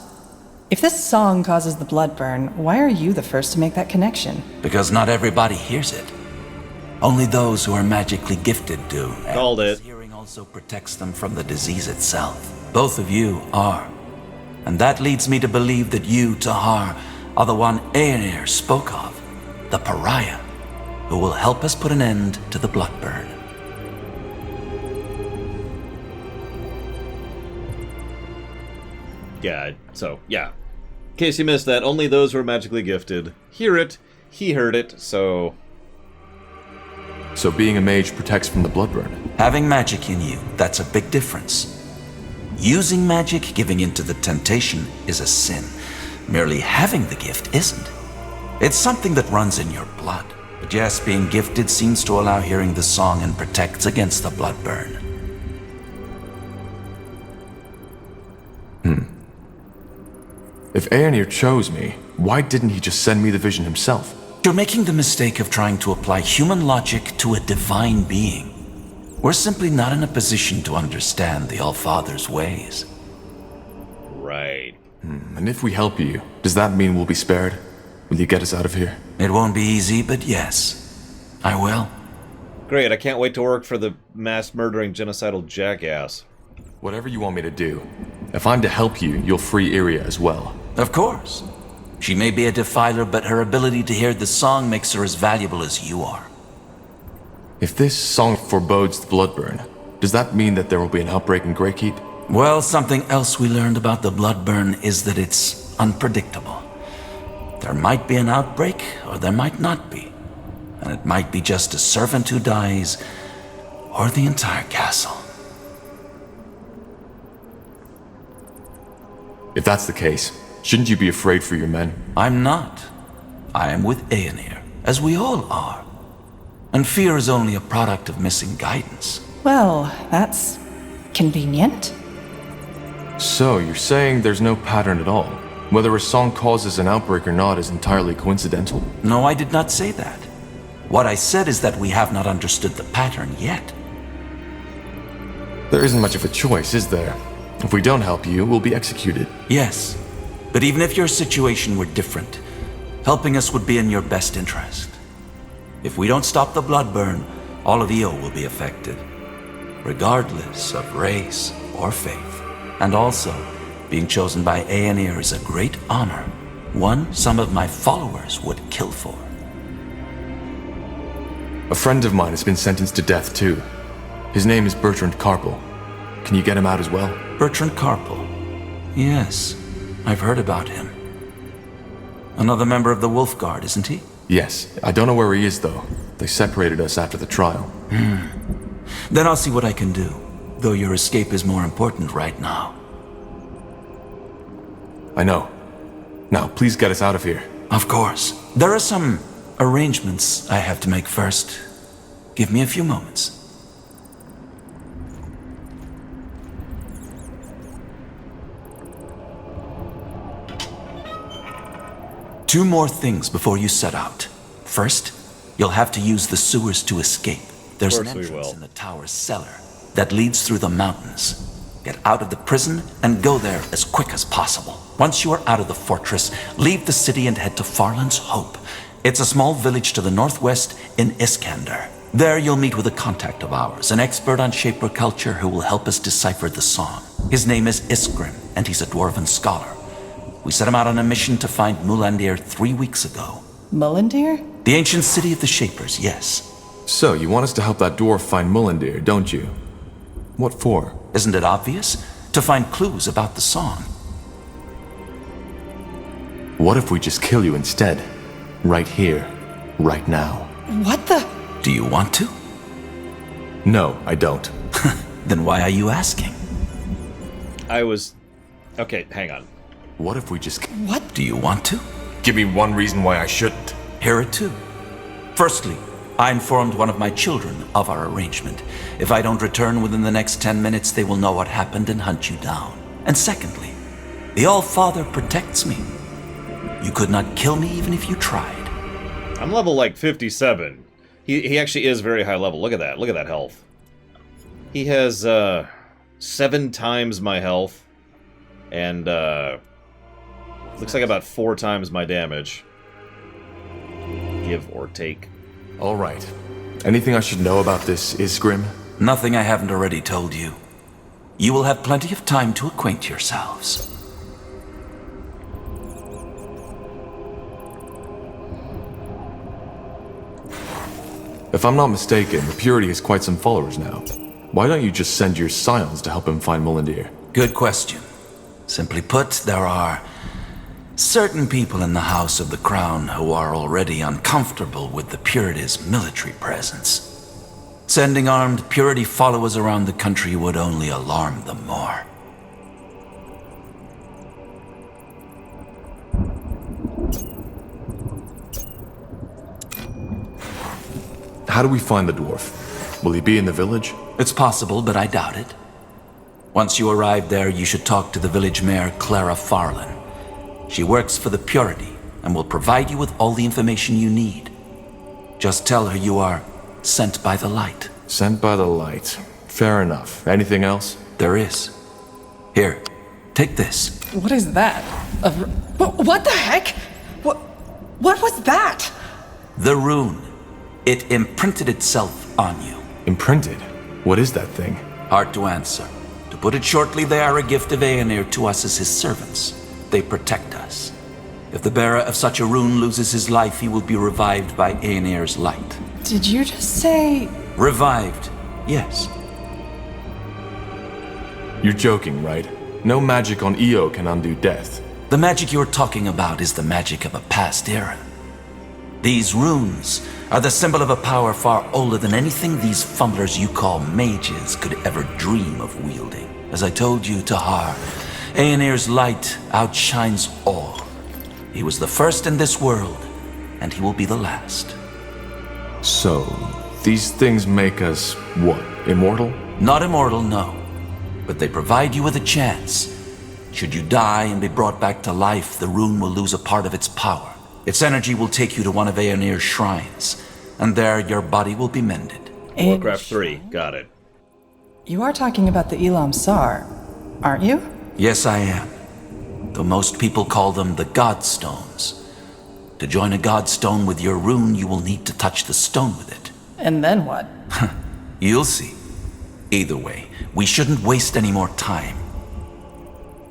If this song causes the blood burn, why are you the first to make that connection? Because not everybody hears it. Only those who are magically gifted do. Called it. Hearing also protects them from the disease itself. Both of you are. And that leads me to believe that you, Tahar, are the one Aenir spoke of. The pariah, who will help us put an end to the blood burn. Yeah, so, yeah. In case you missed that, only those who are magically gifted hear it. He heard it, so... So being a mage protects from the blood burn? Having magic in you, that's a big difference. Using magic, giving into the temptation, is a sin. Merely having the gift isn't. It's something that runs in your blood. But yes, being gifted seems to allow hearing the song and protects against the blood burn. If Aenir chose me, why didn't he just send me the vision himself? You're making the mistake of trying to apply human logic to a divine being. We're simply not in a position to understand the Allfather's ways. Right. And if we help you, does that mean we'll be spared? Will you get us out of here? It won't be easy, but yes, I will. Great, I can't wait to work for the mass-murdering genocidal jackass. Whatever you want me to do. If I'm to help you, you'll free Iria as well. Of course. She may be a defiler, but her ability to hear the song makes her as valuable as you are. If this song forebodes the blood burn, does that mean that there will be an outbreak in Greykeep? Well, something else we learned about the blood burn is that it's unpredictable. There might be an outbreak, or there might not be. And it might be just a servant who dies, or the entire castle. If that's the case, shouldn't you be afraid for your men? I'm not. I am with Aenir, as we all are. And fear is only a product of missing guidance. Well, that's convenient. So, you're saying there's no pattern at all? Whether a song causes an outbreak or not is entirely coincidental? No, I did not say that. What I said is that we have not understood the pattern yet. There isn't much of a choice, is there? If we don't help you, we'll be executed. Yes. But even if your situation were different, Helping us would be in your best interest. If we don't stop the blood burn, all of Io will be affected, regardless of race or faith. And also, being chosen by Aenir is a great honor, one some of my followers would kill for. A friend of mine has been sentenced to death too. His name is Bertrand Carpel. Can you get him out as well? Bertrand Carpel? Yes, I've heard about him. Another member of the Wolf Guard, isn't he? Yes. I don't know where he is, though. They separated us after the trial. Then I'll see what I can do, though your escape is more important right now. I know. Now, please get us out of here. Of course. There are some arrangements I have to make first. Give me a few moments. Two more things before you set out. First, you'll have to use the sewers to escape. There's an entrance in the tower's cellar that leads through the mountains. Get out of the prison and go there as quick as possible. Once you are out of the fortress, leave the city and head to Farland's Hope. It's a small village to the northwest in Iskander. There you'll meet with a contact of ours, an expert on Shaper culture who will help us decipher the song. His name is Iskrim, and he's a dwarven scholar. We set him out on a mission to find Mulandir 3 weeks ago. Mulandir? The ancient city of the Shapers, yes. So, you want us to help that dwarf find Mulandir, don't you? What for? Isn't it obvious? To find clues about the song. What if we just kill you instead? Right here, right now. What the? Do you want to? No, I don't. Then why are you asking? Okay, hang on. What if we just... What? Do you want to? Give me one reason why I shouldn't. Here are two. Firstly, I informed one of my children of our arrangement. If I don't return within the next 10 minutes, they will know what happened and hunt you down. And secondly, the All-Father protects me. You could not kill me even if you tried. I'm level like 57. He actually is very high level. Look at that. Look at that health. He has 7 times my health. And looks like about 4 times my damage. Give or take. Alright. Anything I should know about this Isgrim? Nothing I haven't already told you. You will have plenty of time to acquaint yourselves. If I'm not mistaken, the Purity has quite some followers now. Why don't you just send your scions to help him find Mulandir? Good question. Simply put, there are certain people in the House of the Crown who are already uncomfortable with the Purity's military presence. Sending armed Purity followers around the country would only alarm them more. How do we find the dwarf? Will he be in the village? It's possible, but I doubt it. Once you arrive there, you should talk to the village mayor, Clara Farland. She works for the Purity and will provide you with all the information you need. Just tell her you are sent by the light. Sent by the light. Fair enough. Anything else? There is. Here, take this. What is that? What the heck? What was that? The rune. It imprinted itself on you. Imprinted? What is that thing? Hard to answer. To put it shortly, they are a gift of Aenir to us as his servants. They protect us. If the bearer of such a rune loses his life, he will be revived by Aenir's light. Did you just say... Revived, yes. You're joking, right? No magic on Io can undo death. The magic you're talking about is the magic of a past era. These runes are the symbol of a power far older than anything these fumblers you call mages could ever dream of wielding. As I told you, Tahar, Aenir's light outshines all. He was the first in this world, and he will be the last. So, these things make us, what, immortal? Not immortal, no. But they provide you with a chance. Should you die and be brought back to life, the rune will lose a part of its power. Its energy will take you to one of Aenir's shrines, and there your body will be mended. Warcraft 3, got it. You are talking about the Elam Sar, aren't you? Yes, I am. Though most people call them the Godstones. To join a godstone with your rune, you will need to touch the stone with it. And then what? You'll see. Either way, we shouldn't waste any more time.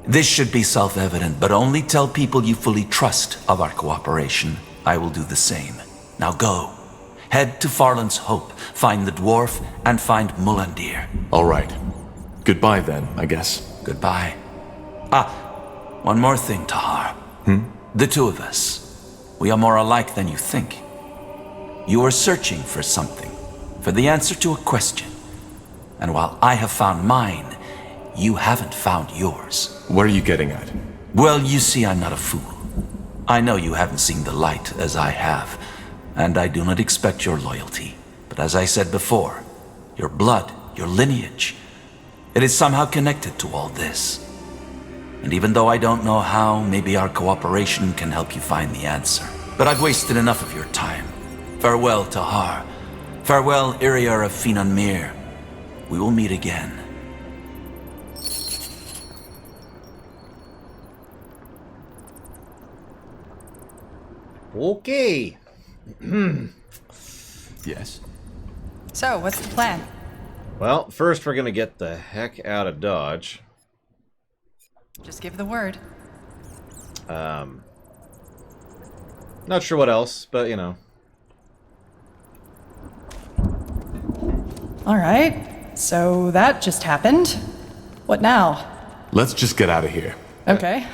This should be self-evident, but only tell people you fully trust of our cooperation. I will do the same. Now go. Head to Farland's Hope, find the dwarf, and find Mullandir. All right. Goodbye then, I guess. Goodbye. One more thing, Tahar. The two of us. We are more alike than you think. You are searching for something, for the answer to a question. And while I have found mine, you haven't found yours. What are you getting at? Well, you see, I'm not a fool. I know you haven't seen the light as I have, and I do not expect your loyalty. But as I said before, your blood, your lineage, it is somehow connected to all this. And even though I don't know how, maybe our cooperation can help you find the answer. But I've wasted enough of your time. Farewell, Tahar. Farewell, Iriar of Finan Mir. We will meet again. Okay. Yes. So, what's the plan? Well, first we're gonna get the heck out of Dodge. Just give the word. Not sure what else, but you know. Alright, so that just happened. What now? Let's just get out of here. Okay.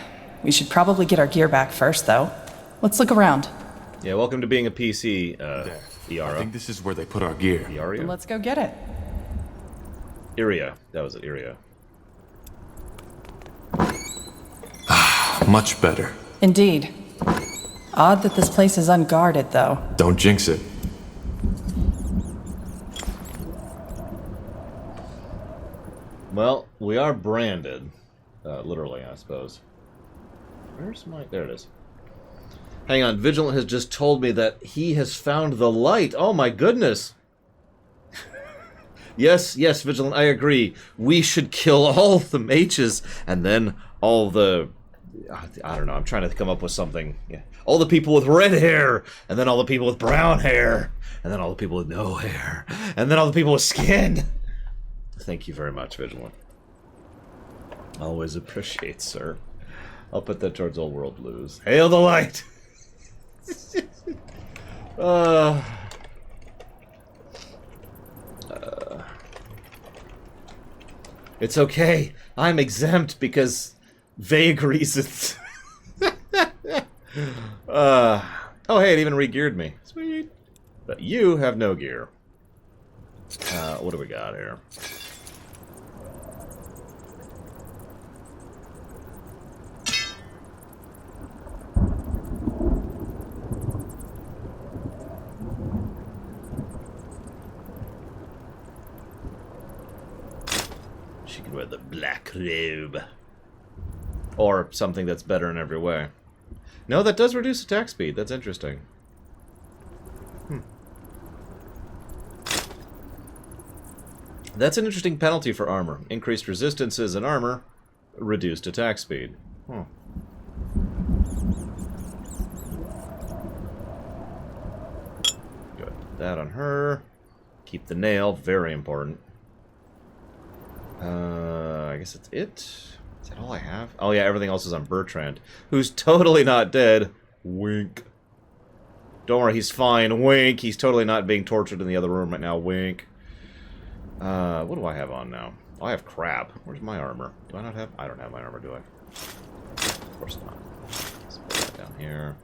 We should probably get our gear back first, though. Let's look around. Yeah, welcome to being a PC, Iara. I think this is where they put our gear. Iaria? Let's go get it. Iria. That was it, Iria. Much better. Indeed. Odd that this place is unguarded, though. Don't jinx it. Well, we are branded. Literally, I suppose. Where's my... There it is. Hang on, Vigilant has just told me that he has found the light. Oh my goodness! Yes, Vigilant, I agree. We should kill all the mages, and then all the... I don't know, I'm trying to come up with something. Yeah. All the people with red hair, and then all the people with brown hair, and then all the people with no hair, and then all the people with skin. Thank you very much, Vigilant. Always appreciate, sir. I'll put that towards Old World Blues. Hail the light! It's okay. I'm exempt because vague reasons. Oh, hey, it even re-geared me. Sweet. But you have no gear. What do we got here? She can wear the black robe. Or something that's better in every way. No, that does reduce attack speed. That's interesting. That's an interesting penalty for armor. Increased resistances and armor, reduced attack speed. Good. That on her. Keep the nail. Very important. I guess that's it. Is that all I have? Oh yeah, everything else is on Bertrand, who's totally not dead. Wink. Don't worry, he's fine. Wink. He's totally not being tortured in the other room right now. Wink. What do I have on now? Oh, I have crap. Where's my armor? Do I not have? I don't have my armor, do I? Of course not. Let's put that down here.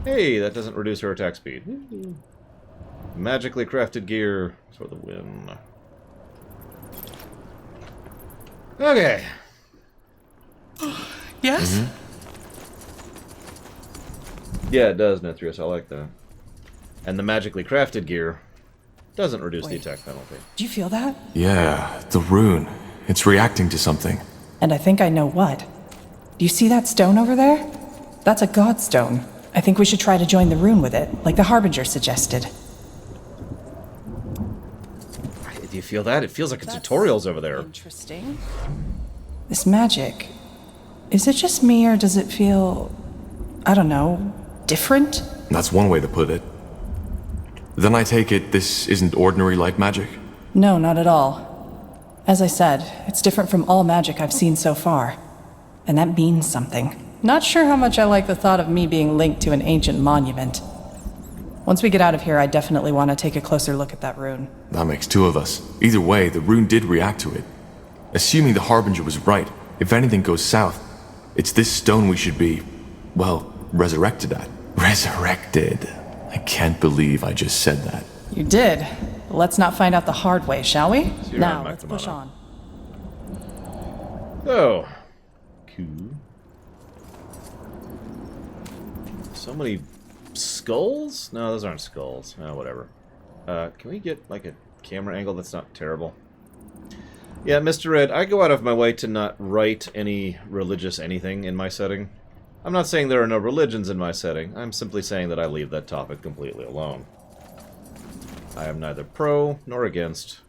Hey, that doesn't reduce her attack speed. Magically crafted gear for the win. Okay. Yes? Mm-hmm. Yeah, it does, Nithrius. I like that. And the magically crafted gear doesn't reduce the attack penalty. Do you feel that? Yeah, the rune. It's reacting to something. And I think I know what. Do you see that stone over there? That's a godstone. I think we should try to join the rune with it, like the Harbinger suggested. feel that. It feels like a tutorial's over there. Interesting. This magic, is it just me or does it feel, I don't know, different? That's one way to put it. Then I take it this isn't ordinary light magic? No, not at all. As I said, it's different from all magic I've seen so far. And that means something. Not sure how much I like the thought of me being linked to an ancient monument. Once we get out of here, I definitely want to take a closer look at that rune. That makes two of us. Either way, the rune did react to it. Assuming the Harbinger was right, if anything goes south, it's this stone we should be, well, resurrected at. Resurrected. I can't believe I just said that. You did. Let's not find out the hard way, shall we? Now, let's push on. Oh. Cool. So many skulls? No, those aren't skulls. Oh, whatever. Can we get, like, a camera angle that's not terrible? Yeah, Mr. Red, I go out of my way to not write any religious anything in my setting. I'm not saying there are no religions in my setting. I'm simply saying that I leave that topic completely alone. I am neither pro nor against.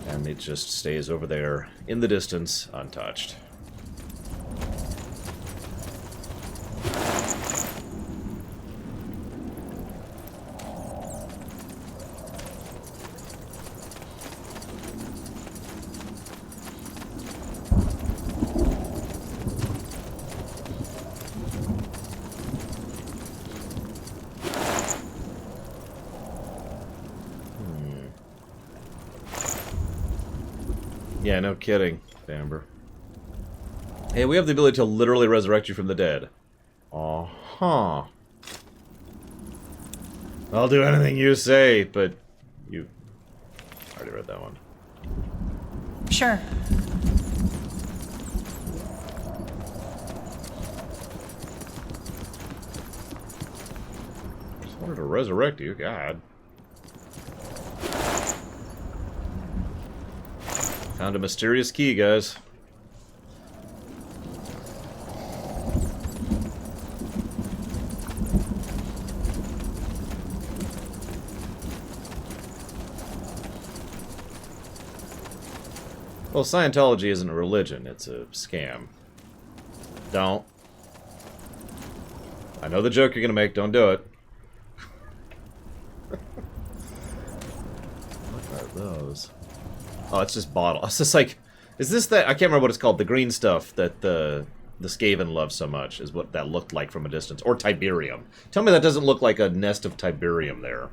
And it just stays over there in the distance, untouched. Yeah, no kidding, Amber. Hey, we have the ability to literally resurrect you from the dead. Uh-huh. I'll do anything you say, but you already read that one. Sure. Just wanted to resurrect you, God. Found a mysterious key, guys. Well, Scientology isn't a religion, it's a scam. Don't. I know the joke you're gonna make, don't do it. What are those? Oh, it's just bottle. It's just like, is this that? I can't remember what it's called. The green stuff that the Skaven loves so much is what that looked like from a distance, or Tiberium. Tell me that doesn't look like a nest of Tiberium there,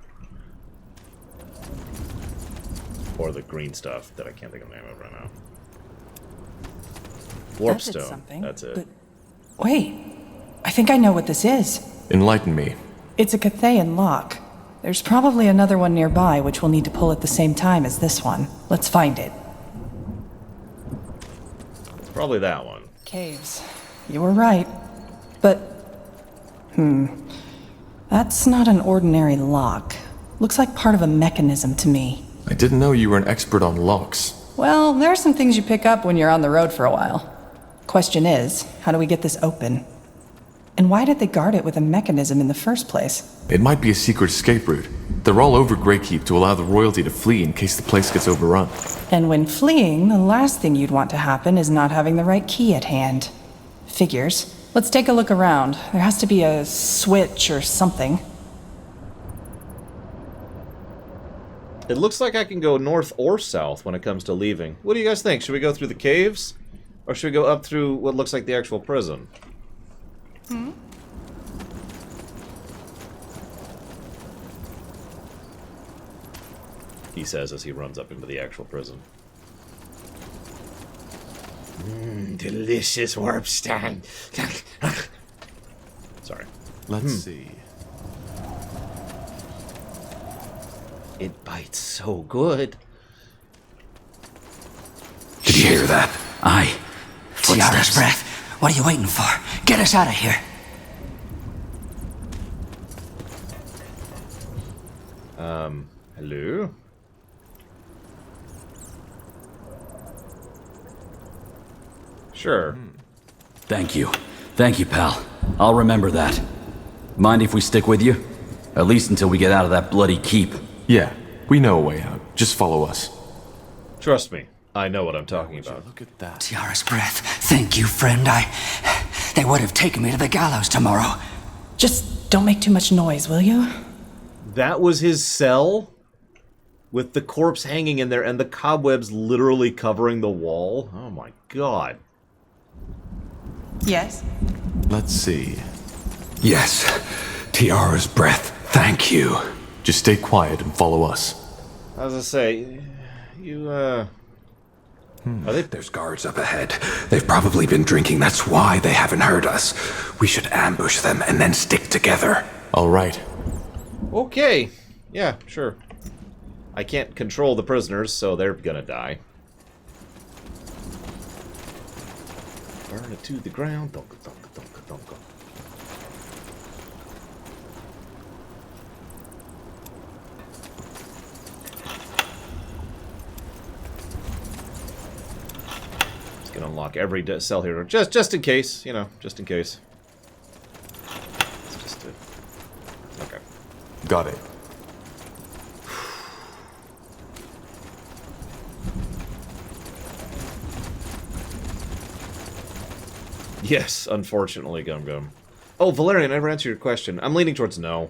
or the green stuff that I can't think of the name of right now. Warpstone. That's it. But wait, I think I know what this is. Enlighten me. It's a Cathayan lock. There's probably another one nearby, which we'll need to pull at the same time as this one. Let's find it. Probably that one. Caves. You were right. But, that's not an ordinary lock. Looks like part of a mechanism to me. I didn't know you were an expert on locks. Well, there are some things you pick up when you're on the road for a while. Question is, how do we get this open? And why did they guard it with a mechanism in the first place? It might be a secret escape route. They're all over Greykeep to allow the royalty to flee in case the place gets overrun. And when fleeing, the last thing you'd want to happen is not having the right key at hand. Figures. Let's take a look around. There has to be a switch or something. It looks like I can go north or south when it comes to leaving. What do you guys think? Should we go through the caves? Or should we go up through what looks like the actual prison? He says as he runs up into the actual prison. Delicious warpstone. Sorry. Let's see. It bites so good. Did you hear that? Aye. Tiara's breath. What are you waiting for? Get us out of here. Hello? Sure. Thank you. Thank you, pal. I'll remember that. Mind if we stick with you? At least until we get out of that bloody keep. Yeah, we know a way out. Just follow us. Trust me, I know what I'm talking about. Look at that. Tiara's breath. Thank you, friend. They would have taken me to the gallows tomorrow. Just don't make too much noise, will you? That was his cell? With the corpse hanging in there and the cobwebs literally covering the wall? Oh my god. Yes? Let's see. Yes. Tiara's breath. Thank you. Just stay quiet and follow us. I was gonna say, you, Are they... There's guards up ahead. They've probably been drinking. That's why they haven't heard us. We should ambush them and then stick together. All right. Okay. Yeah, sure. I can't control the prisoners, so they're gonna die. Burn it to the ground. Donka, donka, donka, donka. Just gonna unlock every cell here, just in case, you know, just in case. It's just a... Okay. Got it. Yes, unfortunately, Gum Gum. Oh, Valerian, I never answered your question. I'm leaning towards no.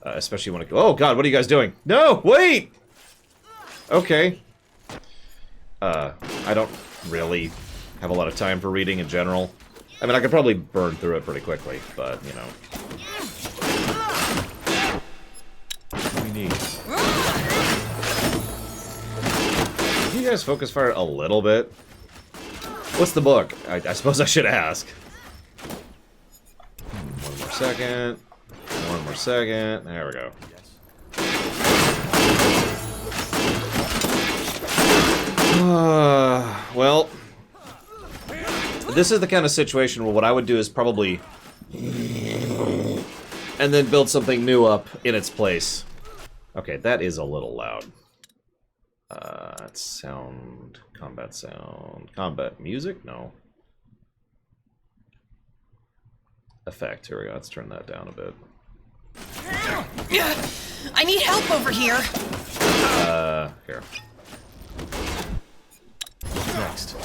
Especially when it... Oh, God, what are you guys doing? No, wait! Okay. I don't really have a lot of time for reading in general. I mean, I could probably burn through it pretty quickly, but, you know. What do we need? Can you guys focus fire a little bit? What's the book? I suppose I should ask. One more second. One more second. There we go. Well, this is the kind of situation where what I would do is probably... and then build something new up in its place. Okay, that is a little loud. Sound... Combat sound... Combat music? No. Effect. Here we go. Let's turn that down a bit. I need help over here. Here. Next.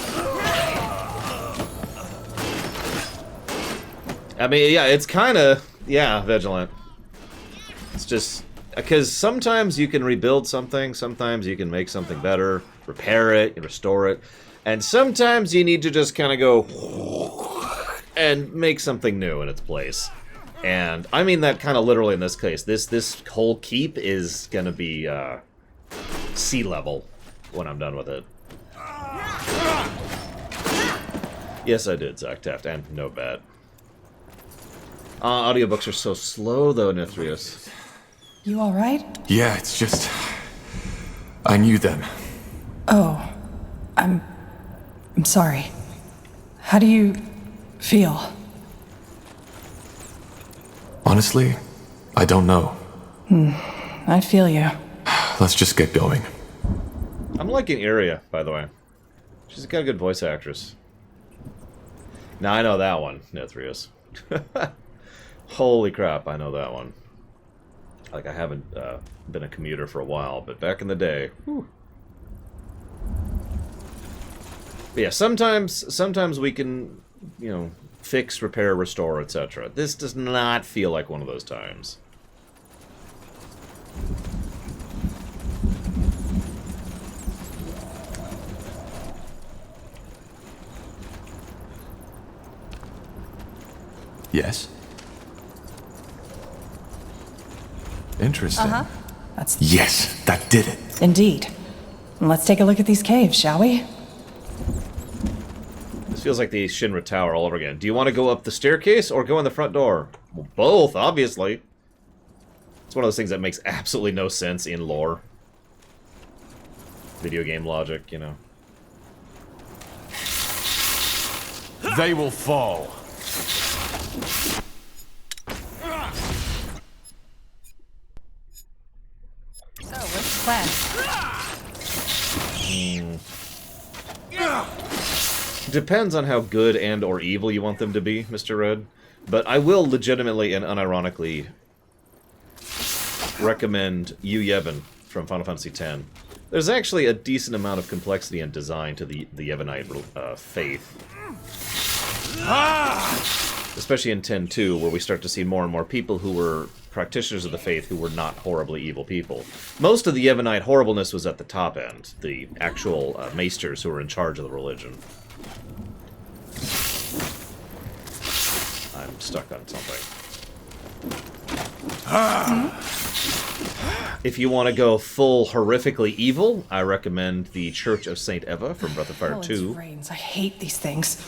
I mean, yeah, it's kind of... Yeah, vigilant. It's just... Because sometimes you can rebuild something, sometimes you can make something better, repair it, and restore it, and sometimes you need to just kind of go and make something new in its place. And I mean that kind of literally in this case. This whole keep is going to be sea level when I'm done with it. Yes, I did, Zach Taft, and no bad. Audiobooks are so slow, though, Nithrius. You alright? Yeah, it's just... I knew them. Oh. I'm sorry. How do you feel? Honestly, I don't know. I feel you. Let's just get going. I'm liking Iria, by the way. She's got a good voice actress. Now I know that one, Nithrius. Holy crap, I know that one. Like, I haven't been a commuter for a while, but back in the day, whew. But yeah, sometimes we can, you know, fix, repair, restore, etc. This does not feel like one of those times. Yes? Interesting. Uh-huh. That's... Yes, that did it. Indeed. Let's take a look at these caves, shall we? This feels like the Shinra Tower all over again. Do you want to go up the staircase or go in the front door? Well, both, obviously. It's one of those things that makes absolutely no sense in lore. Video game logic, you know. They will fall. So, what's the plan? Depends on how good and or evil you want them to be, Mr. Red. But I will legitimately and unironically recommend Yu Yevon from Final Fantasy X. There's actually a decent amount of complexity and design to the Ebonite faith. Especially in 10.2, where we start to see more and more people who were practitioners of the faith who were not horribly evil people. Most of the Ebonite horribleness was at the top end, the actual maesters who were in charge of the religion. I'm stuck on something. If you want to go full horrifically evil, I recommend the Church of St. Eva from Breath of Fire 2. Rains. I hate these things.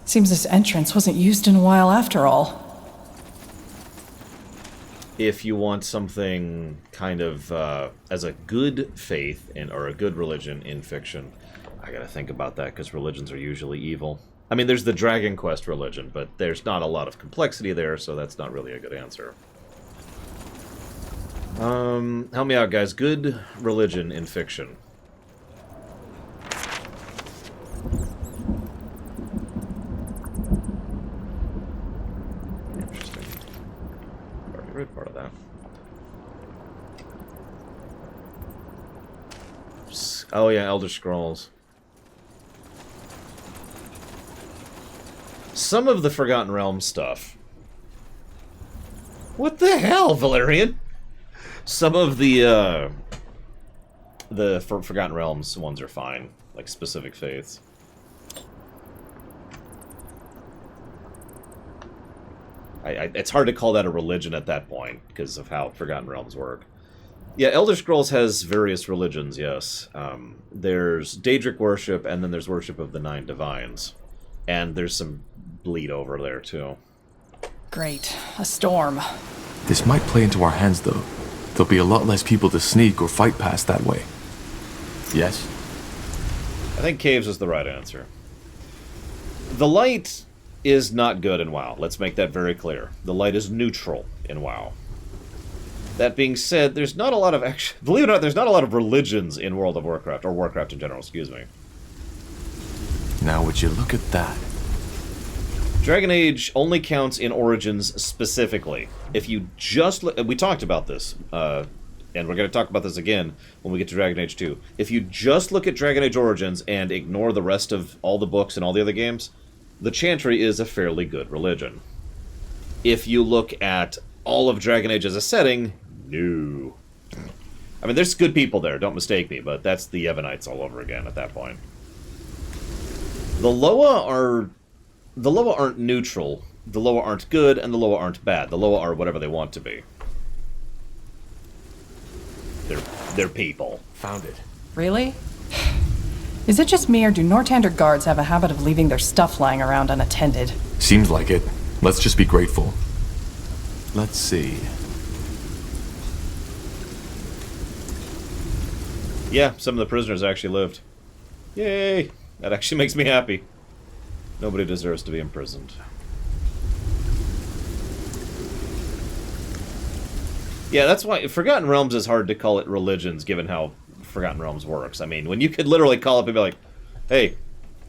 Seems this entrance wasn't used in a while after all. If you want something kind of as a good faith or a good religion in fiction, I gotta think about that because religions are usually evil. I mean, there's the Dragon Quest religion, but there's not a lot of complexity there, so that's not really a good answer. Help me out, guys. Good religion in fiction. Interesting. Already read part of that. Oh yeah, Elder Scrolls. Some of the Forgotten Realms stuff. What the hell, Valerian? Some of the Forgotten Realms ones are fine, like specific faiths. It's hard to call that a religion at that point because of how Forgotten Realms work. Yeah, Elder Scrolls has various religions, yes. There's Daedric worship, and then there's worship of the Nine Divines. And there's some bleed over there, too. Great. A storm. This might play into our hands, though. There'll be a lot less people to sneak or fight past that way. Yes? I think caves is the right answer. The light is not good in WoW. Let's make that very clear. The light is neutral in WoW. That being said, there's not a lot of believe it or not, there's not a lot of religions in World of Warcraft, or Warcraft in general, excuse me. Now would you look at that? Dragon Age only counts in Origins specifically. If you just we talked about this, and we're going to talk about this again when we get to Dragon Age 2. If you just look at Dragon Age Origins and ignore the rest of all the books and all the other games, the Chantry is a fairly good religion. If you look at all of Dragon Age as a setting, no. I mean, there's good people there, don't mistake me, but that's the Ebonites all over again at that point. The Loa aren't neutral, the Loa aren't good, and the Loa aren't bad. The Loa are whatever they want to be. They're people. Found it. Really? Is it just me, or do Nortander guards have a habit of leaving their stuff lying around unattended? Seems like it. Let's just be grateful. Let's see. Yeah, some of the prisoners actually lived. Yay! That actually makes me happy. Nobody deserves to be imprisoned. Yeah, that's why Forgotten Realms is hard to call it religions, given how Forgotten Realms works. I mean, when you could literally call up and be like, hey,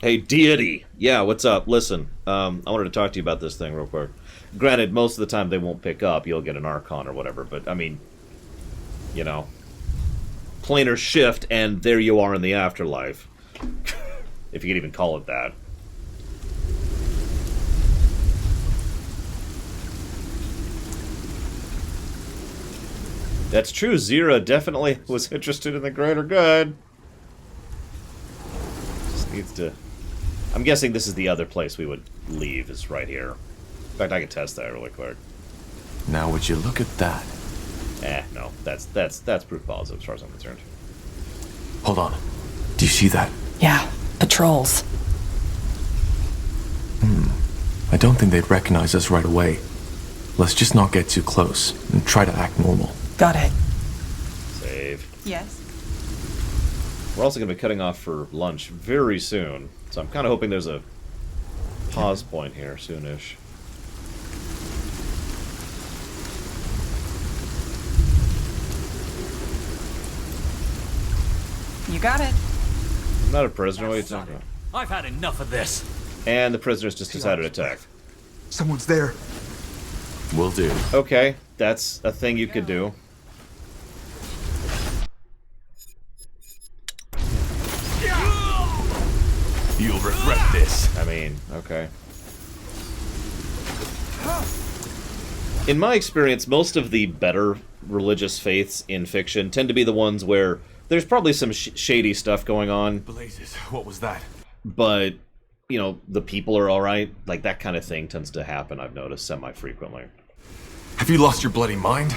deity, yeah, what's up? Listen, I wanted to talk to you about this thing real quick. Granted, most of the time they won't pick up. You'll get an Archon or whatever, but, I mean, you know, planar shift, and there you are in the afterlife. If you could even call it that. That's true, Zira definitely was interested in the greater good. Just needs to... I'm guessing this is the other place we would leave, is right here. In fact, I can test that really quick. Now would you look at that? No. That's proof positive as far as I'm concerned. Hold on. Do you see that? Yeah, patrols. I don't think they'd recognize us right away. Let's just not get too close and try to act normal. Got it. Save. Yes. We're also going to be cutting off for lunch very soon, so I'm kind of hoping there's a pause point here soonish. You got it. I'm not a prisoner, what are you talking about? I've had enough of this. And the prisoners just decided to attack. Someone's there. Will do. Okay, that's a thing you could do. I mean, okay. In my experience, most of the better religious faiths in fiction tend to be the ones where there's probably some shady stuff going on. Blazes, what was that? But, you know, the people are alright. Like, that kind of thing tends to happen, I've noticed, semi-frequently. Have you lost your bloody mind?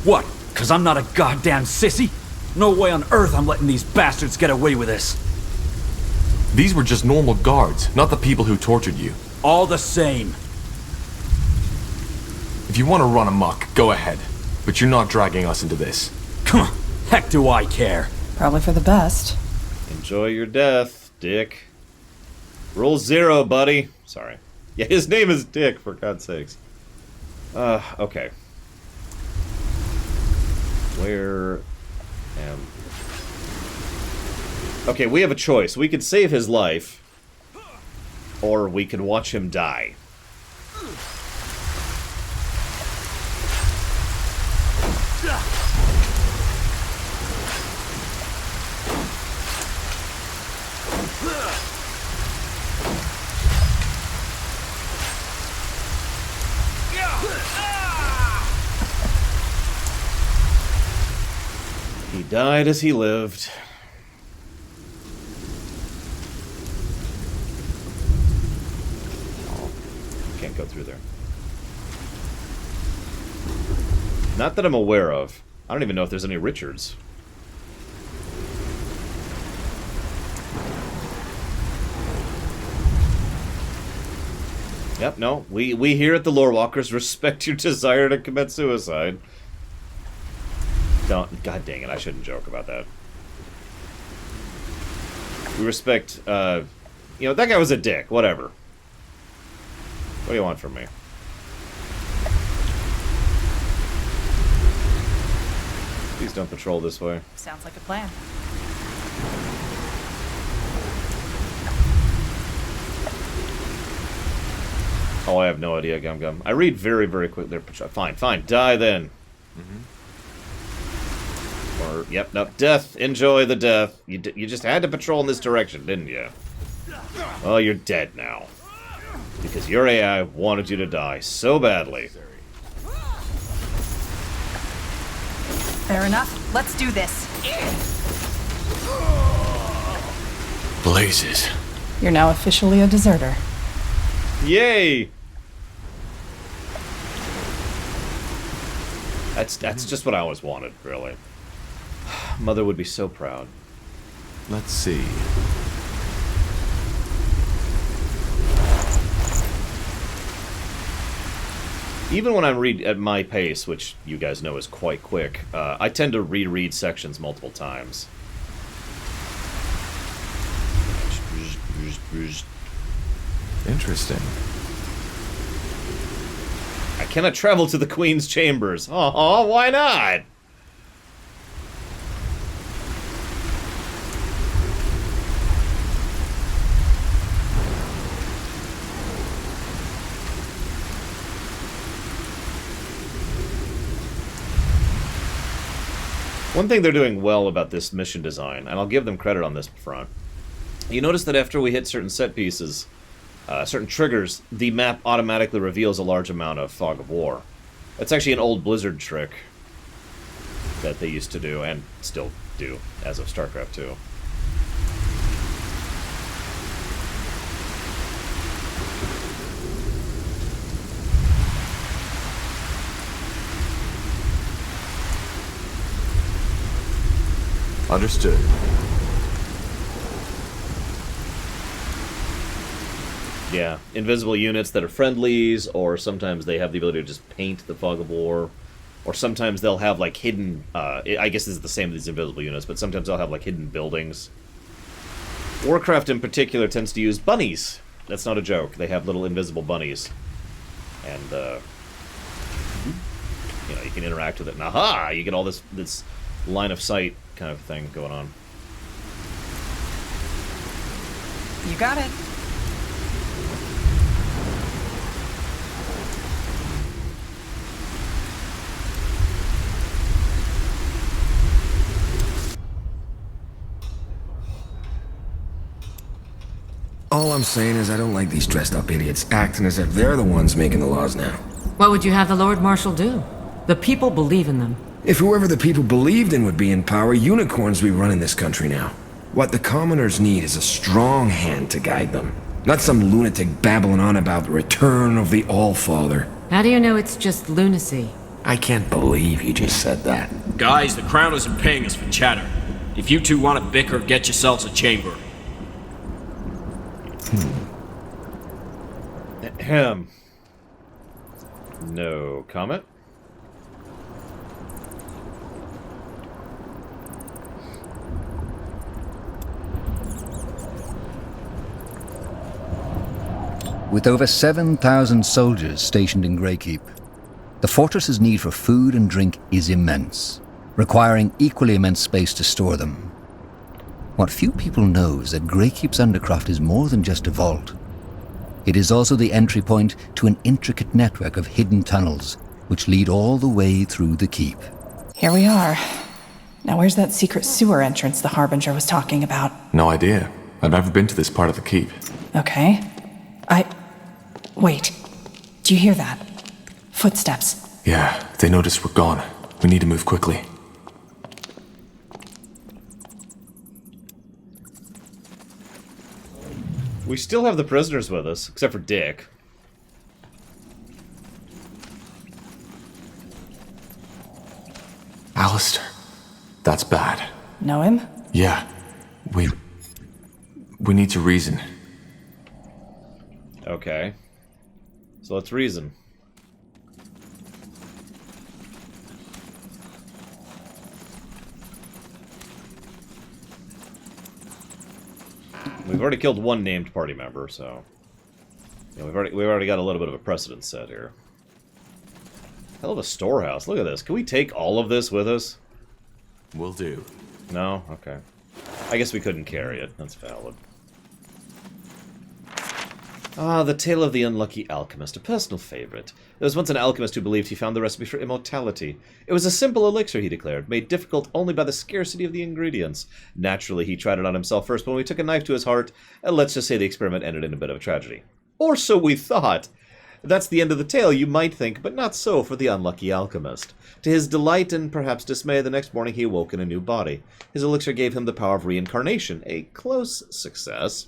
What? 'Cause I'm not a goddamn sissy? No way on earth I'm letting these bastards get away with this. These were just normal guards, not the people who tortured you. All the same. If you want to run amok, go ahead. But you're not dragging us into this. Come on, heck do I care? Probably for the best. Enjoy your death, Dick. Rule 0, buddy. Sorry. Yeah, his name is Dick, for God's sakes. Okay. Where am... Okay, we have a choice. We could save his life, or we could watch him die. He died as he lived. Oh, can't go through there. Not that I'm aware of. I don't even know if there's any Richards. Yep, no. We here at the Lorewalkers respect your desire to commit suicide. Don't... God dang it, I shouldn't joke about that. We respect, you know, that guy was a dick. Whatever. What do you want from me? Please don't patrol this way. Sounds like a plan. Oh, I have no idea, Gum Gum. I read very, very quickly. Fine, fine. Die then. Or, yep, no. Death. Enjoy the death. You just had to patrol in this direction, didn't you? Well, you're dead now. Because your AI wanted you to die so badly. Fair enough. Let's do this. Blazes. You're now officially a deserter. Yay! That's just what I always wanted, really. Mother would be so proud. Let's see. Even when I read at my pace, which you guys know is quite quick, I tend to reread sections multiple times. Interesting. I cannot travel to the Queen's chambers. Aw, why not? One thing they're doing well about this mission design, and I'll give them credit on this front, you notice that after we hit certain set pieces, certain triggers, the map automatically reveals a large amount of Fog of War. That's actually an old Blizzard trick that they used to do, and still do, as of StarCraft 2. Understood. Yeah, invisible units that are friendlies, or sometimes they have the ability to just paint the Fog of War, or sometimes they'll have, like, hidden, I guess this is the same as these invisible units, but sometimes they'll have, like, hidden buildings. Warcraft in particular tends to use bunnies. That's not a joke. They have little invisible bunnies. And, you know, you can interact with it. And aha! You get all this line of sight kind of thing going on. You got it. All I'm saying is I don't like these dressed-up idiots acting as if they're the ones making the laws now. What would you have the Lord Marshal do? The people believe in them. If whoever the people believed in would be in power, unicorns would be running this country now. What the commoners need is a strong hand to guide them. Not some lunatic babbling on about the return of the All-Father. How do you know it's just lunacy? I can't believe you just said that. Guys, the Crown isn't paying us for chatter. If you two want to bicker, get yourselves a chamber. Ahem. No comment? With over 7,000 soldiers stationed in Greykeep, the fortress's need for food and drink is immense, requiring equally immense space to store them. What few people know is that Greykeep's undercroft is more than just a vault. It is also the entry point to an intricate network of hidden tunnels, which lead all the way through the keep. Here we are. Now where's that secret sewer entrance the Harbinger was talking about? No idea. I've never been to this part of the keep. Okay. Wait. Do you hear that? Footsteps. Yeah, they noticed we're gone. We need to move quickly. We still have the prisoners with us, except for Dick. Alistair. That's bad. Know him? Yeah. We need to reason. Okay. So let's reason. We've already killed one named party member, so yeah, we've already got a little bit of a precedent set here. Hell of a storehouse. Look at this. Can we take all of this with us? Will do. No? Okay. I guess we couldn't carry it. That's valid. Ah, the tale of the unlucky alchemist, a personal favorite. There was once an alchemist who believed he found the recipe for immortality. It was a simple elixir, he declared, made difficult only by the scarcity of the ingredients. Naturally, he tried it on himself first, but when we took a knife to his heart, let's just say the experiment ended in a bit of a tragedy. Or so we thought. That's the end of the tale, you might think, but not so for the unlucky alchemist. To his delight and perhaps dismay, the next morning he awoke in a new body. His elixir gave him the power of reincarnation, a close success.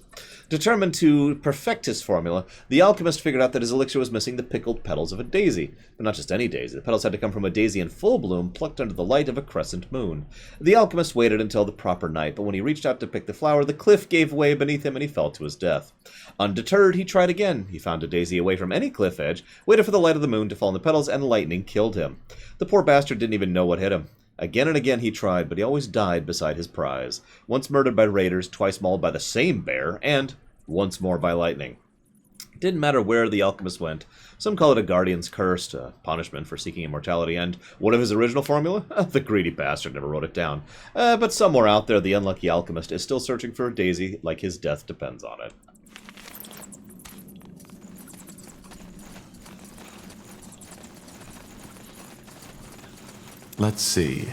Determined to perfect his formula, the alchemist figured out that his elixir was missing the pickled petals of a daisy. But not just any daisy. The petals had to come from a daisy in full bloom, plucked under the light of a crescent moon. The alchemist waited until the proper night, but when he reached out to pick the flower, the cliff gave way beneath him and he fell to his death. Undeterred, he tried again. He found a daisy away from any cliff edge, waited for the light of the moon to fall on the petals, and lightning killed him. The poor bastard didn't even know what hit him. Again and again he tried, but he always died beside his prize. Once murdered by raiders, twice mauled by the same bear, and once more by lightning. It didn't matter where the alchemist went. Some call it a guardian's curse, a punishment for seeking immortality, and what of his original formula? The greedy bastard never wrote it down. But somewhere out there, the unlucky alchemist is still searching for a daisy, like his death depends on it. Let's see.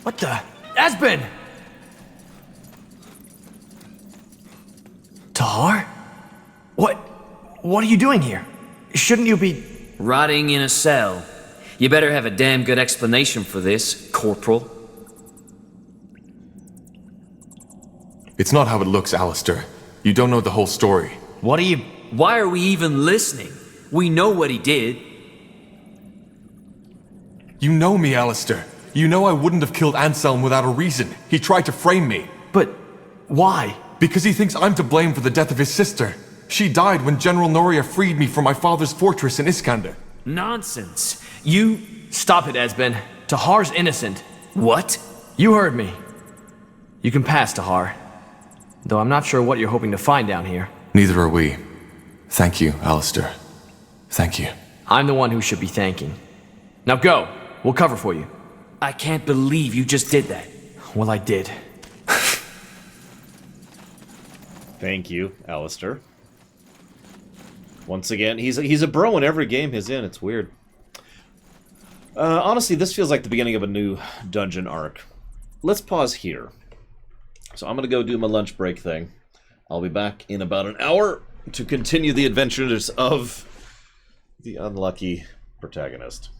What the? Aspen! Tahar? What are you doing here? Shouldn't you be... Rotting in a cell. You better have a damn good explanation for this, Corporal. It's not how it looks, Alistair. You don't know the whole story. Why are we even listening? We know what he did. You know me, Alistair. You know I wouldn't have killed Anselm without a reason. He tried to frame me. But why? Because he thinks I'm to blame for the death of his sister. She died when General Noria freed me from my father's fortress in Iskander. Nonsense. Stop it, Esben. Tahar's innocent. What? You heard me. You can pass, Tahar. Though I'm not sure what you're hoping to find down here. Neither are we. Thank you, Alistair. Thank you. I'm the one who should be thanking. Now go. We'll cover for you. I can't believe you just did that. Well, I did. Thank you, Alistair. Once again, he's a bro in every game he's in. It's weird. Honestly, this feels like the beginning of a new dungeon arc. Let's pause here. So I'm going to go do my lunch break thing. I'll be back in about an hour to continue the adventures of the unlucky protagonist.